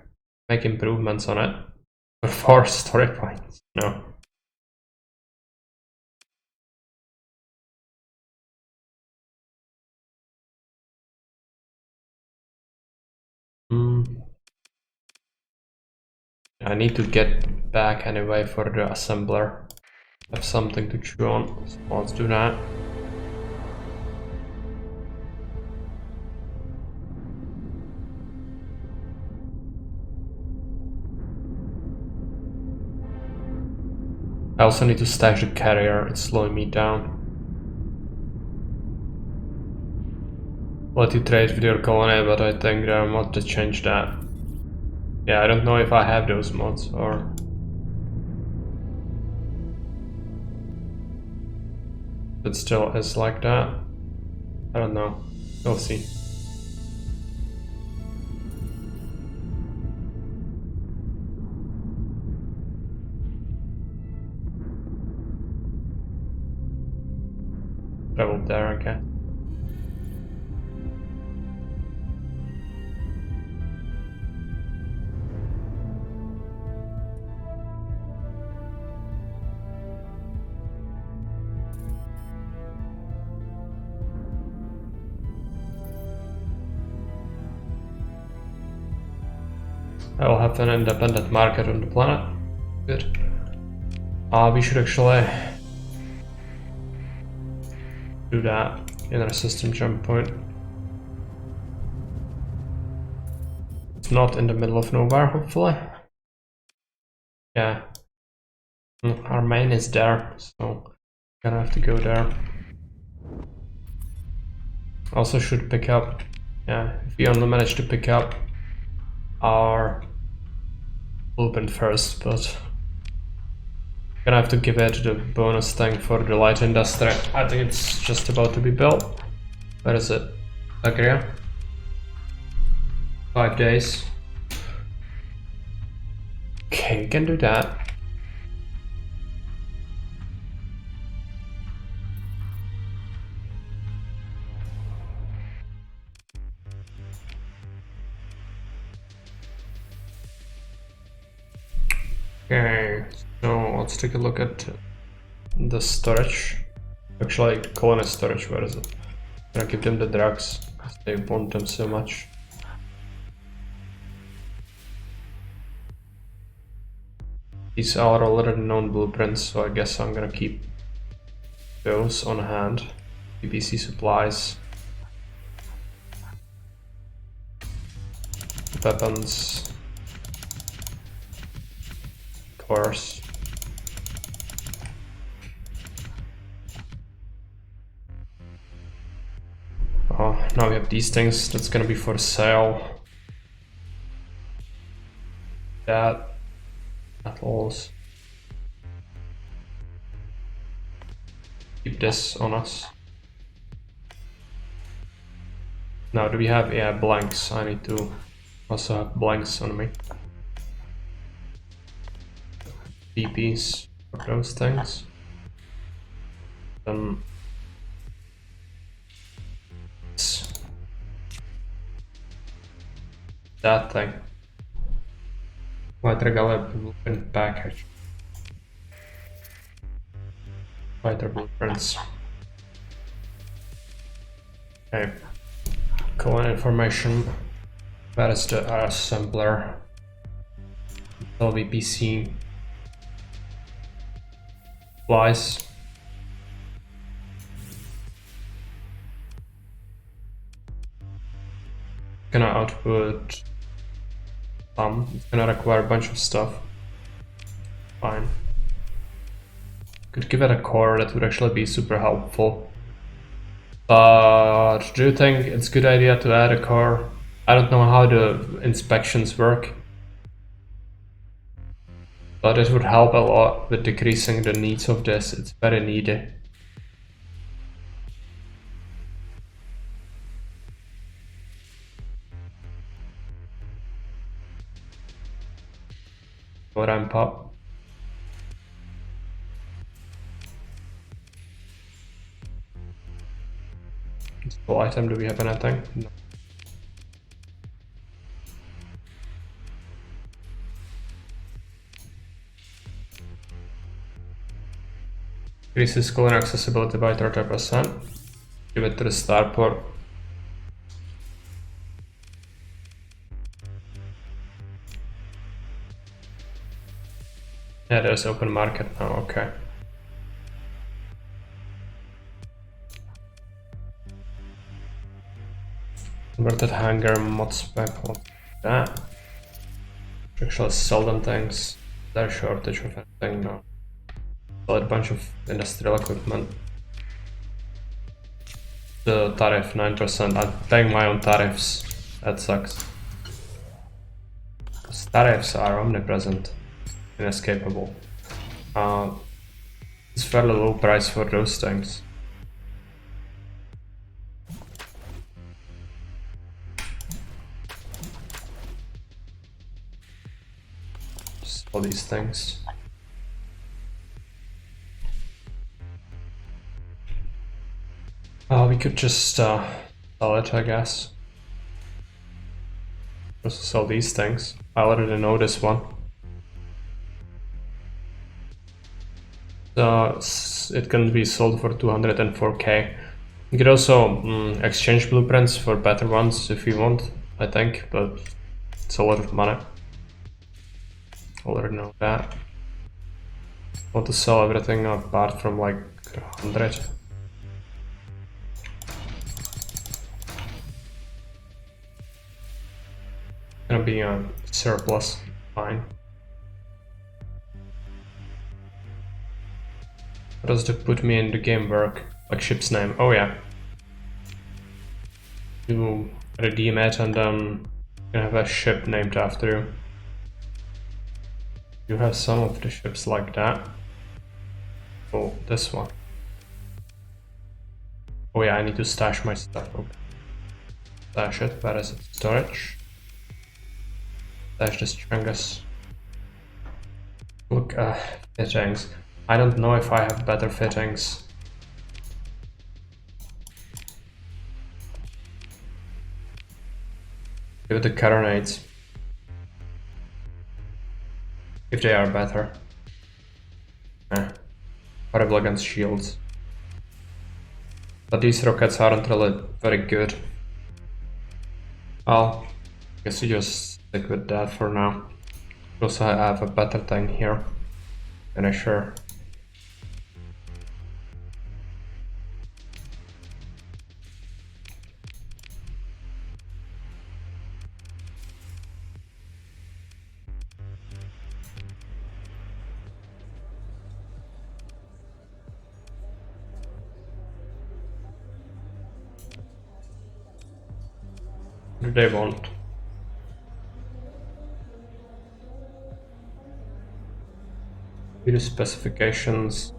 S1: Make improvements on it. For 4 story points. No. I need to get back anyway for the assembler. Have something to chew on, so let's do that. I also need to stash the carrier, it's slowing me down. Let you trade with your colony, but I think there are mods to change that. Yeah, I don't know if I have those mods or... It still is like that. I don't know. We'll see. Travel there again. I will have an independent market on the planet. Good. We should actually do that in our system jump point. It's not in the middle of nowhere, hopefully. Yeah. Our main is there, so gonna have to go there. Also should pick up, yeah, if we only manage to pick up our blueprint first, but gonna have to give it the bonus thing for the light industry. I think it's just about to be built. Where is it? Agria? 5 days. Okay, we can do that. Okay, so let's take a look at the storage. Actually, colony storage, where is it? I'm gonna give them the drugs, because they want them so much. These are already known blueprints, so I guess I'm gonna keep those on hand. BBC supplies. Weapons. Course. Oh, now we have these things. That's gonna be for sale. That metals. Keep this on us. Now, do we have blanks? I need to also have blanks on me. DPs for those things. Then that thing. White regalia blueprint package. White blueprints. Okay. Colon information. That is the assembler. LVPC. Supplies. Gonna output some. It's gonna require a bunch of stuff. Fine. Could give it a core, that would actually be super helpful. But do you think it's a good idea to add a core? I don't know how the inspections work, but it would help a lot with decreasing the needs of this. It's very needy. Go ramp up. Full item, do we have anything? No. Increases colony accessibility by 30%. Give it to the starport. Yeah, there's open market now, okay. Converted hangar mod spec, what's that? Actually sell them things. There's shortage of anything now. Sell a bunch of industrial equipment. The tariff 9%. I'm paying my own tariffs. That sucks. Those tariffs are omnipresent, inescapable. It's fairly low price for those things. Just all these things. We could just sell it, I guess. Just sell these things. I already know this one. It can be sold for 204k. You could also exchange blueprints for better ones if you want, I think, but it's a lot of money. Already know that. I want to sell everything apart from like 100. Gonna be a surplus, fine. What does to put me in the game work? Like ship's name, oh yeah. You redeem it and then you can have a ship named after you. You have some of the ships like that. Oh, this one. Oh yeah, I need to stash my stuff. Okay. Stash it, where is it? Storage. Stash the Strangus. Look, fittings. I don't know if I have better fittings. Give it the carronades. If they are better. Horrible against shields. But these rockets aren't really very good. Well, I guess you just stick with that for now. Also, I have a better thing here. Finisher. What do they want? View the specifications.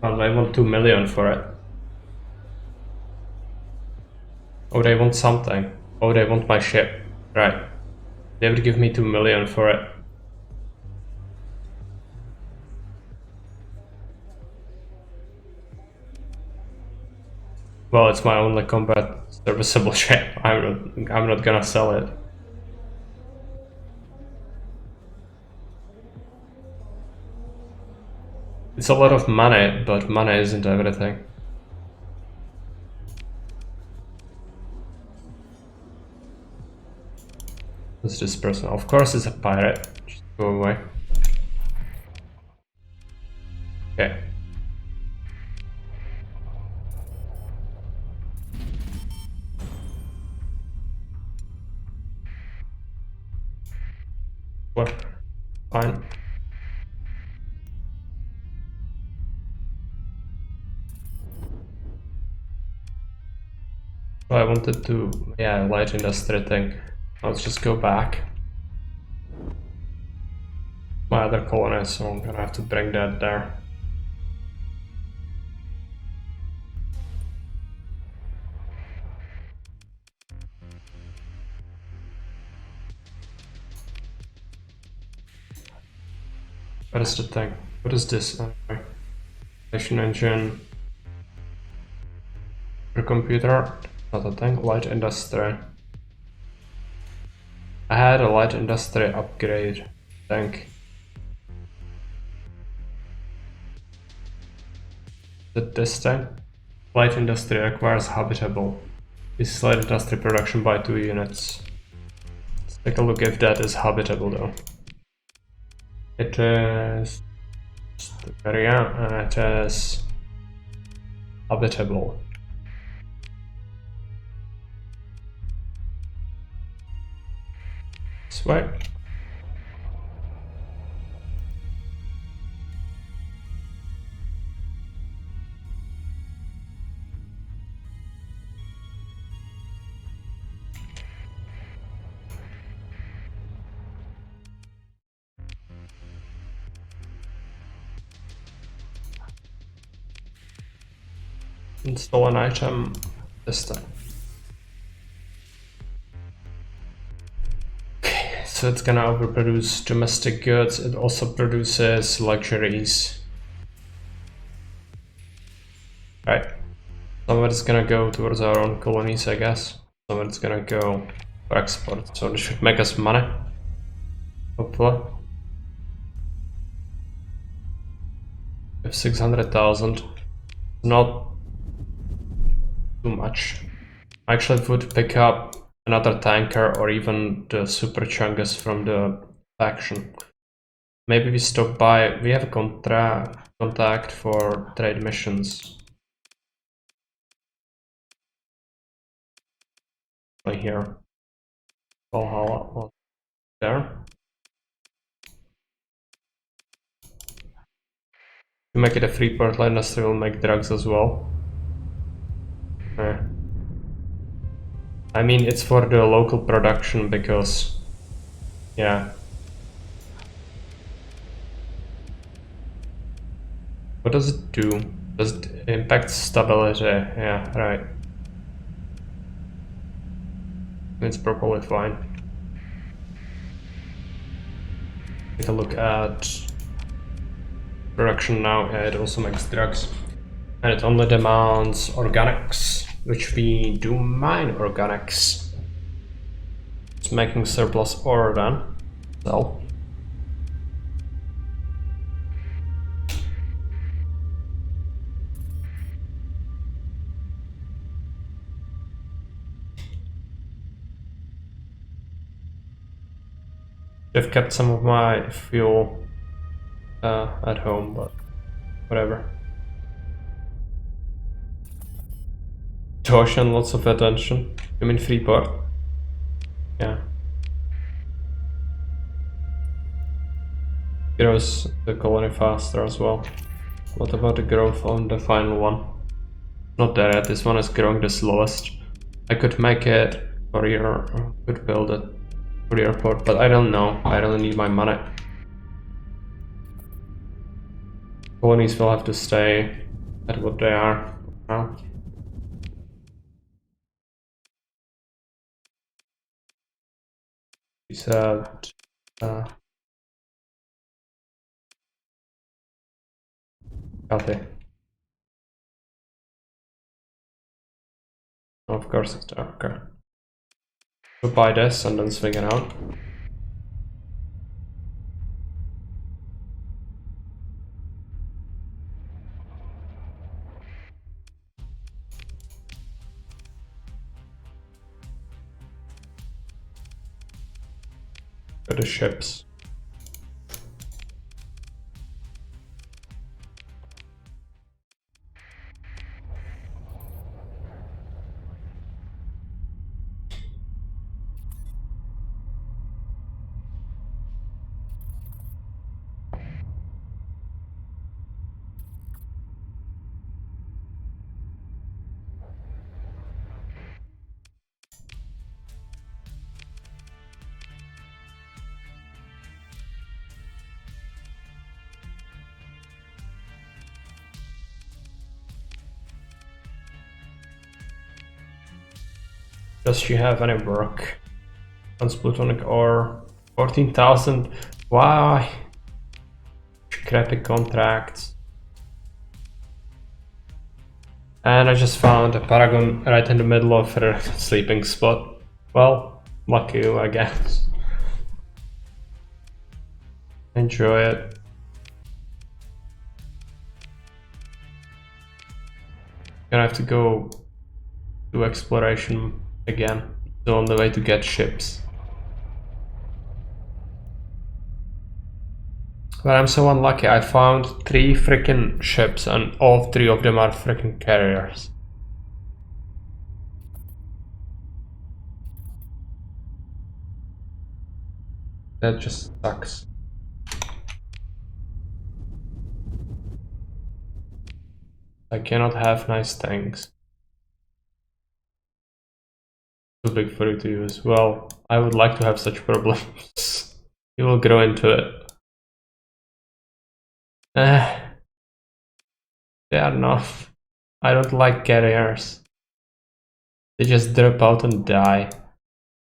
S1: Well, they want 2 million for it. Oh, they want something. Oh, they want my ship. Right. They would give me 2 million for it. Well, it's my only combat serviceable ship. I'm not gonna sell it. It's a lot of money, but money isn't everything. Who's this person? Of course it's a pirate. Just go away. Okay. Well, fine. Well, I wanted to, yeah, light industry thing. Let's just go back. My other colony, so I'm gonna have to bring that there. What is the thing? What is this? Station engine. For computer, not a thing. Light industry. I had a light industry upgrade tank. This thing? Light industry requires habitable. This light industry production by 2 units. Let's take a look if that is habitable though. It is area and it is habitable. This way. Install an item this time. Okay, so it's gonna overproduce domestic goods. It also produces luxuries. Right. Some of it's gonna go towards our own colonies, I guess. Some of it's gonna go for export. So this should make us money. Hopefully. We have 600,000. Not too much. Actually, it would pick up another tanker or even the super chungus from the faction. Maybe we stop by. We have a contact for trade missions. Right here. Valhalla there. To make it a free port, industry will make drugs as well. I mean, it's for the local production because, yeah. What does it do? Does it impact stability? Yeah, right. It's probably fine. Take a look at production now. Yeah, it also makes drugs. And it only demands organics, which we do mine organics. It's making surplus ore then. Sell. I've kept some of my fuel at home, but whatever. Ocean, lots of attention. You mean Freeport? Yeah. Grows the colony faster as well. What about the growth on the final one? Not there yet, this one is growing the slowest. I could make it courier, could build it for the airport, but I don't know. I really need my money. Colonies will have to stay at what they are now. We said Cathay. Of course it's there, okay. We'll buy this and then swing it out. Go to ships. Does she have any work? Transplutonic ore, 14,000. Why? Crappy contracts. And I just found a paragon right in the middle of her sleeping spot. Well, lucky you, I guess. Enjoy it. Gonna have to go do exploration again. It's the only way to get ships. But I'm so unlucky. I found 3 freaking ships and all 3 of them are freaking carriers. That just sucks. I cannot have nice things. Too big for you to use. Well, I would like to have such problems. You will grow into it. They are not. I don't like carriers. They just drop out and die.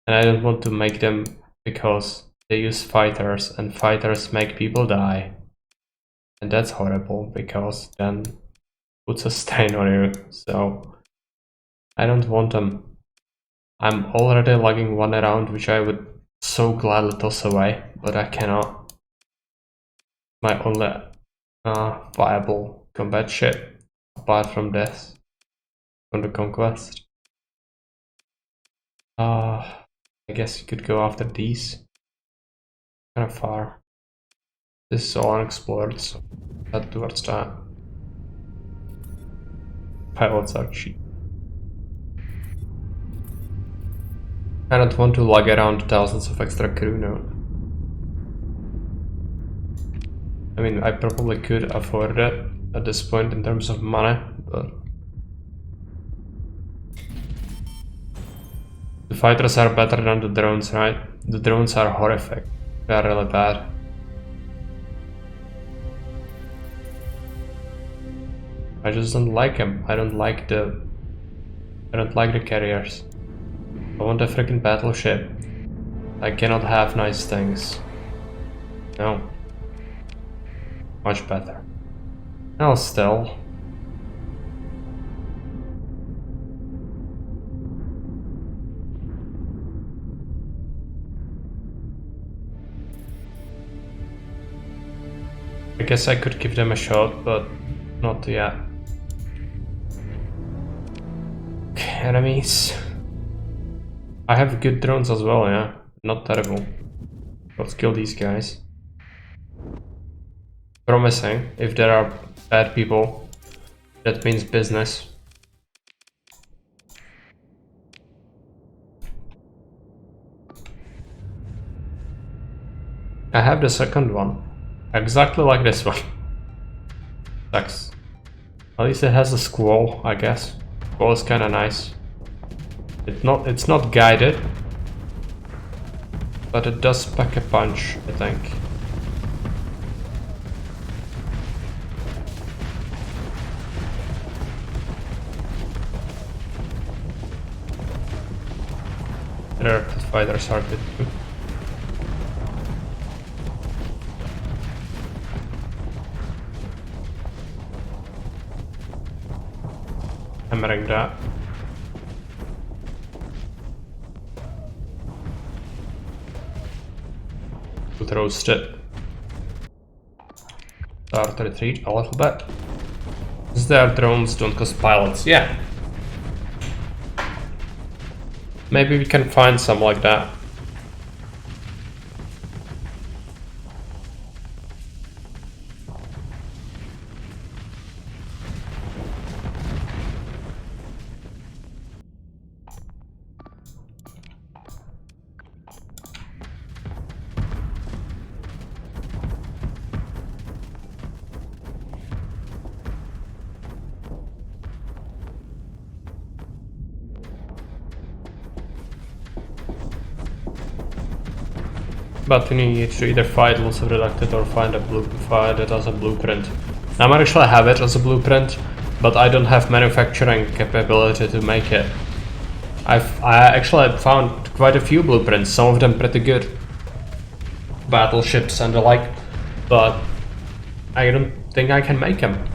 S1: And I don't want to make them because they use fighters and fighters make people die. And that's horrible because then puts a stain on you. So I don't want them. I'm already lugging one around which I would so gladly toss away, but I cannot. My only viable combat ship apart from this, from the conquest. I guess you could go after these. Kind of far. This is all unexplored, so head towards that. Pilots are cheap. I don't want to lug around thousands of extra crew now. I mean, I probably could afford it at this point in terms of money, but the fighters are better than the drones, right? The drones are horrific. They are really bad. I just don't like them. I don't like the carriers. I want a freaking battleship. I cannot have nice things. No. Much better. No, still. I guess I could give them a shot, but not yet. Enemies. I have good drones as well, yeah. Not terrible. Let's kill these guys. Promising. If there are bad people, that means business. I have the second one. Exactly like this one. Sucks. At least it has a squall, I guess. Squall is kinda nice. It's not guided, but it does pack a punch, I think. Their fighters are good too. Hammering that. Could roast it. Start to retreat a little bit. Is there drones don't cost pilots? Yeah. Maybe we can find some like that. But you need to either fight lots of redacted or find it as a blueprint. I might actually have it as a blueprint, but I don't have manufacturing capability to make it. I actually found quite a few blueprints, some of them pretty good. Battleships and the like, but I don't think I can make them.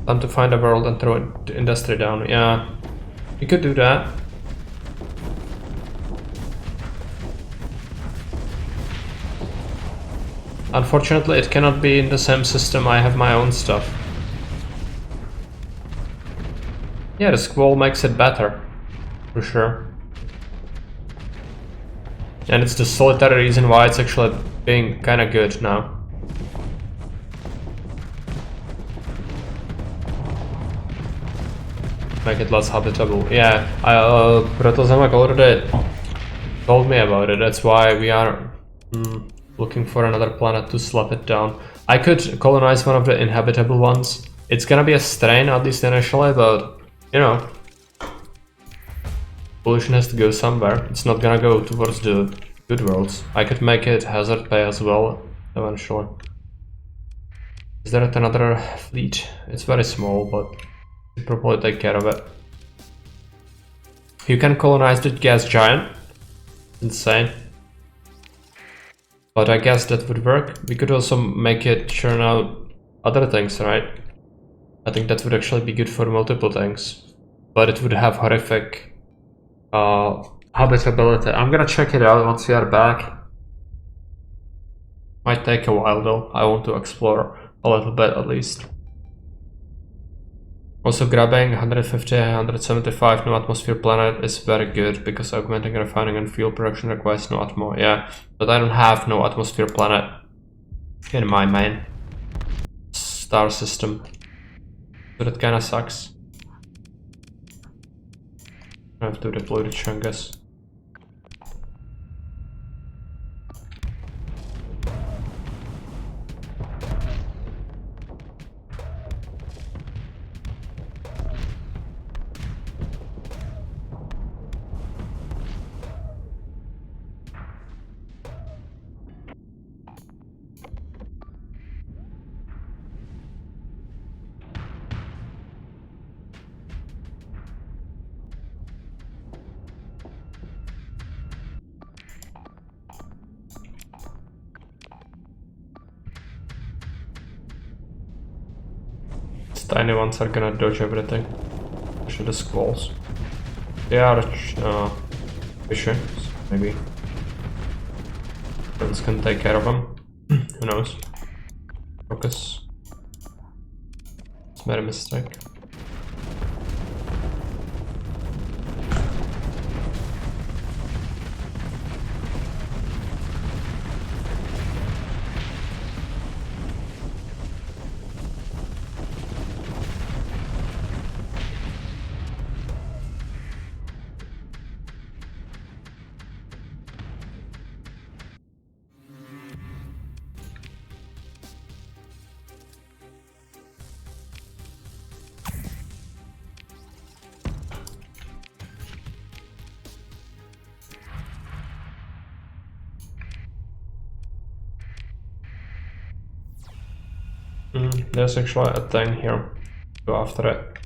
S1: Time to find a world and throw the industry down. Yeah, you could do that. Unfortunately, it cannot be in the same system. I have my own stuff. Yeah, the squall makes it better, for sure. And it's the solitary reason why it's actually being kinda good now. Make it less habitable. Yeah, Proto Zemek already told me about it. That's why we are looking for another planet to slap it down. I could colonize one of the inhabitable ones. It's gonna be a strain, at least initially, but you know, pollution has to go somewhere. It's not gonna go towards the good worlds. I could make it hazard pay as well eventually. Is there another fleet? It's very small, but we probably take care of it. You can colonize the gas giant. Insane. But I guess that would work. We could also make it churn out other things, right? I think that would actually be good for multiple things. But it would have horrific habitability. I'm gonna check it out once we are back. Might take a while though. I want to explore a little bit at least. Also grabbing 150, 175 no atmosphere planet is very good because augmenting refining and fuel production requires no atmo. Yeah, but I don't have no atmosphere planet in my main star system. So that kinda sucks. I have to deploy the Chungus. Tiny ones are gonna dodge everything. Especially the squalls. They are fishy, maybe. Friends can take care of them. Who knows? Focus. It's made a mistake. There's actually a thing here. Go after it.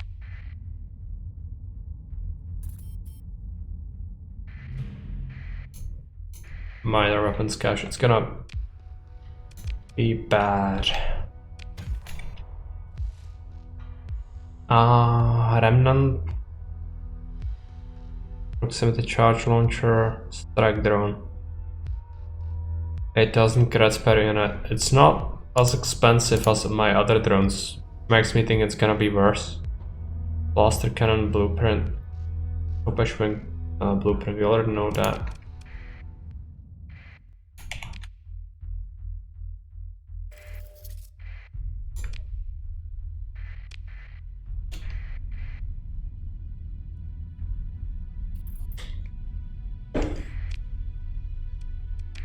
S1: Minor weapons cache. It's gonna be bad. Remnant. Proximity charge launcher. Strike drone. 8,000 credits per unit. It's not as expensive as my other drones. Makes me think it's gonna be worse. Blaster cannon blueprint. Kopesh wing blueprint. We already know that.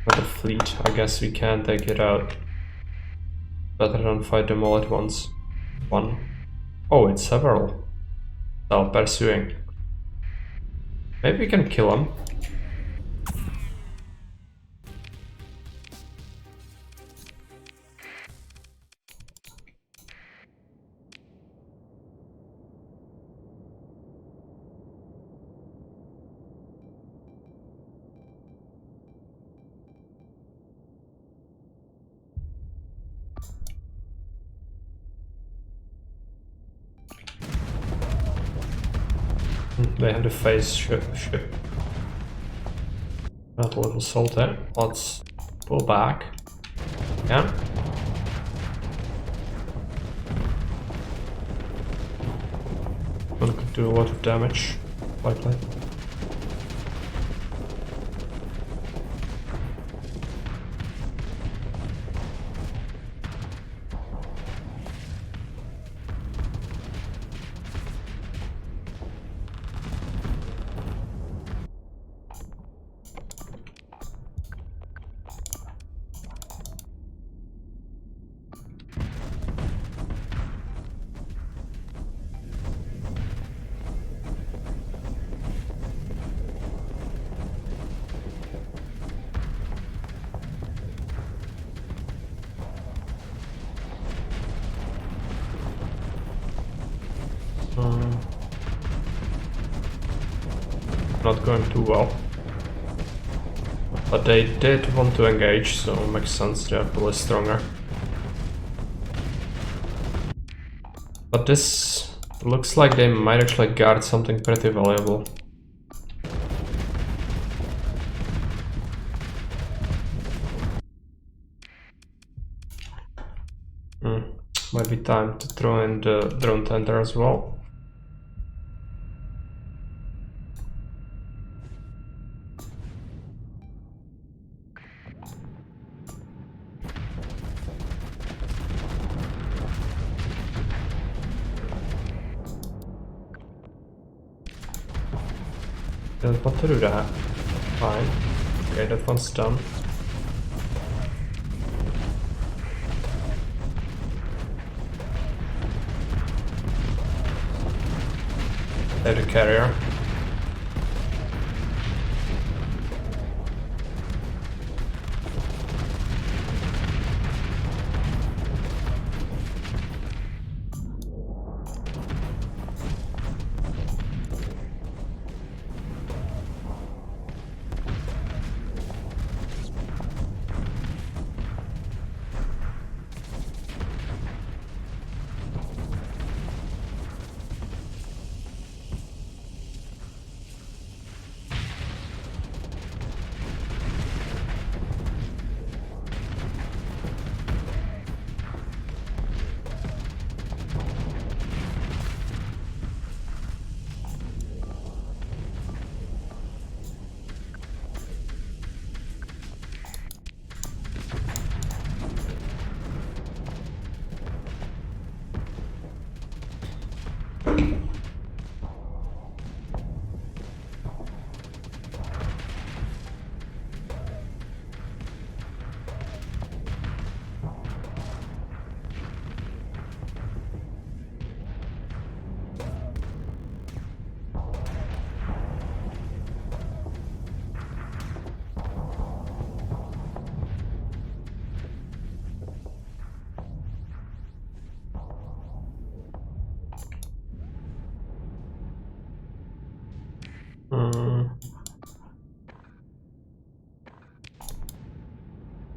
S1: The fleet, I guess we can take it out. Better than fight them all at once. One. Oh, it's several. Self-pursuing. Maybe we can kill them. They have the phase ship. Not a little salty. Let's pull back. Yeah. One could do a lot of damage, likely. Not going too well. But they did want to engage, so it makes sense, they're probably stronger. But this looks like they might actually guard something pretty valuable. Might be time to throw in the drone tender as well. Don't want to do that. Fine. Okay, that one's done. There's the carrier.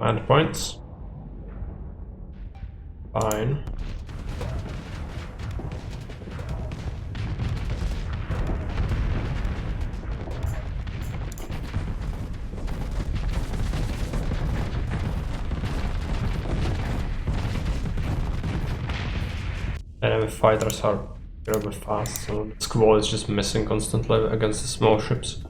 S1: And points. Fine. Enemy fighters are incredibly fast, so the squall is just missing constantly against the small ships.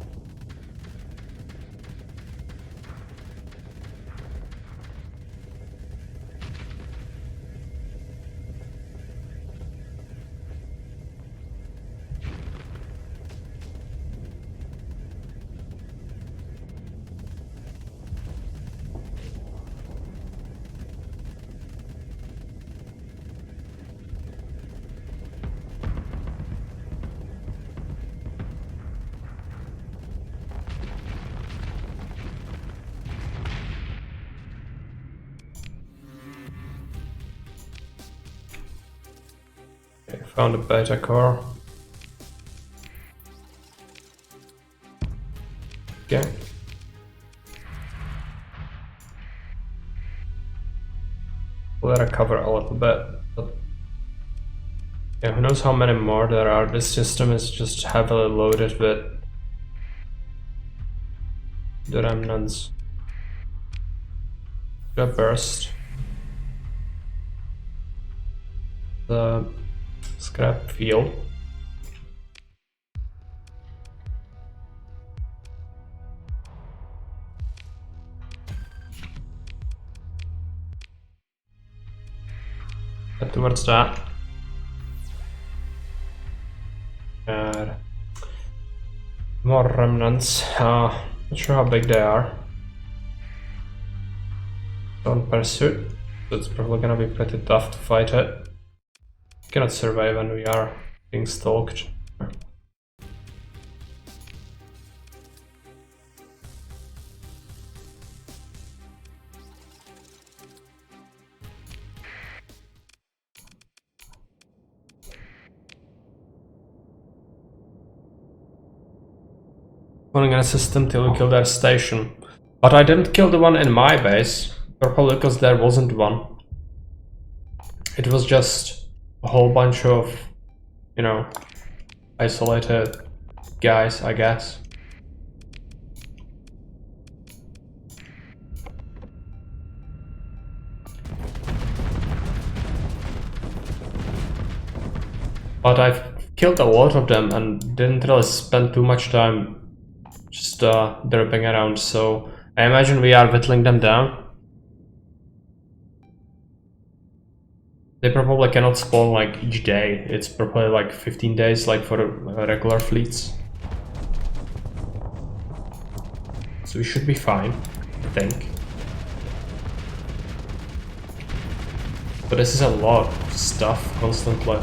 S1: Okay, found a beta core. Okay. We'll recover a little bit, but yeah, who knows how many more there are. This system is just heavily loaded with the remnants. The burst. the scrap field. Head towards that. And more remnants. Not sure how big they are. Stone pursuit. So it's probably gonna be pretty tough to fight it. Cannot survive when we are being stalked. Running a system till we kill their station. But I didn't kill the one in my base, probably because there wasn't one. It was just a whole bunch of, you know, isolated guys, I guess. But I've killed a lot of them and didn't really spend too much time just derping around, so I imagine we are whittling them down. They probably cannot spawn like each day, it's probably like 15 days like for regular fleets. So we should be fine, I think. But this is a lot of stuff constantly.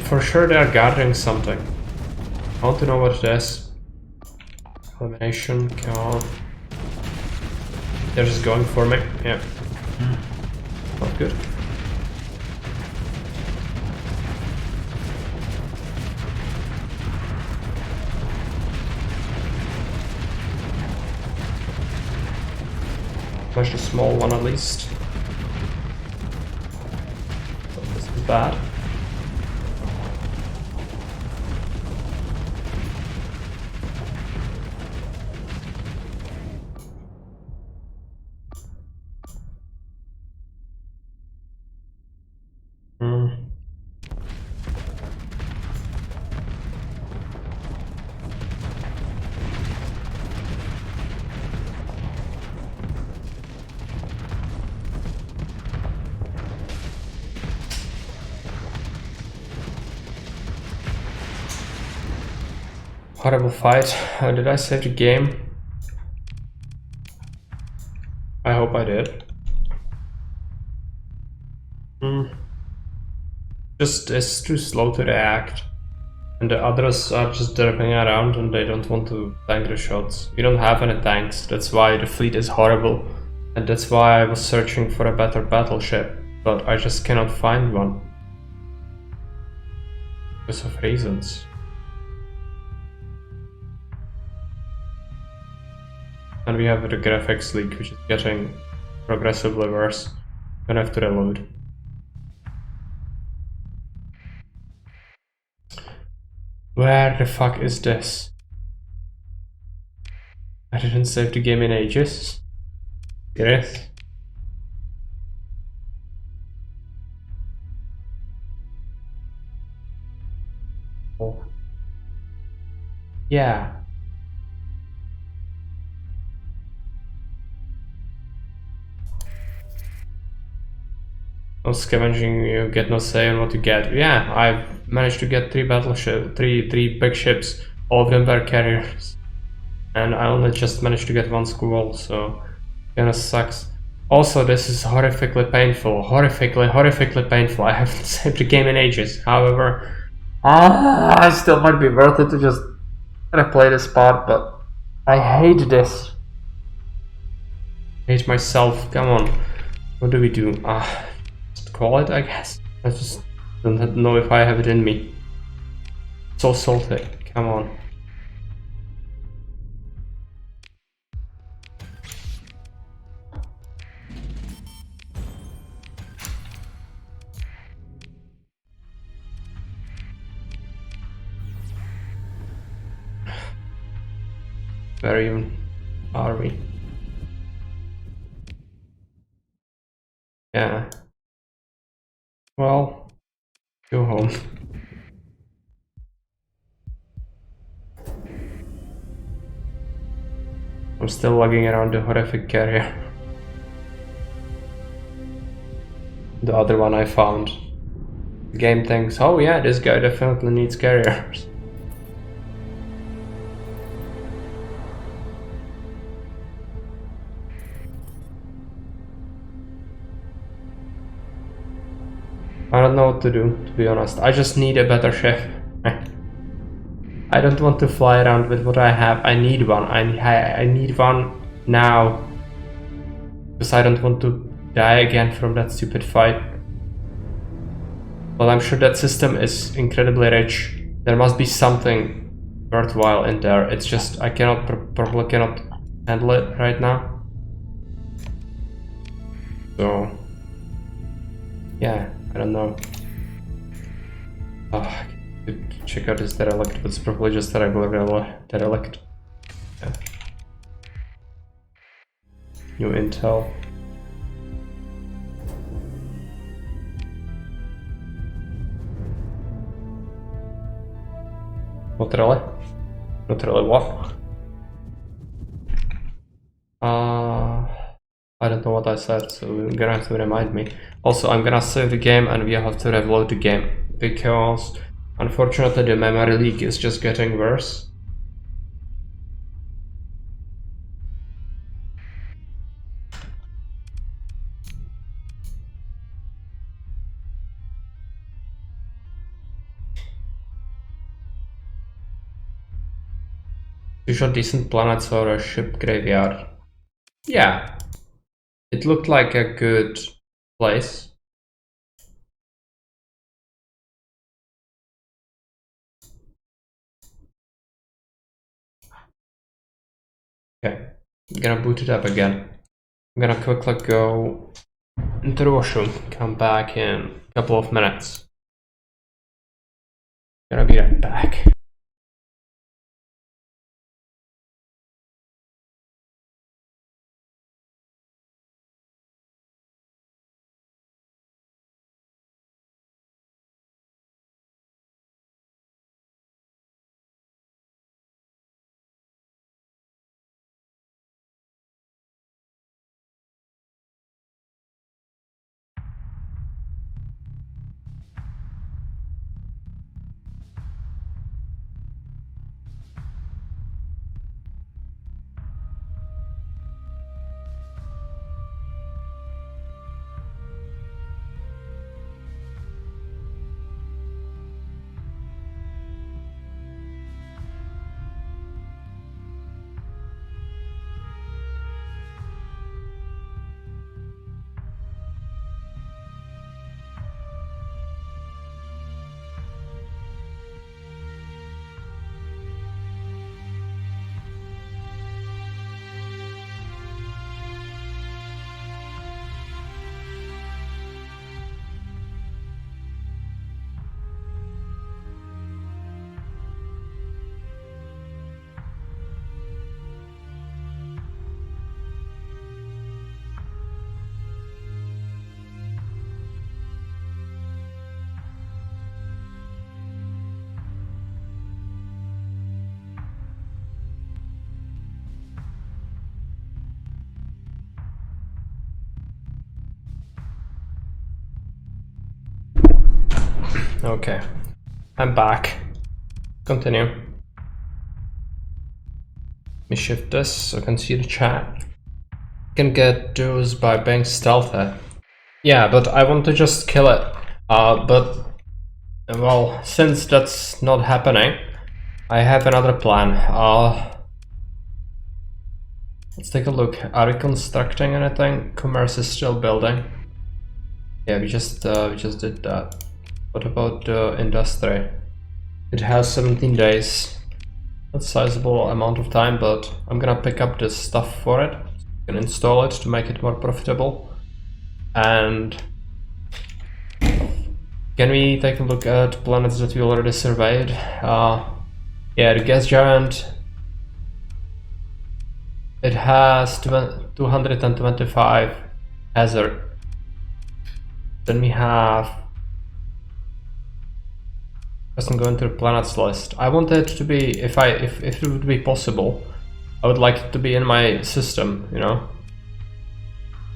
S1: For sure they are gathering something. I want to know what it is. Elimination, come. They're just going for me, yeah. Not good. Smash the small one at least. So this is bad. Horrible fight. Did I save the game? I hope I did. Just it's too slow to react. And the others are just derping around and they don't want to tank the shots. We don't have any tanks, that's why the fleet is horrible. And that's why I was searching for a better battleship, but I just cannot find one. Because of reasons. And we have the graphics leak, which is getting progressively worse. Gonna have to reload. Where the fuck is this? I didn't save the game in ages. Yes. Oh. Yeah. No scavenging, you get no say on what you get. Yeah, I've managed to get 3 battleships, three big ships. All of them were carriers. And I only just managed to get 1 squall, so kinda sucks. Also, this is horrifically painful. Horrifically painful. I haven't saved the game in ages. However, I still might be worth it to just replay this part, but I hate this. I hate myself. Come on. What do we do? Just call it, I guess. I just don't know if I have it in me. So salty. Come on. Where even are we? Yeah. Well, go home. I'm still lugging around the horrific carrier. The other one I found. The game thinks, oh yeah, this guy definitely needs carriers. I don't know what to do, to be honest. I just need a better ship. I don't want to fly around with what I have. I need one. I need one now. Because I don't want to die again from that stupid fight. Well, I'm sure that system is incredibly rich. There must be something worthwhile in there. It's just I probably cannot handle it right now. So yeah, I don't know. Oh, check out this derelict, but it's probably just a regular derelict. Yeah. New intel. Not really. Not really what? I don't know what I said, so you're gonna have to remind me. Also, I'm gonna save the game and we have to reload the game because unfortunately the memory leak is just getting worse. Usual decent planets or a ship graveyard. Yeah. It looked like a good place. Okay, I'm gonna boot it up again. I'm gonna quickly go into the washroom, come back in a couple of minutes. Gonna be right back. Okay, I'm back. Continue. Let me shift this so I can see the chat. Can get those by being stealthy. Yeah, but I want to just kill it. But well, since that's not happening, I have another plan. Let's take a look. Are we constructing anything? Commerce is still building. Yeah, we just did that. What about industry? It has 17 days. That's a sizable amount of time, but I'm gonna pick up this stuff for it and install it to make it more profitable. And can we take a look at planets that we already surveyed? Yeah, the gas giant. It has 225 hazard. Then we have. Doesn't go into the planets list. I want it to be, if it would be possible, I would like it to be in my system, you know.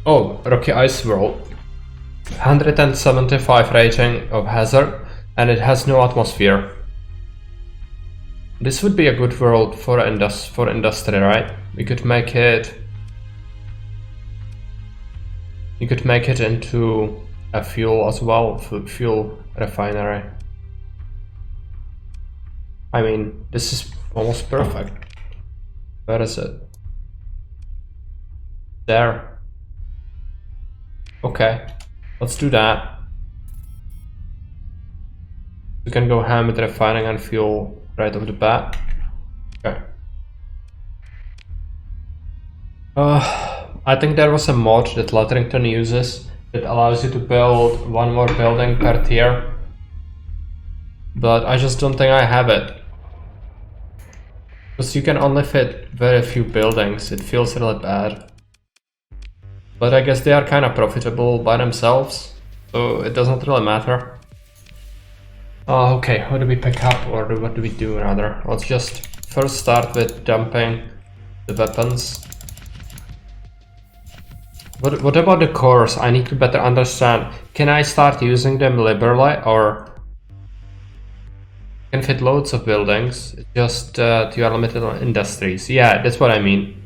S1: Oh, Rocky Ice World. 175 rating of hazard, and it has no atmosphere. This would be a good world for industry, right? We could make it. You could make it into a fuel as well, fuel refinery. I mean, this is almost perfect. Where is it? There. Okay, let's do that. We can go ham with refining and fuel right off the bat. Okay. I think there was a mod that Letterington uses that allows you to build one more building per tier. But I just don't think I have it. Because you can only fit very few buildings, it feels really bad. But I guess they are kind of profitable by themselves, so it doesn't really matter. Okay, what do we pick up, or what do we do rather? Let's just first start with dumping the weapons. What about the cores? I need to better understand. Can I start using them liberally, or can fit loads of buildings? Just you are limited on industries. Yeah, that's what I mean.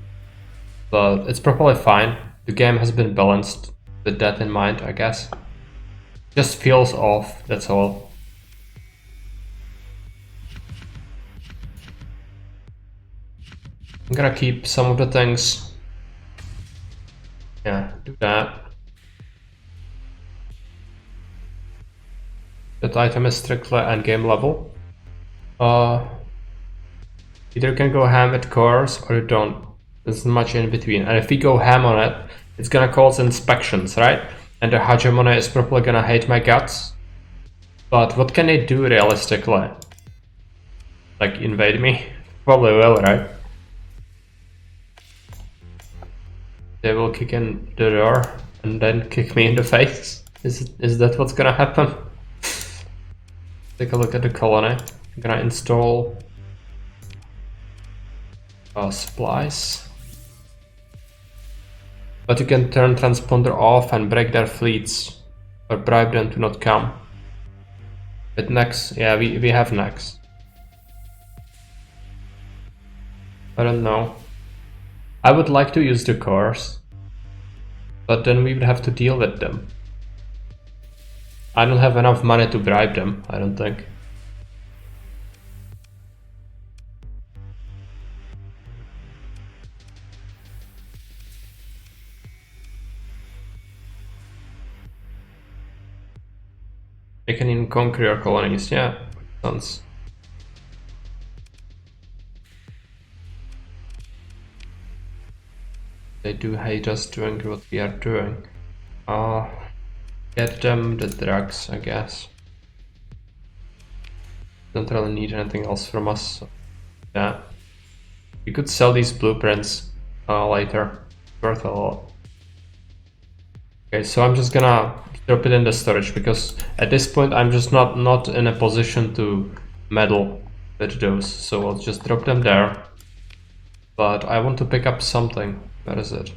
S1: But it's probably fine. The game has been balanced with that in mind, I guess. Just feels off, that's all. I'm gonna keep some of the things. Yeah, do that. That item is strictly endgame level. Either you can go ham with cores or you don't. There's not much in between. And if we go ham on it, it's gonna cause inspections, right? And the hegemony is probably gonna hate my guts. But what can they do realistically? Like invade me? Probably will, right? They will kick in the door and then kick me in the face. Is that what's gonna happen? Take a look at the colony. I'm gonna install supplies. But you can turn transponder off and break their fleets, or bribe them to not come. But next, yeah, we have next. I don't know. I would like to use the cores, but then we would have to deal with them. I don't have enough money to bribe them, I don't think. They can even conquer your colonies, yeah, sounds. They do hate us doing what we are doing. Get them the drugs, I guess. Don't really need anything else from us. So yeah. We could sell these blueprints later. Worth a lot. Okay, so I'm just gonna drop it in the storage because at this point I'm just not in a position to meddle with those. So I'll just drop them there. But I want to pick up something. Where is it?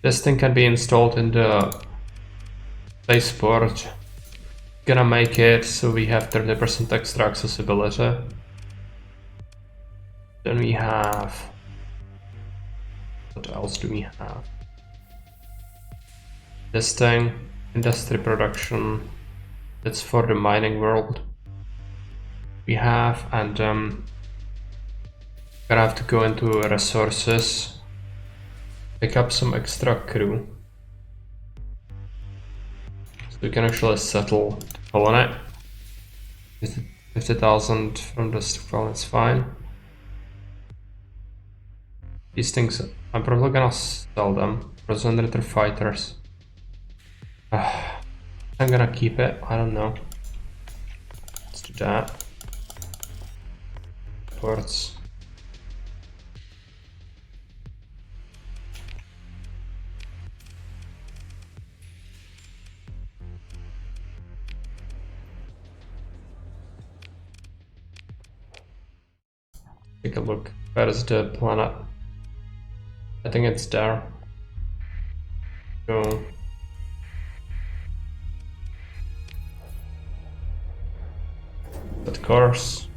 S1: This thing can be installed in the spaceport. Gonna make it so we have 30% extra accessibility. Then we have... what else do we have? This thing, industry production, that's for the mining world. We have, and gonna have to go into resources, pick up some extra crew. So we can actually settle the colony. 50,000 from this, well, it's fine. These things, I'm probably gonna sell them. Regenerator fighters. I'm gonna keep it, I don't know. Let's do that. Ports. Take a look. Where is the planet? I think it's there. Go. Of course.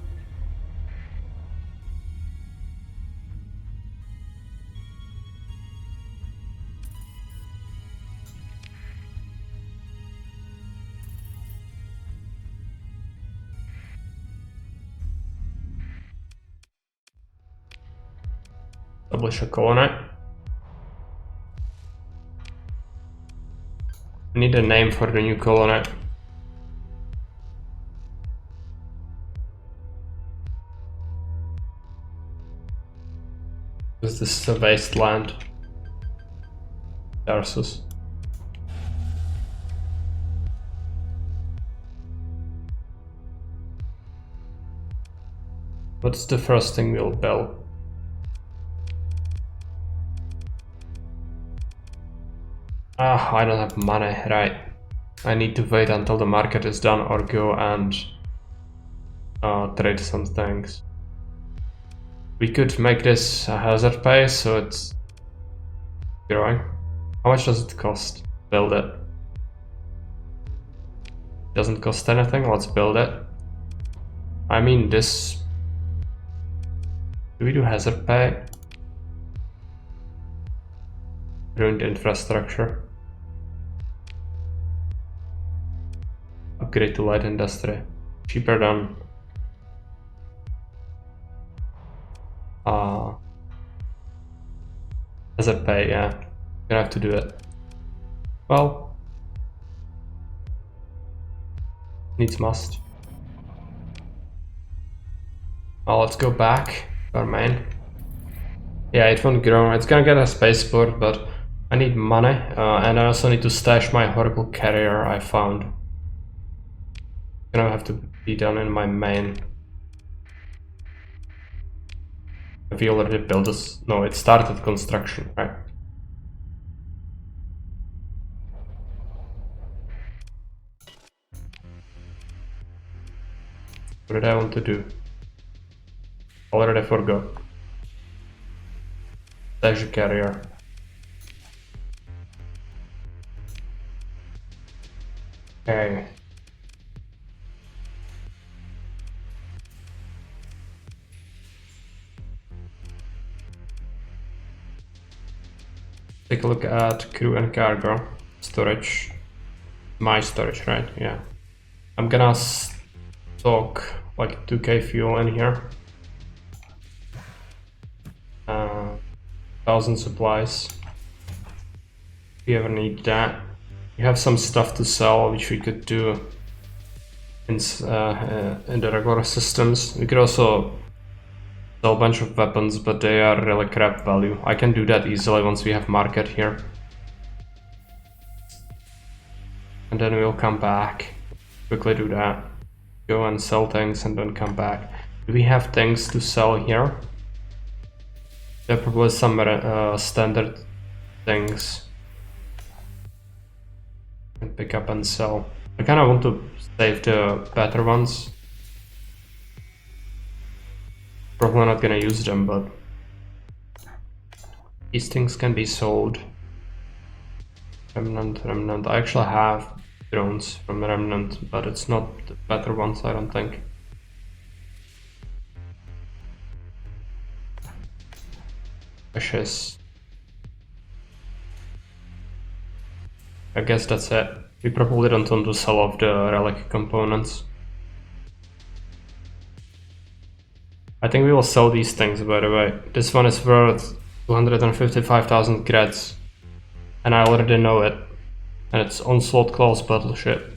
S1: Establish a colony. I need a name for the new colony. Because this is a wasteland. Tarsus. What's the first thing we'll build? Ah, I don't have money, right. I need to wait until the market is done or go and trade some things. We could make this a hazard pay so it's growing. How much does it cost? Build it. Doesn't cost anything, let's build it. I mean this... Do we do hazard pay? Ruined infrastructure. Upgrade to light industry. Cheaper than... hazard pay, yeah. Gonna have to do it. Well... Needs must. Well, let's go back to our main. Yeah, it won't grow. It's gonna get a spaceport, but I need money, and I also need to stash my horrible carrier I found. Gonna have to be done in my main. Have you already built this? No, it started construction, right? What did I want to do? Already forgot. Stash a carrier. Okay. Take a look at crew and cargo. Storage. My storage, right? Yeah. I'm gonna stock like 2k fuel in here. 1000 supplies. If you ever need that. We have some stuff to sell, which we could do in the regular systems. We could also sell a bunch of weapons, but they are really crap value. I can do that easily once we have market here. And then we'll come back. Quickly do that. Go and sell things and then come back. Do we have things to sell here? There are probably some standard things. And pick up and sell. I kind of want to save the better ones. Probably not gonna use them, but these things can be sold. Remnant. I actually have drones from Remnant, but it's not the better ones, I don't think. Precious. I guess that's it. We probably don't want to sell off the relic components. I think we will sell these things, by the way. This one is worth 255,000 creds. And I already know it. And it's onslaught class battleship.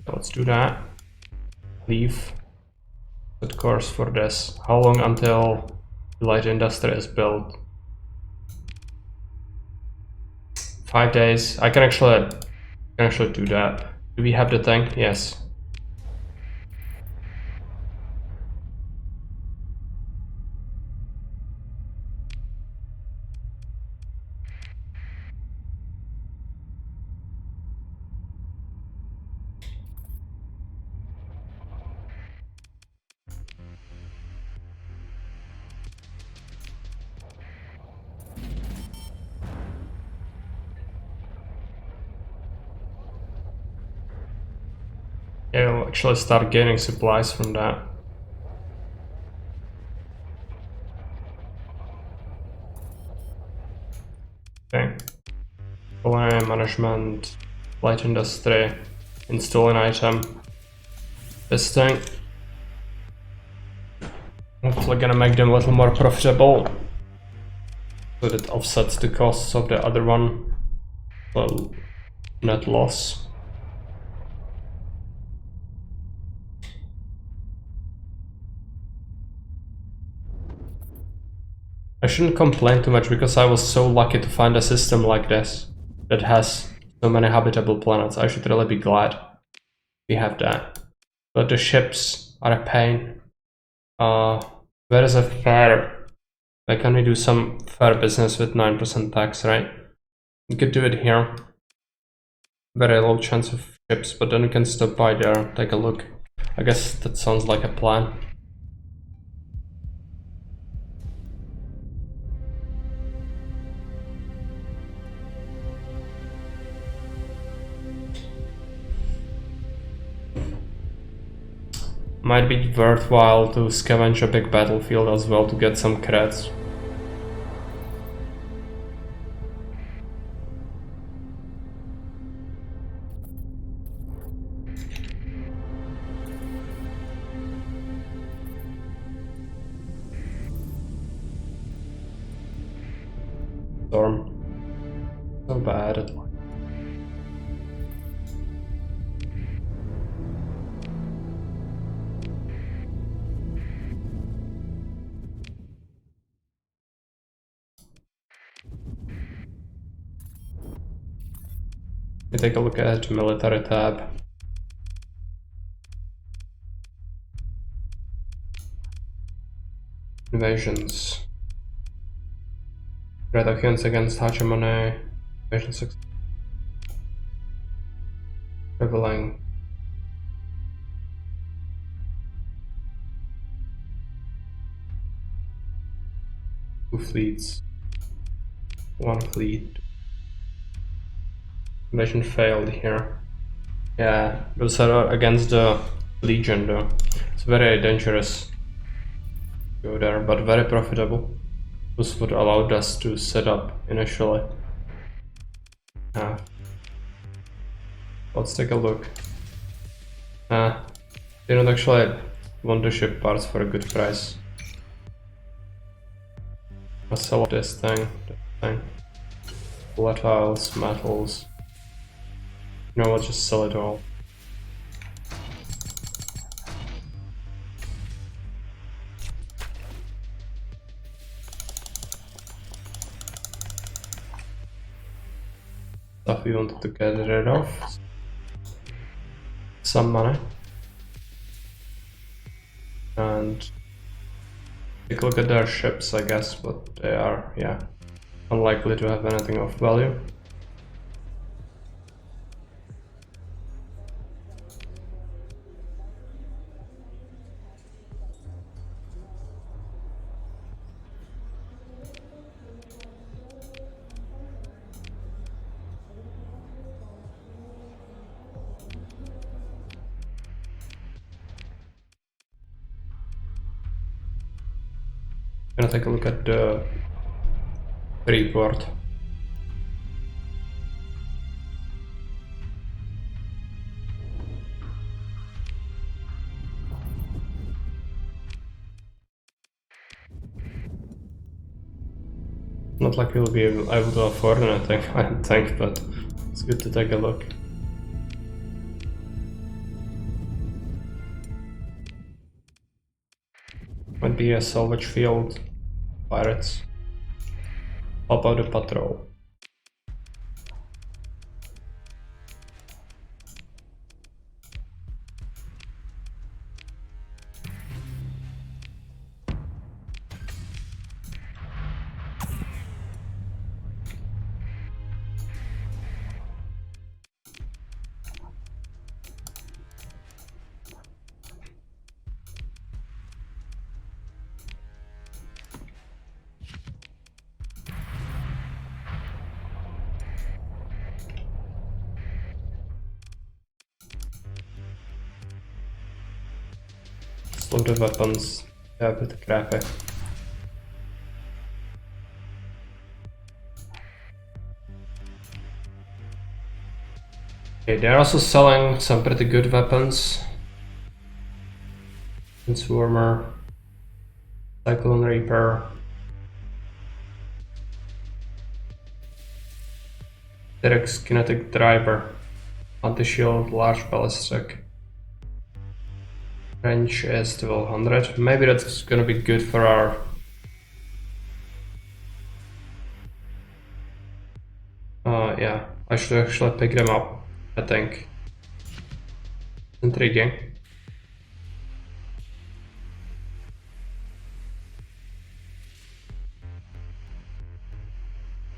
S1: So let's do that. Leave. Good course for this. How long until the light industry is built? 5 days. I can actually do that. Do we have the tank? Yes. Yeah, we'll actually start gaining supplies from that. Okay. Culinary management, light industry, install an item. This thing. Hopefully gonna make them a little more profitable. So that offsets the costs of the other one. Well, net loss. I shouldn't complain too much because I was so lucky to find a system like this that has so many habitable planets. I should really be glad we have that. But the ships are a pain. Where is a fair? Why can't we do some fair business with 9% tax, right? We could do it here. Very low chance of ships, but then we can stop by there, take a look. I guess that sounds like a plan. Might be worthwhile to scavenge a big battlefield as well to get some creds. Storm. So bad at like. We take a look at military tab. Invasions. Reductions against hegemony. Invasion success. Rebelling. Two fleets. One fleet. Invasion failed here. Yeah, those are against the Legion though. It's very dangerous to go there, but very profitable. This would allow us to set up initially. Let's take a look. They don't actually want to ship parts for a good price. I'll sell this thing. Volatiles, metals. You know what, just sell it all. Stuff we wanted to get rid of. Some money. And take a look at their ships, I guess, but they are, yeah, unlikely to have anything of value. I'm gonna take a look at the report. Not like we'll be able to afford anything, I don't think, but it's good to take a look. Might be a salvage field. Pirates. Pop out the patrol. slow the weapons. Yeah, a bit crappy. Okay, they're also selling some pretty good weapons. Swarmer, Cyclone Reaper, Derek's Kinetic Driver, Anti-Shield, Large Ballistic. Range is 1200. Maybe that's gonna be good for our... yeah, I should actually pick them up, I think. Intriguing.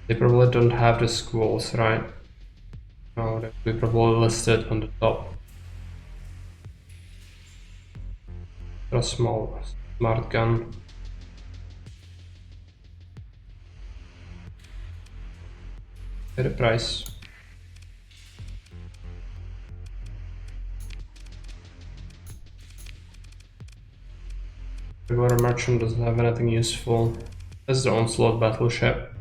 S1: They probably don't have the schools, right? No, they'll be probably listed on the top. A small smart gun. Get a price. The water merchant doesn't have anything useful. This is the onslaught battleship.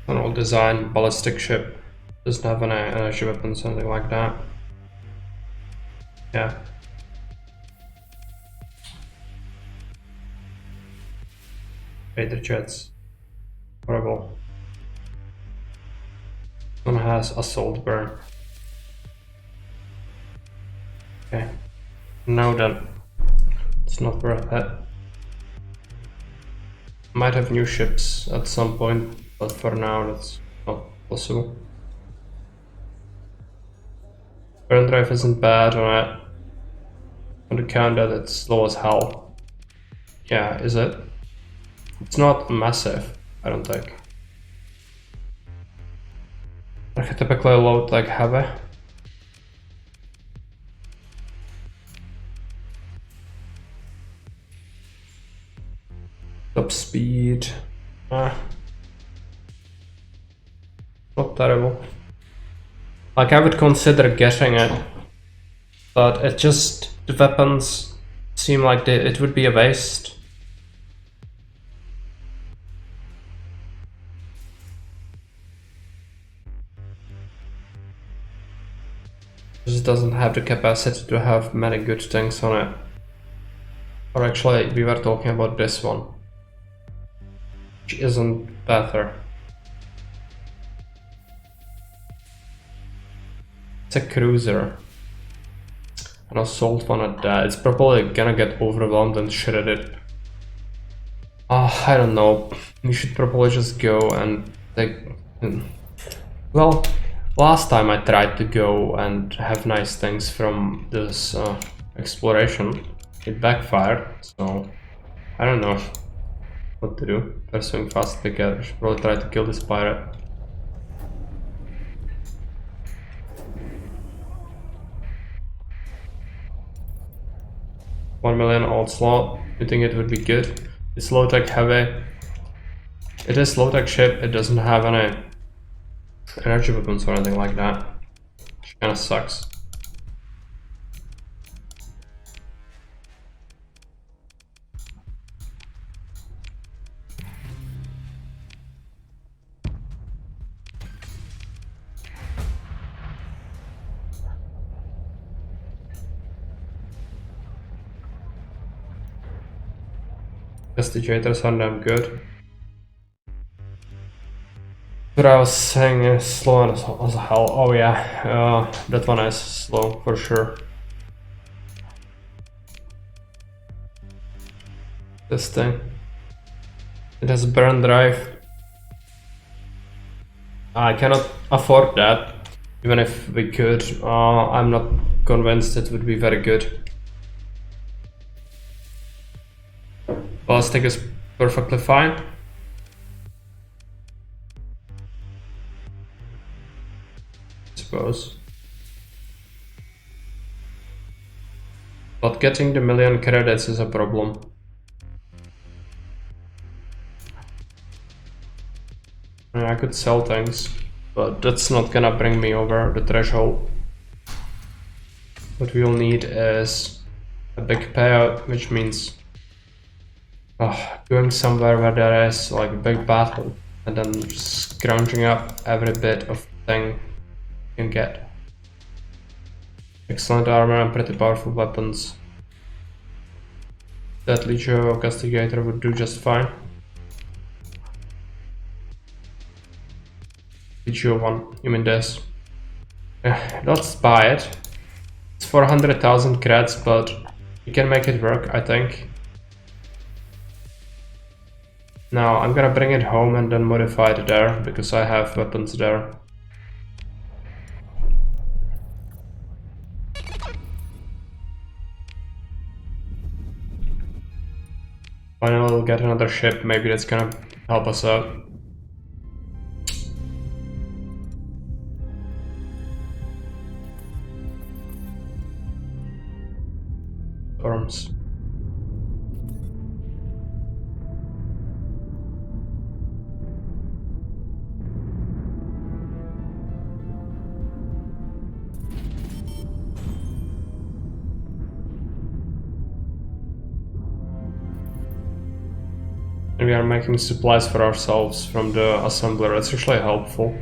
S1: An old design ballistic ship. Doesn't have any energy weapons, something like that. Yeah. Raider jets. Horrible. One has assault burn. Okay. Now then. It's not worth it. Might have new ships at some point, but for now that's not possible. Burn drive isn't bad on it. On the count that it's slow as hell. Yeah, is it? It's not massive, I don't think. I typically load like heavy. Top speed. Not terrible. Like I would consider getting it, but it just, the weapons seem like it would be a waste. It just doesn't have the capacity to have many good things on it. Or actually, we were talking about this one, which isn't better. It's a cruiser. An assault one at that. It's probably gonna get overwhelmed and shredded. I don't know. We should probably just go and take... Well, last time I tried to go and have nice things from this exploration. It backfired, so I don't know what to do. Pursuing fast ticket. I should probably try to kill this pirate. $1 million old slot. You think it would be good? It's low tech heavy. It is low tech ship. It doesn't have any energy weapons or anything like that. Which kind of sucks. Investigators are damn good. But I was saying is slow as hell. Oh yeah, that one is slow for sure. This thing. It has burn drive. I cannot afford that. Even if we could, I'm not convinced it would be very good. Ballistic is perfectly fine. I suppose. But getting the 1,000,000 credits is a problem. I could sell things, but that's not gonna bring me over the threshold. What we'll need is a big payout, which means going somewhere where there is like a big battle and then just scrounging up every bit of thing you can get. Excellent armor and pretty powerful weapons. That Licho Castigator would do just fine. Licho 1, you mean this? Let's buy it. It's 400,000 creds, but you can make it work, I think. Now I'm gonna bring it home and then modify it there, because I have weapons there. Finally we'll get another ship, maybe that's gonna help us out. Storms. And we are making supplies for ourselves from the assembler. That's actually helpful.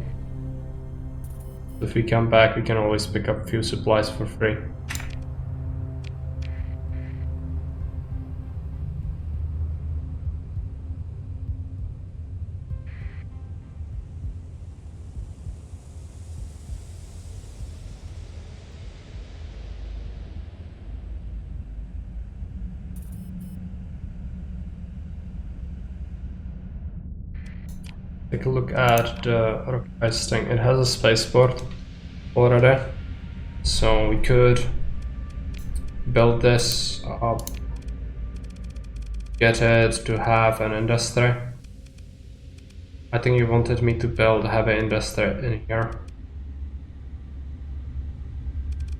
S1: If we come back, we can always pick up a few supplies for free. Take a look at the rock ice thing. It has a spaceport already, so we could build this up, get it to have an industry. I think you wanted me to build a heavy industry in here,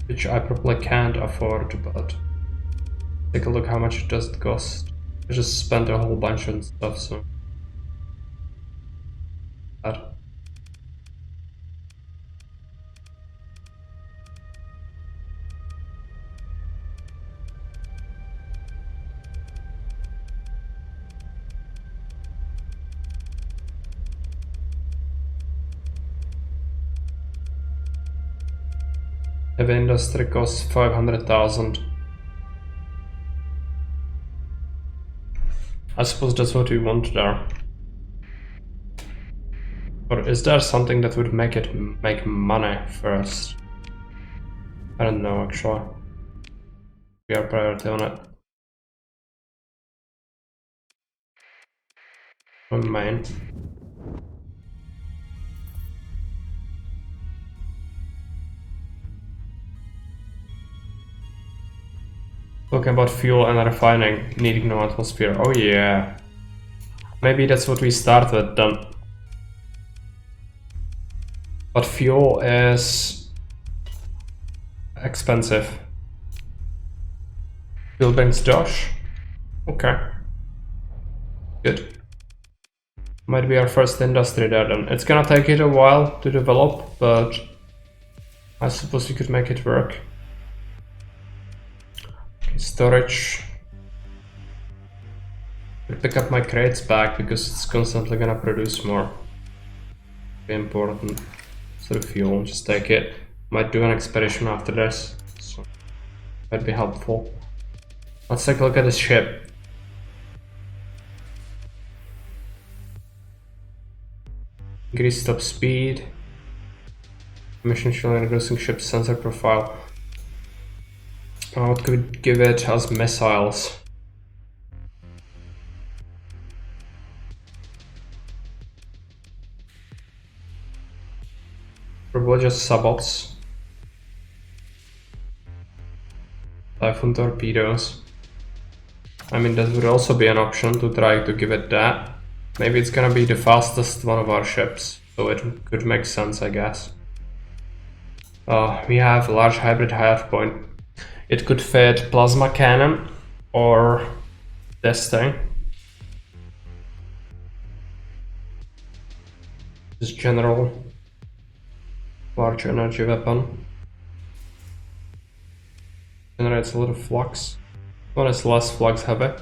S1: which I probably can't afford, but take a look how much it does cost. I just spent a whole bunch on stuff, so heavy industry costs 500,000. I suppose that's what we want there. Or is there something that would make it make money first? I don't know actually. We are priority on it. On main. Talking about fuel and refining, needing no atmosphere. Oh yeah. Maybe that's what we start with then. But fuel is expensive. Fuel brings Josh. Okay. Good. Might be our first industry there then. It's gonna take it a while to develop, but I suppose we could make it work. Okay, storage. I'll pick up my crates back because it's constantly gonna produce more. Very important. Sort of fuel, just take it. Might do an expedition after this, so might be helpful. Let's take a look at this ship. Increase top speed. Mission showing reducing ship sensor profile. What could we give it as missiles? Probably just sabots. Typhoon torpedoes. I mean, that would also be an option to try to give it that. Maybe it's gonna be the fastest one of our ships, so it could make sense, I guess. We have a large hybrid hive point. It could fit plasma cannon or this thing. This general Large energy weapon. Generates a lot of flux. One is less flux heavy.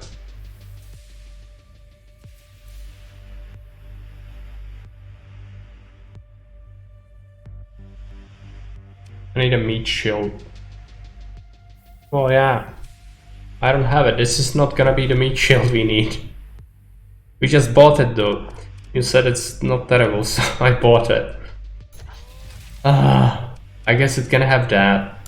S1: I need a meat shield. Oh yeah. I don't have it. This is not gonna be the meat shield we need. We just bought it though. You said it's not terrible, so I bought it. I guess it's gonna have that.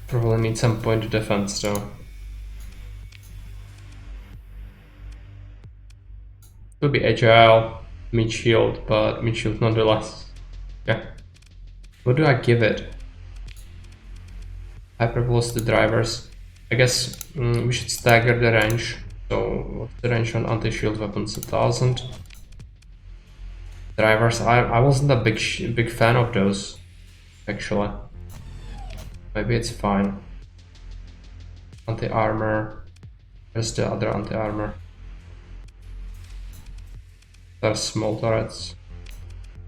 S1: Probably need some point of defense though. It will be agile, meat shield, but meat shield nonetheless. Okay. What do I give it? Hypervelocity drivers. I guess we should stagger the range. So what's the range on anti-shield weapons? 1000. Drivers. I wasn't a big fan of those, actually. Maybe it's fine. Anti-armor. Where's the other anti-armor? There's small turrets.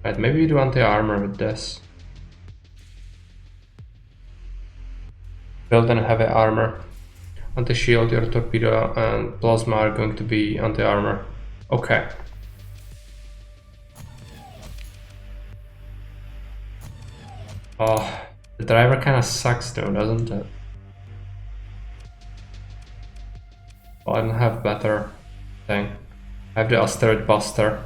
S1: Right, maybe we do anti-armor with this. Build and heavy armor. Anti-shield, your torpedo and plasma are going to be anti-armor. Okay. Oh, the driver kind of sucks though, doesn't it? Well, I don't have better thing. I have the asteroid buster.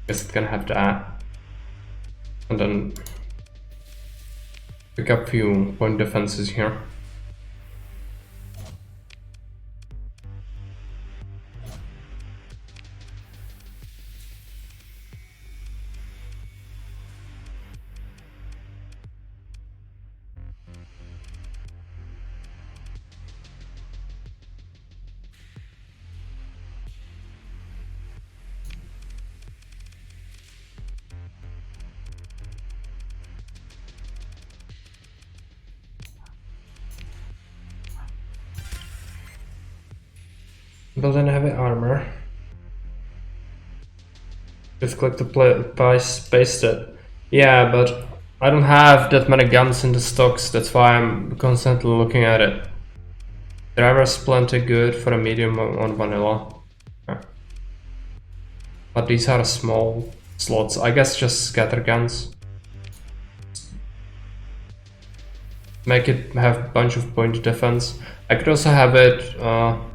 S1: Guess it's gonna have that. And then pick up few point defenses here. Build and heavy armor. Just click to paste it. Yeah, but I don't have that many guns in the stocks, that's why I'm constantly looking at it. Driver's plenty good for a medium on vanilla. Okay. But these are small slots. I guess just scatter guns. Make it have a bunch of point defense. I could also have it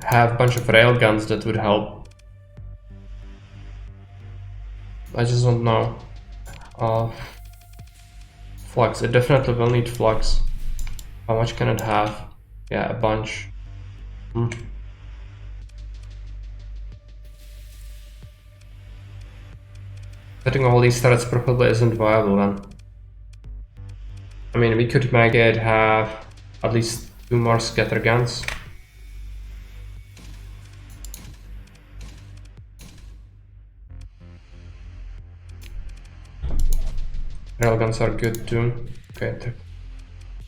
S1: have a bunch of rail guns that would help. I just don't know. Flux. It definitely will need flux. How much can it have? Yeah, a bunch. Setting all these turrets probably isn't viable then. I mean, we could make it have at least 2 more scatter guns. Railguns are good too. Okay,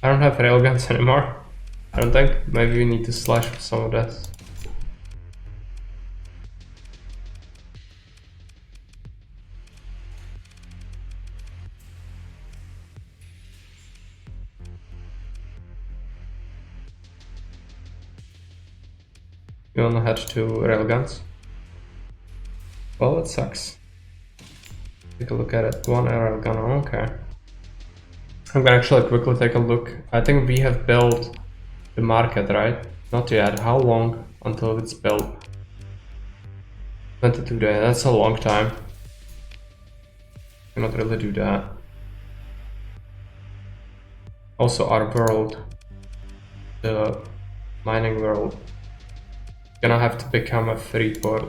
S1: I don't have railguns anymore. I don't think. Maybe we need to slash for some of this. You wanna head to railguns? Well, it sucks. Take a look at it. 1 railgun, okay. I'm gonna actually quickly take a look. I think we have built the market, right? Not yet. How long until it's built? 22 days. That's a long time. Cannot really do that. Also, our world, the mining world, gonna have to become a free port.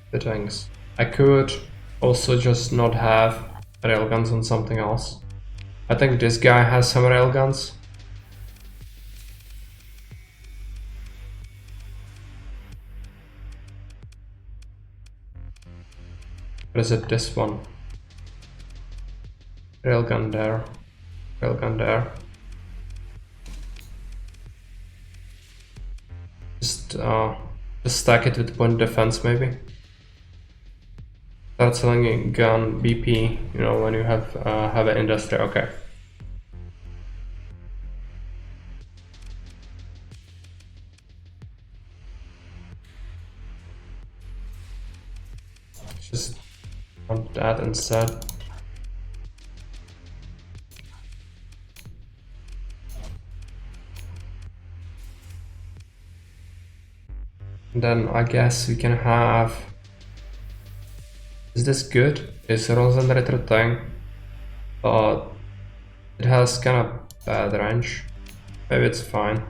S1: The tanks. I could also just not have railguns on something else. I think this guy has some railguns. Or is it this one? Railgun there. Railgun there. Just stack it with point defense maybe. Start selling a gun, BP, you know, when you have an industry, okay. Just want that instead. And then I guess we can have... Is this good? It's a Rosenritter thing, but it has kind of bad range. Maybe it's fine.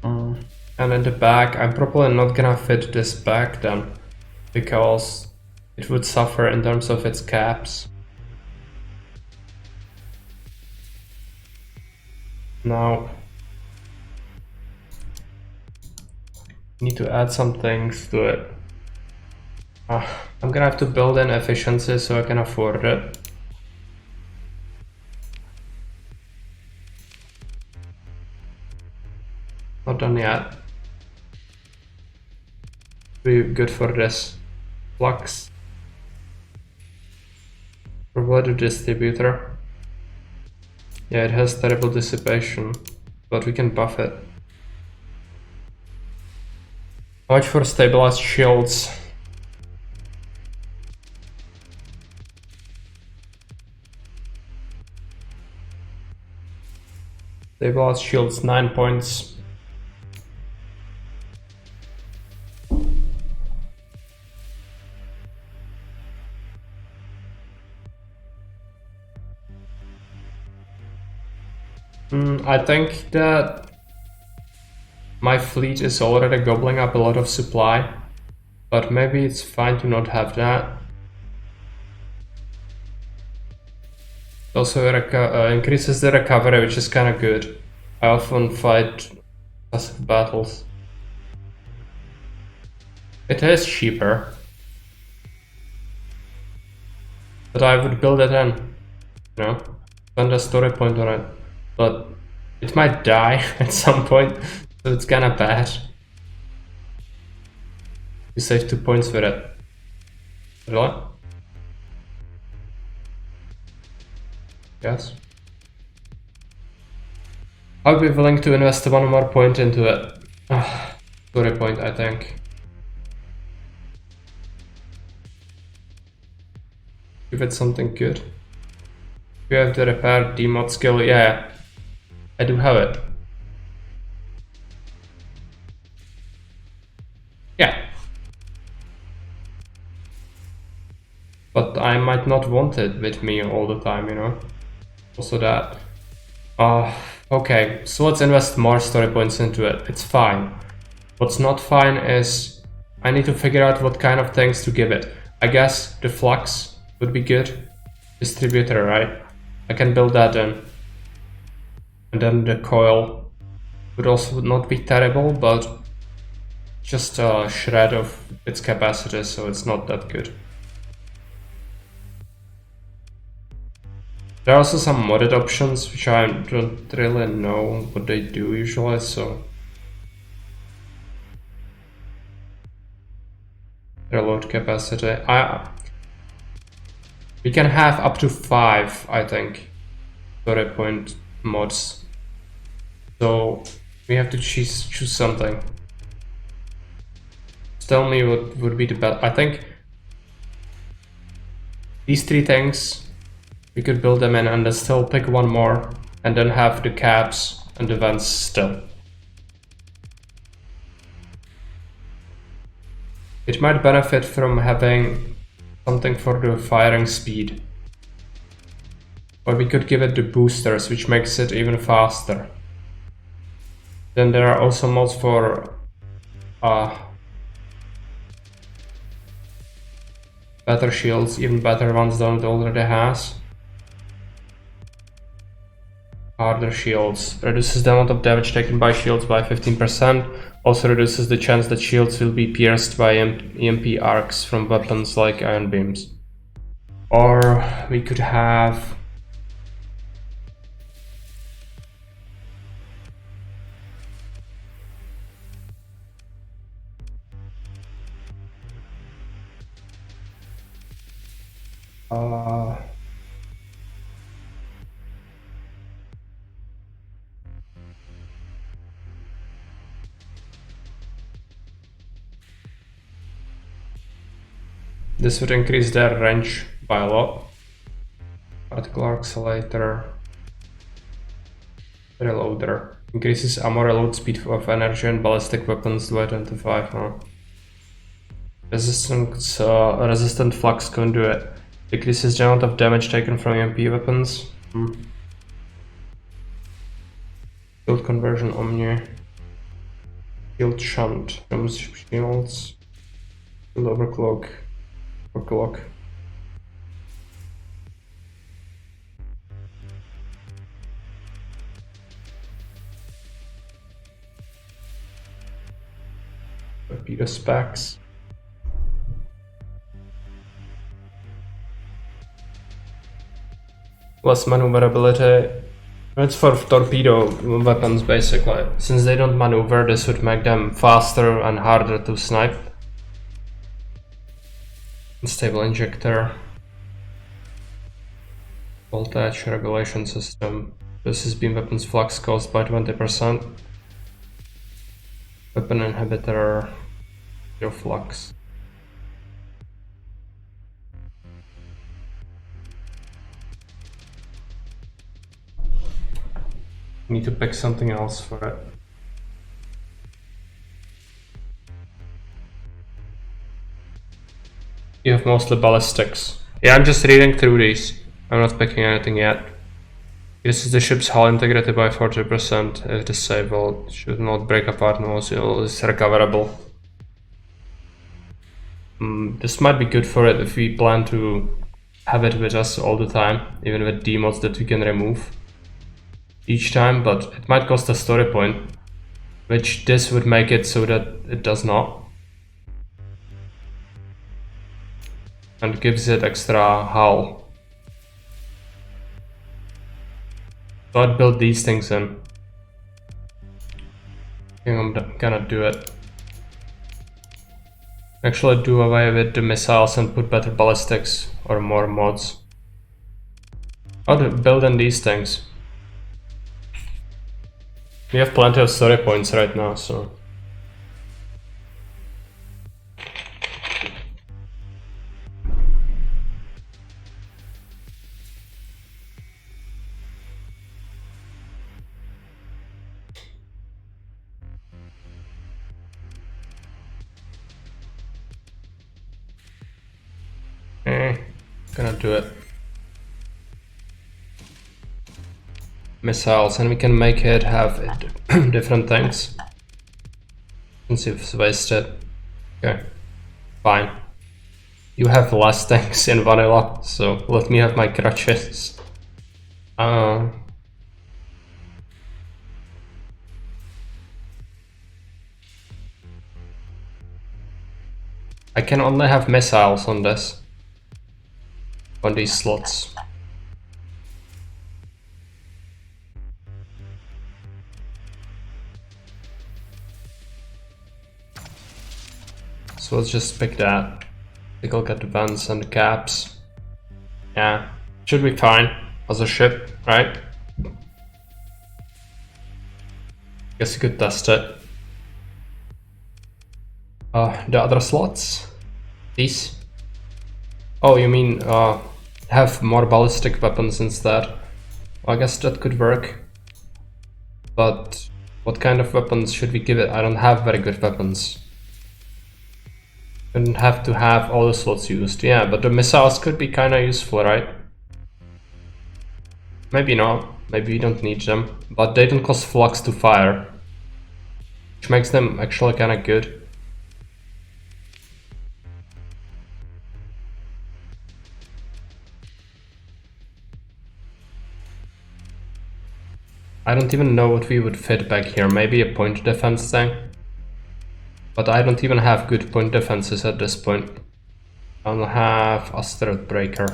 S1: And in the back, I'm probably not gonna fit this back then, because it would suffer in terms of its caps. Now, need to add some things to it. I'm gonna have to build in efficiency so I can afford it. Not done yet. Be good for this. Flux. Provide a distributor. Yeah, it has terrible dissipation, but we can buff it. How much for stabilized shields? Stabilized shields, 9 points. I think that my fleet is already gobbling up a lot of supply, but maybe it's fine to not have that. Also increases the recovery, which is kind of good. I often fight passive battles. It is cheaper, but I would build it in, you know, spend a story point on it. But it might die at some point, so it's kinda bad. You save 2 points with it. Really? Yes. I'll be willing to invest 1 more point into it. Story point, I think. Give it something good. You have the repair demod skill, yeah. I do have it. Yeah. But I might not want it with me all the time, you know? Also that. Okay, so let's invest more story points into it. It's fine. What's not fine is I need to figure out what kind of things to give it. I guess the flux would be good. Distributor, right? I can build that in. And then the coil would also not be terrible, but just a shred of its capacity, so it's not that good. There are also some modded options, which I don't really know what they do usually, so... Reload capacity. We can have up to 5, I think, story point mods. So we have to choose something. Just tell me what would be the best. I think these 3 things, we could build them in and then still pick 1 more and then have the caps and the vents still. It might benefit from having something for the firing speed. Or we could give it the boosters, which makes it even faster. Then there are also mods for better shields, even better ones than it already has. Harder shields. Reduces the amount of damage taken by shields by 15%. Also reduces the chance that shields will be pierced by EMP arcs from weapons like ion beams. Or we could have... this would increase their range by a lot. Particle accelerator. Reloader. Increases ammo reload speed of energy and ballistic weapons by 25. Huh? Resistant flux conduit. Decreases the amount of damage taken from EMP weapons. Shield conversion omni. Shield shunt. Removes shields. Shield overclock. Overclock. Torpedo specs. Less maneuverability. It's for torpedo weapons basically. Since they don't maneuver, this would make them faster and harder to snipe. Stable injector. Voltage regulation system. This is beam weapons flux caused by 20%. Weapon inhibitor. Zero flux. Need to pick something else for it. You have mostly ballistics. Yeah, I'm just reading through these. I'm not picking anything yet. This is the ship's hull integrity by 40%. If disabled, should not break apart and also is recoverable. This might be good for it if we plan to have it with us all the time, even with demods that we can remove each time, but it might cost a story point, which this would make it so that it does not. And gives it extra hull. So I'd build these things in. I think I'm gonna do it. Actually do away with the missiles and put better ballistics or more mods. I'd build in these things. We have plenty of story points right now, so... Gonna do it. Missiles, and we can make it have different things. Let's see if it's wasted. Okay, fine. You have less things in vanilla, so let me have my crutches. I can only have missiles on this. On these slots. So let's just pick that. Take a look at the vents and the caps. Yeah, should be fine as a ship, right? Guess you could test it. The other slots? These? Oh, you mean have more ballistic weapons instead? Well, I guess that could work. But what kind of weapons should we give it? I don't have very good weapons. Don't have to have all the slots used. Yeah, but the missiles could be kinda useful, right? Maybe not. Maybe we don't need them. But they don't cost flux to fire. Which makes them actually kinda good. I don't even know what we would fit back here. Maybe a point defense thing. But I don't even have good point defenses at this point. I only have a Threat Breaker.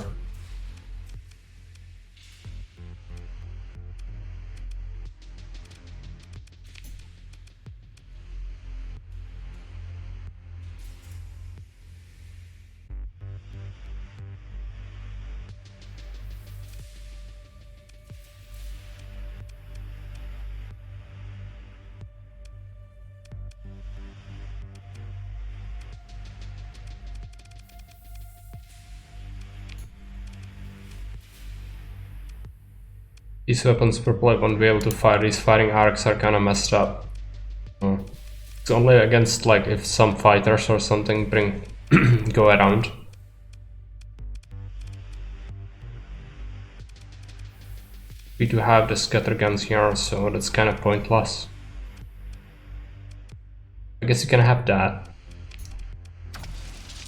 S1: These weapons probably won't be able to fire. These firing arcs are kinda messed up. It's only against, like, if some fighters or something go around. We do have the scatter guns here, so that's kind of pointless. I guess you can have that.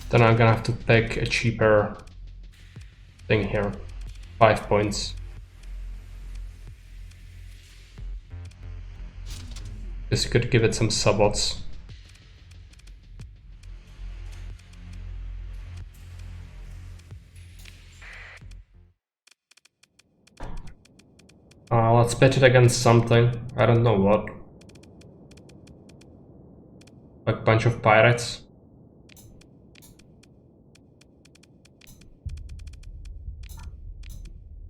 S1: Then I'm gonna have to pick a cheaper thing here. 5 points. Guess you could give it some subots. Let's bet it against something. I don't know what. Like a bunch of pirates.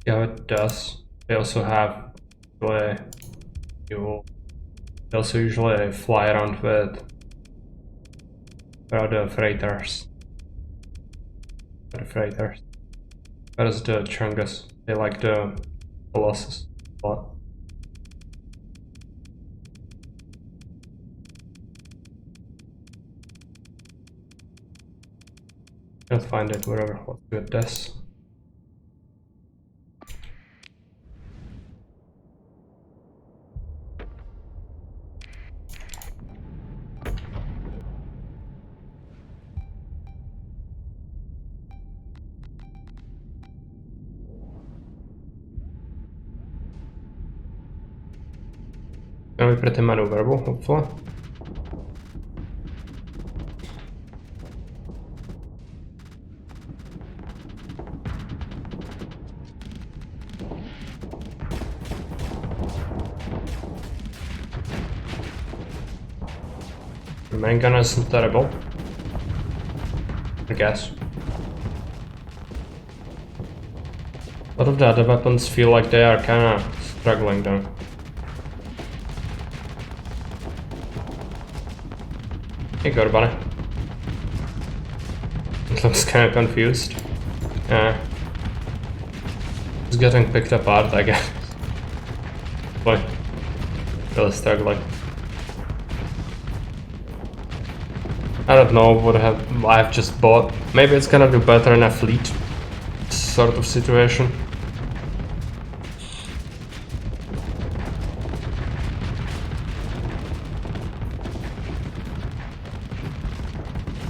S1: Yeah, it does. They also have they also usually fly around with the freighters. The freighters. That is the Chungus. They like the Colossus a lot. Can't find it, whatever. Let's do it this. Gonna be pretty maneuverable, hopefully. The main gun isn't terrible, I guess. A lot of the other weapons feel like they are kinda struggling though. Hey, go to bunny. It looks kinda confused. Yeah. It's getting picked apart, I guess. Boy, really struggling. I don't know what I've just bought. Maybe it's gonna do better in a fleet sort of situation.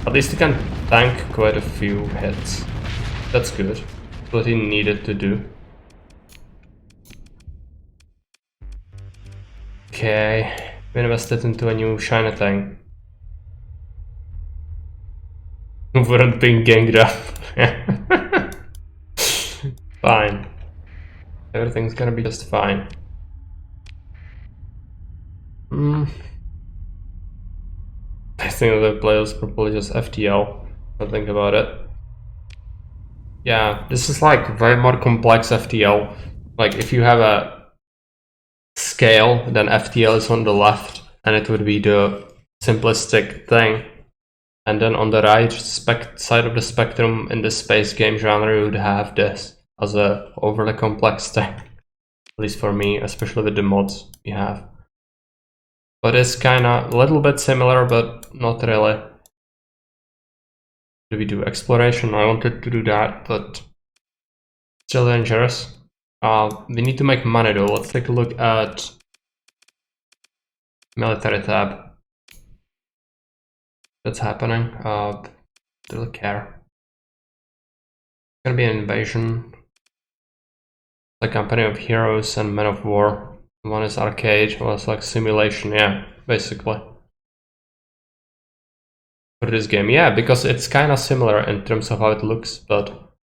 S1: At least he can tank quite a few hits. That's good. That's what he needed to do. Okay, we invested into a new shiny thing. Weren't being ganged up. Fine. Everything's gonna be just fine. I think the players probably just FTL. I think about it. Yeah, this is like very more complex FTL. Like if you have a scale, then FTL is on the left, and it would be the simplistic thing. And then on the right side of the spectrum in the space game genre, you would have this as a overly complex thing. At least for me, especially with the mods we have. But it's kinda a little bit similar, but not really. Do we do exploration? I wanted to do that, but still dangerous. We need to make money though. Let's take a look at military tab. That's happening. Don't care. It's gonna be an invasion. The company of heroes and men of war. One is arcade, one is like simulation, yeah, basically. For this game, yeah, because it's kind of similar in terms of how it looks, but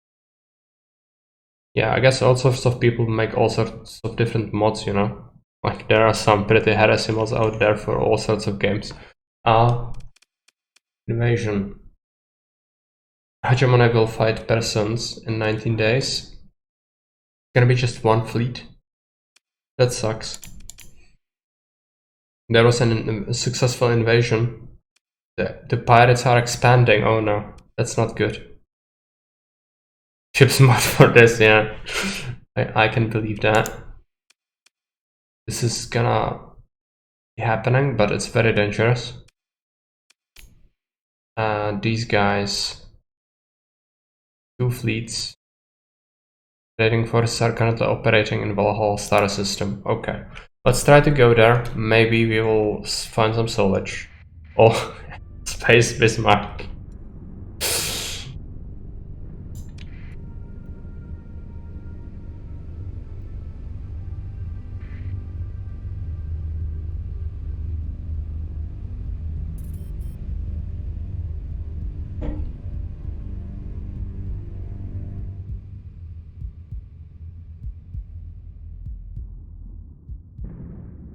S1: yeah, I guess all sorts of people make all sorts of different mods, you know? Like, there are some pretty heresy mods out there for all sorts of games. Invasion. Hegemony will fight persons in 19 days. It's gonna be just one fleet. That sucks. There was a successful invasion. The pirates are expanding. Oh no, that's not good. Ships mod for this, yeah. I can believe that. This is gonna be happening, but it's very dangerous. These guys, 2 fleets. Trading forces are currently operating in Valhalla star system. Okay, let's try to go there. Maybe we will find some salvage. Oh, Space Bismarck.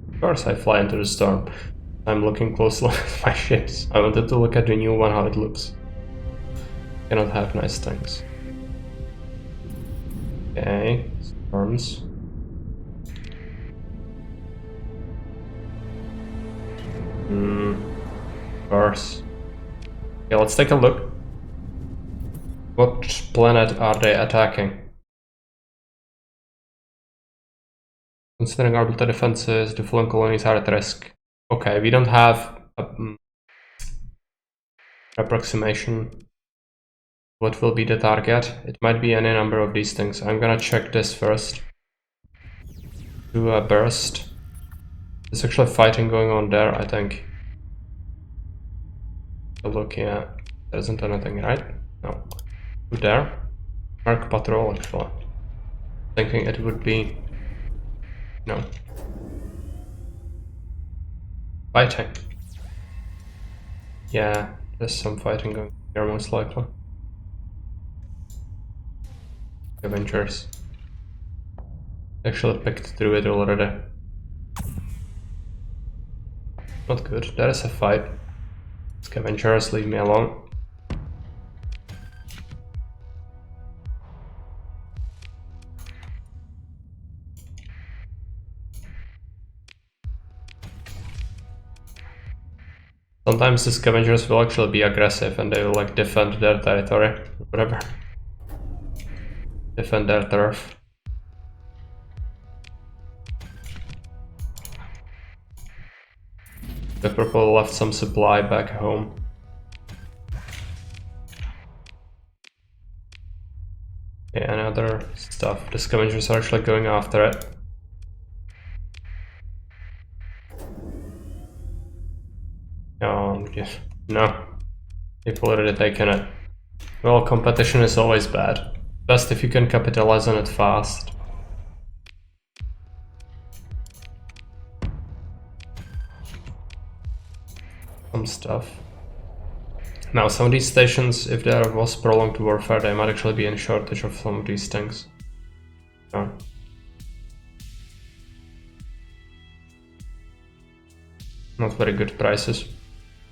S1: Of course I fly into the storm. I'm looking closely at my ships. I wanted to look at the new one, how it looks. Cannot have nice things. Okay, storms. Of course. Okay, let's take a look. What planet are they attacking? Considering orbital defenses, the fallen colonies are at risk. Okay, we don't have approximation. What will be the target? It might be any number of these things. I'm gonna check this first. Do a burst. There's actually fighting going on there, I think. Look, yeah, there isn't anything, right? No. Do there. Mark patrol, actually. Thinking it would be... No. Fighting. Yeah, there's some fighting going here, most likely. Avengers. Actually picked through it already. Not good. There is a fight. Scavengers, leave me alone. Sometimes the scavengers will actually be aggressive and they will like defend their territory, whatever. Defend their turf. The purple left some supply back home. Yeah, and other stuff. The scavengers are actually going after it. Yeah, no. People already taken it. Well, competition is always bad. Best if you can capitalize on it fast. Some stuff. Now, some of these stations, if there was prolonged warfare, they might actually be in shortage of some of these things. No. Not very good prices.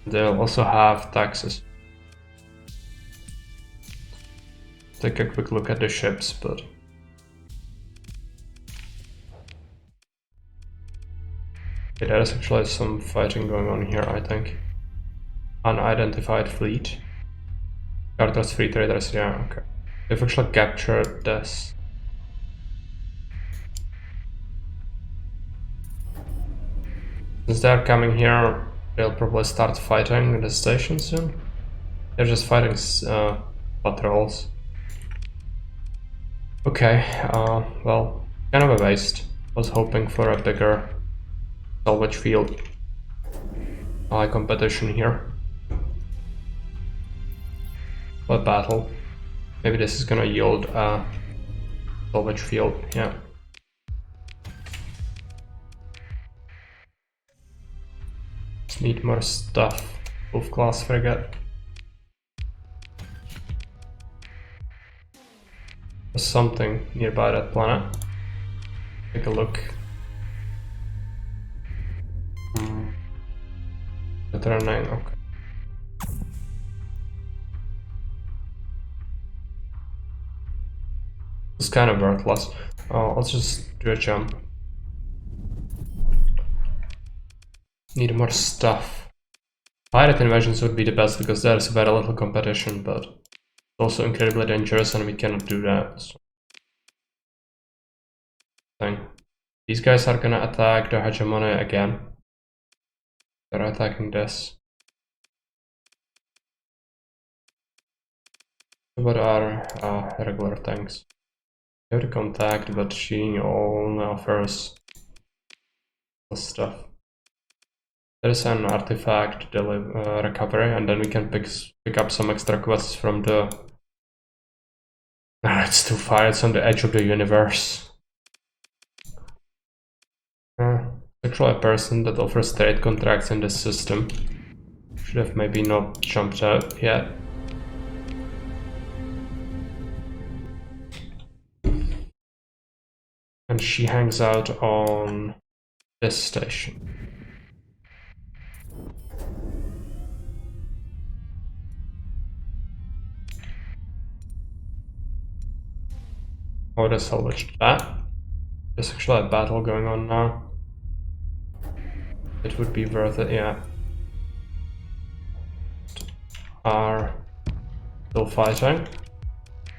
S1: They'll also have taxes. Take a quick look at the ships, but... Okay, there is actually some fighting going on here, I think. Unidentified fleet. Carters, free traders, yeah, okay. They've actually captured this. Since they're coming here, they'll probably start fighting the station soon. They're just fighting patrols. Okay, well, kind of a waste. Was hoping for a bigger salvage field. High competition here. What battle? Maybe this is gonna yield a salvage field, yeah. Need more stuff. Wolf class frigate. There's something nearby that planet. Take a look. Returning, okay. It's kind of worthless. Oh, let's just do a jump. Need more stuff. Pirate invasions would be the best because there's very little competition, but it's also incredibly dangerous and we cannot do that. So. These guys are gonna attack the hegemony again. They're attacking this. What are regular tanks? We have to contact, but she only offers stuff. There is an artifact recovery, and then we can pick up some extra quests from the... it's too far, it's on the edge of the universe. Actually a person that offers trade contracts in this system. Should have maybe not jumped out yet. And she hangs out on this station. Oh, they salvaged that. There's actually a battle going on now. It would be worth it, yeah. Are still fighting.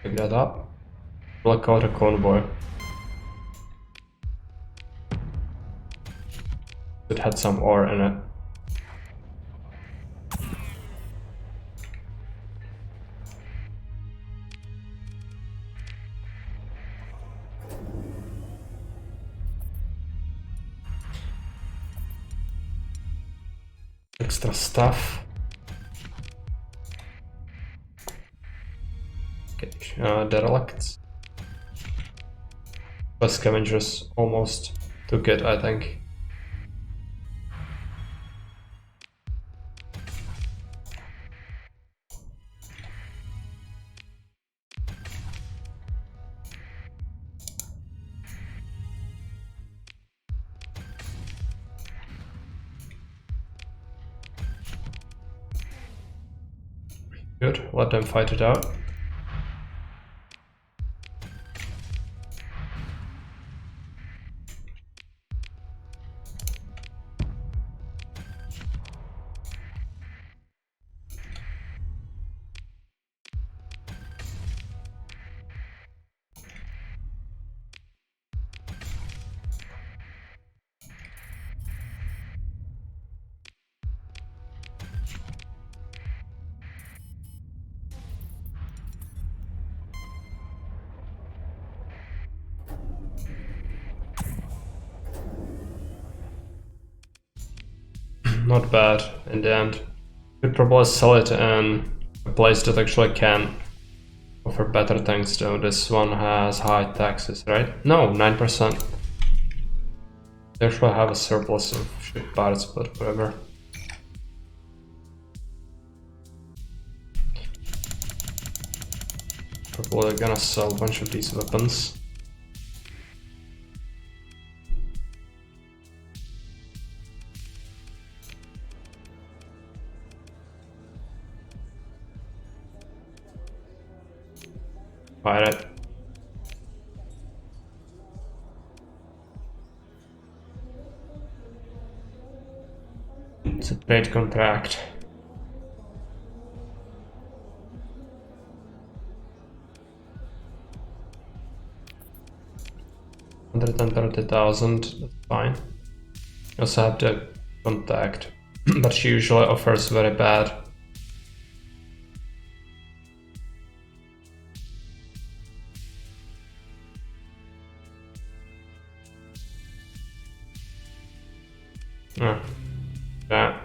S1: Pick that up. Block out a convoy. It had some ore in it. Extra stuff. Okay, derelicts. But scavengers almost took it, I think. Good, let them fight it out. Not bad in the end. Could probably sell it in a place that actually can offer better tanks though. This one has high taxes, right? No, 9%. They actually have a surplus of ship parts, but whatever. Probably gonna sell a bunch of these weapons. Pirate. It's a trade contract. $130,000, that's fine. You also have the contact, but she usually offers very bad. That.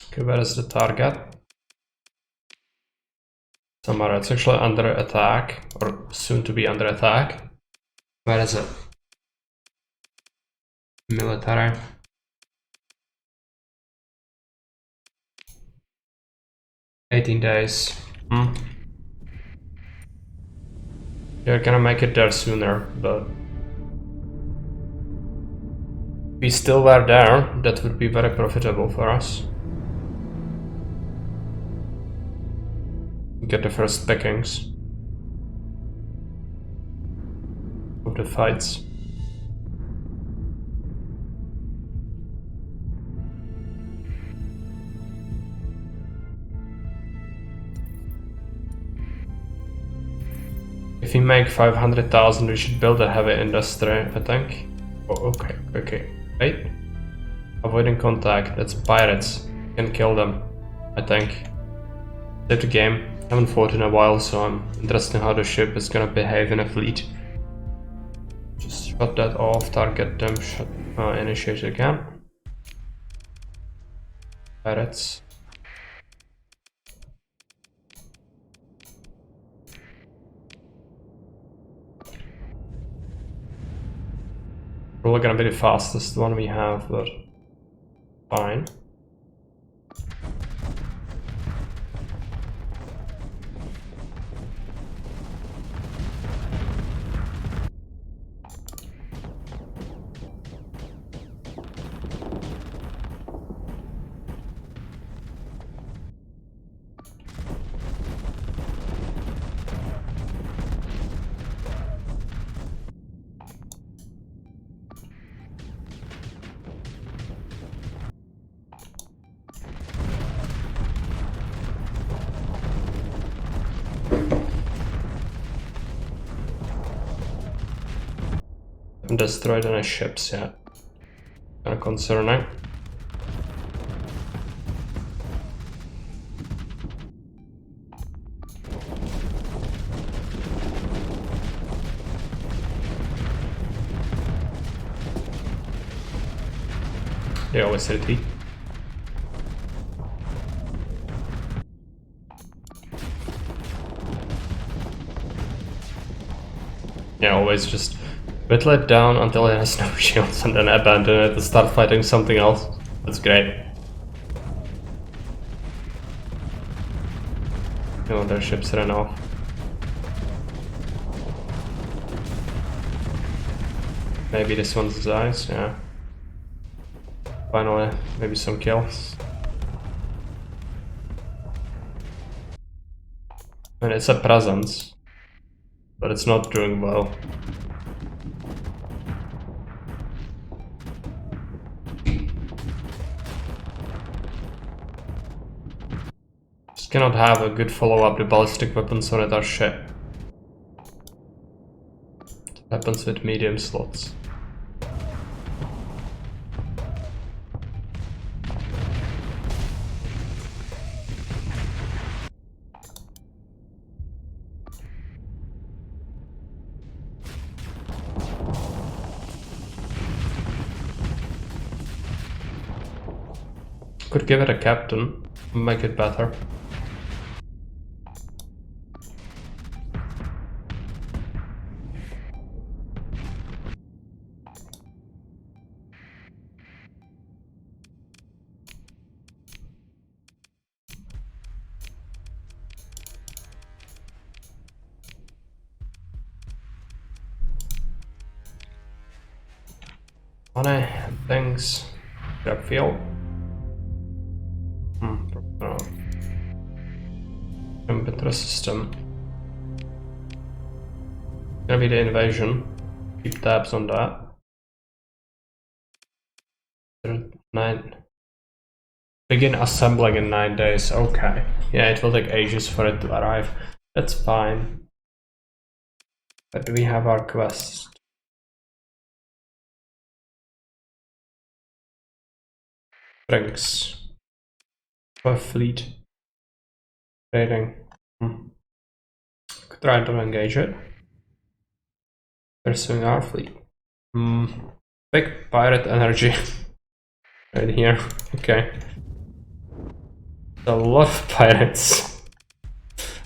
S1: Okay, where is the target? Somewhere. It's actually under attack, or soon to be under attack. Where is it? Military. "18 days. You're gonna make it there sooner, but if we still were there, that would be very profitable for us. Get the first pickings of the fights. If we make 500,000, we should build a heavy industry, I think. Oh, okay. Wait. Avoiding contact, that's pirates. Can kill them, I think. Save the game. Haven't fought in a while, so I'm interested in how the ship is gonna behave in a fleet. Just shut that off, target them, initiate again. Pirates. Probably gonna be the fastest one we have, but fine. Destroyed any ships yet. Kinda concerning. They always retreat. Yeah, always just whittle it down until it has no shields and then abandon it and start fighting something else. That's great. Oh, their ships ran off. Maybe this one's dies, yeah. Finally, maybe some kills. And it's a presence, but it's not doing well. Just cannot have a good follow-up. The ballistic weapons on it are shit. Weapons with medium slots. Could give it a captain, make it better. Money, things, grab fuel. No. Better system. Gonna be the invasion. Keep tabs on that. 9. Begin assembling in 9 days. Okay. Yeah, it will take ages for it to arrive. That's fine. But do we have our quest? Drinks. For fleet. Trading. Could try to engage it. Pursuing our fleet. Big pirate energy. Right here. Okay. A lot of pirates.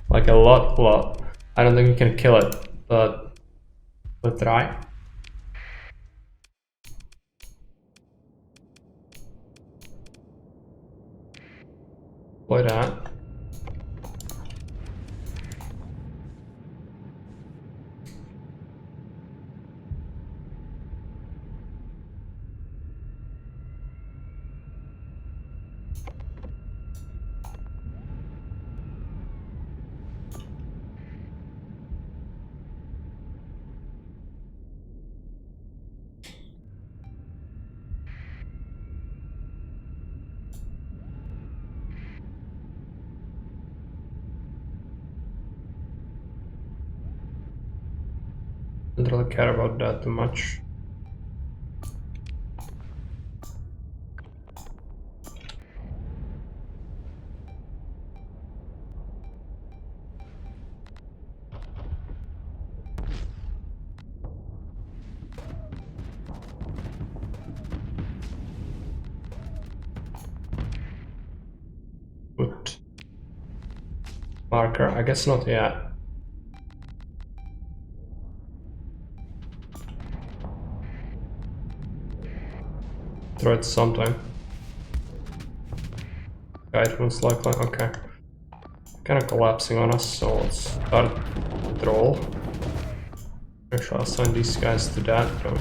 S1: Like a lot. I don't think we can kill it, but we'll try. Deploy that. Don't really care about that too much. Put marker, I guess not yet. Throw it sometime. Guide most likely, okay. Kind of collapsing on us, so let's start the roll. Actually, I'll assign these guys to that. So.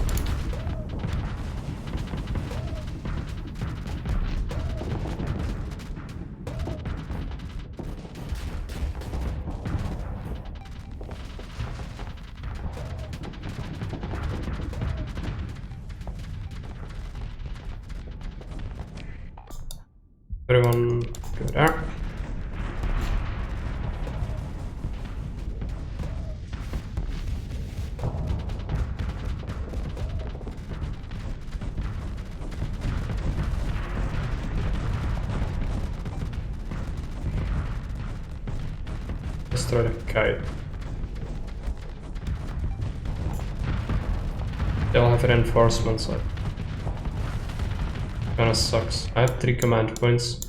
S1: Everyone go there. Destroy the kite. They'll have reinforcements, so kinda sucks. I have 3 command points.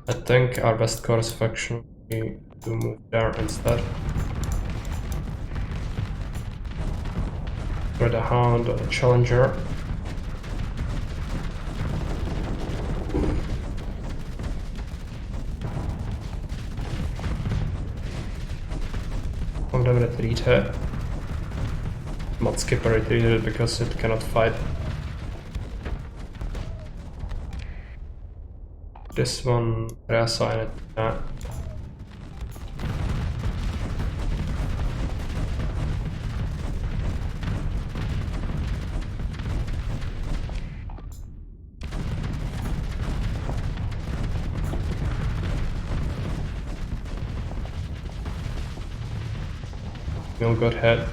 S1: I think our best course of action would be to move there instead. For the Hound or the Challenger. I'm gonna retreat here. Mod skipper retreated because it cannot fight. This one, reassign it to that. We'll go ahead.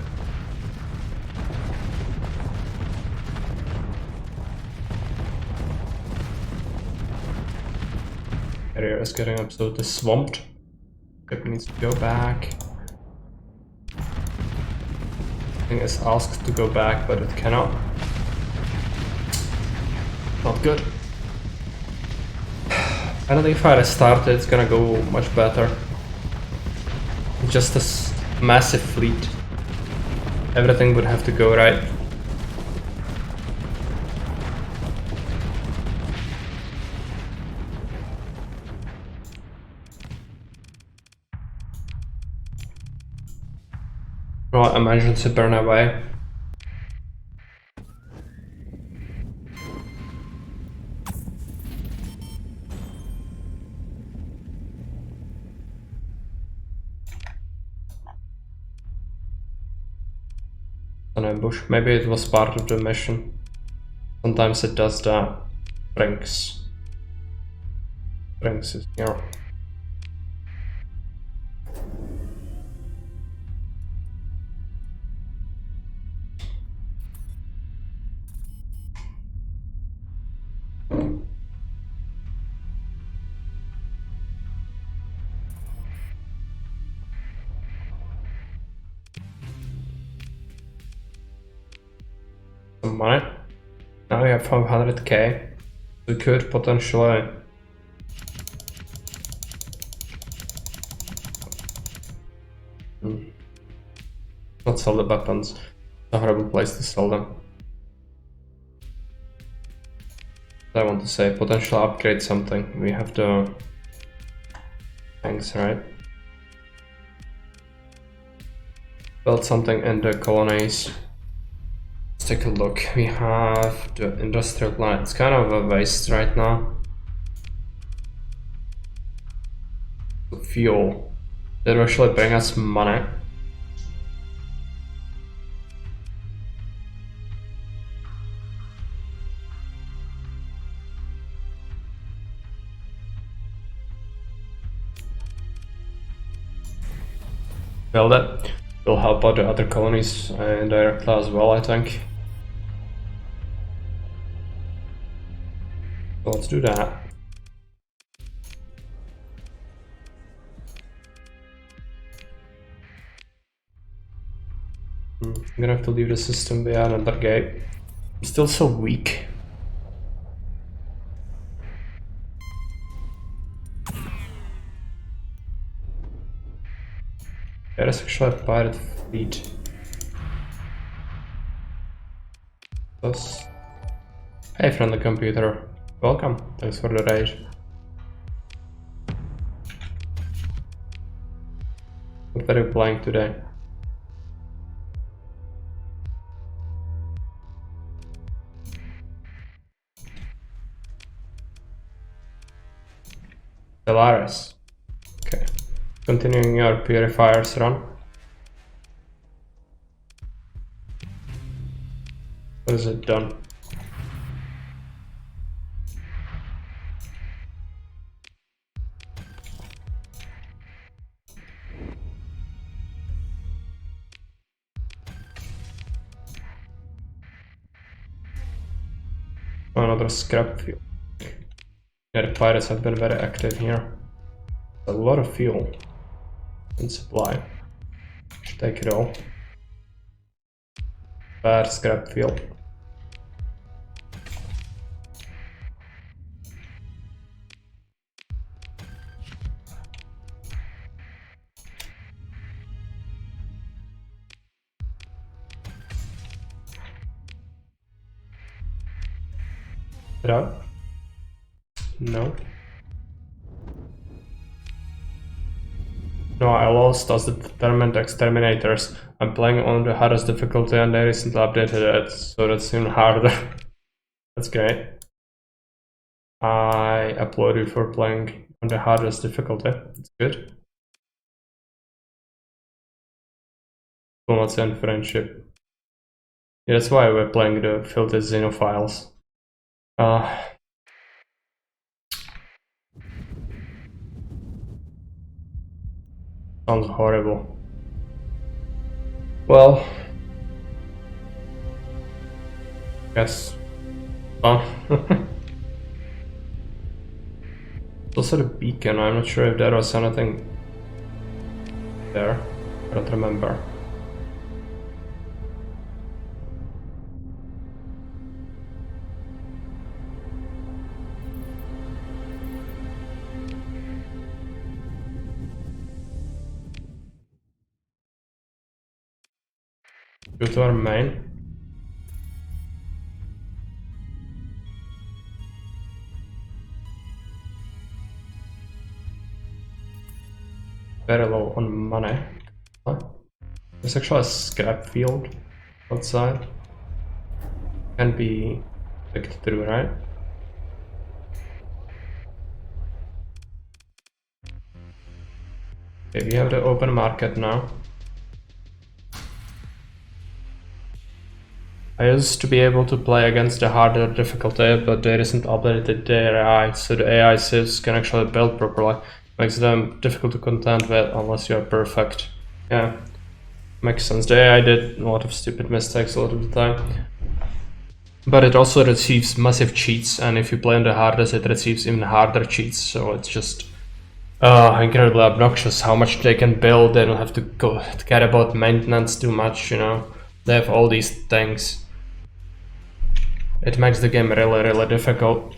S1: Area is getting absolutely swamped. It needs to go back. Thing is asked to go back, but it cannot. Not good. I don't think if I restart it, it's gonna go much better. Just a massive fleet. Everything would have to go right. Well, emergency burn away. An ambush. Maybe it was part of the mission. Sometimes it does that. Brinks. Brinks is here. Some money. Now we have 500k. We could potentially Not sell the weapons. It's a horrible place to sell them. I want to say potential upgrade something. We have the tanks, right? Build something in the colonies. Let's take a look. We have the industrial plant. It's kind of a waste right now. Fuel. That will actually bring us money. Build it. Will help out the other colonies indirectly as well, I think. So let's do that. I'm gonna have to leave the system via another gate. I'm still so weak. There is actually a pirate fleet. Plus. Hey friendly computer, welcome. Thanks for the raid. What are you playing today? Stellaris. Okay. Continuing your purifiers run. What is it done? Another scrap fuel. Yeah, the pirates have been very active here. A lot of fuel in supply. Should take it all. Bad scrap fuel. Out? No. No, I lost as the determined exterminators. I'm playing on the hardest difficulty and they recently updated it, so that's even harder. That's great. I applaud you for playing on the hardest difficulty. It's good. Diplomacy and friendship. Yeah, that's why we're playing the filthy xenophiles. Sounds horrible. Well, yes. It's also the beacon. I'm not sure if there was anything there. I don't remember. Go to our main. Very low on money. There's actually a scrap field outside. Can be picked through, right? Okay, we have the open market now. I used to be able to play against the harder difficulty, but they recently updated their AI, so the AI sieves can actually build properly. Makes them difficult to contend with unless you're perfect. Yeah, makes sense. The AI did a lot of stupid mistakes a lot of the time. But it also receives massive cheats, and if you play on the hardest, it receives even harder cheats, so it's just incredibly obnoxious how much they can build. They don't have to go care about maintenance too much, you know. They have all these things. It makes the game really difficult.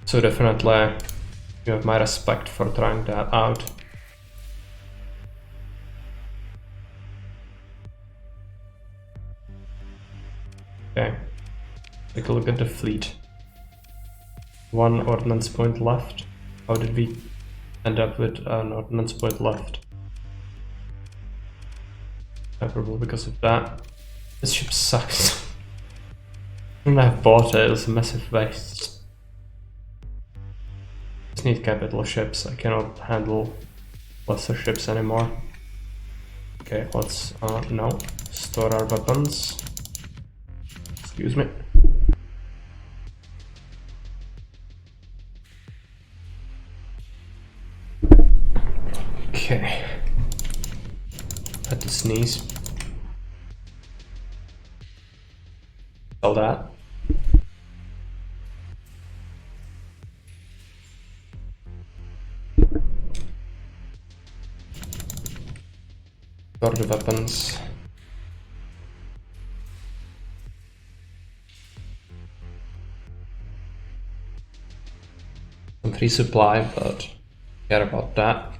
S1: So definitely you have my respect for trying that out. Take a look at the fleet. 1 ordnance point left. How did we end up with an ordnance point left? Probably because of that. This ship sucks. I shouldn't have bought it, it's a massive waste. I just need capital ships, I cannot handle lesser ships anymore. Okay, let's no, store our weapons. Excuse me. Okay. Had to sneeze. Sell that. Store the weapons. Some free supply, but forget about that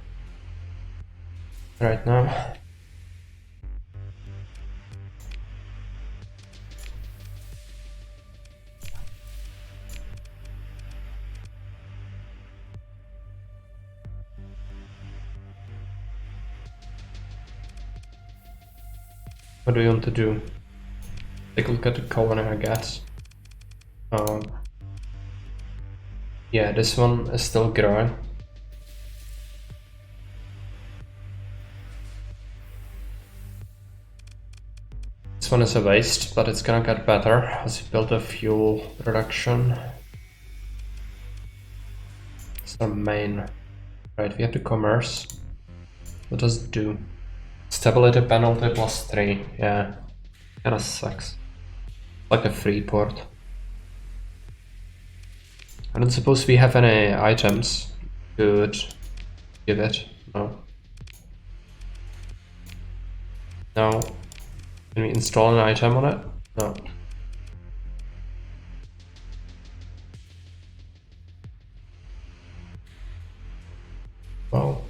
S1: right now. What do you want to do? Take a look at the colony, I guess. Yeah, this one is still growing. This one is a waste, but it's gonna get better as you build a fuel production. It's our main. Right, we have the commerce. What does it do? Stability penalty +3. Yeah, kinda sucks. Like a free port. I don't suppose we have any items to give it. No. No. Can we install an item on it? No. Well,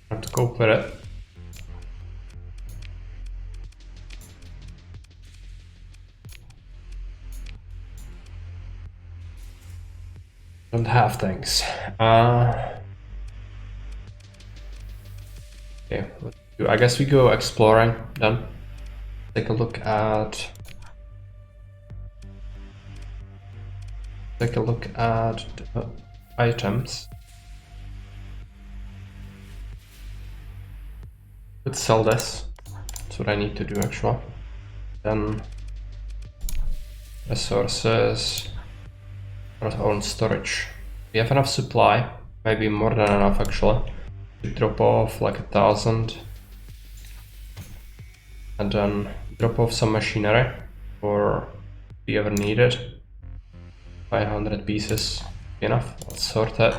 S1: I have to cope with it. Don't have things. Okay, I guess we go exploring then. Take a look at the items. Let's sell this. That's what I need to do actually. Then resources. Our own storage. We have enough supply, maybe more than enough actually. We drop off like 1,000 and then drop off some machinery for if we ever need it. 500 pieces, enough. Let's sort it.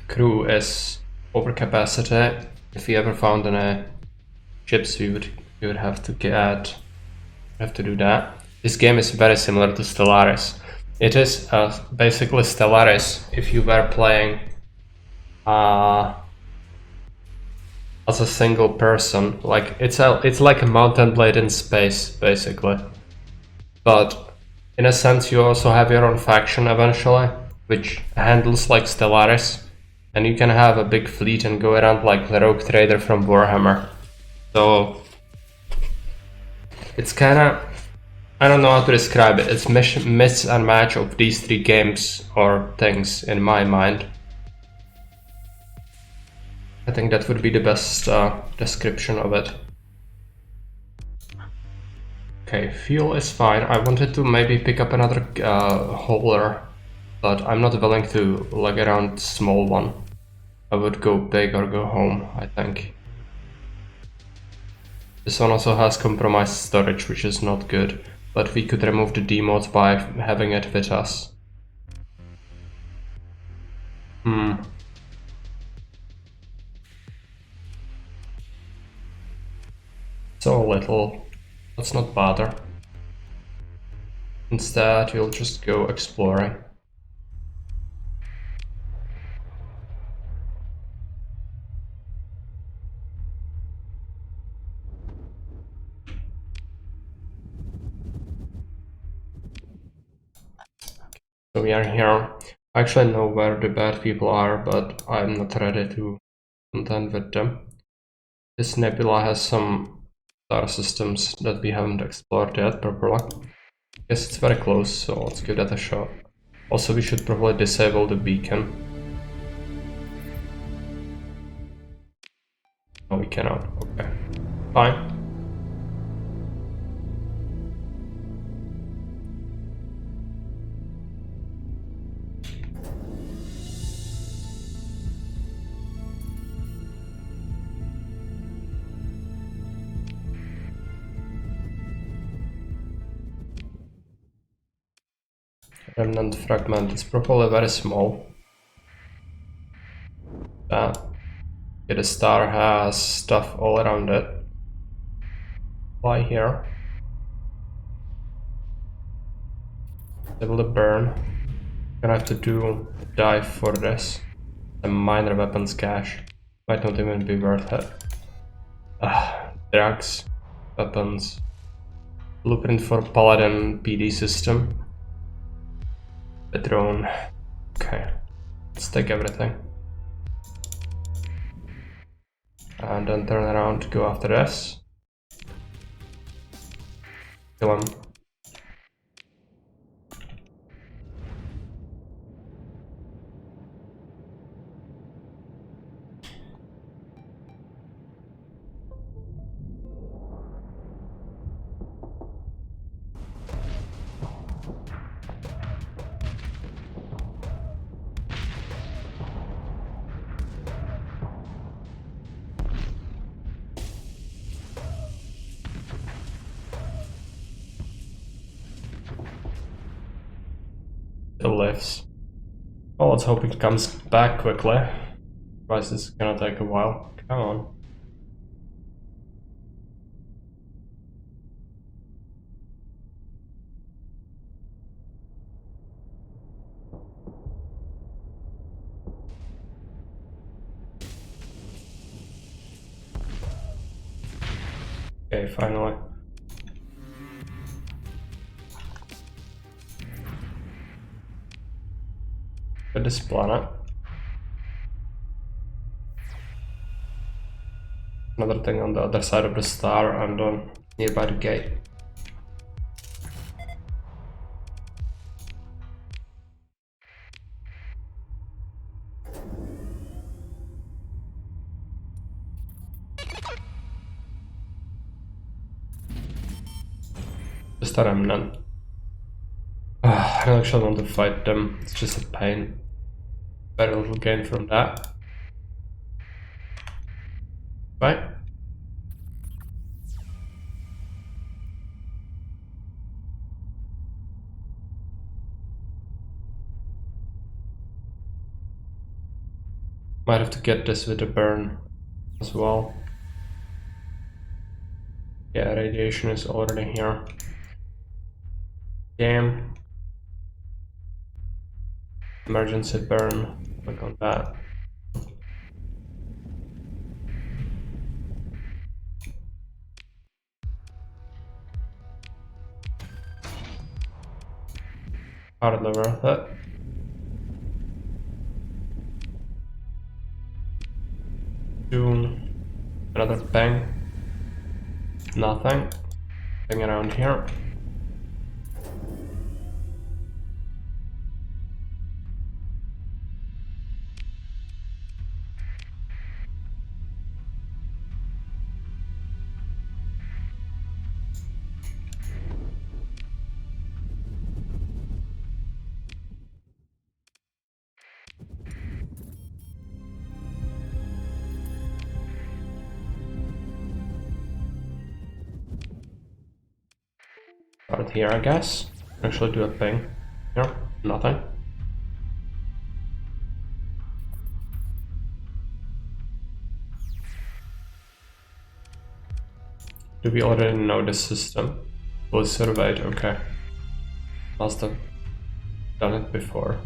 S1: Crew is over capacity. If we ever found any ships, we would have to do that. This game is very similar to Stellaris. It is basically Stellaris if you were playing as a single person. Like it's like a Mountain Blade in space basically, but in a sense you also have your own faction eventually, which handles like Stellaris, and you can have a big fleet and go around like the rogue trader from Warhammer. So it's kind of, I don't know how to describe it. It's mix and match of these three games or things in my mind. I think that would be the best description of it. Okay, fuel is fine. I wanted to maybe pick up another hauler, but I'm not willing to lug around small one. I would go big or go home, I think. This one also has compromised storage, which is not good, but we could remove the demods by having it with us. So little. Let's not bother. Instead, we'll just go exploring. So we are here. I actually know where the bad people are, but I'm not ready to contend with them. This nebula has some star systems that we haven't explored yet properly. Yes, it's very close, so let's give that a shot. Also, we should probably disable the beacon. No, we cannot. Okay. Fine. Remnant fragment is probably very small. Yeah, the star has stuff all around it. Fly here. Able to burn. Gonna have to do a dive for this. A minor weapons cache. Might not even be worth it. Drugs. Weapons. Blueprint for Paladin PD system. The drone. Okay. Let's take everything. And then turn around to go after this. Kill him. It lives. Well, let's hope it comes back quickly. Otherwise, this is gonna take a while. Come on. Okay, finally. With this planet. Another thing on the other side of the star and nearby the gate. Just a remnant. I don't actually want to fight them, it's just a pain. Very little gain from that. Right? Might have to get this with a burn as well. Yeah, radiation is already here. Damn. Emergency burn. Click on that. Hardly worth it. Soon. Another bang. Nothing. Thing around here. Start here, I guess. Actually do a thing. Here, nothing. Do we already know the system? Was surveyed, okay. Must have done it before.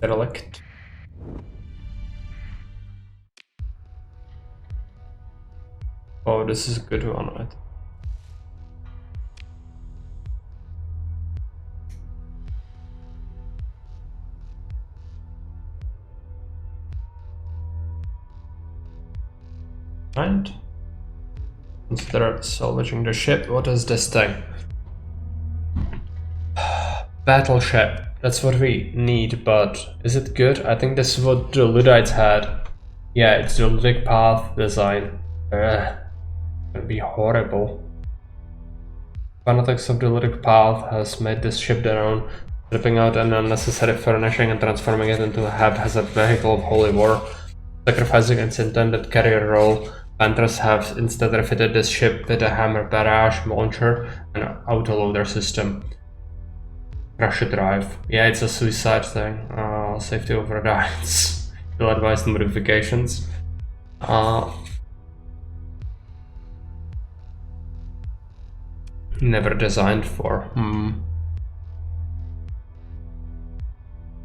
S1: derelict. Oh, this is a good one, I think. And consider salvaging the ship. What is this thing? Battleship. That's what we need, but is it good? I think this is what the Luddites had. Yeah, it's the Ludic Path design. It'd be horrible. Fanatics of the Ludic Path has made this ship their own, stripping out an unnecessary furnishing and transforming it into a haphazard vehicle of holy war. Sacrificing its intended carrier role, Panthers have instead refitted this ship with a hammer barrage launcher and autoloader system. Crusher drive. Yeah, it's a suicide thing. Safety overrides. Ill-advised modifications. Never designed for.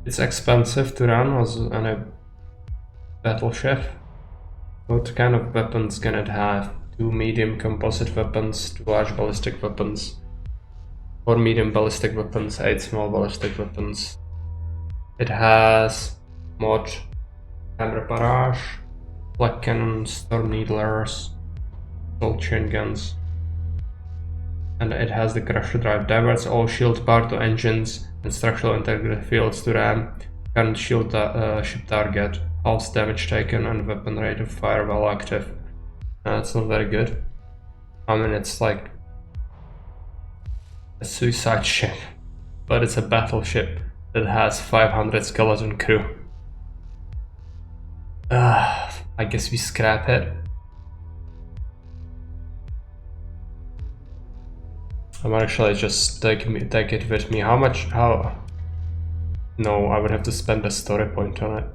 S1: It's expensive to run on a battleship. What kind of weapons can it have? 2 medium composite weapons, 2 large ballistic weapons, 4 medium ballistic weapons, 8 small ballistic weapons. It has mod hammer barrage, flak cannons, storm needlers, assault chain guns. And it has the crusher drive, diverts all shield power to engines and structural integrity fields to ram current shield ship target, halves damage taken and weapon rate of fire while active. That's not very good. I mean, it's like a suicide ship, but it's a battleship that has 500 skeleton crew. I guess we scrap it. I might actually just take it with me. How much? How? No, I would have to spend a story point on it.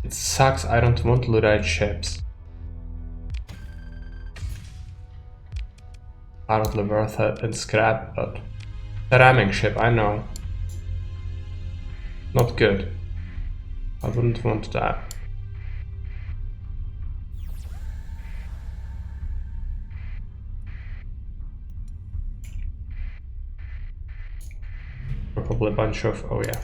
S1: It sucks. I don't want Luddite ships. Hardly worth it in scrap, but the ramming ship, I know. Not good. I wouldn't want that. Probably a bunch of, oh yeah.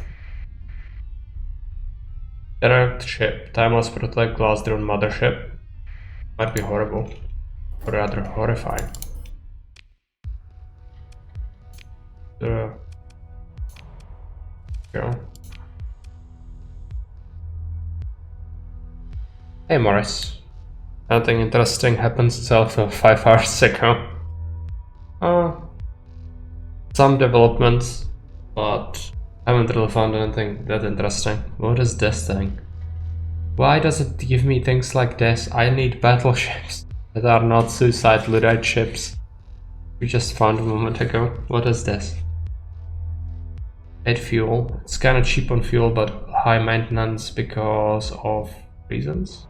S1: Direct ship, timeless protect glass drone mothership. Might be horrible, or rather horrifying. Go. Hey Morris, nothing interesting happened itself 5 hours ago. Some developments, but I haven't really found anything that interesting. What is this thing? Why does it give me things like this? I need battleships that are not suicide Luddite ships. We just found a moment ago. What is this? 8 fuel. It's kinda cheap on fuel, but high maintenance because of reasons.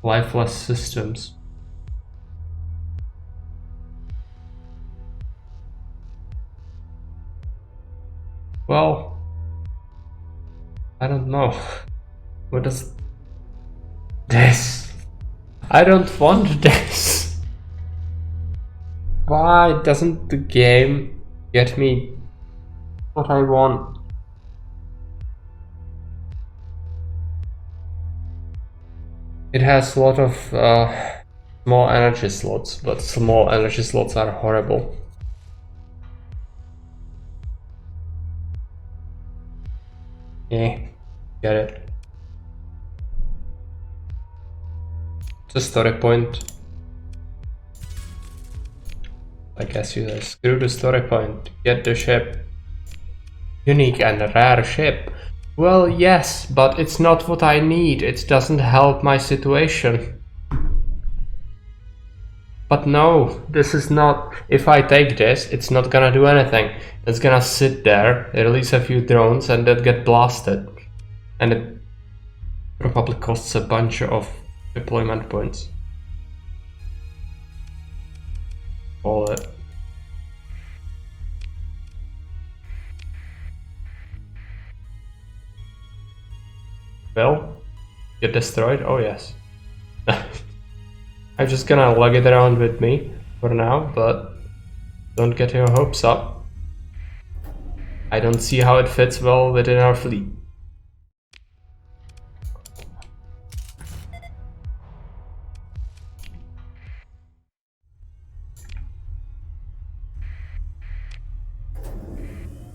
S1: Lifeless systems. Well, I don't know. What is this? I don't want this. Why doesn't the game get me what I want? It has a lot of small energy slots, but small energy slots are horrible. Yeah, get it. It's a story point. I guess you say, screw the story point, get the ship. Unique and rare ship. Well, yes, but it's not what I need. It doesn't help my situation. But no, this is not... If I take this, it's not gonna do anything. It's gonna sit there, release a few drones, and then get blasted. And it probably costs a bunch of deployment points. All it. will get destroyed? Oh yes. I'm just gonna lug it around with me for now, but don't get your hopes up. I don't see how it fits well within our fleet.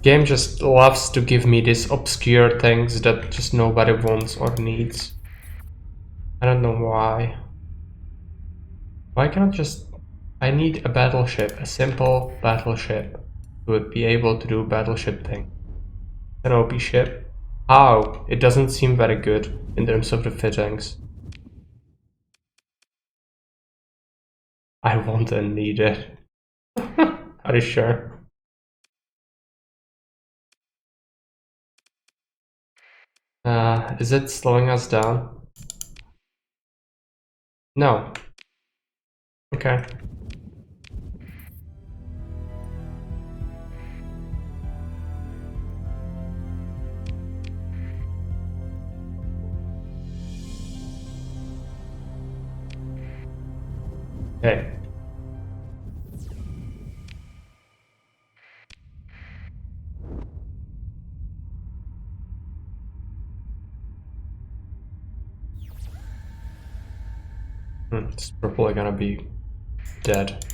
S1: Game just loves to give me these obscure things that just nobody wants or needs. I don't know why. Why can't just... I need a battleship, a simple battleship to be able to do battleship thing. An OP ship. How? It doesn't seem very good in terms of the fittings. I want and need it. Are you sure? Is it slowing us down? No. Okay. Okay. It's probably gonna be dead.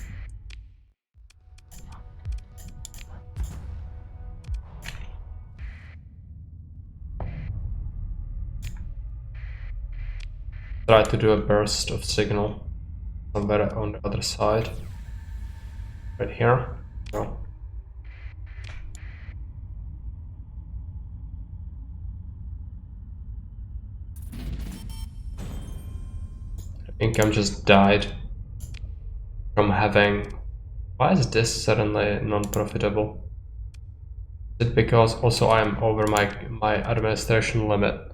S1: Try to do a burst of signal somewhere on the other side. Right here. No. I think I'm just died from having... Why is this suddenly non-profitable? Is it because also I'm over my administration limit?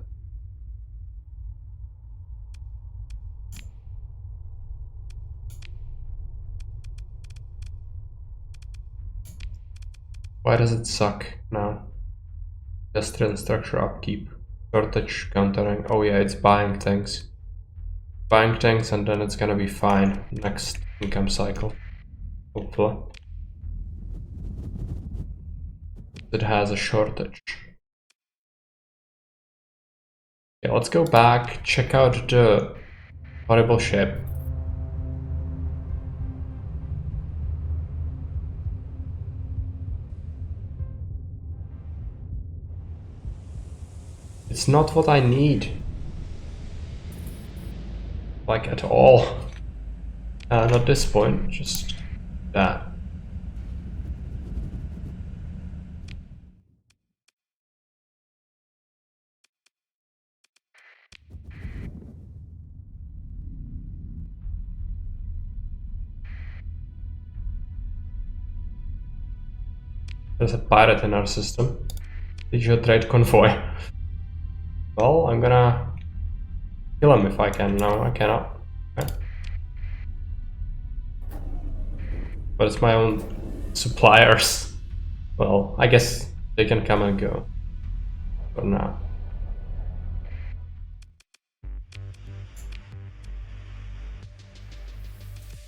S1: Why does it suck now? Industrial structure upkeep. Shortage countering. Oh yeah, it's buying things. Buying things and then it's gonna be fine next income cycle. Hopefully. It has a shortage. Okay, let's go back, check out the horrible ship. It's not what I need. Like at all. Not this point, just that. There's a pirate in our system. Digital trade convoy. Well, I'm gonna kill him if I can. No, I cannot. Okay. But it's my own suppliers. Well, I guess they can come and go. For now.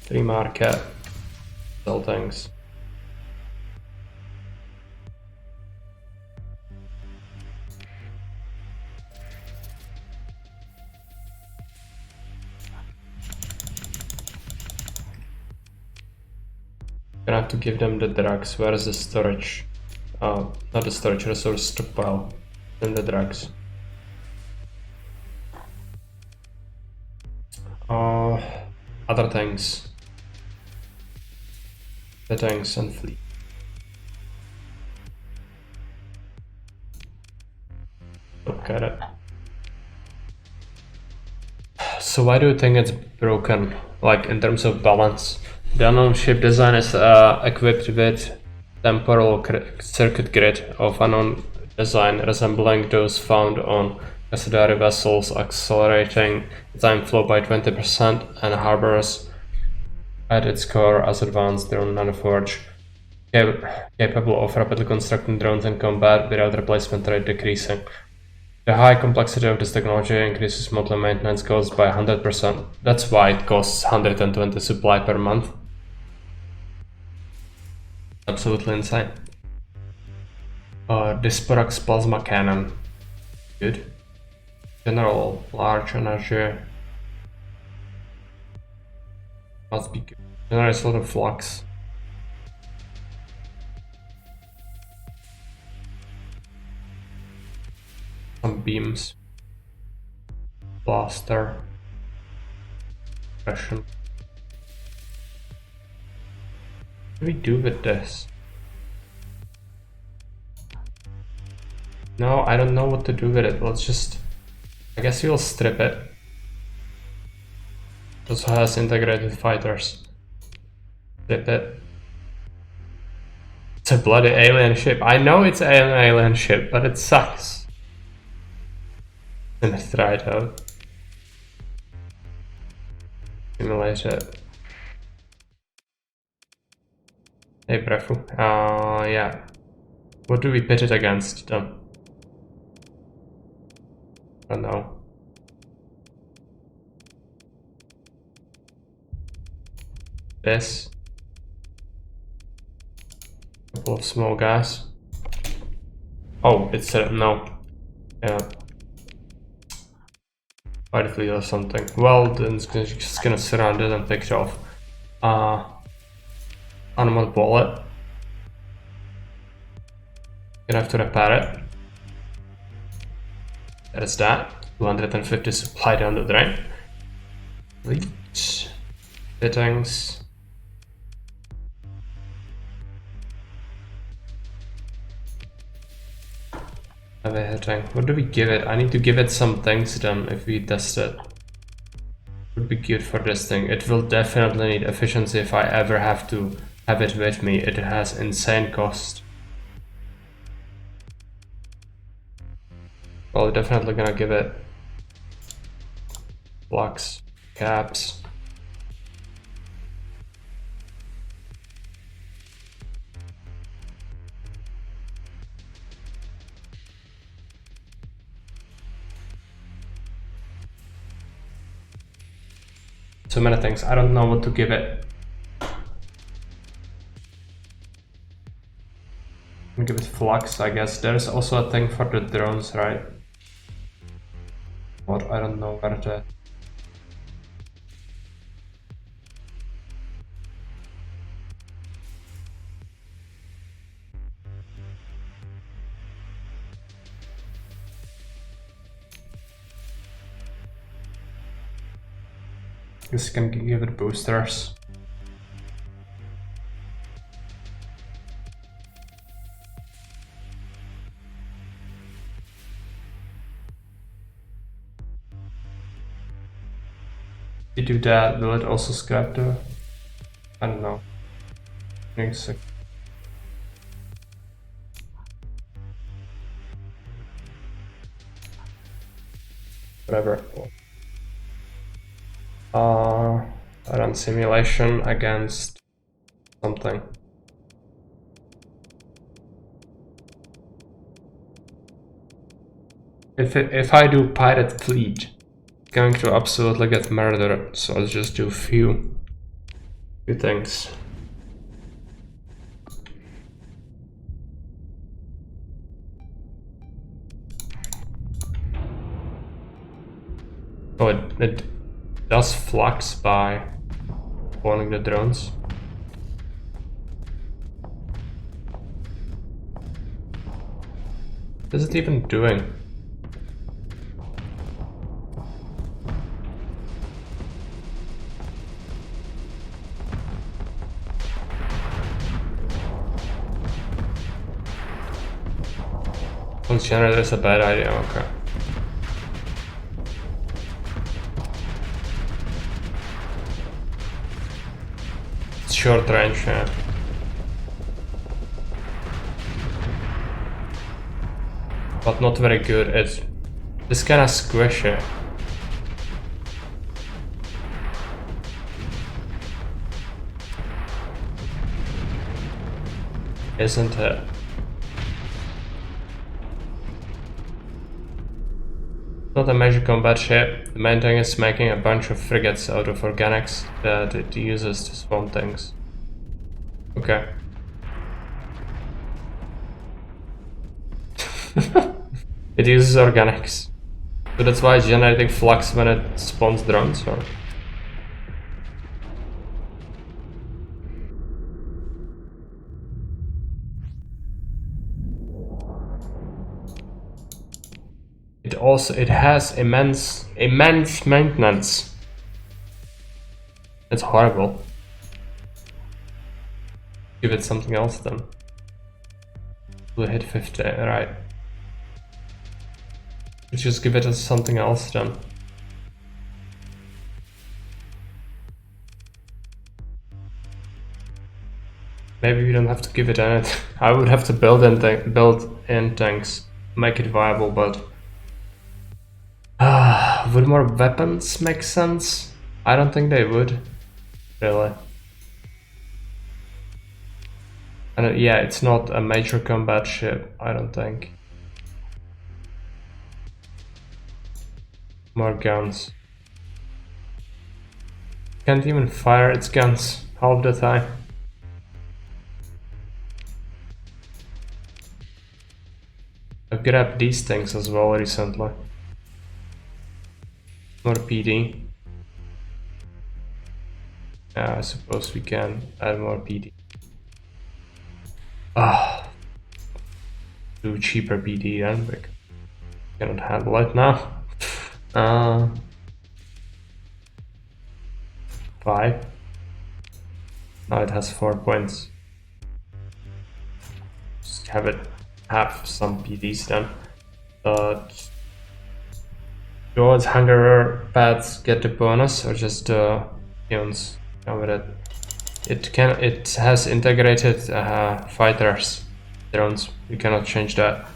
S1: Free market. Sell things. Gonna have to give them the drugs. Where is the storage? Not the storage, resource stockpile. Then the drugs. Other things. The tanks and fleet. Look at it. So why do you think it's broken? Like in terms of balance? The unknown ship design is equipped with temporal circuit grid of unknown design resembling those found on Casadari vessels, accelerating time flow by 20% and harbors at its core as advanced drone nanoforge, capable of rapidly constructing drones in combat without replacement rate decreasing. The high complexity of this technology increases monthly maintenance costs by 100%. That's why it costs 120 supply per month. Absolutely insane. Disporax plasma cannon. Good. General large energy. Must be good. Generates a lot of flux. Some beams. Blaster. Pressure. What do we do with this? No, I don't know what to do with it. Let's just... I guess we'll strip it. It also has integrated fighters. Strip it. It's a bloody alien ship. I know it's an alien ship, but it sucks. Let's try it out. Simulate it. Hey, Brefu. Yeah. What do we pit it against them? I don't know. This. Couple of small guys. Oh, it's no. Yeah. Fight fleet or something. Well, then it's just gonna surround it and pick it off. Animal bullet. Gonna have to repair it. That is that. 250 supply down the drain. Leech. Fittings. Heavy hitting. What do we give it? I need to give it some things then if we test it. Would be good for this thing. It will definitely need efficiency if I ever have to have it with me. It has insane cost. Well, definitely gonna give it flux, caps. So many things. I don't know what to give it. I'll give it flux, I guess. There's also a thing for the drones, right? What? I don't know where to. Just gonna give it boosters. If you do that, will it also scrap the... I don't know. Whatever. I run simulation against something. If I do pirate fleet, it's going to absolutely get murdered. So I'll just do few things. Oh, it does flux by spawning the drones. What is it even doing? Pulse generator is a bad idea, okay. Short range, yeah. But not very good. It's kinda squishy. Isn't it? not a major combat ship. The main thing is making a bunch of frigates out of organics that it uses to spawn things. Okay. It uses organics. So that's why it's generating flux when it spawns drones, or? It has immense maintenance. It's horrible. Give it something else then. We'll hit 50, right. Let's just give it something else then. Maybe we don't have to give it anything. I would have to build in tanks, make it viable, but would more weapons make sense? I don't think they would, really. And yeah, it's not a major combat ship, I don't think. More guns. Can't even fire its guns half the time. I've grabbed these things as well recently. More PD. Yeah, I suppose we can add more PD. Do cheaper PD then, because I cannot handle it now. 5. Now it has 4 points. Just have some PDs then. Towards hunger pads get the bonus, or just peons come with it. It has integrated fighters drones. We cannot change that.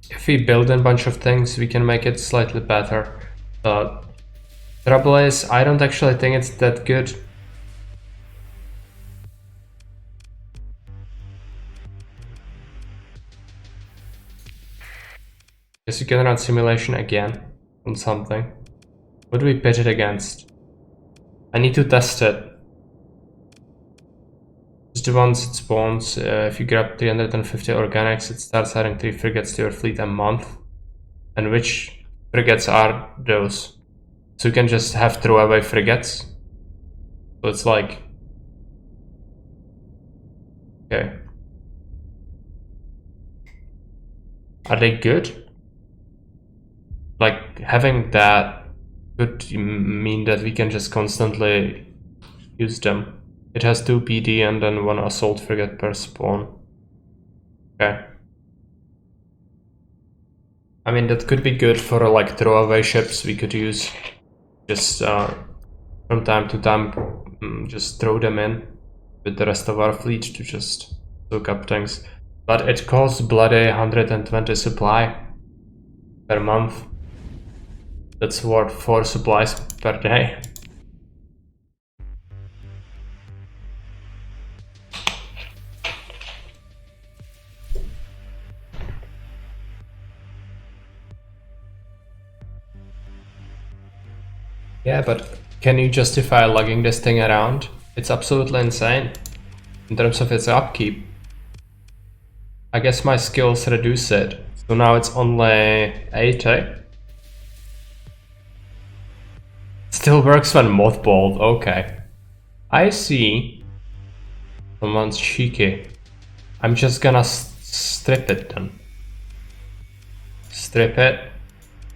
S1: If we build a bunch of things, we can make it slightly better. Trouble is, I don't actually think it's that good. Guess you can run simulation again on something. What do we pitch it against? I need to test it. Just the ones it spawns. If you grab 350 organics, it starts adding 3 frigates to your fleet a month. And which frigates are those? So you can just have throwaway frigates. So it's like... Okay. Are they good? Like, having that could mean that we can just constantly use them. It has 2 PD and then 1 assault frigate per spawn. Okay. I mean, that could be good for like throwaway ships we could use. Just from time to time, just throw them in with the rest of our fleet to just soak up things. But it costs bloody 120 supply per month. That's worth 4 supplies per day. Yeah, but can you justify lugging this thing around? It's absolutely insane in terms of its upkeep. I guess my skills reduce it, so now it's only 80. Still works when mothballed, okay. I see. Someone's cheeky. I'm just gonna strip it then. Strip it.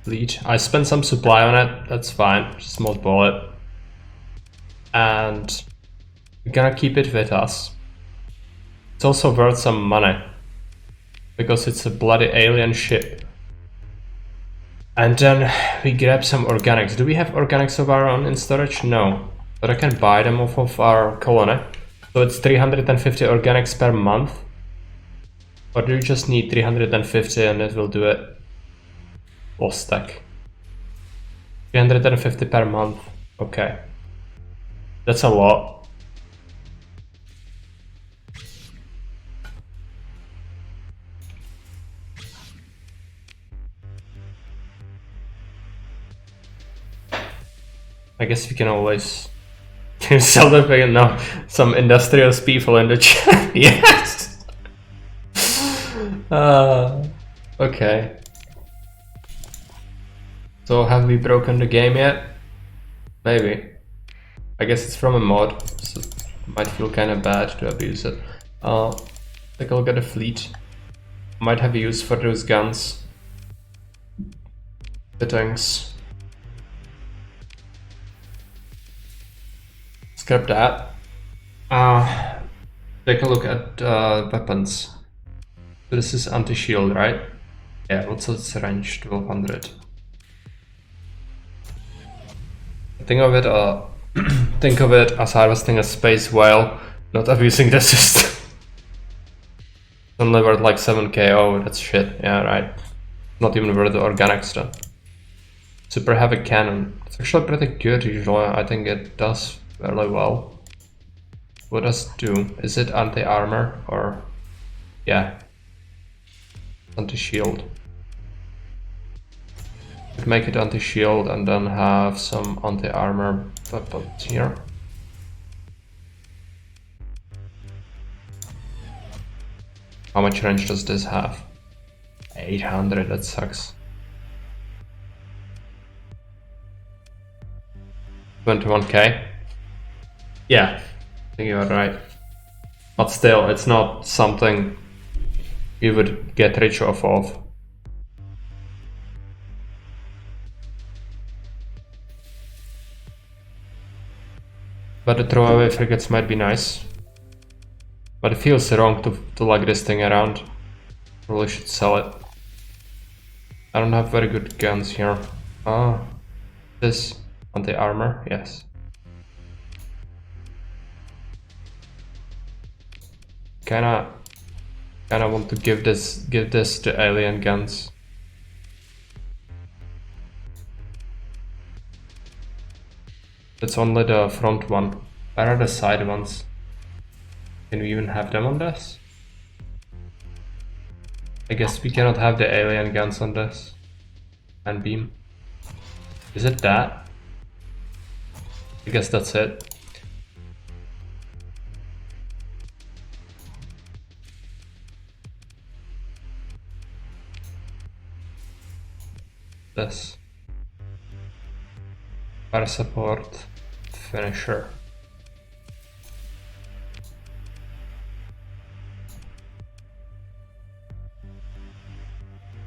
S1: Bleach. I spent some supply on it, that's fine. Just mothball it. And we're gonna keep it with us. It's also worth some money. Because it's a bloody alien ship. And then we grab some organics. Do we have organics of our own in storage? No. But I can buy them off of our colony. So it's 350 organics per month. Or do you just need 350 and it will do it? Lost stack. 350 per month. Okay. That's a lot. I guess we can always sell them again now. Some industrious people in the chat. Yes. Okay. So have we broken the game yet? Maybe. I guess it's from a mod, so it might feel kind of bad to abuse it. Take a look at the fleet. Might have use for those guns. Fittings. Scrap that. Take a look at weapons. So this is anti-shield, right? Yeah, what's its range? 1200. Think of it, think of it as harvesting a space while not abusing the system. Only worth like 7k. Oh, that's shit. Yeah, right. Not even worth the organic stuff. Super heavy cannon. It's actually pretty good usually. I think it does fairly well. What does it do? Is it anti-armor or... yeah. Anti-shield. Could make it anti-shield and then have some anti-armor weapons here. How much range does this have? 800, that sucks. 21k? Yeah, I think you're right. But still, it's not something you would get rich off of. But the throwaway frigates might be nice. But it feels wrong to lug this thing around. Probably should sell it. I don't have very good guns here. This anti-armor, yes. Kinda want to give this to alien guns. That's only the front one. Where are the side ones? Can we even have them on this? I guess we cannot have the alien guns on this. And beam. Is it that? I guess that's it. This. Fire support. Finisher.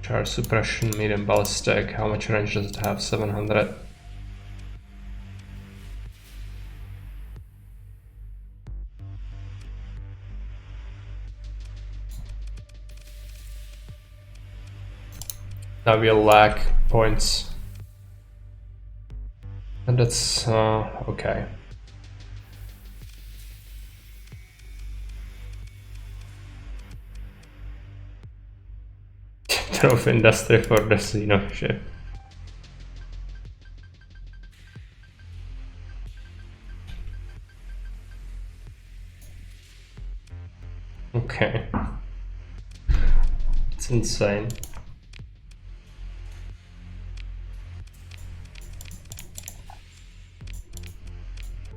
S1: Charge suppression, medium ballistic. How much range does it have? 700. Now we'll lack points. And that's okay. Of industry for the Xeno ship. Okay. It's insane.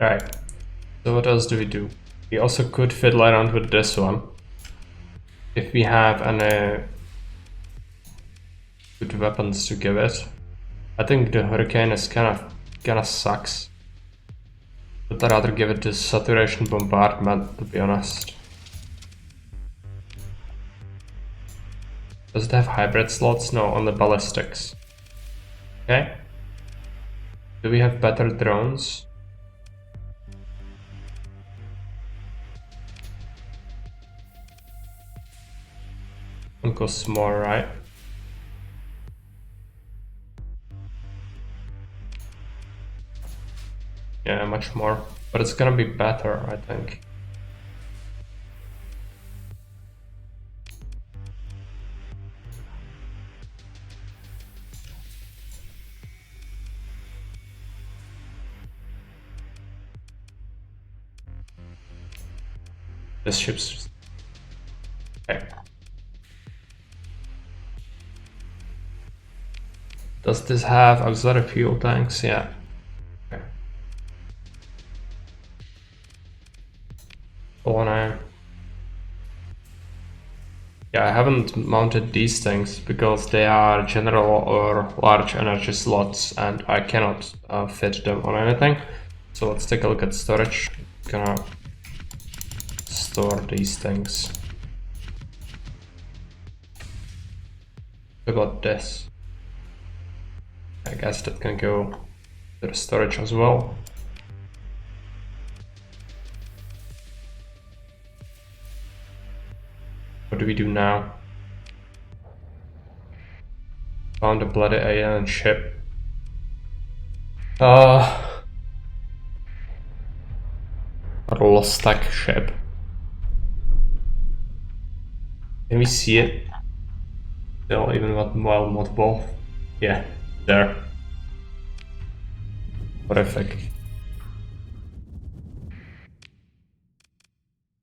S1: Right. So what else do we do? We also could fiddle around with this one. If we have any good weapons to give it. I think the Hurricane is kinda sucks. But I'd rather give it this saturation bombardment, to be honest. Does it have hybrid slots? No, only ballistics. Okay. Do we have better drones? One costs more, right? Yeah, much more. But it's gonna be better, I think. This ship's... okay. Does this have auxiliary fuel tanks? Yeah. Okay. colony. Yeah, I haven't mounted these things because they are general or large energy slots and I cannot fit them on anything. So let's take a look at storage. Gonna store these things. What about this? I guess that can go to the storage as well. What do we do now? Found a bloody alien ship. A lost stack ship. Can we see it? Still, even while mothball? Yeah, there. Horrific.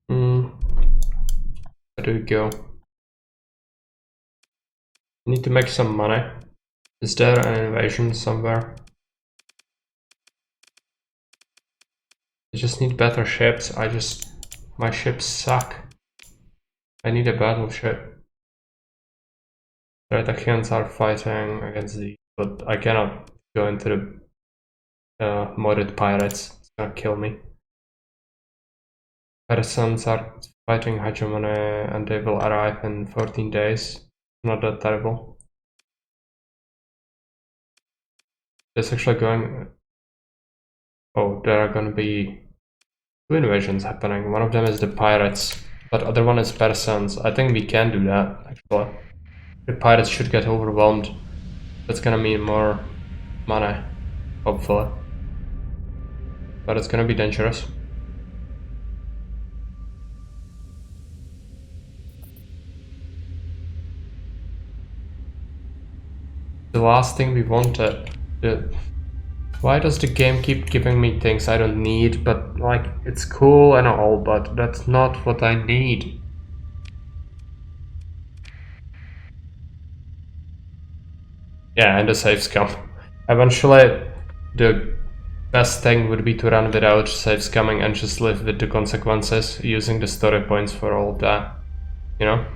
S1: Where do we go? We need to make some money. Is there an invasion somewhere? I just need better ships. My ships suck. I need a battleship. The Ratakians are fighting against these, but I cannot go into the modded pirates. It's gonna kill me. Persons are fighting hegemony and they will arrive in 14 days. Not that terrible. It's actually going... Oh, there are gonna be 2 invasions happening. One of them is the pirates, but other one is Persons. I think we can do that, actually. The pirates should get overwhelmed. That's gonna mean more money, hopefully. But it's gonna be dangerous. The last thing we wanted. Why does the game keep giving me things I don't need? But like, it's cool and all, but that's not what I need. Yeah, and the save scum. Eventually, the best thing would be to run without save scumming and just live with the consequences, using the story points for all of that, you know?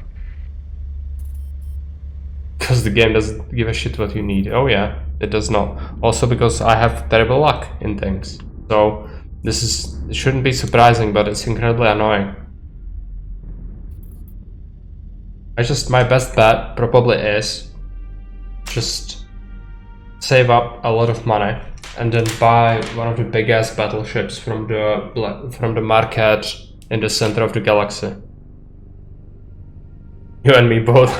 S1: Because the game doesn't give a shit what you need. Oh yeah, it does not. Also because I have terrible luck in things. So it shouldn't be surprising, but it's incredibly annoying. My best bet probably is just save up a lot of money and then buy one of the big ass battleships from the market in the center of the galaxy. You and me both.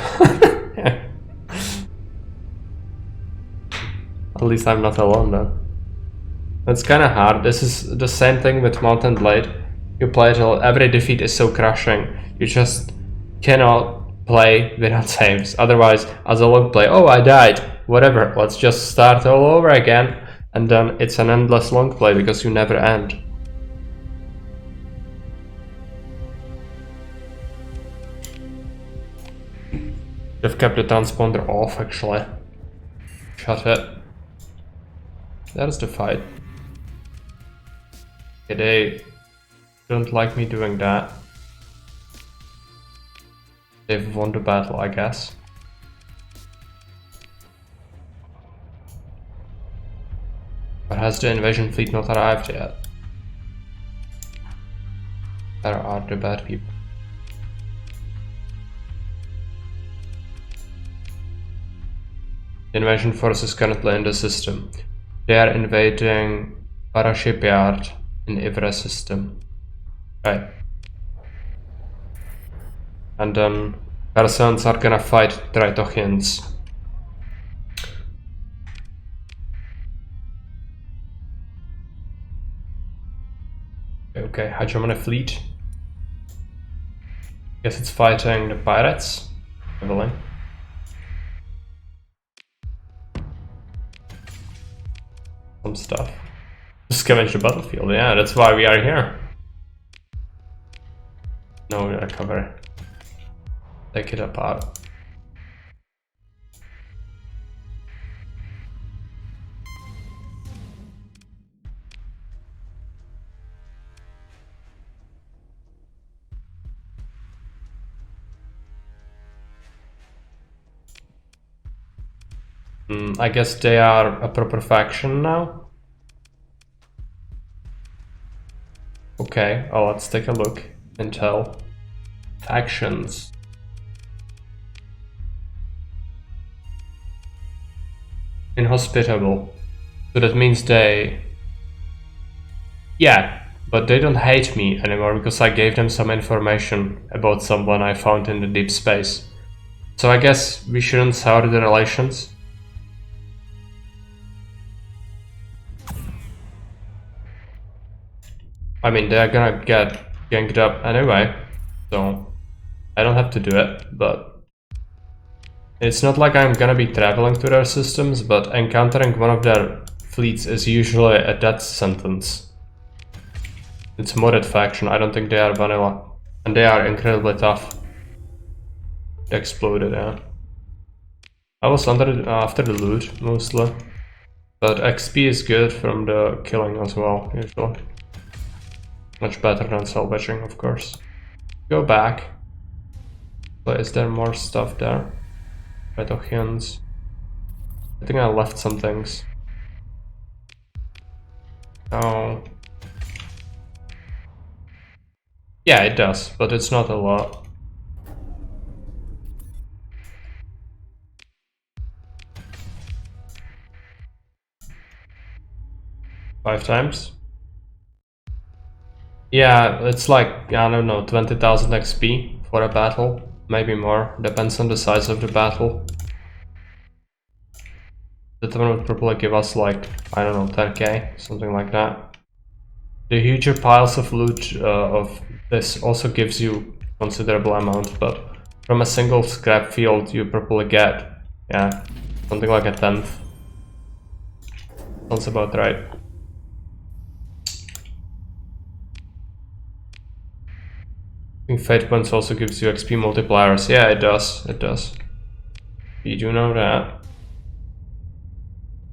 S1: At least I'm not alone then. It's kinda hard. This is the same thing with Mountain Blade. You play it till every defeat is so crushing. You just cannot play without saves. Otherwise, as a long play, oh I died, whatever, let's just start all over again. And then it's an endless long play because you never end. They've kept the transponder off actually. Shut it. There's the fight. Okay, they don't like me doing that. They've won the battle, I guess. But has the invasion fleet not arrived yet? There are the bad people. The invasion force is currently in the system. They are invading Para shipyard in Ivra system. Right. And then Persons are gonna fight Tritochians. Okay, hegemony fleet. Guess it's fighting the pirates. Heavily. Some stuff. Scavenge the battlefield, yeah, that's why we are here. No recovery. Take it apart. I guess they are a proper faction now. Okay, let's take a look. Intel. Factions. Inhospitable. So that means they... Yeah, but they don't hate me anymore because I gave them some information about someone I found in the deep space. So I guess we shouldn't sour the relations. I mean, they're gonna get ganked up anyway, so I don't have to do it, but it's not like I'm gonna be traveling to their systems, but encountering one of their fleets is usually a death sentence. It's modded faction, I don't think they are vanilla. And they are incredibly tough. They exploded, yeah. I was after the loot, mostly. But XP is good from the killing as well, usually. Much better than salvaging, of course. Go back. But is there more stuff there? Retochians. I think I left some things. Oh. Yeah, it does, but it's not a lot. Five times? Yeah, it's like, I don't know, 20,000 XP for a battle. Maybe more, depends on the size of the battle. That one would probably give us like, I don't know, 10k, something like that. The huger piles of loot of this also gives you considerable amount, but from a single scrap field you probably get, yeah, something like a tenth. Sounds about right. I think Fate Points also gives you XP multipliers. Yeah, it does, it does. You do know that.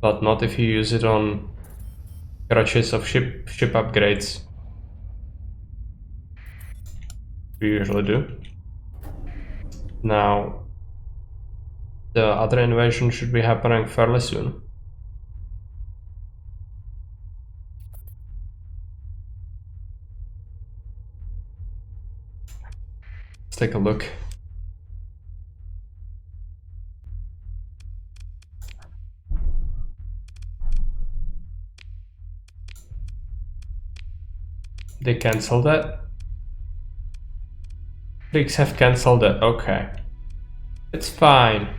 S1: But not if you use it on garages of ship upgrades. We usually do. Now, the other invasion should be happening fairly soon. Let's take a look. They cancelled that? Greeks have cancelled that, okay. It's fine.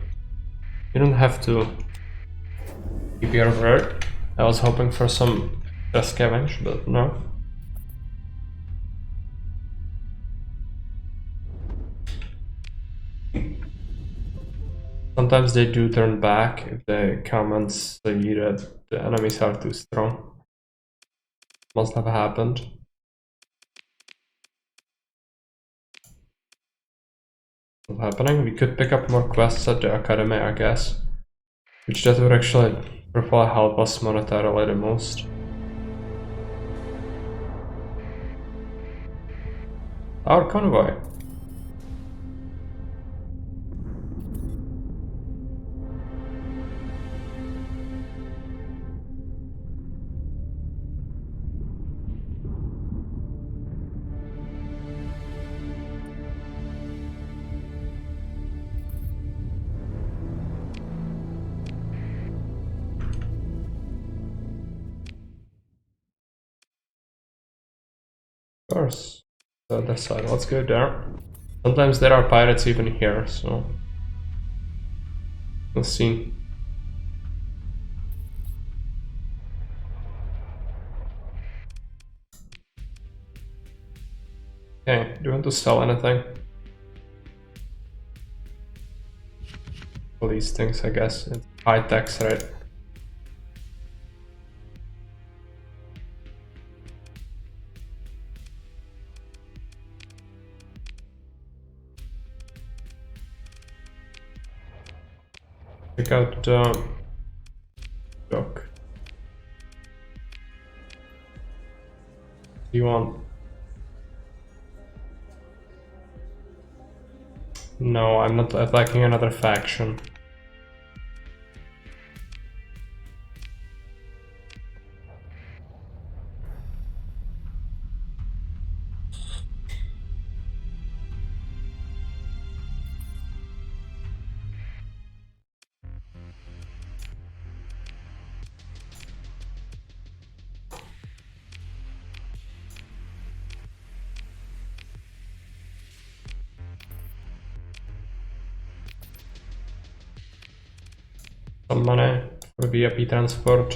S1: You don't have to keep your word. I was hoping for some scavenge, but no. Sometimes they do turn back if they come and see that the enemies are too strong. Must have happened. What's happening? We could pick up more quests at the academy, I guess. Which that would actually probably help us monetarily the most. Our convoy. Of course. The other side, let's go there. Sometimes there are pirates even here, so we'll see. Okay, do you want to sell anything? All these things, I guess. It's high tax rate. Check out the dock. Do you want? No, I'm not attacking another faction. some money for VIP transport.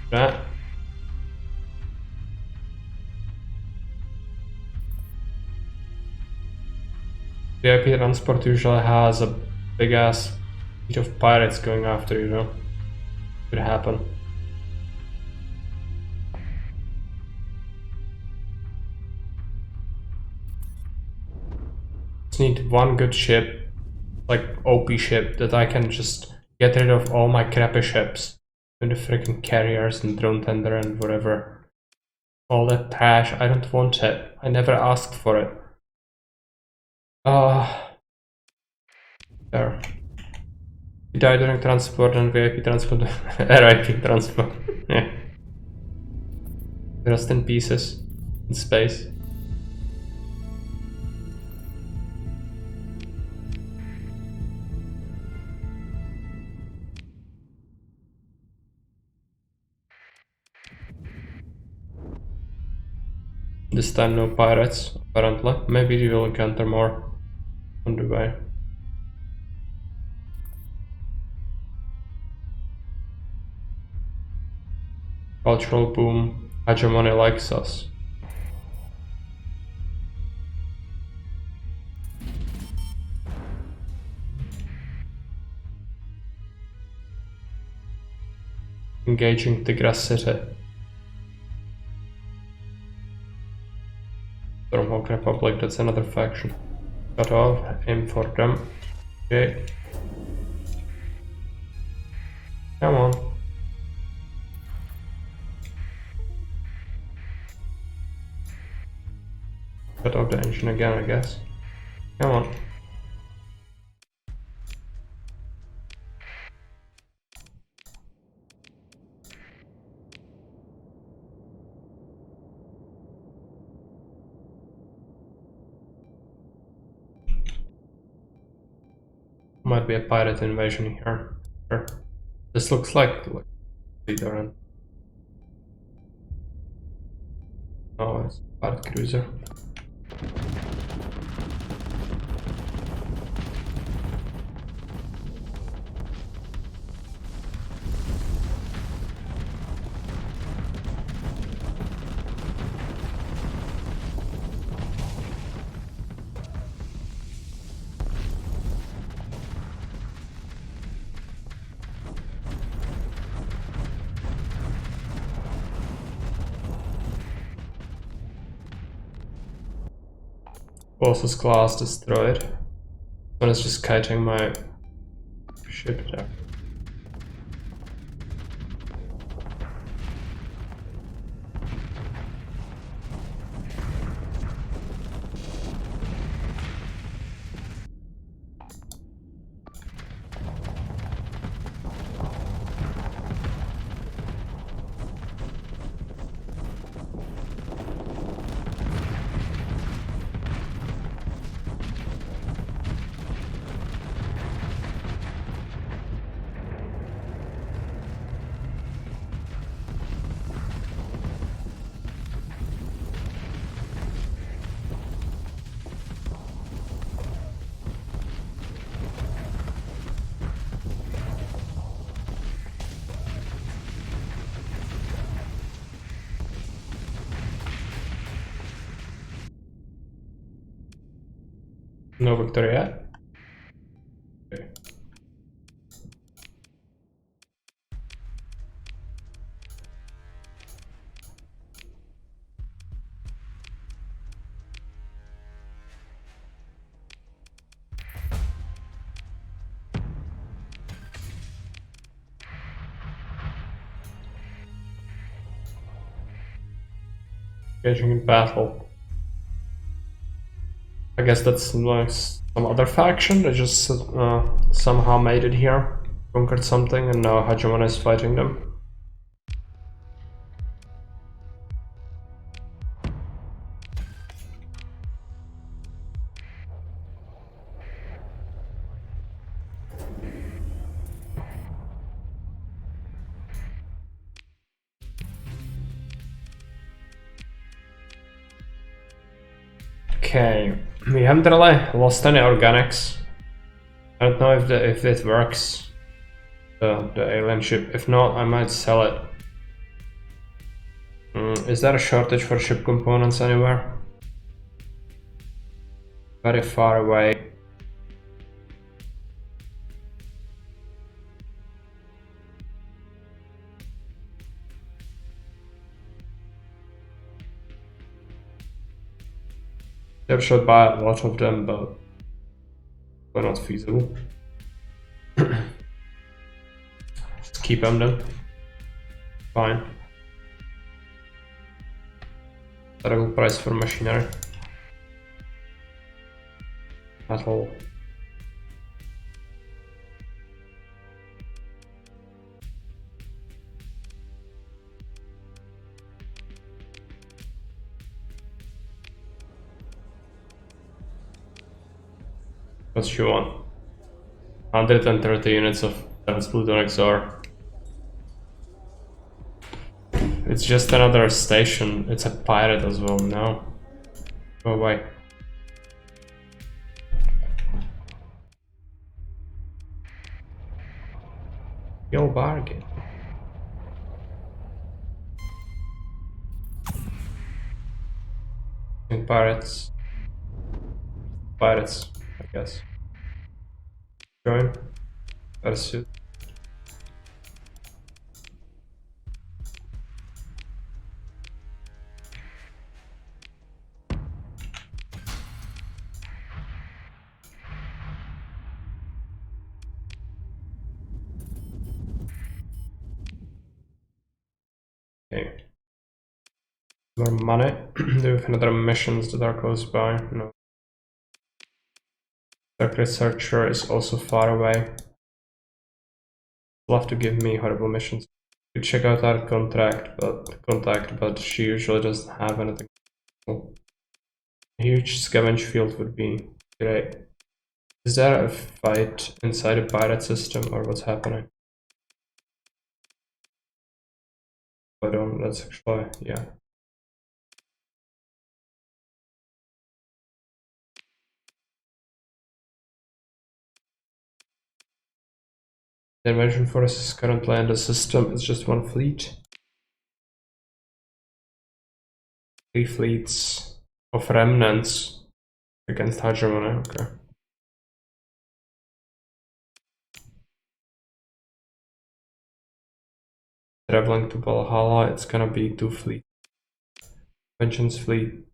S1: That. VIP transport usually has a big ass fleet of pirates going after you, know? Could happen. Just need one good ship, like OP ship, that I can just get rid of all my crappy ships. And the freaking carriers and drone tender and whatever. All that trash, I don't want it. I never asked for it. There. You die during transport and VIP transport. RIP transport. Yeah. Rest in pieces. In space. This time no pirates, apparently. Maybe you will encounter more on the way. Cultural boom. Hegemony likes us. Engaging Tigras City. Stormhawk Republic, that's another faction. Cut off, aim for them. Okay. Come on. Cut off the engine again, I guess. Come on. Might be a pirate invasion here. Sure. This looks like leader and oh, it's a pirate cruiser. Bosses class destroyed. One is just kiting my ship there. No victory yet? Okay. Engaging in battle. I guess that's like some other faction that just somehow made it here, conquered something, and now Hegemon is fighting them. Okay, we haven't really lost any organics. I don't know if it works. the alien ship. If not, I might sell it. Is there a shortage for ship components anywhere? Very far away. They should buy a lot of them, but they're not feasible. Just keep them then. Fine. Terrible price for machinery. At all. What you want? 130 units of plutonic ore. It's just another station. It's a pirate as well. No. Go away. Yo, bargain. And pirates. Pirates, I guess. Join. Pursuit. Okay. More money. Do we have another missions that are close by? No. Dark Researcher is also far away. Love to give me horrible missions. You check out our contact, but she usually doesn't have anything. A huge scavenge field would be great. Is there a fight inside a pirate system, or what's happening? I don't. That's actually, yeah. The invasion force is currently in the system. It's just one fleet. 3 fleets of remnants against hegemony. Okay. Traveling to Valhalla, it's gonna be 2 fleets. Vengeance fleet.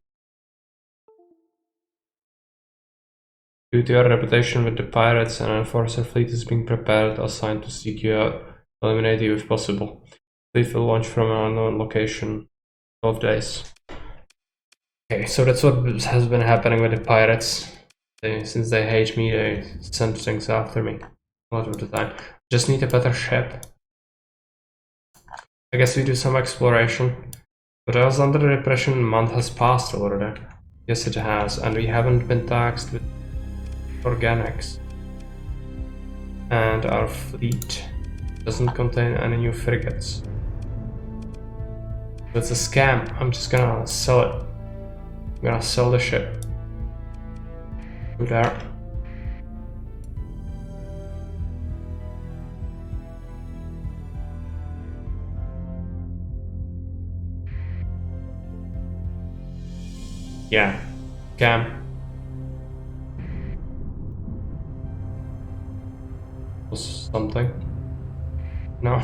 S1: Due to your reputation with the pirates, an enforcer fleet is being prepared, assigned to seek you out, eliminate you if possible. Fleet will launch from an unknown location. 12 days. Okay, so that's what has been happening with the pirates. Since they hate me, they send things after me a lot of the time. Just need a better ship. I guess we do some exploration. But I was under the impression a month has passed already. Yes, it has, and we haven't been taxed with organics. And our fleet doesn't contain any new frigates. That's a scam. I'm just gonna sell it. I'm gonna sell the ship. Go there. Yeah, scam. Was something? No.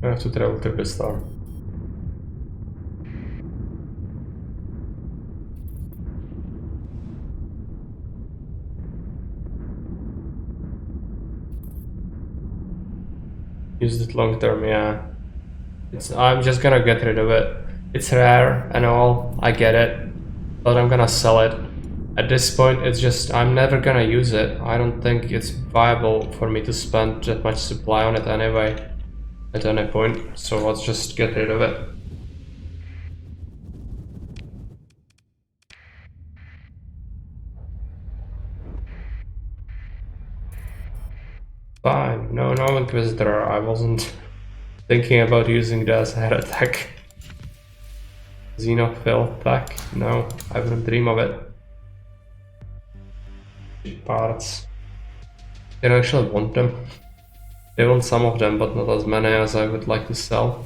S1: I have to travel to the star. Use it long term, yeah. I'm just gonna get rid of it. It's rare and all, I get it, but I'm gonna sell it. At this point, it's just, I'm never gonna use it. I don't think it's viable for me to spend that much supply on it anyway, at any point, so let's just get rid of it. Fine, no Inquisitor, I wasn't thinking about using that as a head attack. Xenophil attack? No, I wouldn't dream of it. Parts. I actually want them. They want some of them, but not as many as I would like to sell.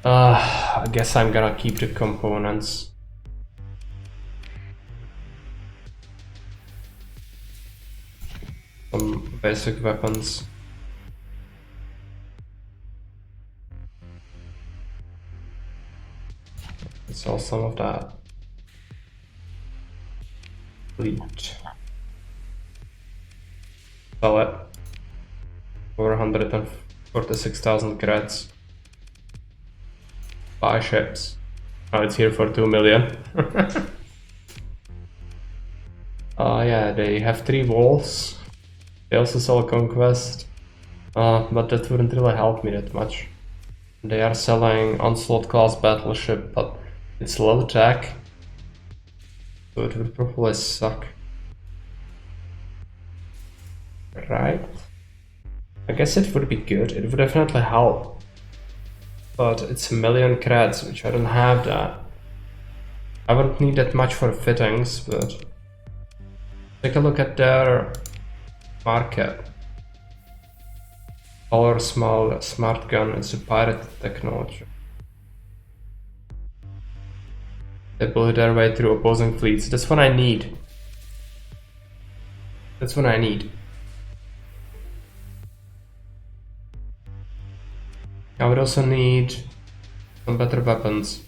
S1: I guess I'm gonna keep the components. Some basic weapons. Sell some of that. Fleet. Sell it. For 146,000 credits. Buy ships. Oh, it's here for 2 million. Yeah, they have 3 walls. They also sell Conquest. But that wouldn't really help me that much. They are selling Onslaught class battleship, but it's low tech. So it would probably suck. Right? I guess it would be good. It would definitely help. But it's 1 million creds, which I don't have that. I wouldn't need that much for fittings, but take a look at their market. Power small smart gun, it's a pirate technology. They bullet their way through opposing fleets. That's what I need. That's what I need. I would also need some better weapons.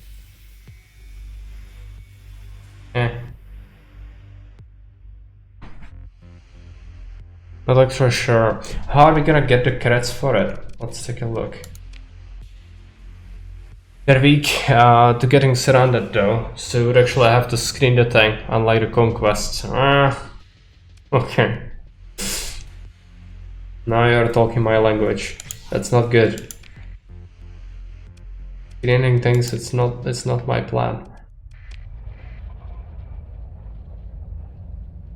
S1: Not like for sure. How are we gonna get the credits for it? Let's take a look. They're weak to getting surrounded though, so you would actually have to screen the thing, unlike the Conquest. Okay. Now you're talking my language. That's not good. Screening things, it's not my plan.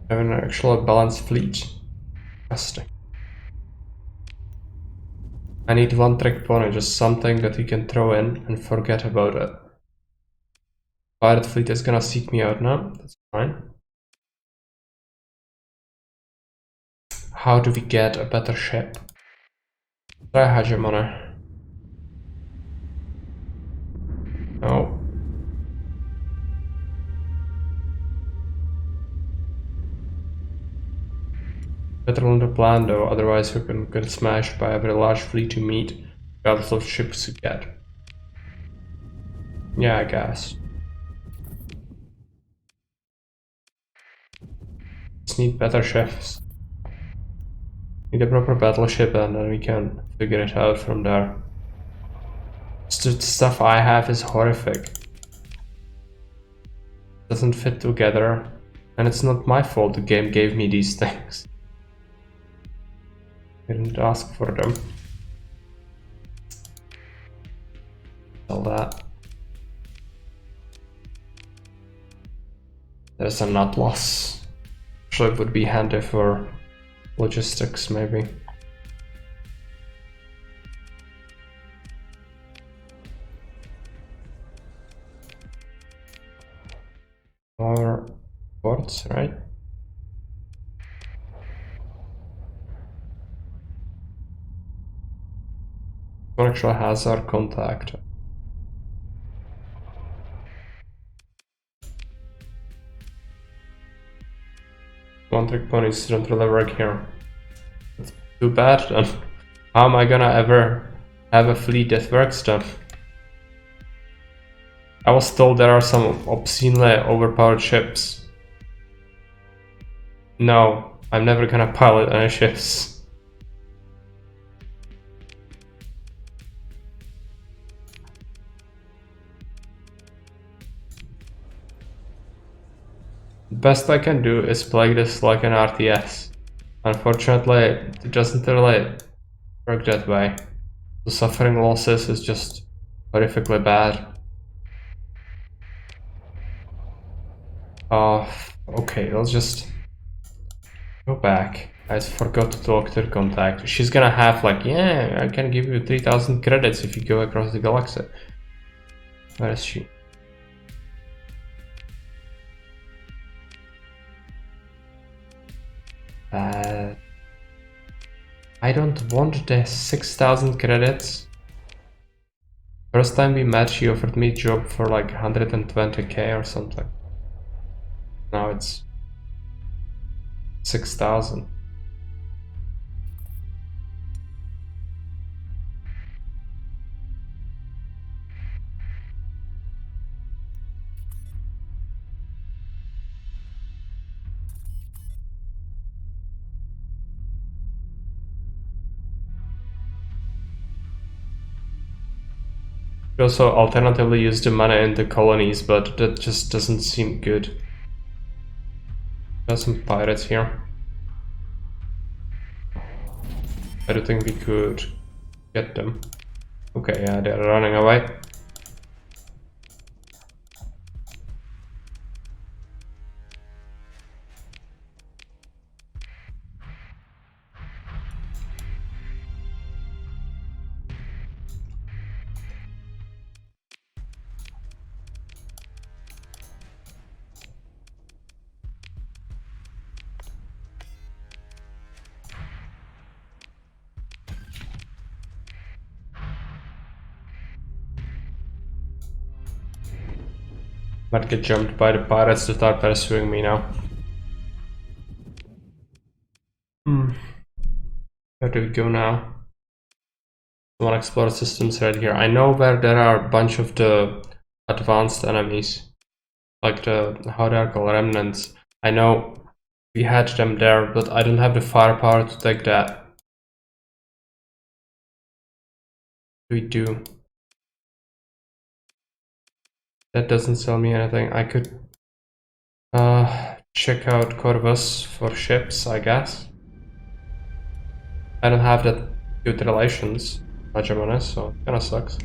S1: Having an actual balanced fleet. Interesting. I need one trick pony, just something that you can throw in and forget about it. Pirate fleet is gonna seek me out now, that's fine. How do we get a better ship? Try hegemony. No. Better on the plan though, otherwise we can get smashed by every large fleet to meet, regardless of ships to get. Yeah, I guess. Just need better ships. Need a proper battleship and then we can figure it out from there. The stuff I have is horrific. Doesn't fit together, and it's not my fault the game gave me these things. I didn't ask for them. Sell that. There's an Atlas. Actually, it would be handy for logistics, maybe. Or ports, right? One actually has our contact. One trick ponies don't really work here. That's too bad then. How am I gonna ever have a fleet that works then? I was told there are some obscenely overpowered ships. No, I'm never gonna pilot any ships. The best I can do is play this like an RTS. Unfortunately, it doesn't really work that way. The suffering losses is just horrifically bad. Okay, let's just go back. I forgot to talk to her contact. She's gonna have like, yeah, I can give you 3,000 credits if you go across the galaxy. Where is she? I don't want the 6,000 credits. First time we met, she offered me a job for like 120k or something. Now it's 6,000. We also alternatively use the money in the colonies, but that just doesn't seem good. There's some pirates here. I don't think we could get them. Okay, yeah, they're running away. Might get jumped by the pirates to start pursuing me now. Where do we go now? One explore systems right here. I know where there are a bunch of the advanced enemies. Like how they are called, remnants. I know we had them there, but I don't have the firepower to take that. We do. That doesn't sell me anything. I could check out Corvus for ships, I guess. I don't have that good relations with Germany, so it kinda sucks.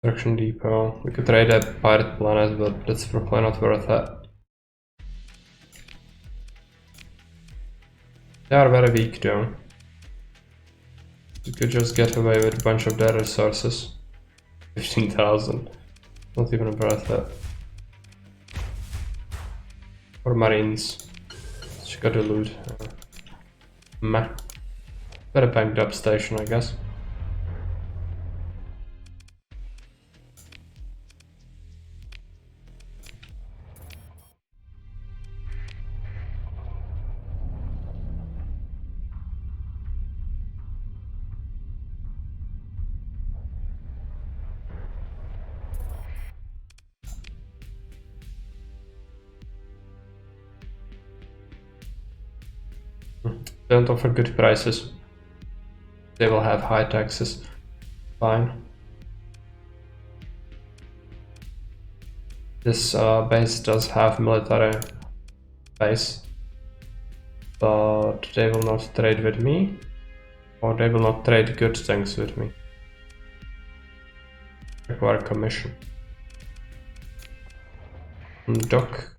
S1: Production depot. We could trade a pirate planet, but that's probably not worth it. They are very weak though. We could just get away with a bunch of their resources. 15,000. Not even worth it. Or marines. She got the loot. Meh. Very banked up station, I guess. They don't offer good prices. They will have high taxes. Fine. This base does have military base, but they will not trade with me, or they will not trade good things with me. Require commission. Dock.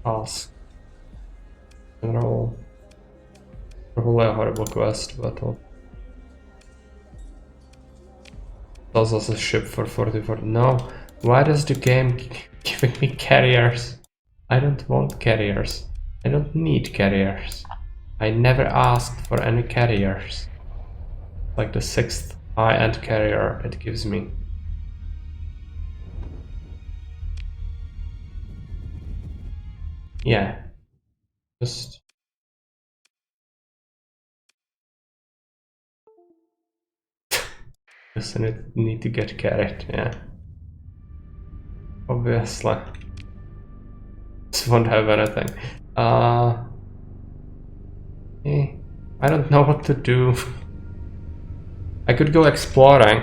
S1: Ask. General. Probably a horrible quest, but tells us a ship for 44. No, why does the game giving me carriers? I don't want carriers. I don't need carriers. I never asked for any carriers. Like the 6th high-end carrier it gives me. Yeah. Just need to get carried, yeah. Obviously. Just won't have anything. I don't know what to do. I could go exploring,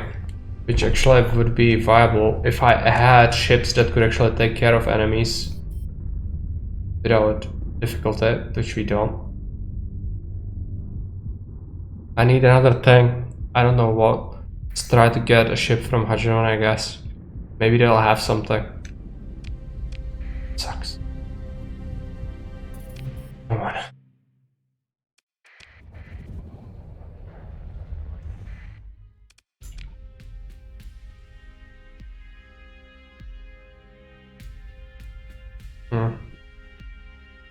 S1: which actually would be viable if I had ships that could actually take care of enemies. without difficulty, which we don't. I need another thing. I don't know what. Let's try to get a ship from Hajiron, I guess. Maybe they'll have something. Sucks. Come on.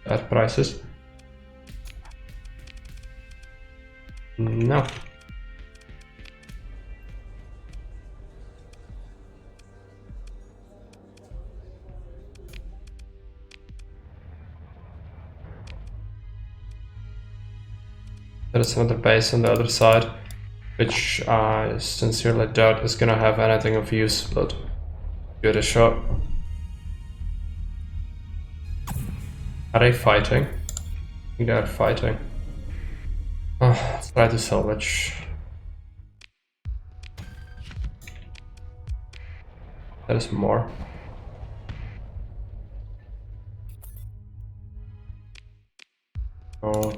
S1: Bad prices. No. There's another base on the other side, which I sincerely doubt is gonna have anything of use, but give it a shot. Are they fighting? I think they're fighting. Oh, let's try to salvage. There's more. Oh.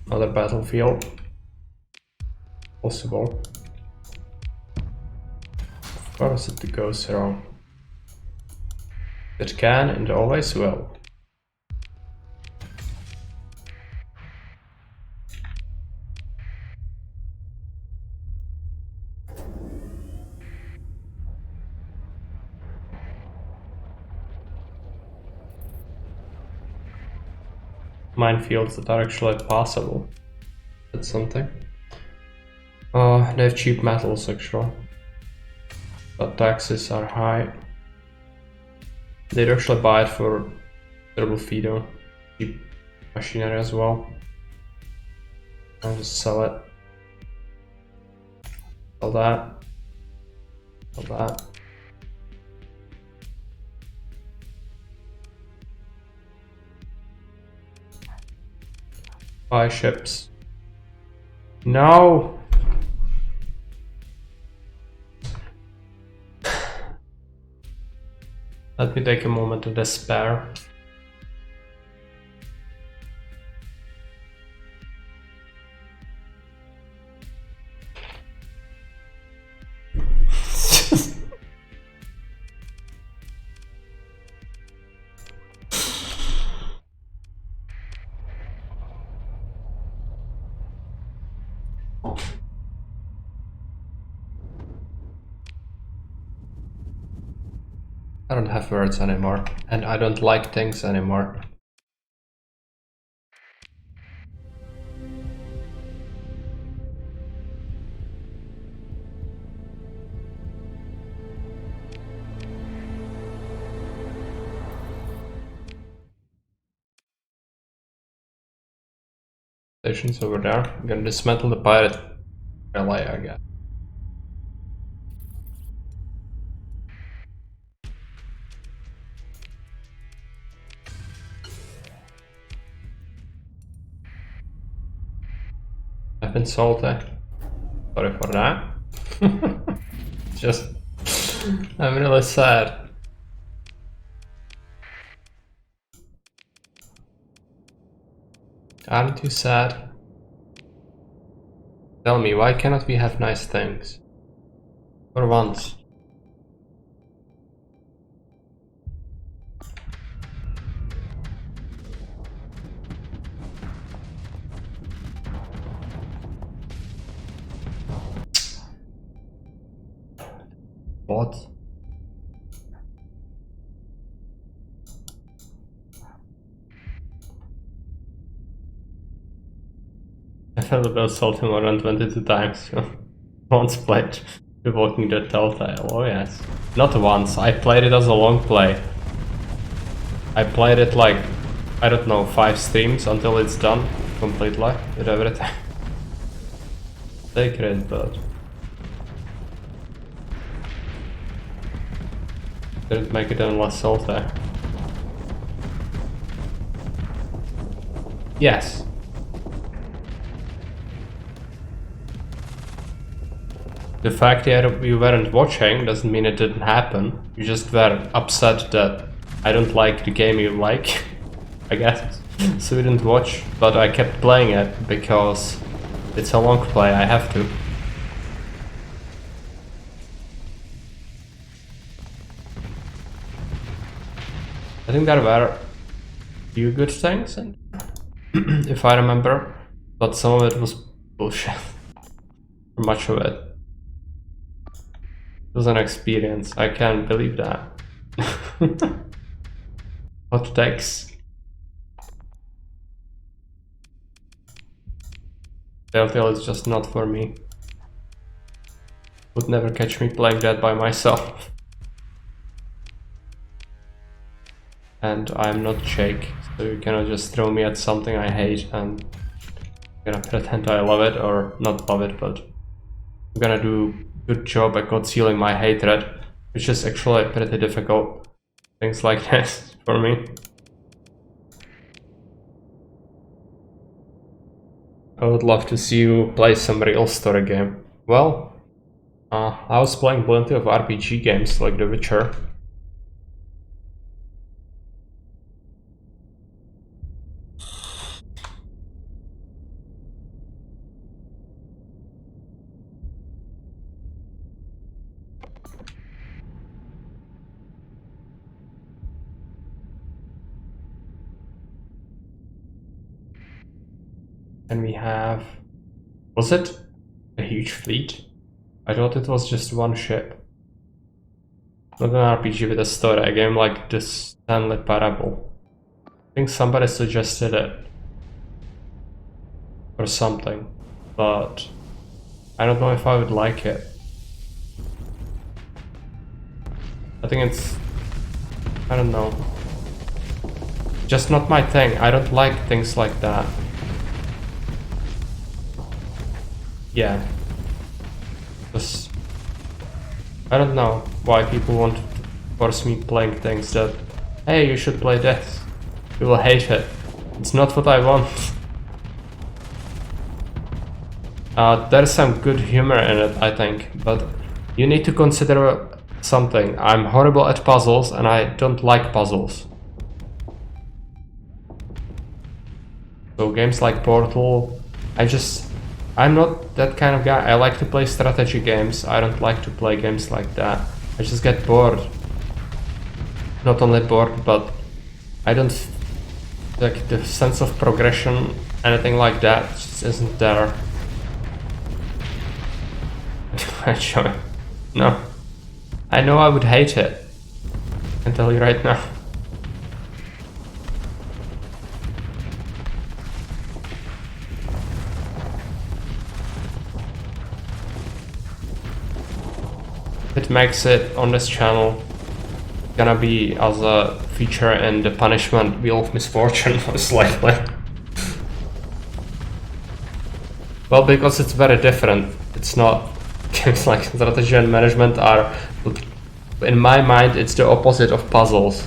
S1: Another battlefield. Possible. Of course it goes wrong. It can and always will. Minefields that are actually possible. That's something. They have cheap metals actually, but taxes are high. They'd actually buy it for terrible feeder, cheap machinery as well. I'll just sell it. Sell that. Sell that. Buy ships. No! Let me take a moment to despair. I don't have words anymore, and I don't like things anymore. Stations over there. I'm gonna dismantle the pirate relay, I guess. I've been salty. Sorry for that. Just, I'm really sad. Aren't you sad? Tell me, why cannot we have nice things? For once. What? I felt about salty more than 22 times. Once played The Walking Dead Telltale, oh yes. Not once, I played it as a long play. I played it like, I don't know, 5 streams until it's done completely with everything. Take it, but didn't make it any less salty. Yes. the fact that you weren't watching doesn't mean it didn't happen. You just were upset that I don't like the game you like, I guess. So you didn't watch, but I kept playing it because it's a long play, I have to. I think there were a few good things, and if I remember, but some of it was bullshit. Much of it. It was an experience, I can't believe that. Hot takes. Telltale is just not for me. Would never catch me playing that by myself. And I'm not Jake, so you cannot just throw me at something I hate and I'm gonna pretend I love it, or not love it, but I'm gonna do a good job at concealing my hatred, which is actually pretty difficult. Things like this for me. I would love to see you play some real story game. Well, I was playing plenty of RPG games like The Witcher. And we have... was it a huge fleet? I thought it was just one ship. Not an RPG with a story, a game like the Stanley Parable. I think somebody suggested it. Or something. But I don't know if I would like it. I think it's... I don't know. Just not my thing. I don't like things like that. Yeah. Just... I don't know why people want to force me playing things that, hey, you should play this. You will hate it. It's not what I want. There's some good humor in it, I think, but you need to consider something. I'm horrible at puzzles and I don't like puzzles. So games like Portal, I'm not that kind of guy. I like to play strategy games. I don't like to play games like that. I just get bored. Not only bored, but I don't... like the sense of progression, anything like that just isn't there. No. I know I would hate it. I can tell you right now. It makes it on this channel gonna be as a feature in the punishment Wheel of Misfortune, most likely. Well, because it's very different. It's not games like strategy and management are, in my mind, it's the opposite of puzzles.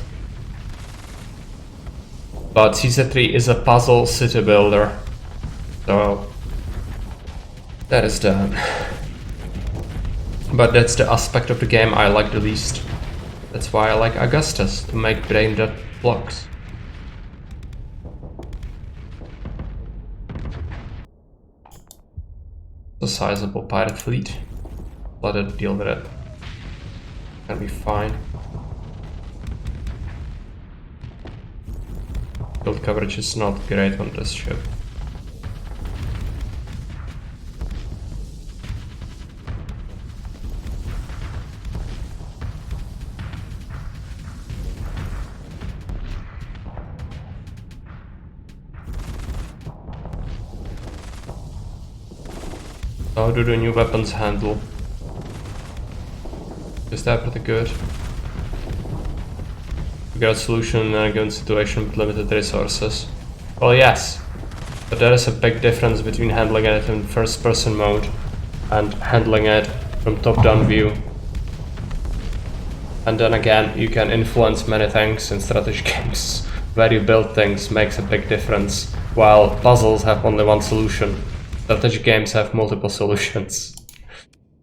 S1: But CZ3 is a puzzle city builder, so that is done. But that's the aspect of the game I like the least. That's why I like Augustus, to make brain dead blocks. A sizable pirate fleet. Let it deal with it. Gonna be fine. Field coverage is not great on this ship. How do the new weapons handle? Is that pretty good? We got a solution in a given situation with limited resources. Well, yes, but there is a big difference between handling it in first-person mode and handling it from top-down view. And then again, you can influence many things in strategy games. Where you build things makes a big difference, while puzzles have only one solution. Strategy games have multiple solutions.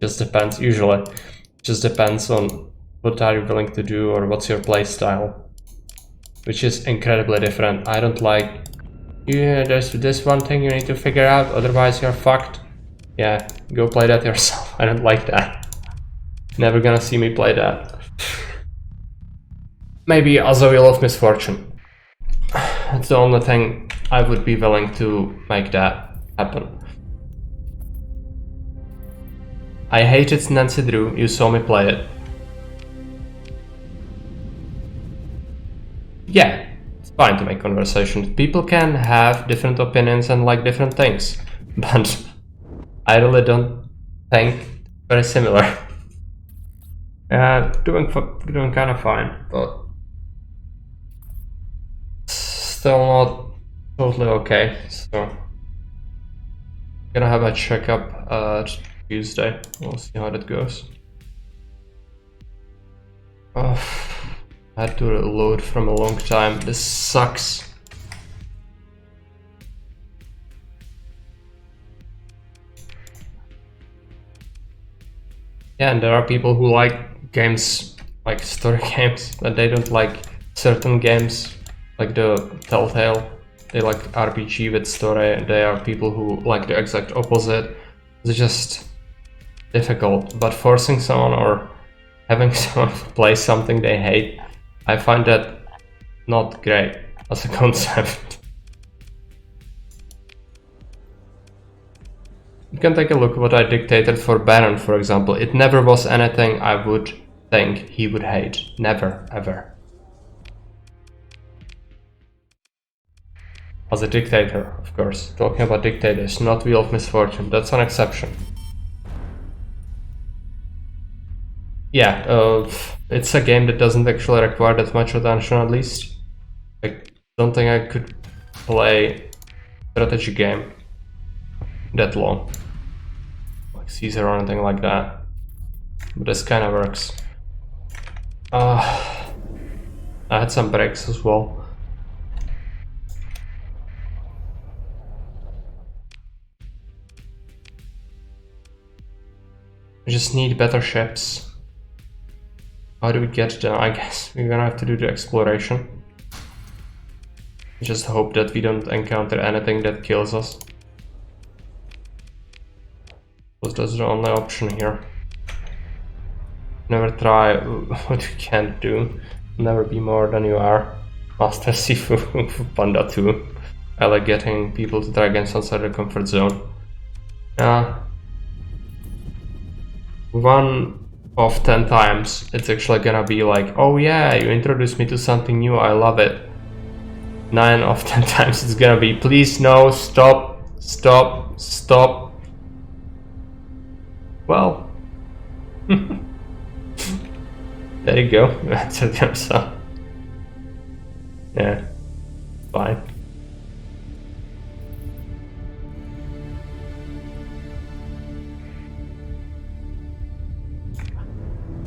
S1: Just depends, usually. Just depends on what are you willing to do or what's your play style. Which is incredibly different. I don't like, yeah, there's this one thing you need to figure out, otherwise you're fucked. Yeah, go play that yourself. I don't like that. Never gonna see me play that. Maybe as a Wheel of Misfortune. That's the only thing I would be willing to make that happen. I hated Nancy Drew, you saw me play it. Yeah, it's fine to make conversation. People can have different opinions and like different things, but I really don't think very similar. Doing kind of fine, but still not totally okay. So gonna have a checkup Tuesday. We'll see how that goes. I had to load from a long time. This sucks. Yeah, and there are people who like games, like story games, but they don't like certain games, like the Telltale. They like RPG with story, and there are people who like the exact opposite. It's just difficult, but forcing someone or having someone play something they hate, I find that not great as a concept. You can take a look at what I dictated for Baron, for example. It never was anything I would think he would hate. Never, ever. As a dictator, of course. Talking about dictators, not Wheel of Misfortune. That's an exception. Yeah, it's a game that doesn't actually require that much attention, at least. I don't think I could play strategy game that long. Like Caesar or anything like that. But this kind of works. I had some breaks as well. We just need better ships. How do we get them? I guess we're gonna have to do the exploration. Just hope that we don't encounter anything that kills us. Because that's the only option here. Never try what you can't do. Never be more than you are. Master Sifu Panda 2. I like getting people to try against outside their comfort zone. Yeah. 1 of 10 times it's actually gonna be like, oh yeah, you introduced me to something new, I love it. 9 of 10 times it's gonna be, please no, stop, stop, stop. Well, there you go. That's it. So, yeah, fine.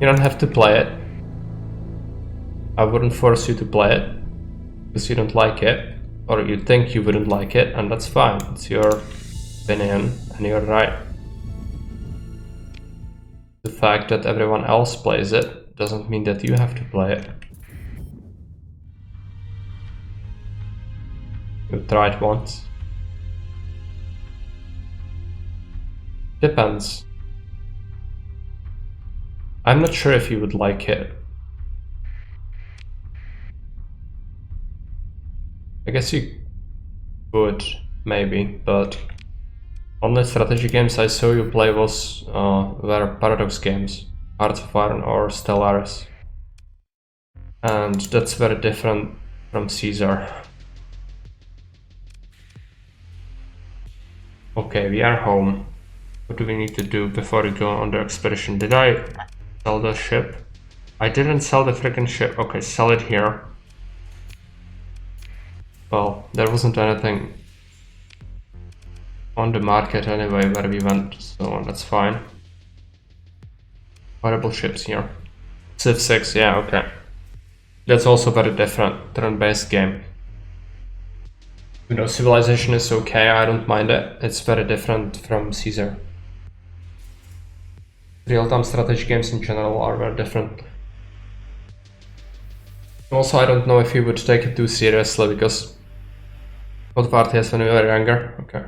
S1: You don't have to play it. I wouldn't force you to play it because you don't like it, or you think you wouldn't like it, and that's fine. It's your opinion and you're right. The fact that everyone else plays it doesn't mean that you have to play it. You tried once. Depends. I'm not sure if you would like it. I guess you would, maybe, but only strategy games I saw you play were Paradox games, Hearts of Iron or Stellaris. And that's very different from Caesar. Okay, we are home. What do we need to do before we go on the expedition? Did I sell the ship? I didn't sell the freaking ship. Okay, sell it here. Well, there wasn't anything on the market anyway where we went, so that's fine. Horrible ships here. Civ 6, yeah, okay. That's also very different, turn-based game. You know, Civilization is okay, I don't mind it. It's very different from Caesar. real-time strategy games in general are very different. Also, I don't know if you would take it too seriously, because what party has when you were younger? Okay.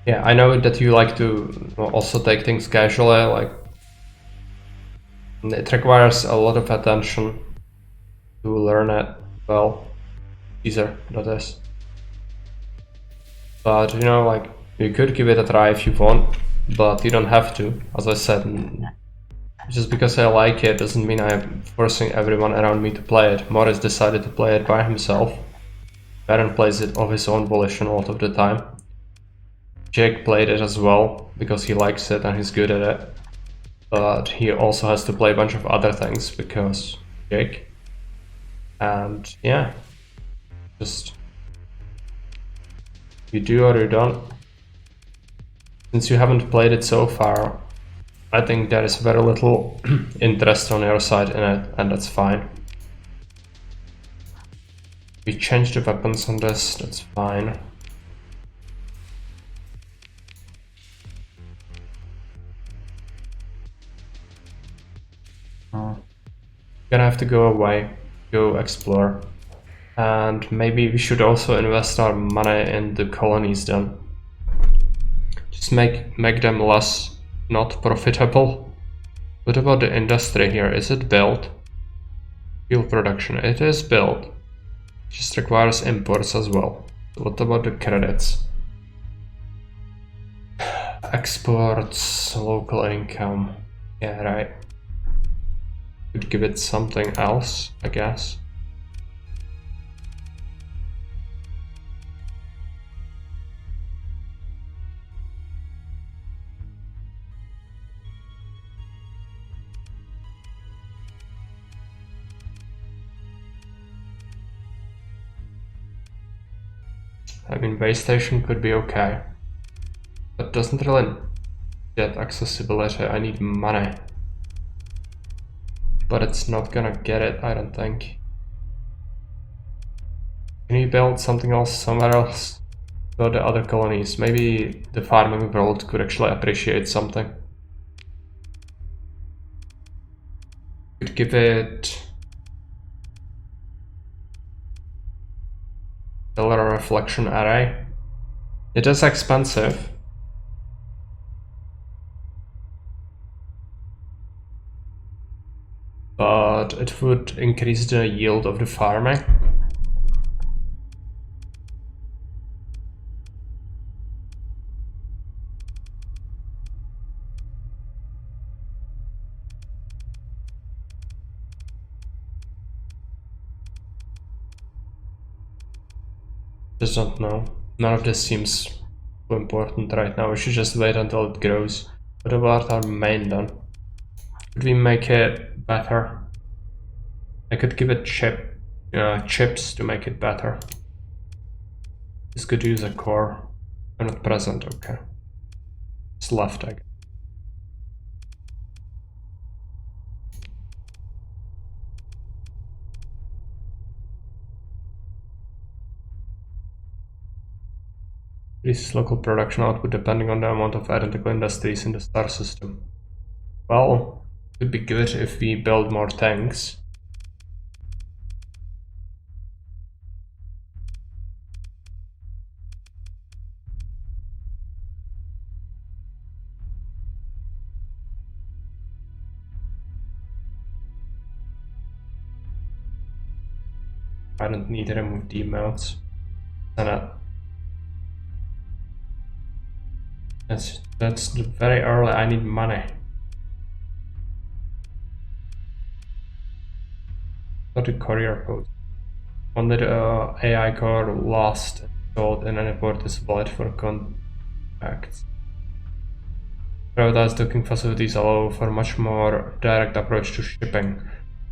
S1: Yeah, I know that you like to also take things casually, like it requires a lot of attention to learn it well. Easier, that is. But you know, like, you could give it a try if you want, but you don't have to. As I said, just because I like it doesn't mean I'm forcing everyone around me to play it. Morris decided to play it by himself. Baron plays it of his own volition a lot of the time. Jake played it as well because he likes it and he's good at it. But he also has to play a bunch of other things because Jake. And yeah, just you do or you don't. Since you haven't played it so far, I think there is very little interest on your side in it, and that's fine. We changed the weapons on this, that's fine. Gonna have to go away, go explore. And maybe we should also invest our money in the colonies then. Just make them less not profitable. What about the industry here? Is it built? Fuel production, it is built. Just requires imports as well. What about the credits? Exports, local income. Yeah, right. Could give it something else, I guess. I mean, base station could be okay, but doesn't really get accessibility. I need money, but it's not gonna get it, I don't think. Can you build something else somewhere else? Build the other colonies. Maybe the farming world could actually appreciate something. Could give it Pillar reflection array. It is expensive. But it would increase the yield of the farming. Just don't know. None of this seems too important right now. We should just wait until it grows. What about our main then? Could we make it better? I could give it chips to make it better. This could use a core. I'm not present, okay. It's left, I guess. Increases local production output depending on the amount of identical industries in the star system. Well, it would be good if we build more tanks. I don't need to remove the mounts. That's very early. I need money. Not a courier code. Only the AI core lost installed in any port is valid for contacts. Privatized docking facilities allow for a much more direct approach to shipping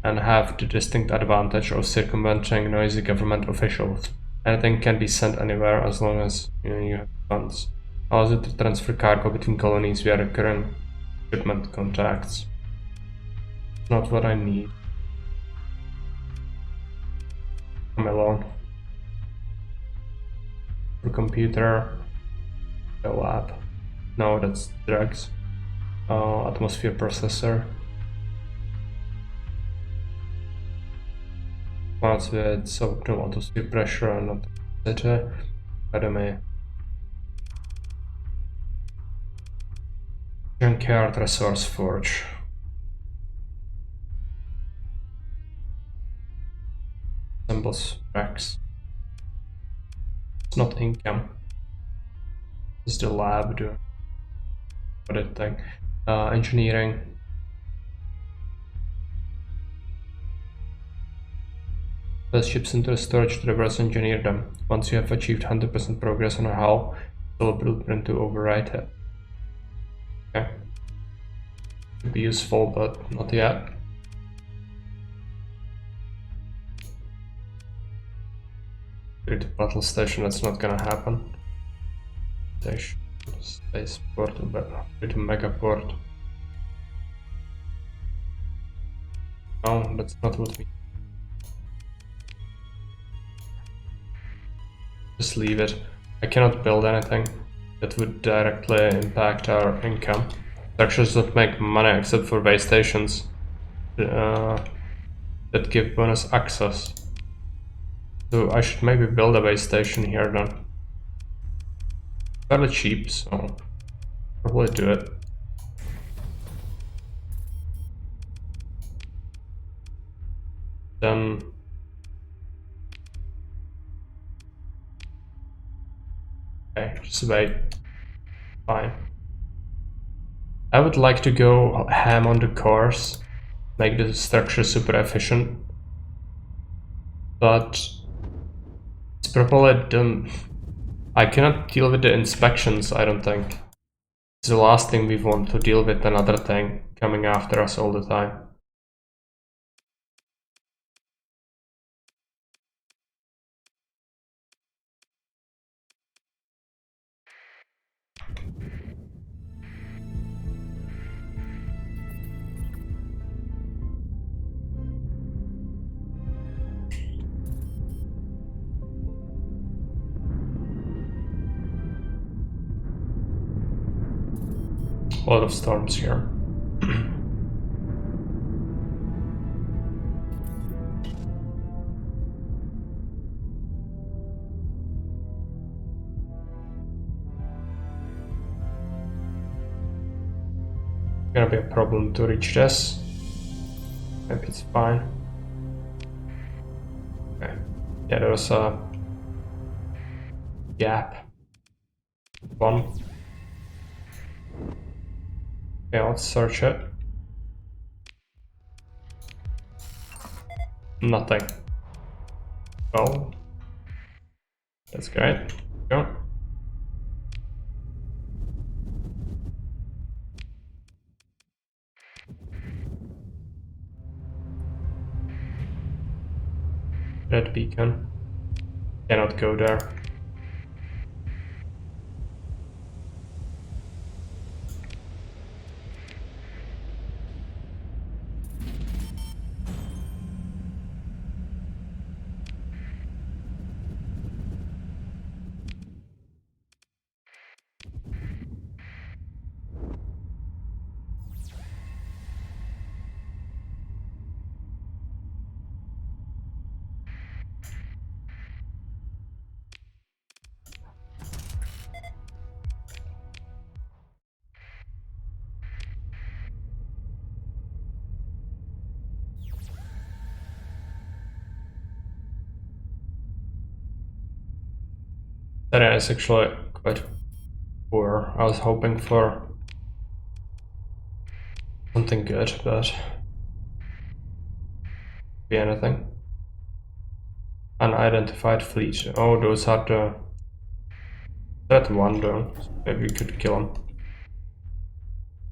S1: and have the distinct advantage of circumventing noisy government officials. Anything can be sent anywhere as long as you have funds. Allows it to transfer cargo between colonies via recurring shipment contracts. Not what I need. I'm alone. For computer, the lab. No, that's drugs. atmosphere processor. Moc with suboptimal atmosphere pressure and etc. Academy. Junkyard Resource Forge. Assembles racks. It's not income. It's the lab doing that thing. Engineering. Place ships into the storage to reverse engineer them. Once you have achieved 100% progress on a hull, install a blueprint to overwrite it. Okay. Could be useful, but not yet. Go to battle station, that's not gonna happen. Station, spaceport, but go to megaport. No, that's not what we. Just leave it. I cannot build anything that would directly impact our income. Structures don't make money except for base stations that give bonus access. So I should maybe build a base station here then. Fairly cheap, so probably do it. Then okay, just wait. Fine. I would like to go ham on the cores, make the structure super efficient, but it's probably done. I cannot deal with the inspections, I don't think. It's the last thing we want, to deal with another thing coming after us all the time. A lot of storms here. Gonna be a problem to reach this. Maybe it's fine. Okay. Yeah, there was a gap. One. Okay, let's search it. Nothing. Oh. That's great. Go. Red beacon. Cannot go there. That is actually quite poor. I was hoping for something good, but be anything. Unidentified fleet. Oh, those are the. That one though. Maybe we could kill him.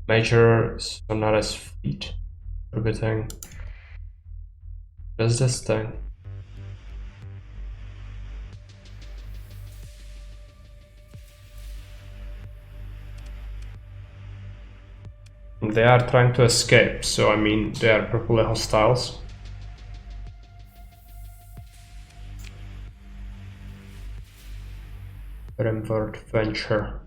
S1: Major Sonara's fleet. Everything. What's this thing? They are trying to escape, so I mean they are probably hostiles. Rimward Venture.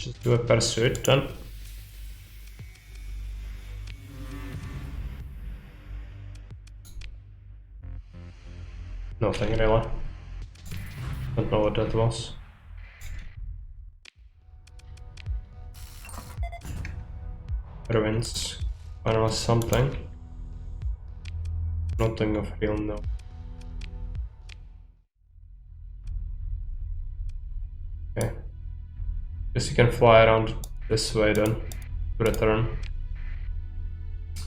S1: just do a pursuit then. Nothing really. Don't know what that was. Ruins. There was something. Nothing of real note. Okay. Guess you can fly around this way then to return.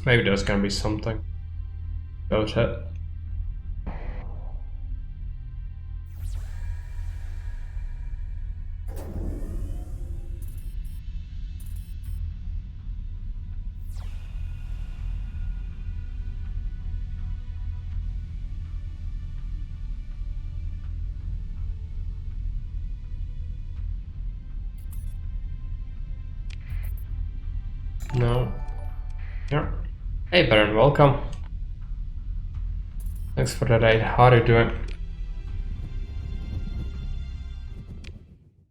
S1: Maybe there's gonna be something. Go chat. No. Here. Hey Baron, welcome. Thanks for the raid. How are you doing?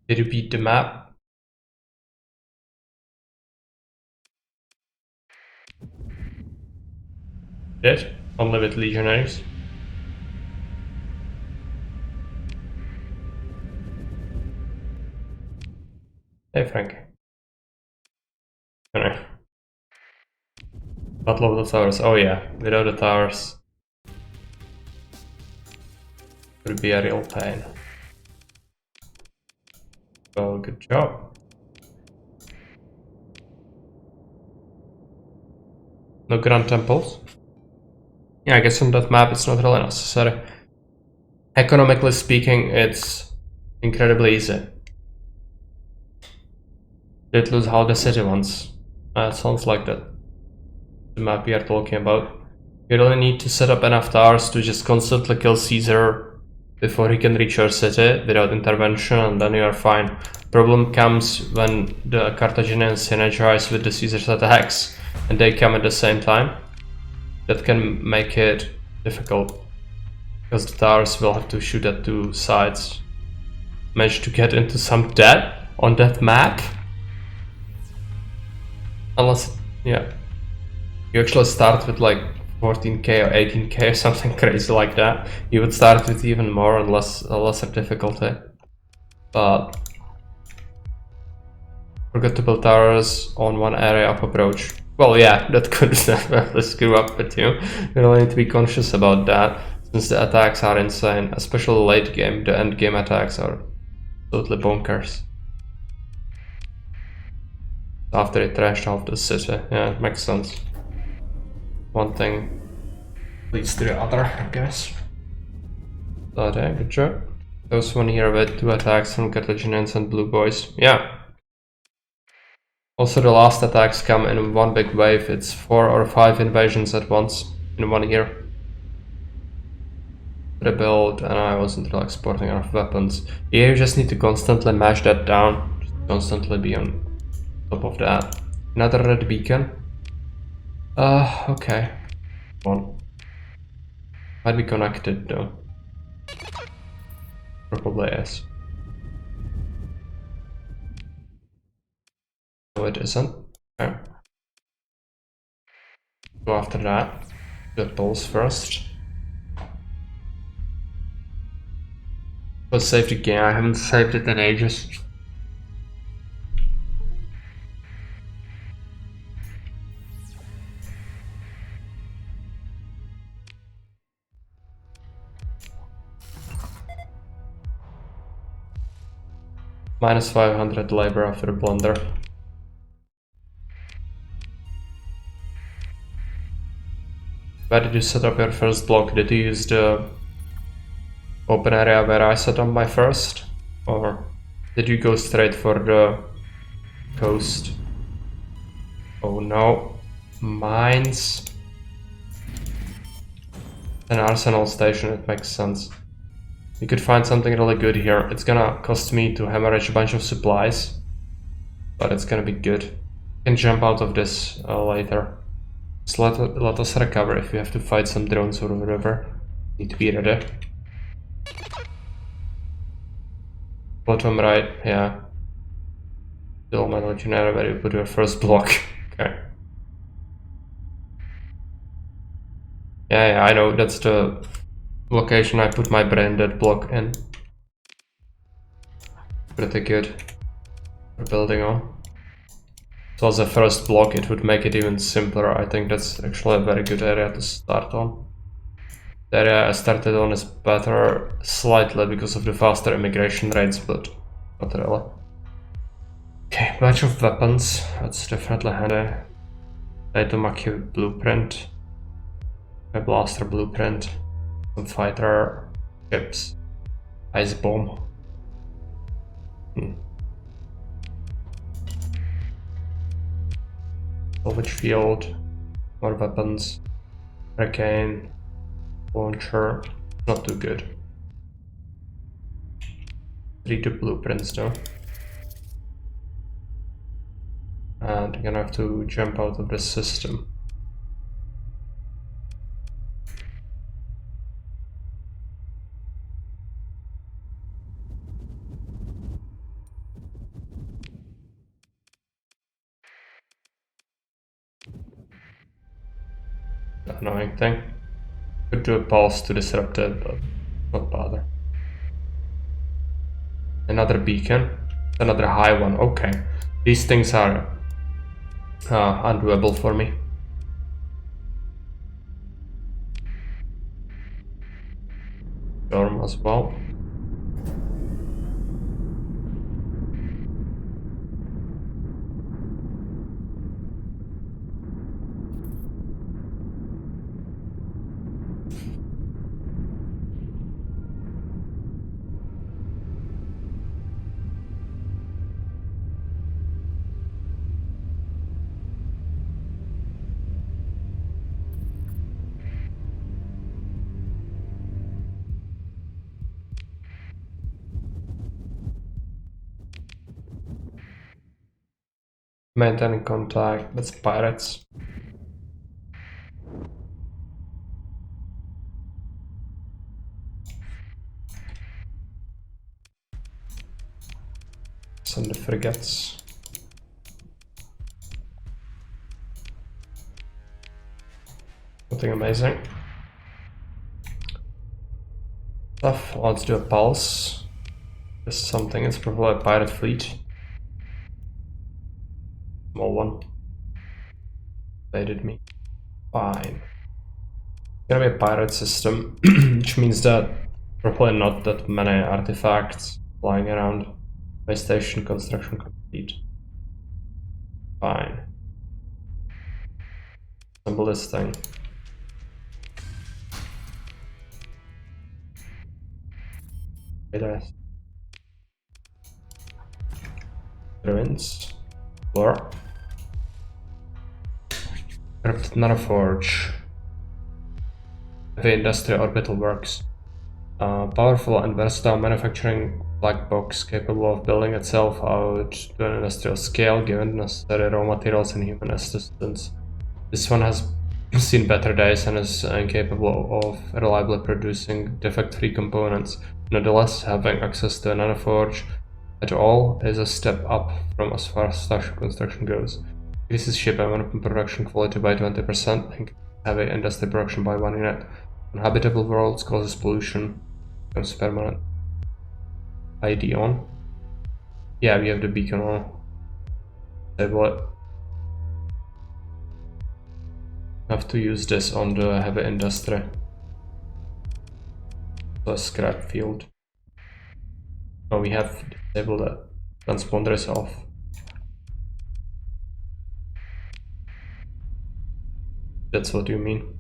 S1: Did you beat the map? Did? Only with legionaries? Hey Frank. Anyway. Battle of the Towers. Oh yeah, without the towers would be a real pain. Well, good job. No grand temples? Yeah, I guess on that map it's not really necessary. Economically speaking, it's incredibly easy. Did lose how the city once. It sounds like that. The map we are talking about. You really need to set up enough towers to just constantly kill Caesar before he can reach your city without intervention, and then you are fine. Problem comes when the Carthaginians synergize with the Caesar's attacks and they come at the same time. That can make it difficult because the towers will have to shoot at two sides. Manage to get into some debt on that map? Unless, yeah. You actually start with like 14k or 18k or something crazy like that. You would start with even more and lesser difficulty. But forgot to build towers on one area of approach. Well, yeah, that could definitely screw up with you. You really need to be conscious about that, since the attacks are insane, especially late game. The end game attacks are totally bonkers. After it trashed off the city, yeah, it makes sense. One thing leads to the other, I guess. But yeah, good job. Those one here with 2 attacks from Carthaginians and Blue Boys. Yeah. Also the last attacks come in one big wave. It's 4 or 5 invasions at once in 1 year. Rebuild, and I wasn't really exporting enough weapons. Yeah, you just need to constantly mash that down. Just constantly be on top of that. Another red beacon. Okay. One. Might be connected though. Probably is. No, it isn't. Okay. Go after that. The tolls first. Let's save the game. I haven't saved it in ages. Minus 500 labor after the blunder. Where did you set up your first block? Did you use the open area where I set up my first? Or did you go straight for the coast? Oh no. Mines. An arsenal station, it makes sense. You could find something really good here. It's gonna cost me to hemorrhage a bunch of supplies, but it's gonna be good. You can jump out of this later. Just let us recover if you have to fight some drones or whatever. Need to be ready. Bottom right, yeah. Still my legionnaire where you put your first block. Okay. Yeah, I know, that's the location I put my brain dead block in. Pretty good for building on. So as a first block it would make it even simpler. I think that's actually a very good area to start on. The area I started on is better slightly because of the faster immigration rates, but not really. Okay, bunch of weapons, that's definitely handy. Daito blueprint, a blaster blueprint, some fighter ships, ice bomb. Salvage field, more weapons, hurricane, launcher, not too good. 3 blueprints though. And I'm gonna have to jump out of the system. Annoying thing. Could do a pulse to disrupt it, but not bother. Another beacon, another high one. Okay, these things are undoable for me. Storm as well. Maintaining contact, that's pirates. Send the frigates. Nothing amazing. Stuff, let's do a pulse. Just something, it's probably a pirate fleet. Small one. Invaded me. Fine. It's gonna be a pirate system, which means that probably not that many artifacts flying around. Base station construction complete. Fine. Assemble this thing. Rest. Ruins. Floor. Corrupted nanoforge. Heavy industry orbital works. Powerful and versatile manufacturing black box capable of building itself out to an industrial scale given necessary raw materials and human assistance. This one has seen better days and is incapable of reliably producing defect-free components. Nonetheless, having access to a nanoforge at all is a step up from as far as Starship construction goes. Increases ship and weapon production quality by 20%, and heavy industry production by 1 unit. Unhabitable worlds causes pollution, becomes permanent. ID on. Yeah, we have the beacon on. Disable it. Have to use this on the heavy industry. The scrap field. Oh, we have disabled it. Transponder is off. That's what you mean.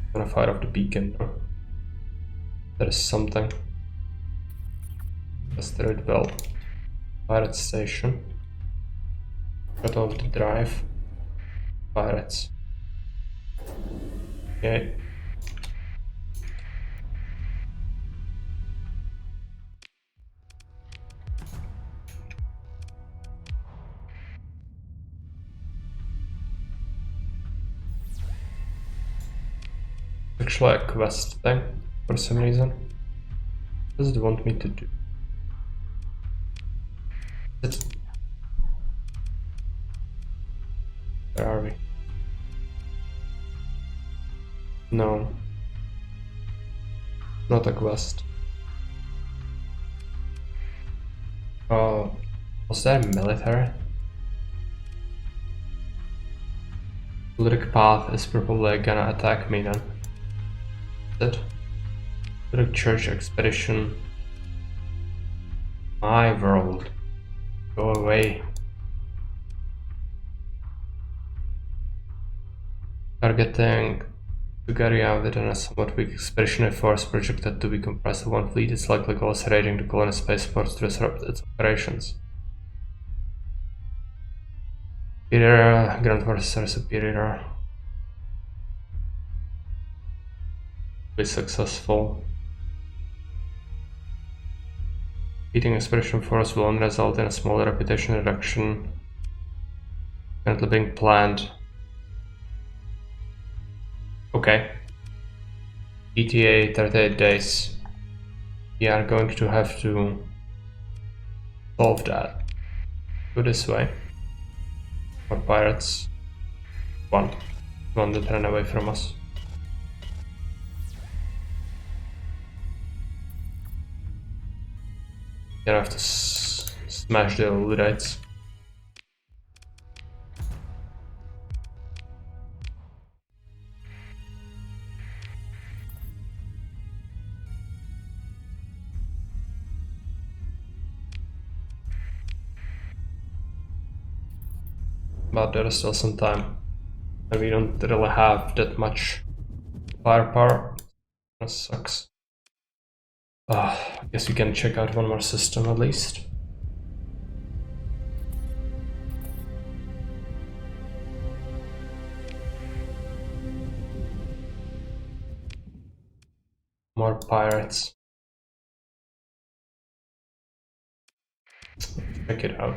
S1: I'm gonna fire off the beacon now. There is something. Asteroid belt. Pirate station. Cut off the drive. Pirates. Okay. Actually a quest thing for some reason. What does it want me to do? Where are we? No. Not a quest. Oh, was there military? Lyric path is probably gonna attack me then. Is it? Lyric church expedition. My world. Go away. Targeting to carry out within a somewhat weak expeditionary force projected to be comprised of one fleet. It's likely collaborating the colony spaceports to disrupt its operations. Superior, ground forces are superior. Be successful. Beating expedition force will only result in a small reputation reduction currently being planned. Okay. ETA 38 days. We are going to have to solve that. Go this way. More pirates. One that ran away from us. Gonna have to smash the Luddites. But there is still some time. And we don't really have that much firepower. That sucks. I guess we can check out one more system at least. More pirates. Check it out.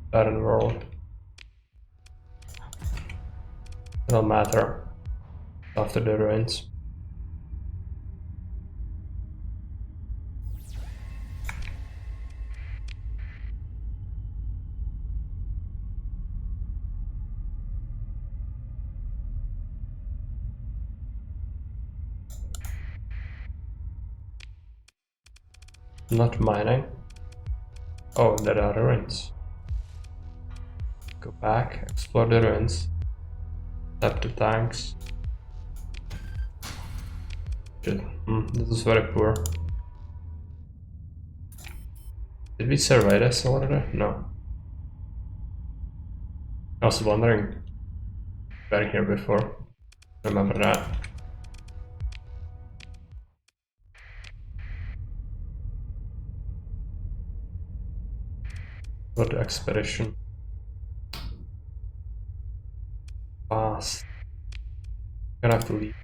S1: Barren world. It'll matter after the ruins. Not mining. Oh, there are ruins. Go back, explore the ruins. Tap the tanks. Shit. This is very poor. Did we survey this already? No. I was wondering. Been here before. Remember that. What expedition? Fast. Gonna have to leave.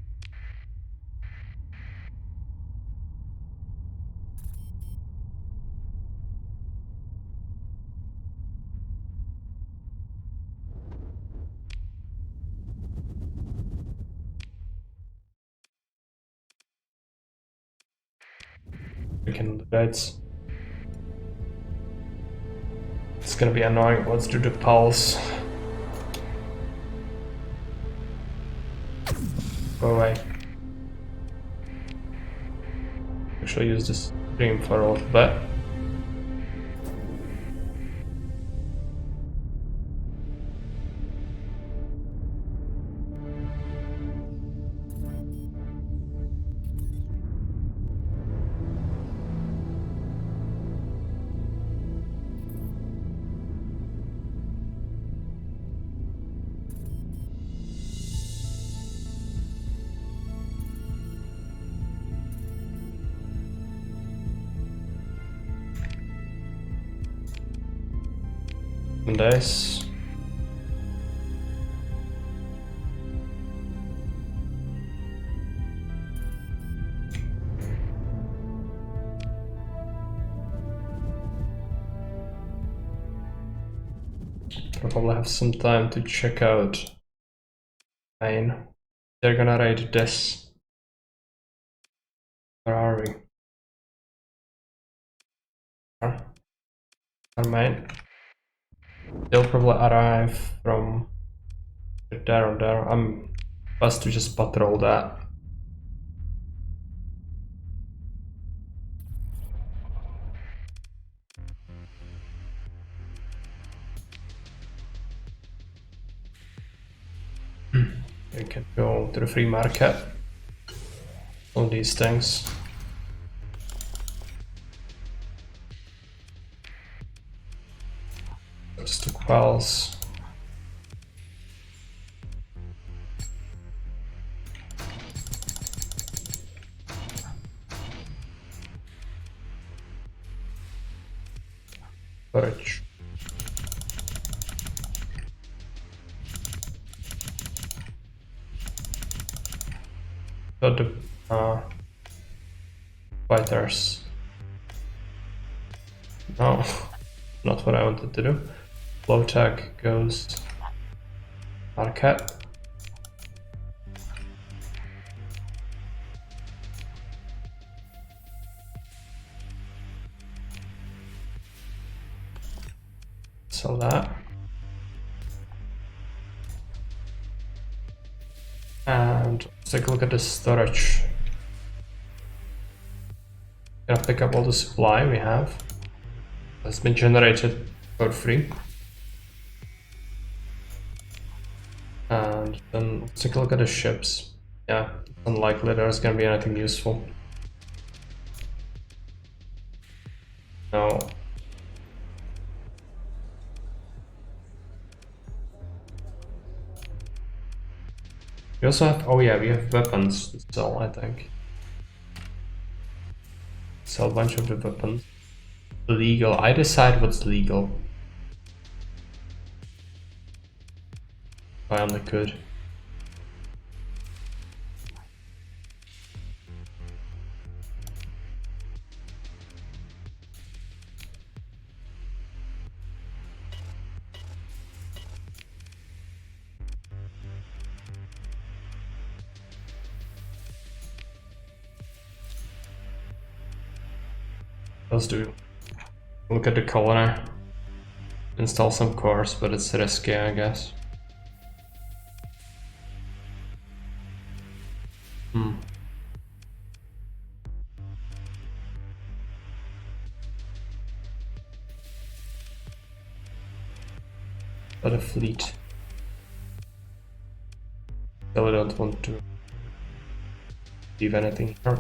S1: We can do that. It's gonna be annoying. Let's do the pulse. Go away. I shall use this stream for a little bit. And this. I'll probably have some time to check out main. They're gonna raid this. Where are we? Our main. They'll probably arrive from there or there. I'm best to just patrol that. We can go to the free market on these things. Stockpiles. Storage. Got the fighters. No, not what I wanted to do. Low tech goes market. Sell that. And let's take a look at the storage. Gonna pick up all the supply we have. That's been generated for free. And then let's take a look at the ships. Yeah, it's unlikely there's gonna be anything useful. No. We also have, oh yeah, we have weapons to sell, I think. Sell a bunch of the weapons. Legal, I decide what's legal. I only could. Let's do. Look at the colony. Install some cores, but it's risky, I guess. But a fleet. So I don't want to leave anything here.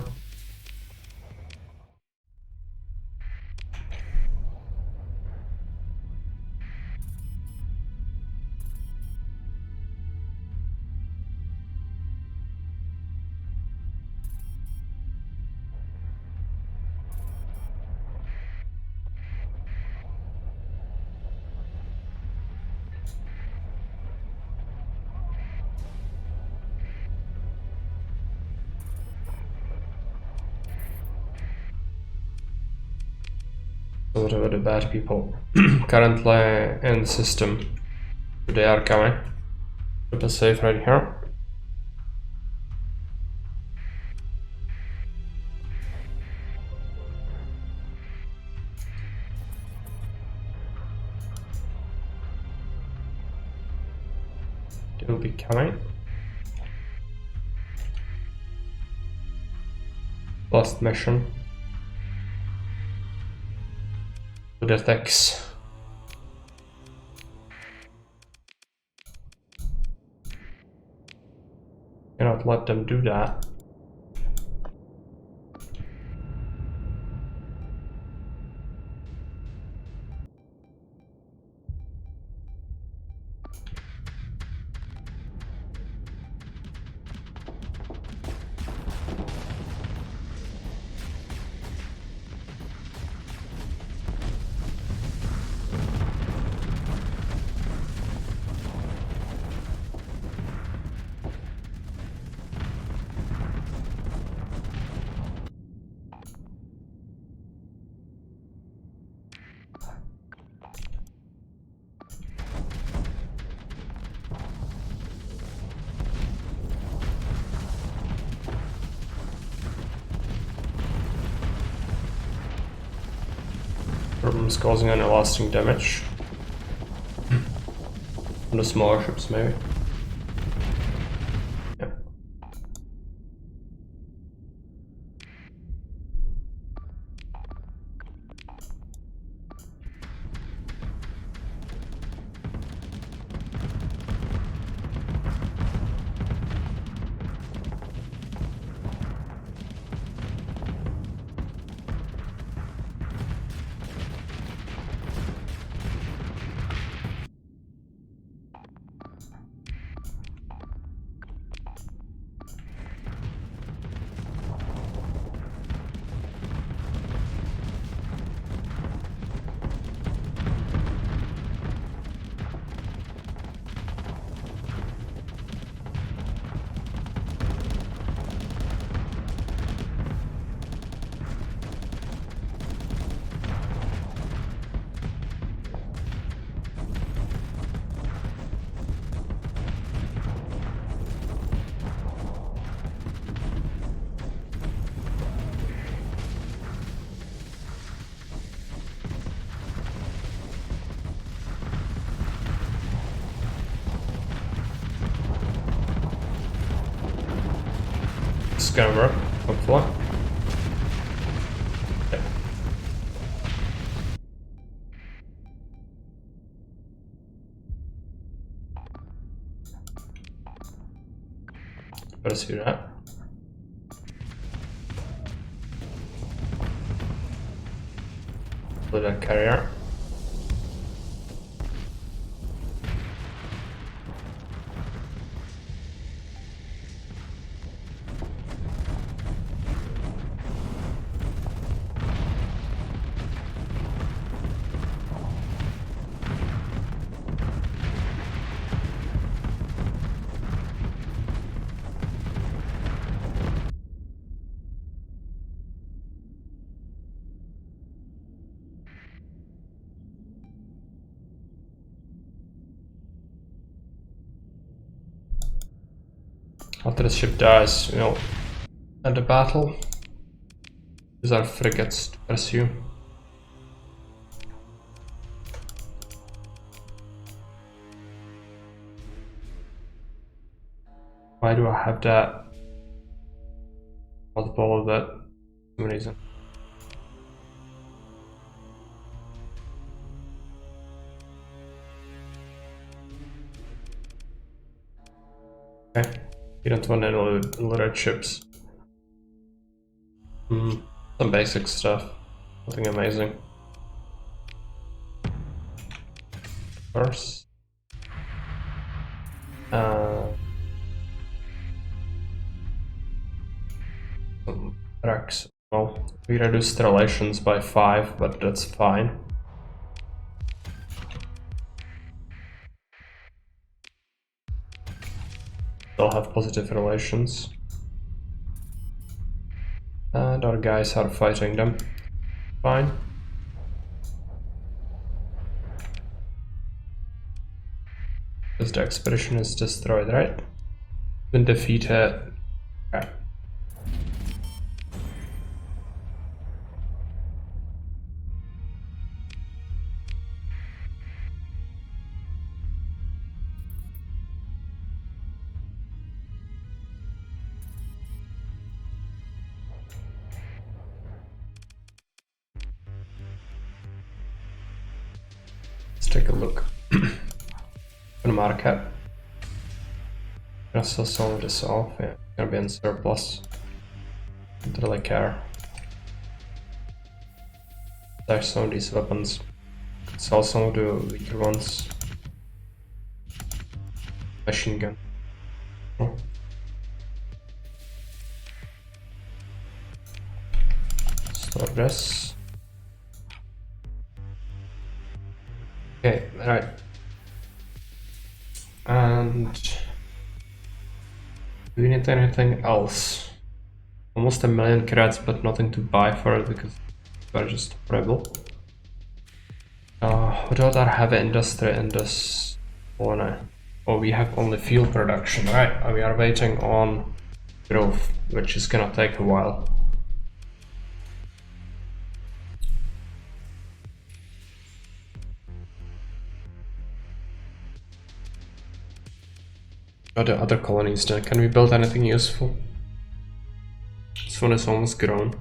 S1: What about the bad people currently in the system? They are coming. Put a safe right here. They will be coming. Last mission. To the attacks. Cannot let them do that. ships causing any lasting damage. On the smaller ships, maybe. Yeah. It's gonna work, hopefully. Yeah. Better see that. With that carrier. After the ship dies, you know, end the battle. These are frigates to pursue. Why do I have that? Multiple of that? For some reason. Okay. You don't want any little chips. Some basic stuff. Nothing amazing. First. Tracks. Well, we reduced relations by 5, but that's fine. They'll have positive relations. And our guys are fighting them. Fine. Because the expedition is destroyed, right? Been defeated. Okay. Let's take a look. Gonna market. Gonna sell some of this off. Yeah, gonna be in surplus. Don't really care. There's some of these weapons. Sell some of the weaker ones. Machine gun. Oh. Store this. Okay, right. And do we need anything else? Almost 1 million credits, but nothing to buy for it because they're just horrible. Without our heavy industry in this corner. Oh, we have only fuel production, right? We are waiting on growth, which is gonna take a while. Are the other colonies then? Can we build anything useful? This one is almost grown.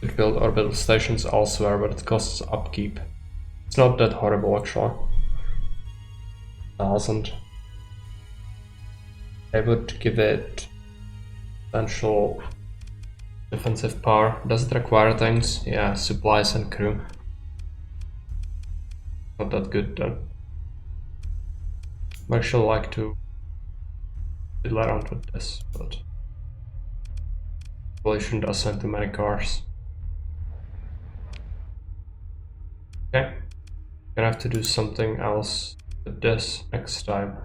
S1: We could build orbital stations elsewhere, but it costs upkeep. It's not that horrible actually. 1,000. I would give it potential defensive power. Does it require things? Yeah, supplies and crew. Not that good then. I actually like to fiddle around with this, but probably shouldn't assign too many cars. Okay, gonna have to do something else with this next time.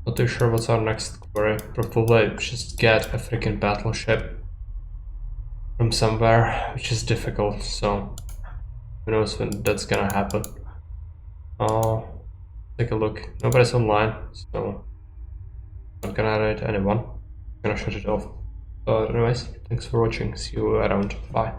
S1: Not too sure what's our next query. Probably just get a freaking battleship from somewhere, which is difficult, so who knows when that's gonna happen. Take a look. Nobody's online, so I'm not gonna rate anyone. I'm gonna shut it off. But anyways, thanks for watching. See you around. Bye.